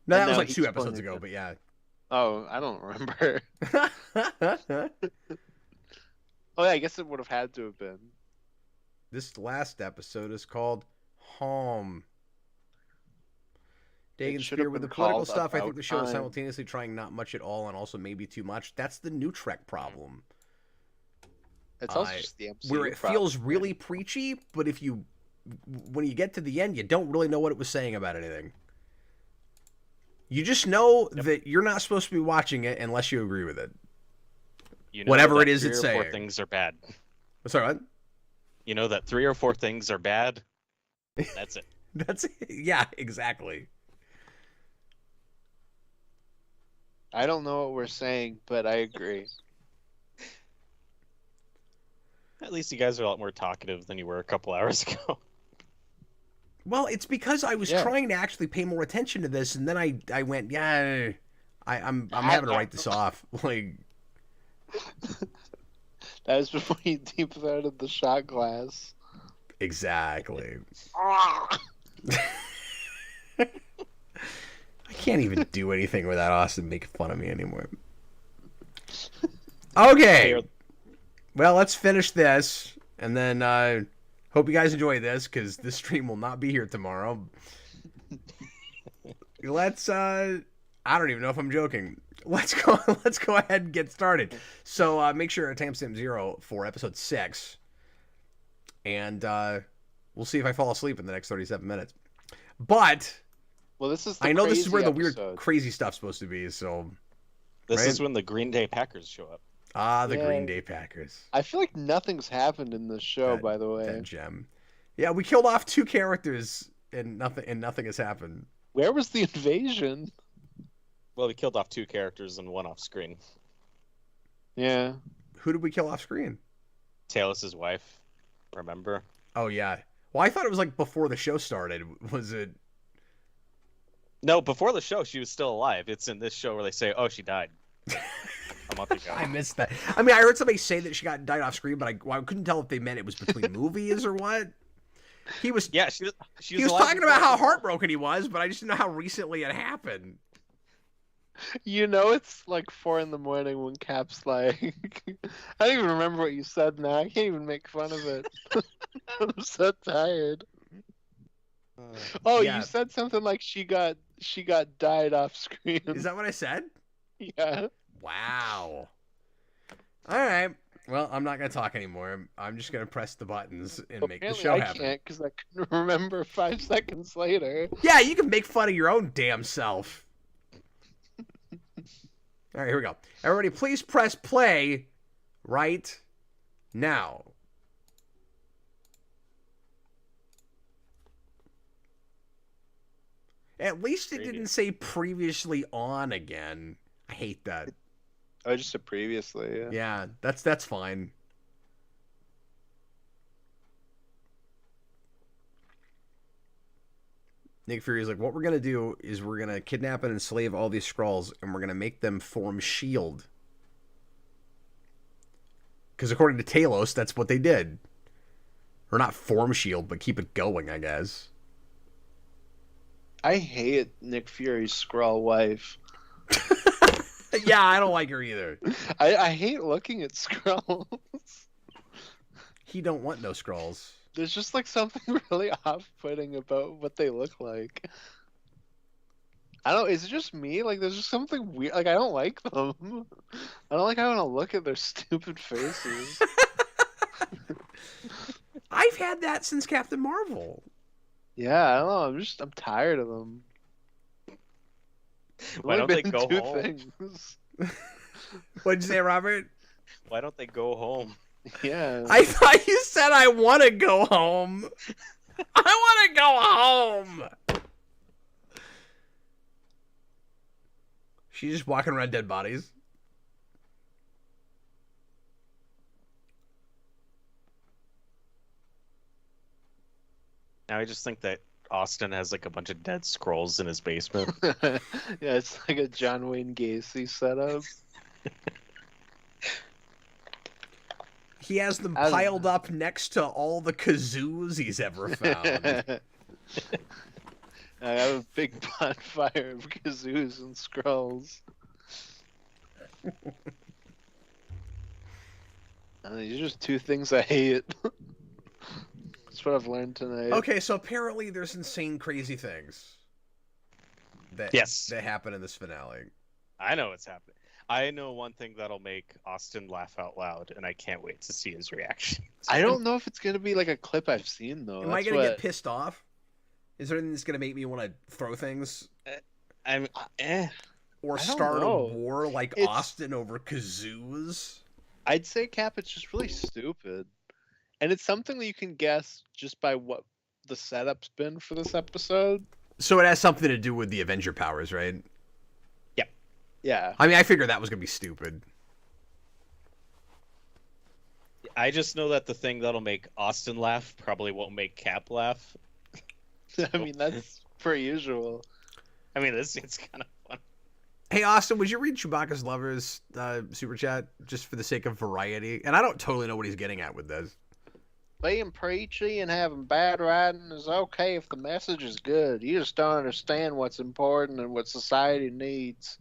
No, that And was now like he's 2 episodes pulling ago, it. but yeah. Oh, I don't remember. Oh yeah, I guess it would have had to have been. This last episode is called Home. Dagan's should fear have with the been political called stuff. I think About the show is Time. simultaneously trying not much at all and also maybe too much. That's the new Trek problem. It's also just the MCU Where it problem. feels really preachy, but when you get to the end, you don't really know what it was saying about anything. You just know that you're not supposed to be watching it unless you agree with it. You know Whatever that it is 3 it's or 4 saying. things are bad. Sorry, what? You know that 3 or 4 things are bad. That's it. That's it. Yeah, exactly. I don't know what we're saying, but I agree. At least you guys are a lot more talkative than you were a couple hours ago. Well, it's because I was Yeah. trying to actually pay more attention to this, and then I went, yeah, I'm having to write this off. Like, That was before you deep throated the shot glass. exactly. I can't even do anything without Austin making fun of me anymore. Okay. Well, let's finish this, and then hope you guys enjoy this, because this stream will not be here tomorrow. Let's I don't even know if I'm joking. Let's go ahead and get started. So make sure to timestamp 0 for episode 6, and we'll see if I fall asleep in the next 37 minutes. But Well, this is the I know this is where the crazy weird, episode. crazy stuff's supposed to be. So This Right? is when the Green Day Packers show up. the Yeah. Green Day Packers. I feel like nothing's happened in this show, That- by the way. That gem. Yeah, we killed off 2 characters, and nothing has happened. Where was the invasion? Well, we killed off 2 characters and 1 off screen. Yeah. Who did we kill off screen? Talus's wife, remember? Oh yeah. Well, I thought it was like before the show started. Was it? No, before the show, she was still alive. It's in this show where they say, "Oh, she died." A month ago. I missed that. I mean, I heard somebody say that she died off screen, but I couldn't tell if they meant it was between movies or what. He was Yeah, she was. he was alive talking before about how the war. heartbroken he was, but I just didn't know how recently it happened. You know it's like 4 in the morning when Cap's like, I don't even remember what you said now. I can't even make fun of it. I'm so tired. Oh, Yeah. you said something like she got died off screen. Is that what I said? Yeah. Wow. All right. Well, I'm not gonna talk anymore. I'm just gonna press the buttons and make the Apparently show I happen. can't because I couldn't remember 5 seconds later. Yeah, you can make fun of your own damn self. All right, here we go. Everybody, please press play right now. At least it didn't say previously on again. I hate that. I just said previously. Yeah. Yeah, that's fine. Nick Fury's like, what we're gonna do is we're gonna kidnap and enslave all these Skrulls, and we're gonna make them form S.H.I.E.L.D. Because according to Talos, that's what they did. Or not form S.H.I.E.L.D., but keep it going, I guess. I hate Nick Fury's Skrull wife. Yeah, I don't like her either. I hate looking at Skrulls. He don't want no Skrulls. There's just like something really off-putting about what they look like. I don't. Is it just me? Like, there's just something weird. Like, I don't like them. I don't like having to look at their stupid faces. I've had that since Captain Marvel. Yeah, I don't know. I'm tired of them. Why don't they go home? Things. What'd you say, Robert? Why don't they go home? Yeah. I thought you said I want to go home. I want to go home. She's just walking around dead bodies. Now I just think that Austin has like a bunch of dead scrolls in his basement. Yeah, it's like a John Wayne Gacy setup. He has them piled up next to all the kazoos he's ever found. I have a big bonfire of kazoos and Skrulls. These are just two things I hate. That's what I've learned tonight. Okay, so apparently there's insane, crazy things that that happen in this finale. I know what's happening. I know one thing that'll make Austin laugh out loud, and I can't wait to see his reaction. I don't know if it's gonna be like a clip I've seen though. Am I gonna get pissed off? Is there anything that's gonna make me want to throw things? Or start a war like Austin over kazoos? I'd say, Cap, it's just really stupid. And it's something that you can guess just by what the setup's been for this episode. So it has something to do with the Avenger powers, right? Yep. Yeah. I mean, I figured that was going to be stupid. I just know that the thing that'll make Austin laugh probably won't make Cap laugh. I mean, that's per usual. I mean, this seems kind of fun. Hey, Austin, would you read Chewbacca's Lover's super chat just for the sake of variety? And I don't totally know what he's getting at with this. Being preachy and having bad writing is okay if the message is good. You just don't understand what's important and what society needs.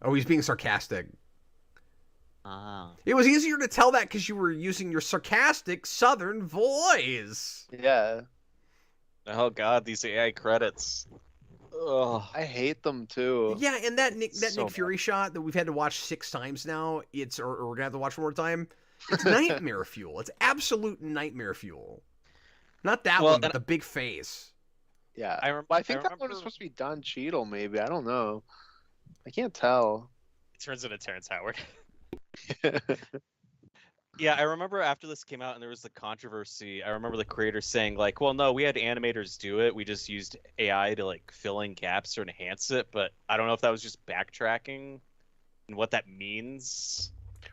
Oh, he's being sarcastic. Ah. It was easier to tell that because you were using your sarcastic Southern voice. Yeah. Oh God, these AI credits. Ugh. I hate them too. Yeah, and that Nick So Fury shot that we've had to watch 6 times now, or we're gonna have to watch one more time. It's nightmare fuel. It's absolute nightmare fuel. Not that one, but the big face. Yeah. I think that one is supposed to be Don Cheadle, maybe. I don't know. I can't tell. It turns into Terrence Howard. Yeah, I remember after this came out and there was the controversy, I remember the creator saying like, well, no, we had animators do it. We just used AI to like fill in gaps or enhance it. But I don't know if that was just backtracking and what that means.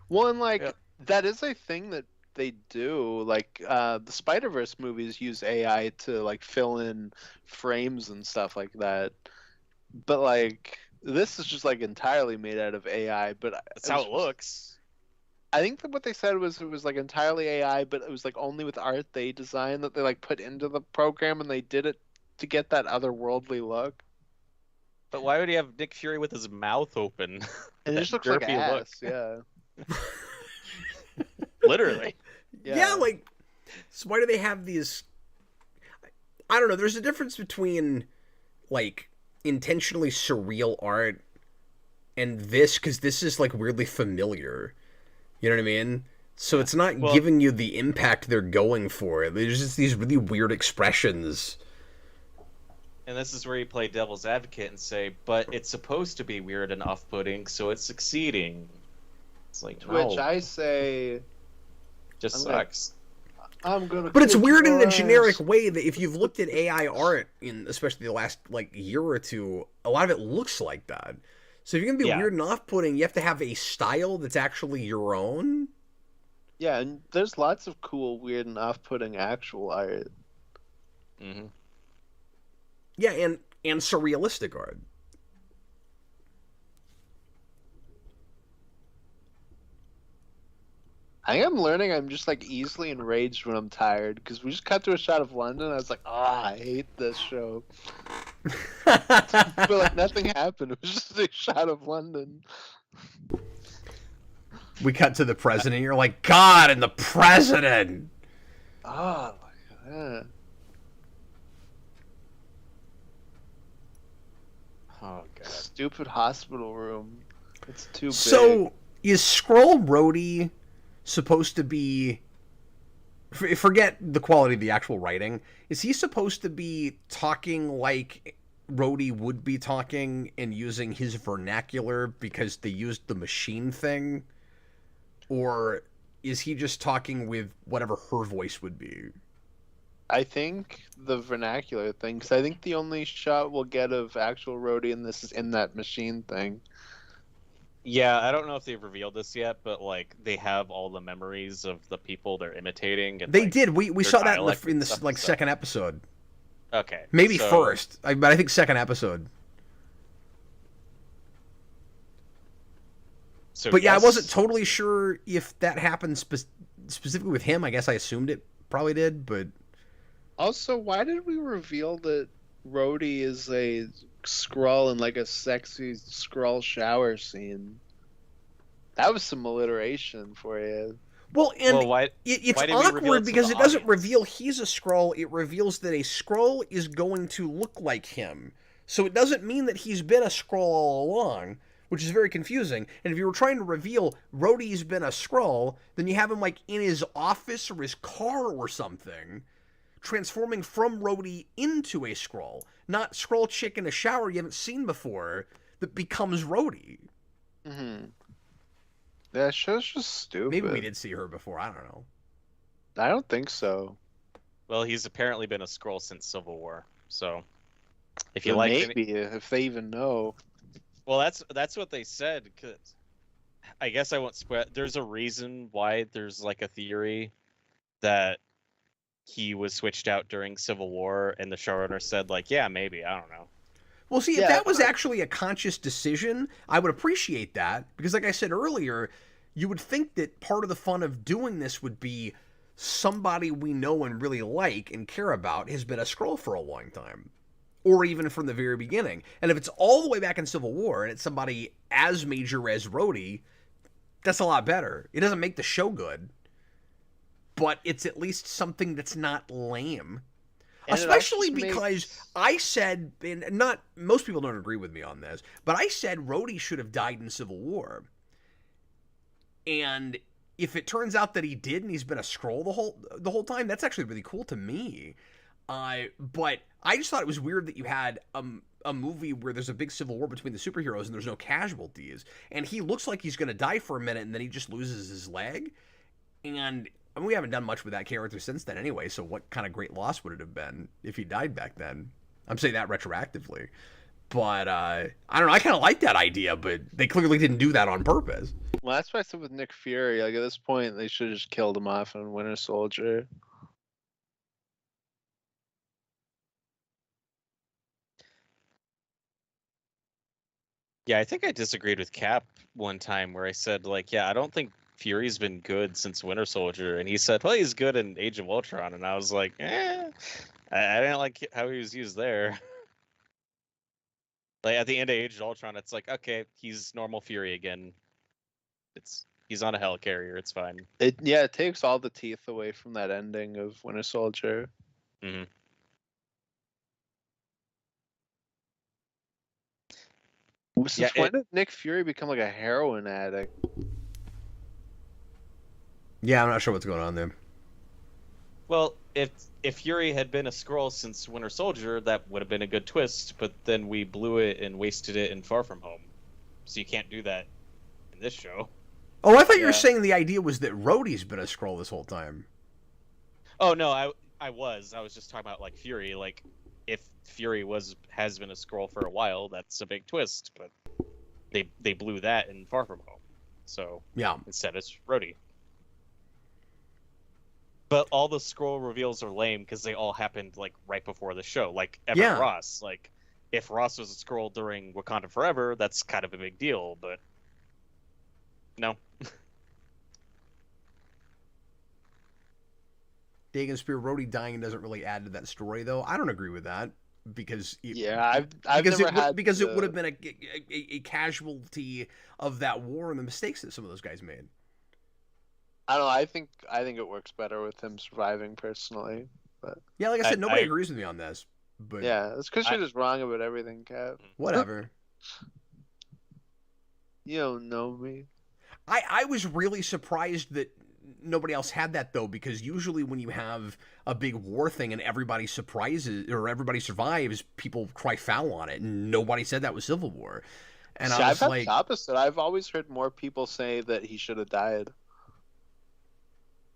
Well, and like, that is a thing that they do. Like, the Spider-Verse movies use AI to like fill in frames and stuff like that. But like, this is just like entirely made out of AI. But that's how it looks. I think that what they said was it was like entirely AI, but it was like only with art they designed that they like put into the program, and they did it to get that otherworldly look. But why would he have Nick Fury with his mouth open? And it just looks like ass, yeah. Literally. Yeah, like, so why do they have these? I don't know. There's a difference between like intentionally surreal art and this, because this is like weirdly familiar. You know what I mean? So it's not Well- giving you the impact they're going for. There's just these really weird expressions. And this is where you play devil's advocate and say, but it's supposed to be weird and off-putting, so it's succeeding. It's like, To no, which I say, just I'm gonna- sucks. I'm gonna. But it's kick weird in your a generic ass. way that if you've looked at AI art in especially the last like year or two, a lot of it looks like that. So if you're gonna be Yeah. weird and off-putting, you have to have a style that's actually your own. Yeah, and there's lots of cool, weird, and off-putting actual art. Hmm. Yeah, and surrealistic art. I am learning I'm just like easily enraged when I'm tired because we just cut to a shot of London. I was like, I hate this show. But like nothing happened. It was just a shot of London. We cut to the president. You're like, God, and the president. Oh, yeah. Oh, God. Stupid hospital room. It's too big. So is Skrull Rhodey supposed to be? Forget the quality of the actual writing. Is he supposed to be talking like Rhodey would be talking and using his vernacular because they used the machine thing? Or is he just talking with whatever her voice would be? I think the vernacular thing, because I think the only shot we'll get of actual Rhodey in this is in that machine thing. Yeah, I don't know if they've revealed this yet, but like they have all the memories of the people they're imitating. And, They like, did. We their saw that dialect in and the stuff, like so- second episode. Okay, Maybe so- first, but I think second episode. So But yeah, I yes, wasn't totally sure if that happened specifically with him. I guess I assumed it probably did, but Also, why did we reveal that Rhodey is a Skrull in like a sexy Skrull shower scene? That was some alliteration for you. well, and Well, why? it's why did we reveal it awkward to because the it doesn't audience? reveal he's a Skrull. It reveals that a Skrull is going to look like him. So it doesn't mean that he's been a Skrull all along, which is very confusing. And if you were trying to reveal Rhodey's been a Skrull, then you have him like in his office or his car or something, transforming from Rhodey into a Skrull, not Skrull chick in a shower you haven't seen before that becomes Rhodey. Mm-hmm. That show's just stupid. Maybe we did see her before. I don't know. I don't think so. Well, he's apparently been a Skrull since Civil War. So, if you But like, maybe if they even know. well, that's what they said. Cause I guess I won't spoil. There's a reason why there's like a theory that he was switched out during Civil War, and the showrunner said like, yeah, maybe, I don't know. Well, see, if Yeah, that was but- actually a conscious decision, I would appreciate that. Because, like I said earlier, you would think that part of the fun of doing this would be somebody we know and really like and care about has been a Skrull for a long time. Or even from the very beginning. And if it's all the way back in Civil War and it's somebody as major as Rhodey, that's a lot better. It doesn't make the show good, but it's at least something that's not lame. And it Especially also because makes- I said, and not most people don't agree with me on this, but I said Rhodey should have died in Civil War. And if it turns out that he did and he's been a Skrull the whole time, that's actually really cool to me. But I just thought it was weird that you had a movie where there's a big civil war between the superheroes and there's no casualties, and he looks like he's going to die for a minute and then he just loses his leg. And I mean, we haven't done much with that character since then anyway, so what kind of great loss would it have been if he died back then? I'm saying that retroactively. But I don't know, I kind of like that idea, but they clearly didn't do that on purpose. Well, that's what I said with Nick Fury. Like at this point, they should have just killed him off in Winter Soldier. Yeah, I think I disagreed with Cap one time where I said like, yeah, I don't think Fury's been good since Winter Soldier, and he said, well, he's good in Age of Ultron, and I was like, I didn't like how he was used there. Like at the end of Age of Ultron, it's like, okay, he's normal Fury again. He's on a helicarrier, it's fine. It takes all the teeth away from that ending of Winter Soldier. Hmm. Since when did Nick Fury become like a heroin addict? Yeah, I'm not sure what's going on there. Well, if Fury had been a Skrull since Winter Soldier, that would have been a good twist. But then we blew it and wasted it in Far From Home, so you can't do that in this show. Oh, I thought you were Yeah. saying the idea was that Rhodey's been a Skrull this whole time. Oh no, I was just talking about like Fury. Like if Fury has been a Skrull for a while, that's a big twist. But they blew that in Far From Home, so Yeah. instead it's Rhodey. But all the Skrull reveals are lame because they all happened like right before the show. Like Everett Yeah. Ross. Like if Ross was a Skrull during Wakanda Forever, that's kind of a big deal. But no. Dagon Spear, Rhodey dying doesn't really add to that story, though. I don't agree with that because Yeah, I've because never had it would have been a casualty of that war and the mistakes that some of those guys made. I don't know. I think it works better with him surviving personally. But Yeah, like I said, nobody I- agrees with me on this, but yeah, it's because you're just wrong about everything, Cap. whatever. You don't know me. I was really surprised that nobody else had that, though, because usually when you have a big war thing and everybody survives, people cry foul on it, and nobody said that was Civil War. And See, I I've was had like, the opposite. I've always heard more people say that he should have died.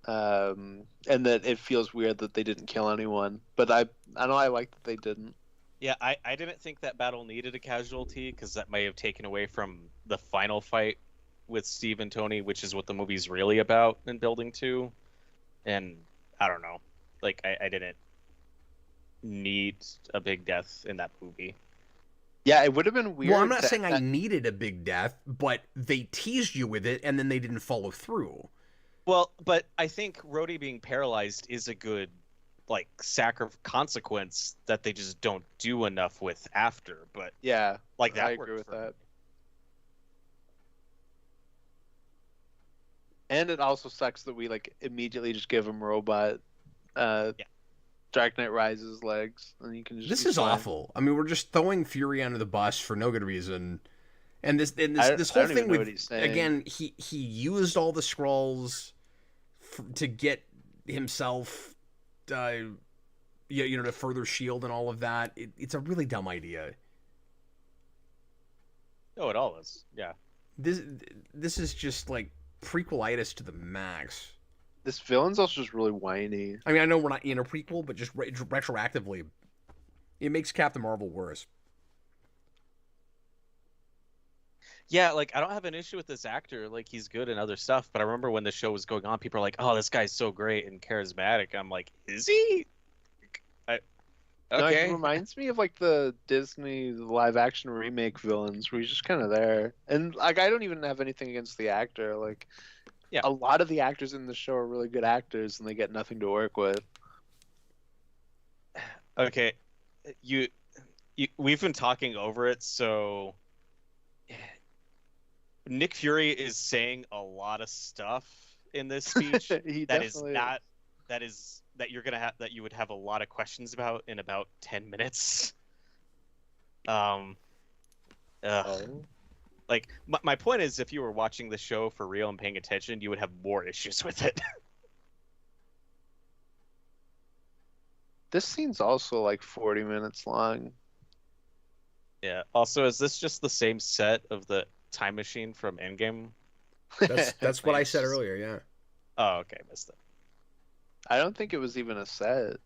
And that it feels weird that they didn't kill anyone. But I know I like that they didn't. Yeah, I didn't think that battle needed a casualty because that may have taken away from the final fight with Steve and Tony, which is what the movie's really about and building to. And I don't know. Like, I didn't need a big death in that movie. Yeah, it would have been weird. well, I'm not saying I needed a big death, but they teased you with it, and then they didn't follow through. Well, but I think Rhodey being paralyzed is a good, like, consequence that they just don't do enough with after. But, Yeah, like, that I worked agree with for me. that. And it also sucks that we like immediately just give him robot Dark Knight Rises legs, and you can just. This be is fine. awful. I mean, we're just throwing Fury under the bus for no good reason. And this I whole don't even thing know with what he's saying. again, he used all the Skrulls to get himself, to further shield and all of that. It's a really dumb idea. Oh, it all is. Yeah. This is just like prequelitis to the max. This villain's also just really whiny. I mean, I know we're not in a prequel, but just retroactively, it makes Captain Marvel worse. Yeah, like I don't have an issue with this actor. Like he's good in other stuff, but I remember when the show was going on, people are like, "Oh, this guy's so great and charismatic." I'm like, "Is he?" No, Okay. he reminds me of like the Disney live action remake villains where he's just kind of there. And like I don't even have anything against the actor. Like Yeah. a lot of the actors in the show are really good actors and they get nothing to work with. Okay, we've been talking over it, so Nick Fury is saying a lot of stuff in this speech He that is definitely not that you're gonna have that you would have a lot of questions about in about 10 minutes. Ugh. Oh. Like my point is, if you were watching the show for real and paying attention, you would have more issues with it. This scene's also like 40 minutes long. Yeah. Also, is this just the same set of the time machine from Endgame? That's what I said earlier. Yeah. Oh, okay, missed it. I don't think it was even a set.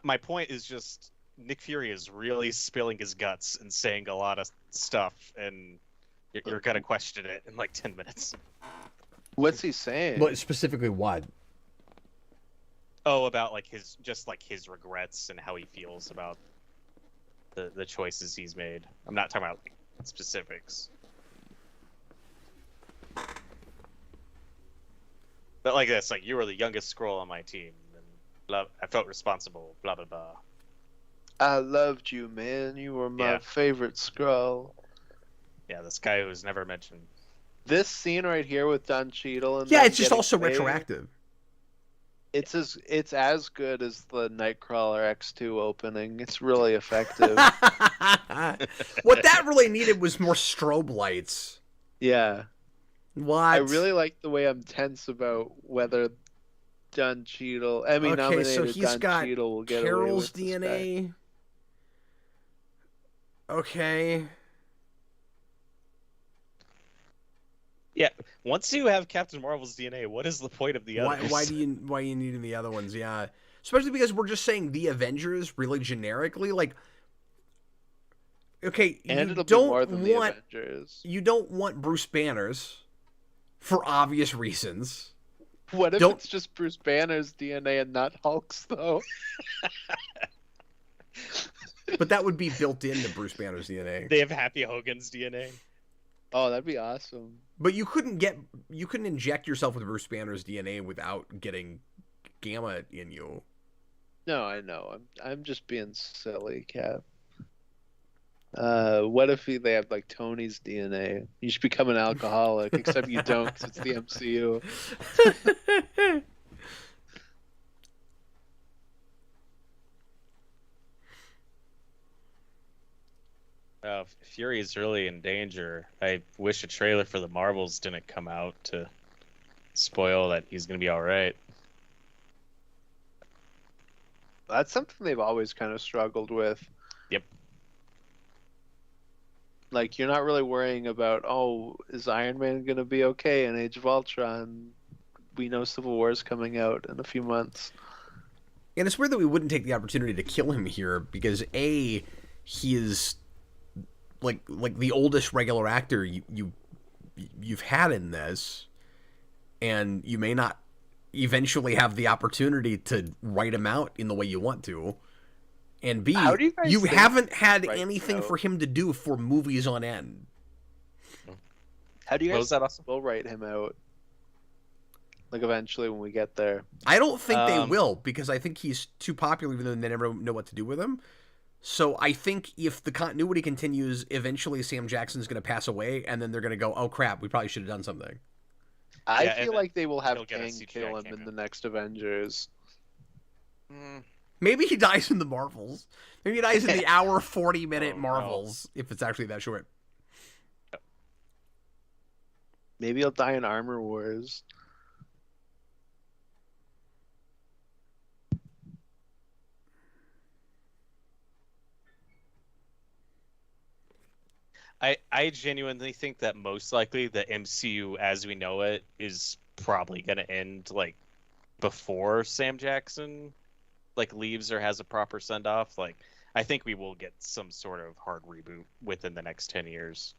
My point is just Nick Fury is really spilling his guts and saying a lot of stuff, and you're gonna question it in like 10 minutes. What's he saying? But specifically, what? Oh, about like his regrets and how he feels about the choices he's made. I'm not talking about like, specifics. But like this, like you were the youngest Skrull on my team, and I felt responsible. Blah blah blah. I loved you, man. You were my Yeah. favorite Skrull. Yeah, this guy who was never mentioned. This scene right here with Don Cheadle and Yeah, them it's just getting also away, retroactive. It's as good as the Nightcrawler X2 opening. It's really effective. What that really needed was more strobe lights. Yeah. What? I really like the way I'm tense about whether Don Cheadle, Emmy-nominated so he's Don got Cheadle will get away Carol's with this guy. DNA. Okay. Yeah, once you have Captain Marvel's DNA, what is the point of the others? Why do you need the other ones? Yeah, especially because we're just saying the Avengers really generically. Like, okay, And you it'll be don't more than the want Avengers. you don't want Bruce Banners for obvious reasons. What if Don't- it's just Bruce Banner's DNA and not Hulk's, though? But that would be built into Bruce Banner's DNA. They have Happy Hogan's DNA. Oh, that'd be awesome. But you couldn't inject yourself with Bruce Banner's DNA without getting Gamma in you. No, I know. I'm just being silly, Cap. What if they have like Tony's DNA? You should become an alcoholic, except you don't, because it's the MCU. Fury is really in danger. I wish a trailer for the Marvels didn't come out to spoil that he's going to be all right. That's something they've always kind of struggled with. Yep. Like, you're not really worrying about, oh, is Iron Man going to be okay in Age of Ultron? We know Civil War is coming out in a few months. And it's weird that we wouldn't take the opportunity to kill him here because he is like the oldest regular actor you've had in this, and you may not eventually have the opportunity to write him out in the way you want to. And B, How do you guys think haven't had right anything now- for him to do for movies on end. How do you What guys was that also? will write him out? Like, eventually when we get there. I don't think they Um, will, because I think he's too popular even though they never know what to do with him. So I think if the continuity continues, eventually Sam Jackson's going to pass away, and then they're going to go, oh crap, we probably should have done something. I Yeah, feel and like they will have he'll get a Kang CGI kill him cameo. in the next Avengers. Maybe he dies in the Marvels. Maybe he dies in the hour 40-minute Oh, no. Marvels, if it's actually that short. Maybe he'll die in Armor Wars. I genuinely think that most likely the MCU as we know it is probably going to end like before Sam Jackson like leaves or has a proper send off. Like I think we will get some sort of hard reboot within the next 10 years.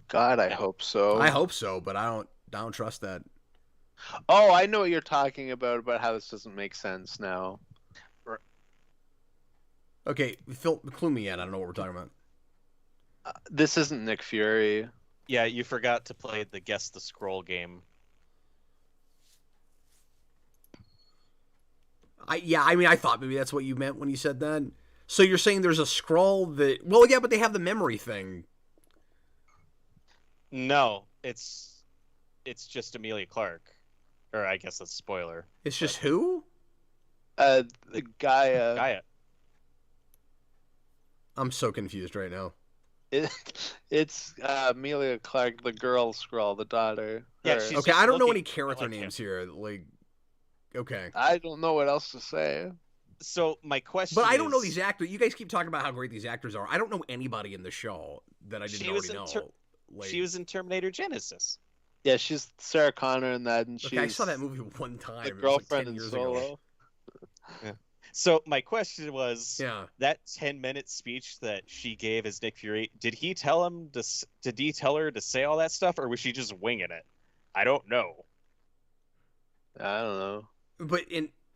God, I hope so. I hope so, but I don't trust that. Oh, I know what you're talking about how this doesn't make sense now. Okay, Phil, clue me in. I don't know what we're talking about. This isn't Nick Fury. Yeah, you forgot to play the Guess the Scroll game. I thought maybe that's what you meant when you said that. So you're saying there's a scroll that... Well, yeah, but they have the memory thing. No, it's just Amelia Clark. Or I guess that's a spoiler. It's just who? The guy. Gaia. I'm so confused right now. It's Amelia Clark, the girl Skrull, the daughter. Yeah, Her. she's- Okay, I don't know any looking character like names here. Like, okay. I don't know what else to say. So my question But I don't know is- these actors. You guys keep talking about how great these actors are. I don't know anybody in the show that I didn't She was already in know. Like, She was in Terminator Genesis. Yeah, she's Sarah Connor in that, and she's okay, I saw that movie one time. the It was like girlfriend 10 in years Solo. ago. So my question was, Yeah. that 10-minute speech that she gave as Nick Fury, did he tell her to say all that stuff, or was she just winging it? I don't know. I don't know.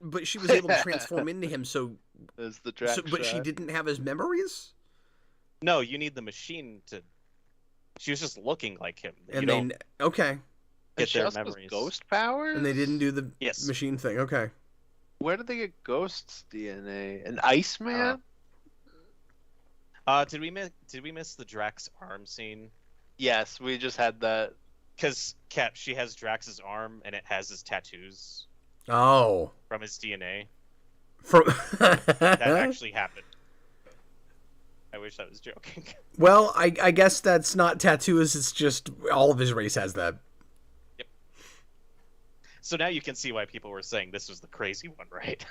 But she was able to transform into him, so, There's the Drax but she shot. didn't have his memories? No, you need the machine to. She was just looking like him. And you they don't okay. And get she their also has memories. ghost powers? And they didn't do the Yes. machine thing. Okay. Where did they get Ghost's DNA? An Iceman? Did we miss the Drax arm scene? Yes, we just had that. Because Cap, she has Drax's arm and it has his tattoos. Oh. from his DNA. From That actually happened. I wish I was joking. Well, I guess that's not tattoos. It's just all of his race has that. Yep. So now you can see why people were saying this was the crazy one, right?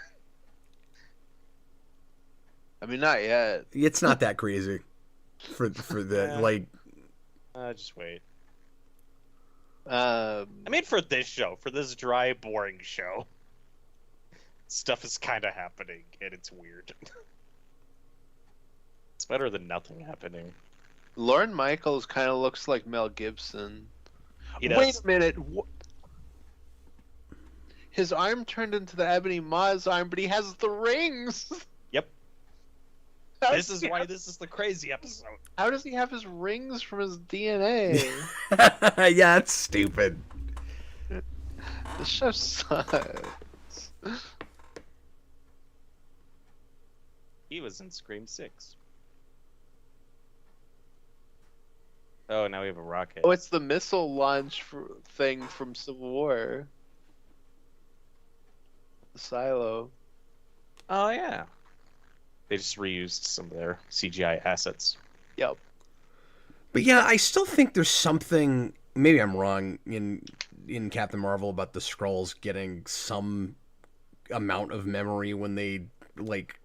I mean, not yet. It's not that crazy. For the Yeah. like. Just wait. Um, I mean, for this show, for this dry, boring show, stuff is kind of happening, and it's weird. It's better than nothing happening. Lorne Michaels kind of looks like Mel Gibson. He does. Wait a minute. His arm turned into the Ebony Maw's arm, but he has the rings. Yep. How This does is he why have- this is the crazy episode. How does he have his rings from his DNA? Yeah, it's stupid. This show sucks. He was in Scream 6. Oh, now we have a rocket. Oh, it's the missile launch thing from Civil War. The silo. Oh, yeah. They just reused some of their CGI assets. Yep. But yeah, I still think there's something. Maybe I'm wrong in Captain Marvel about the Skrulls getting some amount of memory when they like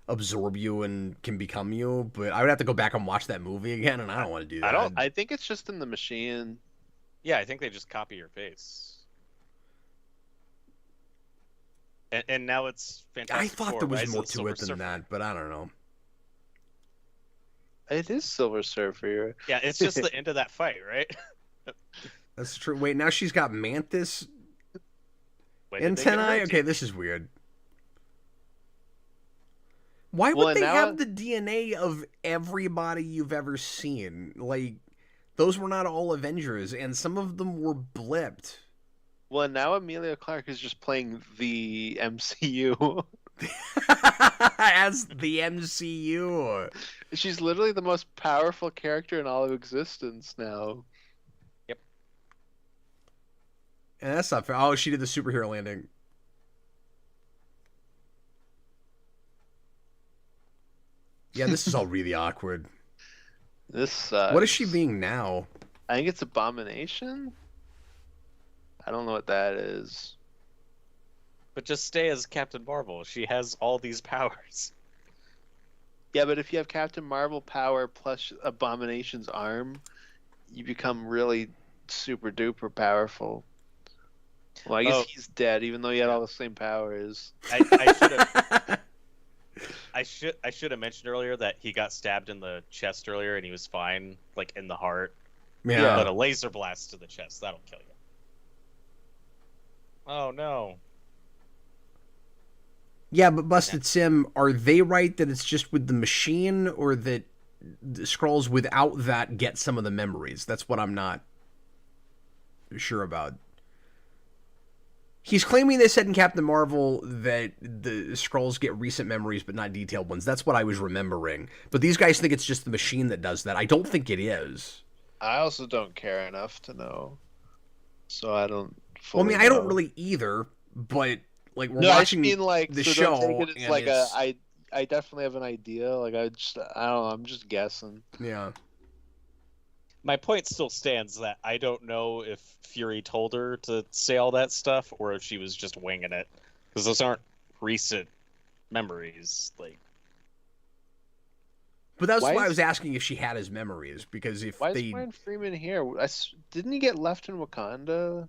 absorb you and can become you. But I would have to go back and watch that movie again, and I don't want to do that. I think it's just in the machine. Yeah, I think they just copy your face. And now it's Fantastic I thought Four, there was Rise of more the to Silver it than Surfer. that, but I don't know. It is Silver Surfer. Yeah, it's just the end of that fight, right? That's true. Wait, now she's got Mantis When did they get antennae? her Okay, this is weird. Why Well, would and they now have the DNA of everybody you've ever seen? Like, those were not all Avengers, and some of them were blipped. Well, now Amelia Clarke is just playing the MCU. As the MCU. She's literally the most powerful character in all of existence now. And that's not fair. Oh, she did the superhero landing. Yeah, this is all really awkward. This sucks. What is she being now? I think it's Abomination. I don't know what that is. But just stay as Captain Marvel. She has all these powers. Yeah, but if you have Captain Marvel power plus Abomination's arm, you become really super duper powerful. Well, I guess he's dead, even though he had all the same powers. I should have mentioned earlier that he got stabbed in the chest earlier and he was fine, like in the heart. Yeah. But a laser blast to the chest, that'll kill you. Oh no. Yeah, but Busted Sim, are they right that it's just with the machine, or that the Skrulls without that get some of the memories? That's what I'm not sure about. He's claiming they said in Captain Marvel that the Skrulls get recent memories but not detailed ones. That's what I was remembering. But these guys think it's just the machine that does that. I don't think it is. I also don't care enough to know, so I don't. Well, I mean, fully I don't know. really either, but like we're No, I watching just mean like the so show. don't take it as and like it's- I definitely have an idea. Like I don't know. I'm just guessing. Yeah. My point still stands that I don't know if Fury told her to say all that stuff or if she was just winging it, because those aren't recent memories. Like, But that's Why why I is- was asking if she had his memories, because if Why they is Ryan Freeman here? Didn't he get left in Wakanda?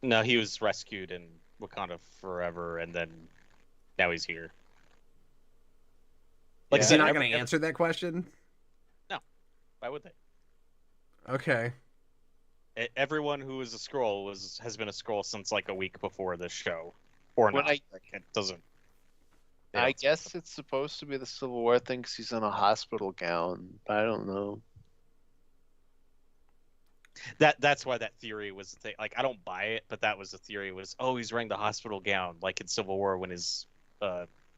no, he was rescued in Wakanda Forever, and then now he's here. Like I is said, he not every- going to answer that question? Why would they? Okay. Everyone who is a Skrull has been a Skrull since like a week before this show, or When not. Like, it doesn't. Yeah, I guess it's supposed to be the Civil War thing 'cause he's in a hospital gown. But I don't know. that's why that theory was the thing. Like, I don't buy it, but that was the theory. Was he's wearing the hospital gown like in Civil War when his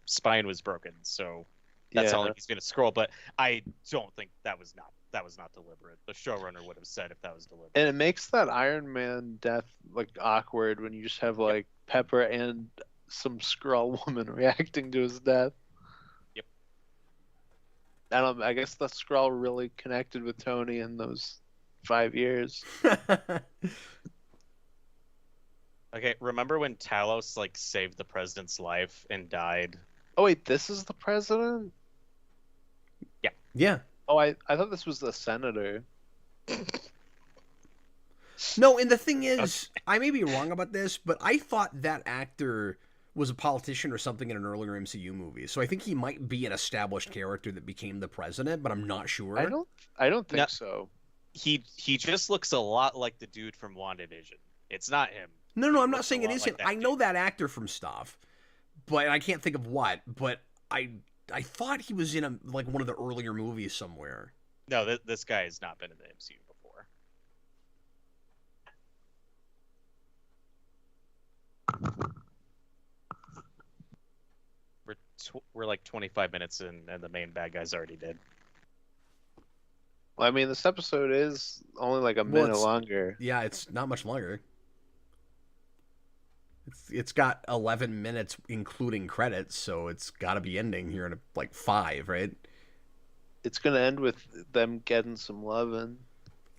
spine was broken. So that's Yeah. how like, he's been a Skrull. But I don't think that was not that was not deliberate. The showrunner would have said if that was deliberate. And it makes that Iron Man death like awkward when you just have like Pepper and some Skrull woman reacting to his death. Yep. I guess the Skrull really connected with Tony in those 5 years. Okay, remember when Talos like saved the president's life and died? Oh wait, this is the president? Yeah. Oh, I thought this was the senator. No, and the thing is, I may be wrong about this, but I thought that actor was a politician or something in an earlier MCU movie. So I think he might be an established character that became the president, but I'm not sure. I don't think No. so. He just looks a lot like the dude from WandaVision. It's not him. No, He I'm not looks saying a it lot is like him. that I know dude. that actor from stuff, but I can't think of what. But I thought he was in one of the earlier movies somewhere. No, this guy has not been in the MCU before. We're like 25 minutes in, and the main bad guy's already dead. Well, I mean, this episode is only like a minute it's- longer. Yeah, it's not much longer. It's got 11 minutes including credits, so it's got to be ending here in like 5, right? It's gonna end with them getting some lovin'.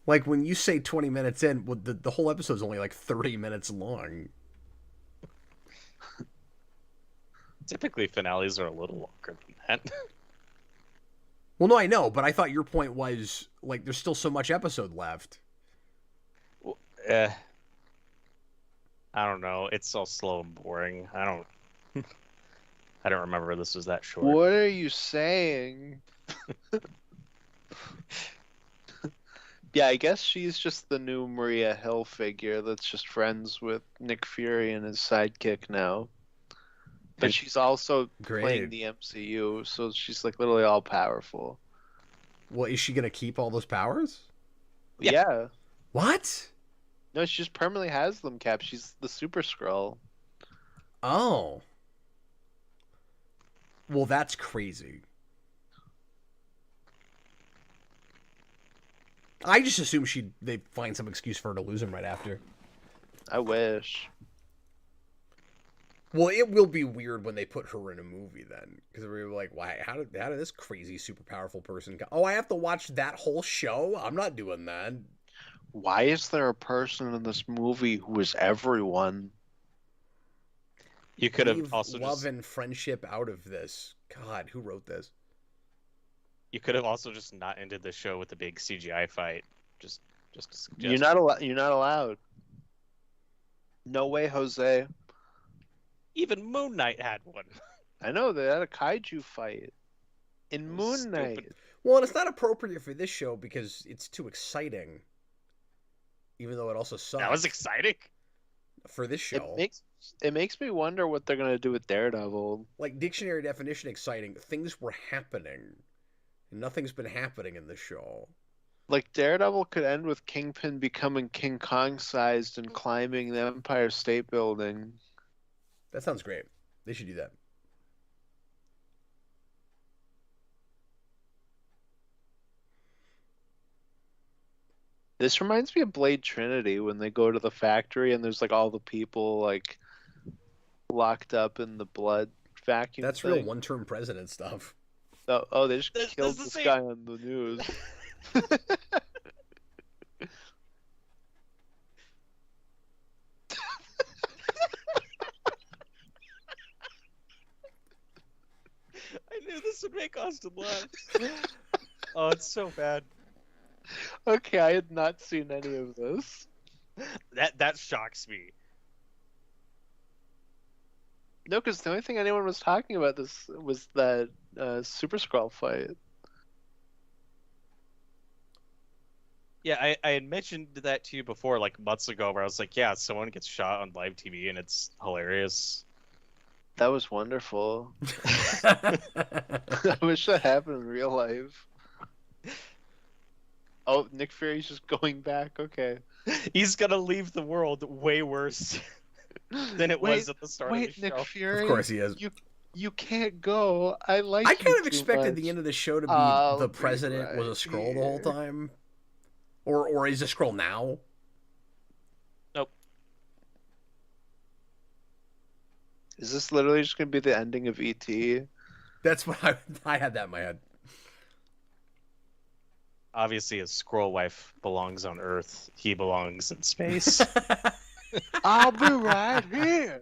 Like when you say 20 minutes in, well, the whole episode's only like 30 minutes long. Typically, finales are a little longer than that. Well, no, I know, but I thought your point was like there's still so much episode left. I don't know. It's all slow and boring. I don't remember this was that short. What are you saying? Yeah, I guess she's just the new Maria Hill figure that's just friends with Nick Fury and his sidekick now. But And- she's also Great. playing the MCU, so she's like literally all powerful. Well, is she gonna keep all those powers? Yeah. Yeah. What? No, she just permanently has them, Cap. She's the Super Skrull. Oh. Well, that's crazy. I just assumed they find some excuse for her to lose him right after. I wish. Well, it will be weird when they put her in a movie then, because we're like, why? How did this crazy, super powerful person come? Oh, I have to watch that whole show. I'm not doing that. Why is there a person in this movie who is everyone? You could have Leave also love just and friendship out of this. God, who wrote this? you could have also just not ended the show with a big CGI fight. Just a suggestion. You're not allowed. You're not allowed. No way, Jose. Even Moon Knight had one. I know they had a kaiju fight in Moon Stupid. Knight. Well, and it's not appropriate for this show because it's too exciting. Even though it also sucks. That was exciting. For this show. It makes me wonder what they're gonna do with Daredevil. Like, dictionary definition exciting. Things were happening. Nothing's been happening in the show. Like Daredevil could end with Kingpin becoming King Kong sized and climbing the Empire State Building. That sounds great. They should do that. This reminds me of Blade Trinity when they go to the factory and there's like all the people like locked up in the blood vacuum. That's thing. real one-term president stuff. Oh, they just That's killed the this same. guy on the news. I knew this would make Austin laugh. Oh, it's so bad. Okay, I had not seen any of this. That shocks me. No, because the only thing anyone was talking about this was that Super Skrull fight. Yeah, I had mentioned that to you before, like months ago, where I was like, yeah, someone gets shot on live TV and it's hilarious. That was wonderful. I wish that happened in real life. Oh, Nick Fury's just going back. Okay. He's gonna leave the world way worse than it was at the start of the Wait, show. Nick Fury. Of course he is. You can't go. I like I you kind of too expected much. the end of the show to be I'll the be president was a right Skrull the whole here. time, or is a Skrull now? Nope. Is this literally just gonna be the ending of E.T.? That's what I had that in my head. Obviously, his Skrull wife belongs on Earth. He belongs in space. I'll be right here.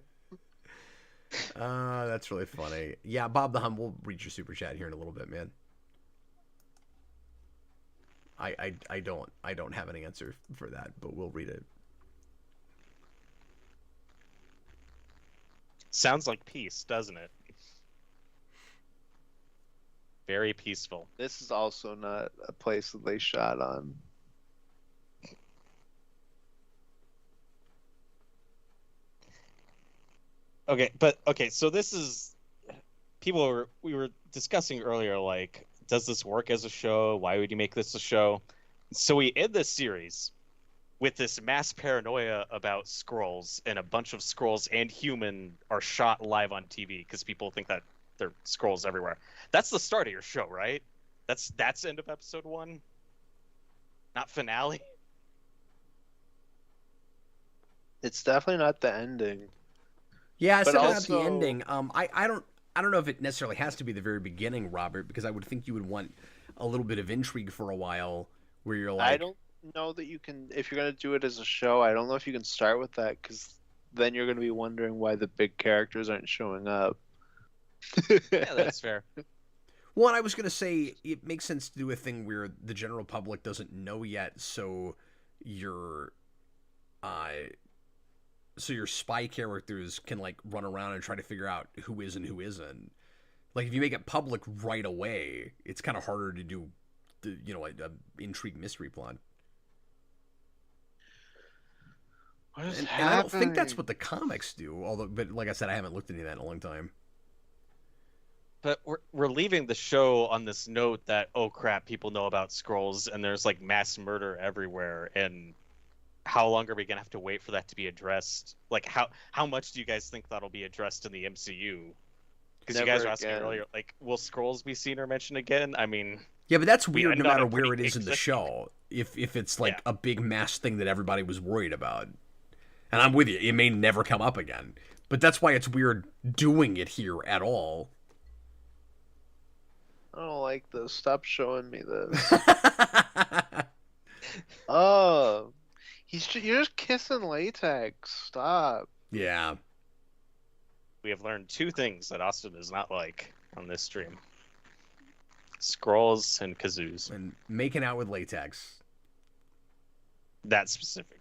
That's really funny. Yeah, Bob the Hum, we'll read your super chat here in a little bit, man. I don't have an answer for that, but we'll read it. Sounds like peace, doesn't it? Very peaceful. This is also not a place that they shot on. Okay, so this is we were discussing earlier, like, does this work as a show? Why would you make this a show? So we end this series with this mass paranoia about Skrulls, and a bunch of Skrulls and human are shot live on TV because people think that there are Skrulls everywhere. That's the start of your show, right? That's end of episode 1, not finale. It's definitely not the ending. Yeah, it's But definitely also- not the ending. I don't know if it necessarily has to be the very beginning, Robert, because I would think you would want a little bit of intrigue for a while, where you're like, I don't know that you can, if you're gonna do it as a show, I don't know if you can start with that, because then you're gonna be wondering why the big characters aren't showing up. Yeah, that's fair. Well, and I was going to say, it makes sense to do a thing where the general public doesn't know yet, so your spy characters can, like, run around and try to figure out who is and who isn't. Like, if you make it public right away, it's kind of harder to do, a intrigue mystery plot. What is And happening? I don't think that's what the comics do, but like I said, I haven't looked into that in a long time. But we're leaving the show on this note that, oh crap, people know about Skrulls and there's like mass murder everywhere, and how long are we gonna have to wait for that to be addressed? Like, how much do you guys think that'll be addressed in the MCU? Because you guys Never were asking again. earlier, like, will Skrulls be seen or mentioned again? I mean, Yeah, but that's We weird no end on matter a where it pretty is in the big show. If it's like Yeah. a big mass thing that everybody was worried about. And I'm with you, it may never come up again. But that's why it's weird doing it here at all. I don't like this. Stop showing me this. Oh, you're just kissing latex. Stop. Yeah. we have learned 2 things that Austin does not like on this stream: Skrulls and kazoos. And making out with latex. That specific.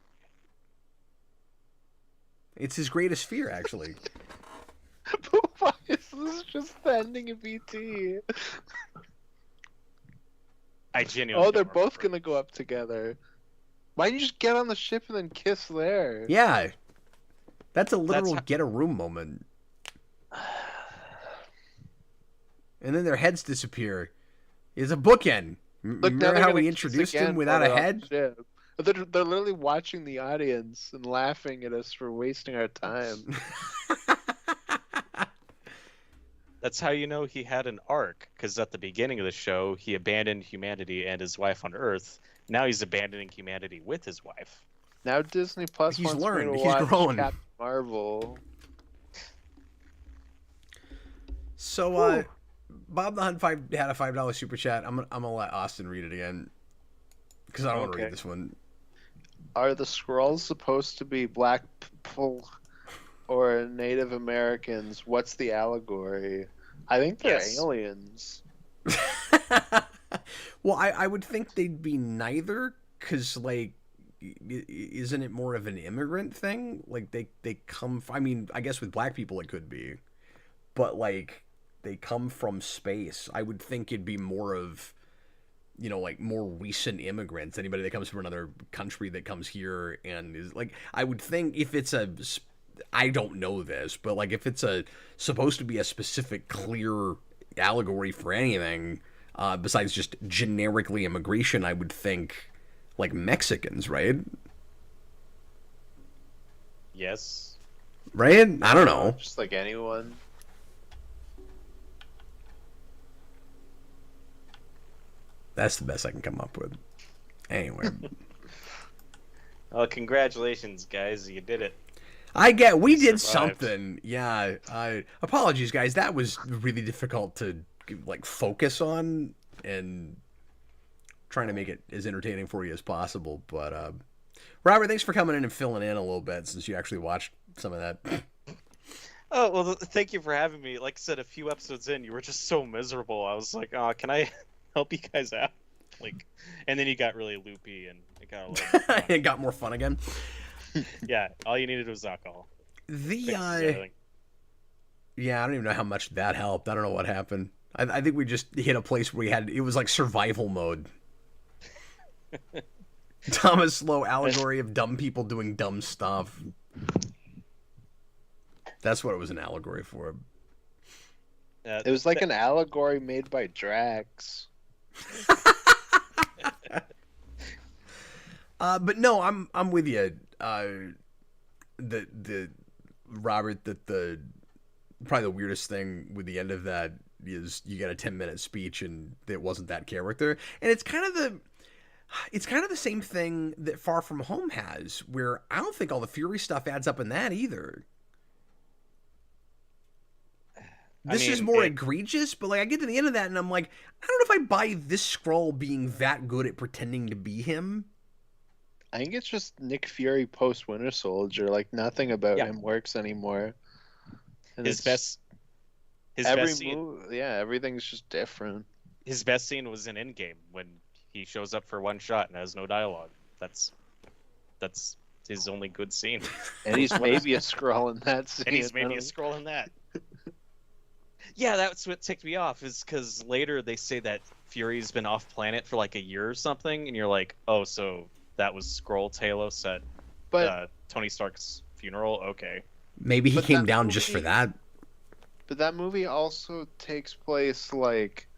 It's his greatest fear, actually. Why is this just the ending of E.T.? I genuinely. Oh, they're don't both remember. gonna go up together. Why don't you just get on the ship and then kiss there? Yeah. That's a literal how- get a room moment. And then their heads disappear. It's a bookend. Look, now Remember they're how gonna we kiss introduced again him without while a they're on head? the ship. They're literally watching the audience and laughing at us for wasting our time. That's how you know he had an arc, because at the beginning of the show, he abandoned humanity and his wife on Earth. Now he's abandoning humanity with his wife. Now Disney Plus He's wants learned. me to He's watch grown. Captain Marvel. So, Bob the Hunt had a $5 super chat. I'm gonna let Austin read it again because I don't want to Okay. read this one. Are the Skrulls supposed to be black people or Native Americans? What's the allegory? I think they're Yes. aliens. Well, I would think they'd be neither, because, like, isn't it more of an immigrant thing? Like, they come... I mean, I guess with black people it could be. But, like, they come from space. I would think it'd be more of, like, more recent immigrants. Anybody that comes from another country that comes here and is... Like, I would think if it's a... I don't know this, but, like, if it's supposed to be a specific, clear allegory for anything... besides just generically immigration, I would think, like, Mexicans, right? Yes. Right? I don't know. Just like anyone. That's the best I can come up with. Anyway. Well, congratulations, guys. You did it. We You did survived. something. Yeah. Apologies, guys. That was really difficult to like focus on and trying to make it as entertaining for you as possible. But Robert, thanks for coming in and filling in a little bit since you actually watched some of that. Oh, well, thank you for having me. Like I said, a few episodes in, you were just so miserable. I was like, oh, can I help you guys out? Like, and then you got really loopy and it got a little more fun. It got more fun again. Yeah, all you needed was alcohol. The Fixes everything. yeah, I don't even know how much that helped. I don't know what happened. I think we just hit a place where it was like survival mode. Thomas Slow allegory of dumb people doing dumb stuff. That's what it was an allegory for. It was like an allegory made by Drax. But no, I'm with you. The Robert, the probably the weirdest thing with the end of that is you get a 10-minute speech and it wasn't that character, and it's kind of the same thing that Far From Home has, where I don't think all the Fury stuff adds up in that either. This is more egregious, but like I get to the end of that and I'm like, I don't know if I buy this Skrull being that good at pretending to be him. I think it's just Nick Fury post Winter Soldier. Like nothing about him works anymore. And his best scene, everything's just different. his best scene was in Endgame when he shows up for one shot and has no dialogue. That's his only good scene. And he's maybe a Skrull in that scene. And he's maybe a Skrull in that. Yeah, that's what ticked me off, is because later they say that Fury's been off planet for like a year or something, and you're like, oh, so that was Skrull Talos at Tony Stark's funeral? Okay. Maybe he came down just for that. But that movie also takes place like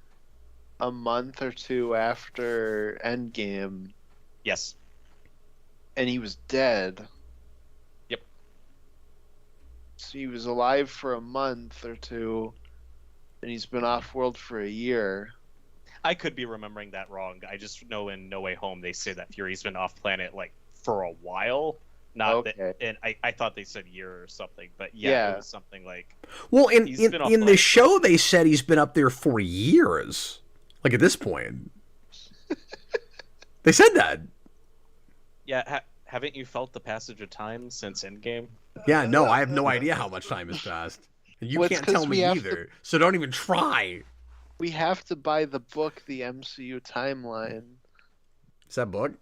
a month or two after Endgame. Yes. And he was dead. Yep. So he was alive for a month or two, and he's been off-world for a year. I could be remembering that wrong. I just know in No Way Home they say that Fury's been off-planet like for a while. Not that, and I thought they said year or something, but yeah, it was something like. Well, in the show they said he's been up there for years. Like at this point, they said that. Yeah, haven't you felt the passage of time since Endgame? Yeah, no, I have no idea how much time has passed. And you can't tell me either, so don't even try. We have to buy the book, The MCU Timeline. Is that book?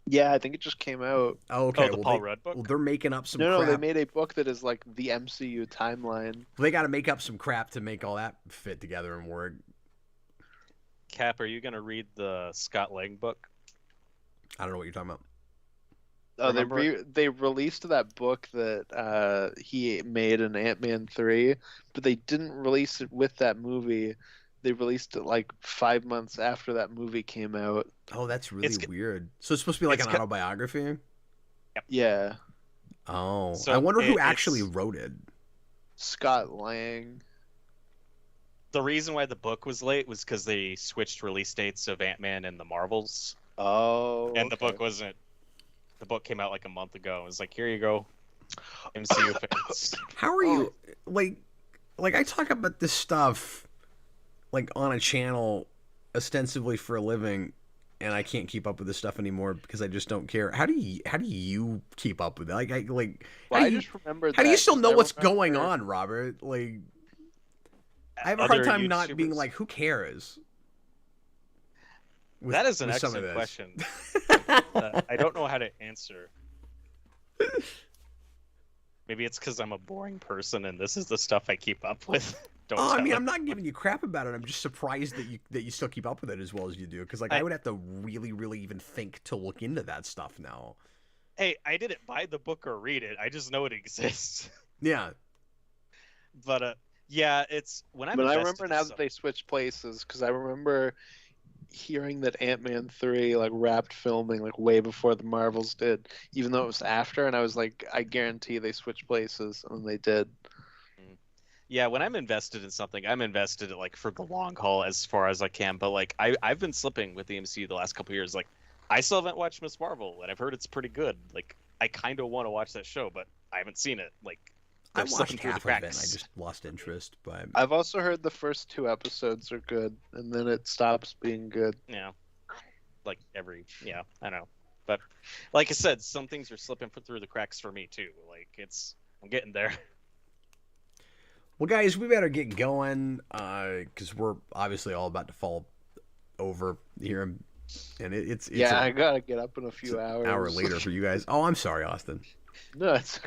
Yeah, I think it just came out. Oh, okay. The Paul Rudd book? Well, they're making up some crap. No, they made a book that is like the MCU Timeline. Well, they got to make up some crap to make all that fit together and work. Cap, are you going to read the Scott Lang book? I don't know what you're talking about. Oh, they released that book that he made in Ant-Man 3, but they didn't release it with that movie. They released it like 5 months after that movie came out. Oh, that's really weird. So it's supposed to be like an autobiography? Yep. Yeah. Oh, so I wonder who actually wrote it. Scott Lang. The reason why the book was late was because they switched release dates of Ant-Man and the Marvels. Oh. And the book wasn't. The book came out like a month ago. It was like, here you go, MCU fans. How are you like I talk about this stuff like on a channel ostensibly for a living, and I can't keep up with this stuff anymore because I just don't care. How do you keep up with it? I just remember. How do you still know what's going on, Robert? Like, I have a hard time not being like, who cares? That is an excellent question. I don't know how to answer. Maybe it's because I'm a boring person and this is the stuff I keep up with. I'm not giving you crap about it. I'm just surprised that you still keep up with it as well as you do. Because I would have to really, really even think to look into that stuff now. Hey, I didn't buy the book or read it. I just know it exists. Yeah. But yeah, it's when I'm. But I remember now that they switched places, because I remember hearing that Ant-Man 3 like wrapped filming like way before the Marvels did, even though it was after, and I was like, I guarantee they switched places, and they did. Yeah, when I'm invested in something, I'm invested like for the long haul as far as I can. But like I've been slipping with the MCU the last couple years. Like I still haven't watched Miss Marvel, and I've heard it's pretty good. Like I kind of want to watch that show, but I haven't seen it. Like I they're slipping watched through the half of it, and I cracks. just lost interest. But I've also heard the first 2 episodes are good, and then it stops being good. Yeah, like I know. But like I said, some things are slipping through the cracks for me too. Like I'm getting there. well, guys, we better get going because we're obviously all about to fall over here, and it's Yeah, I gotta get up in a few an hours. hour later for you guys. Oh, I'm sorry, Austin. No, it's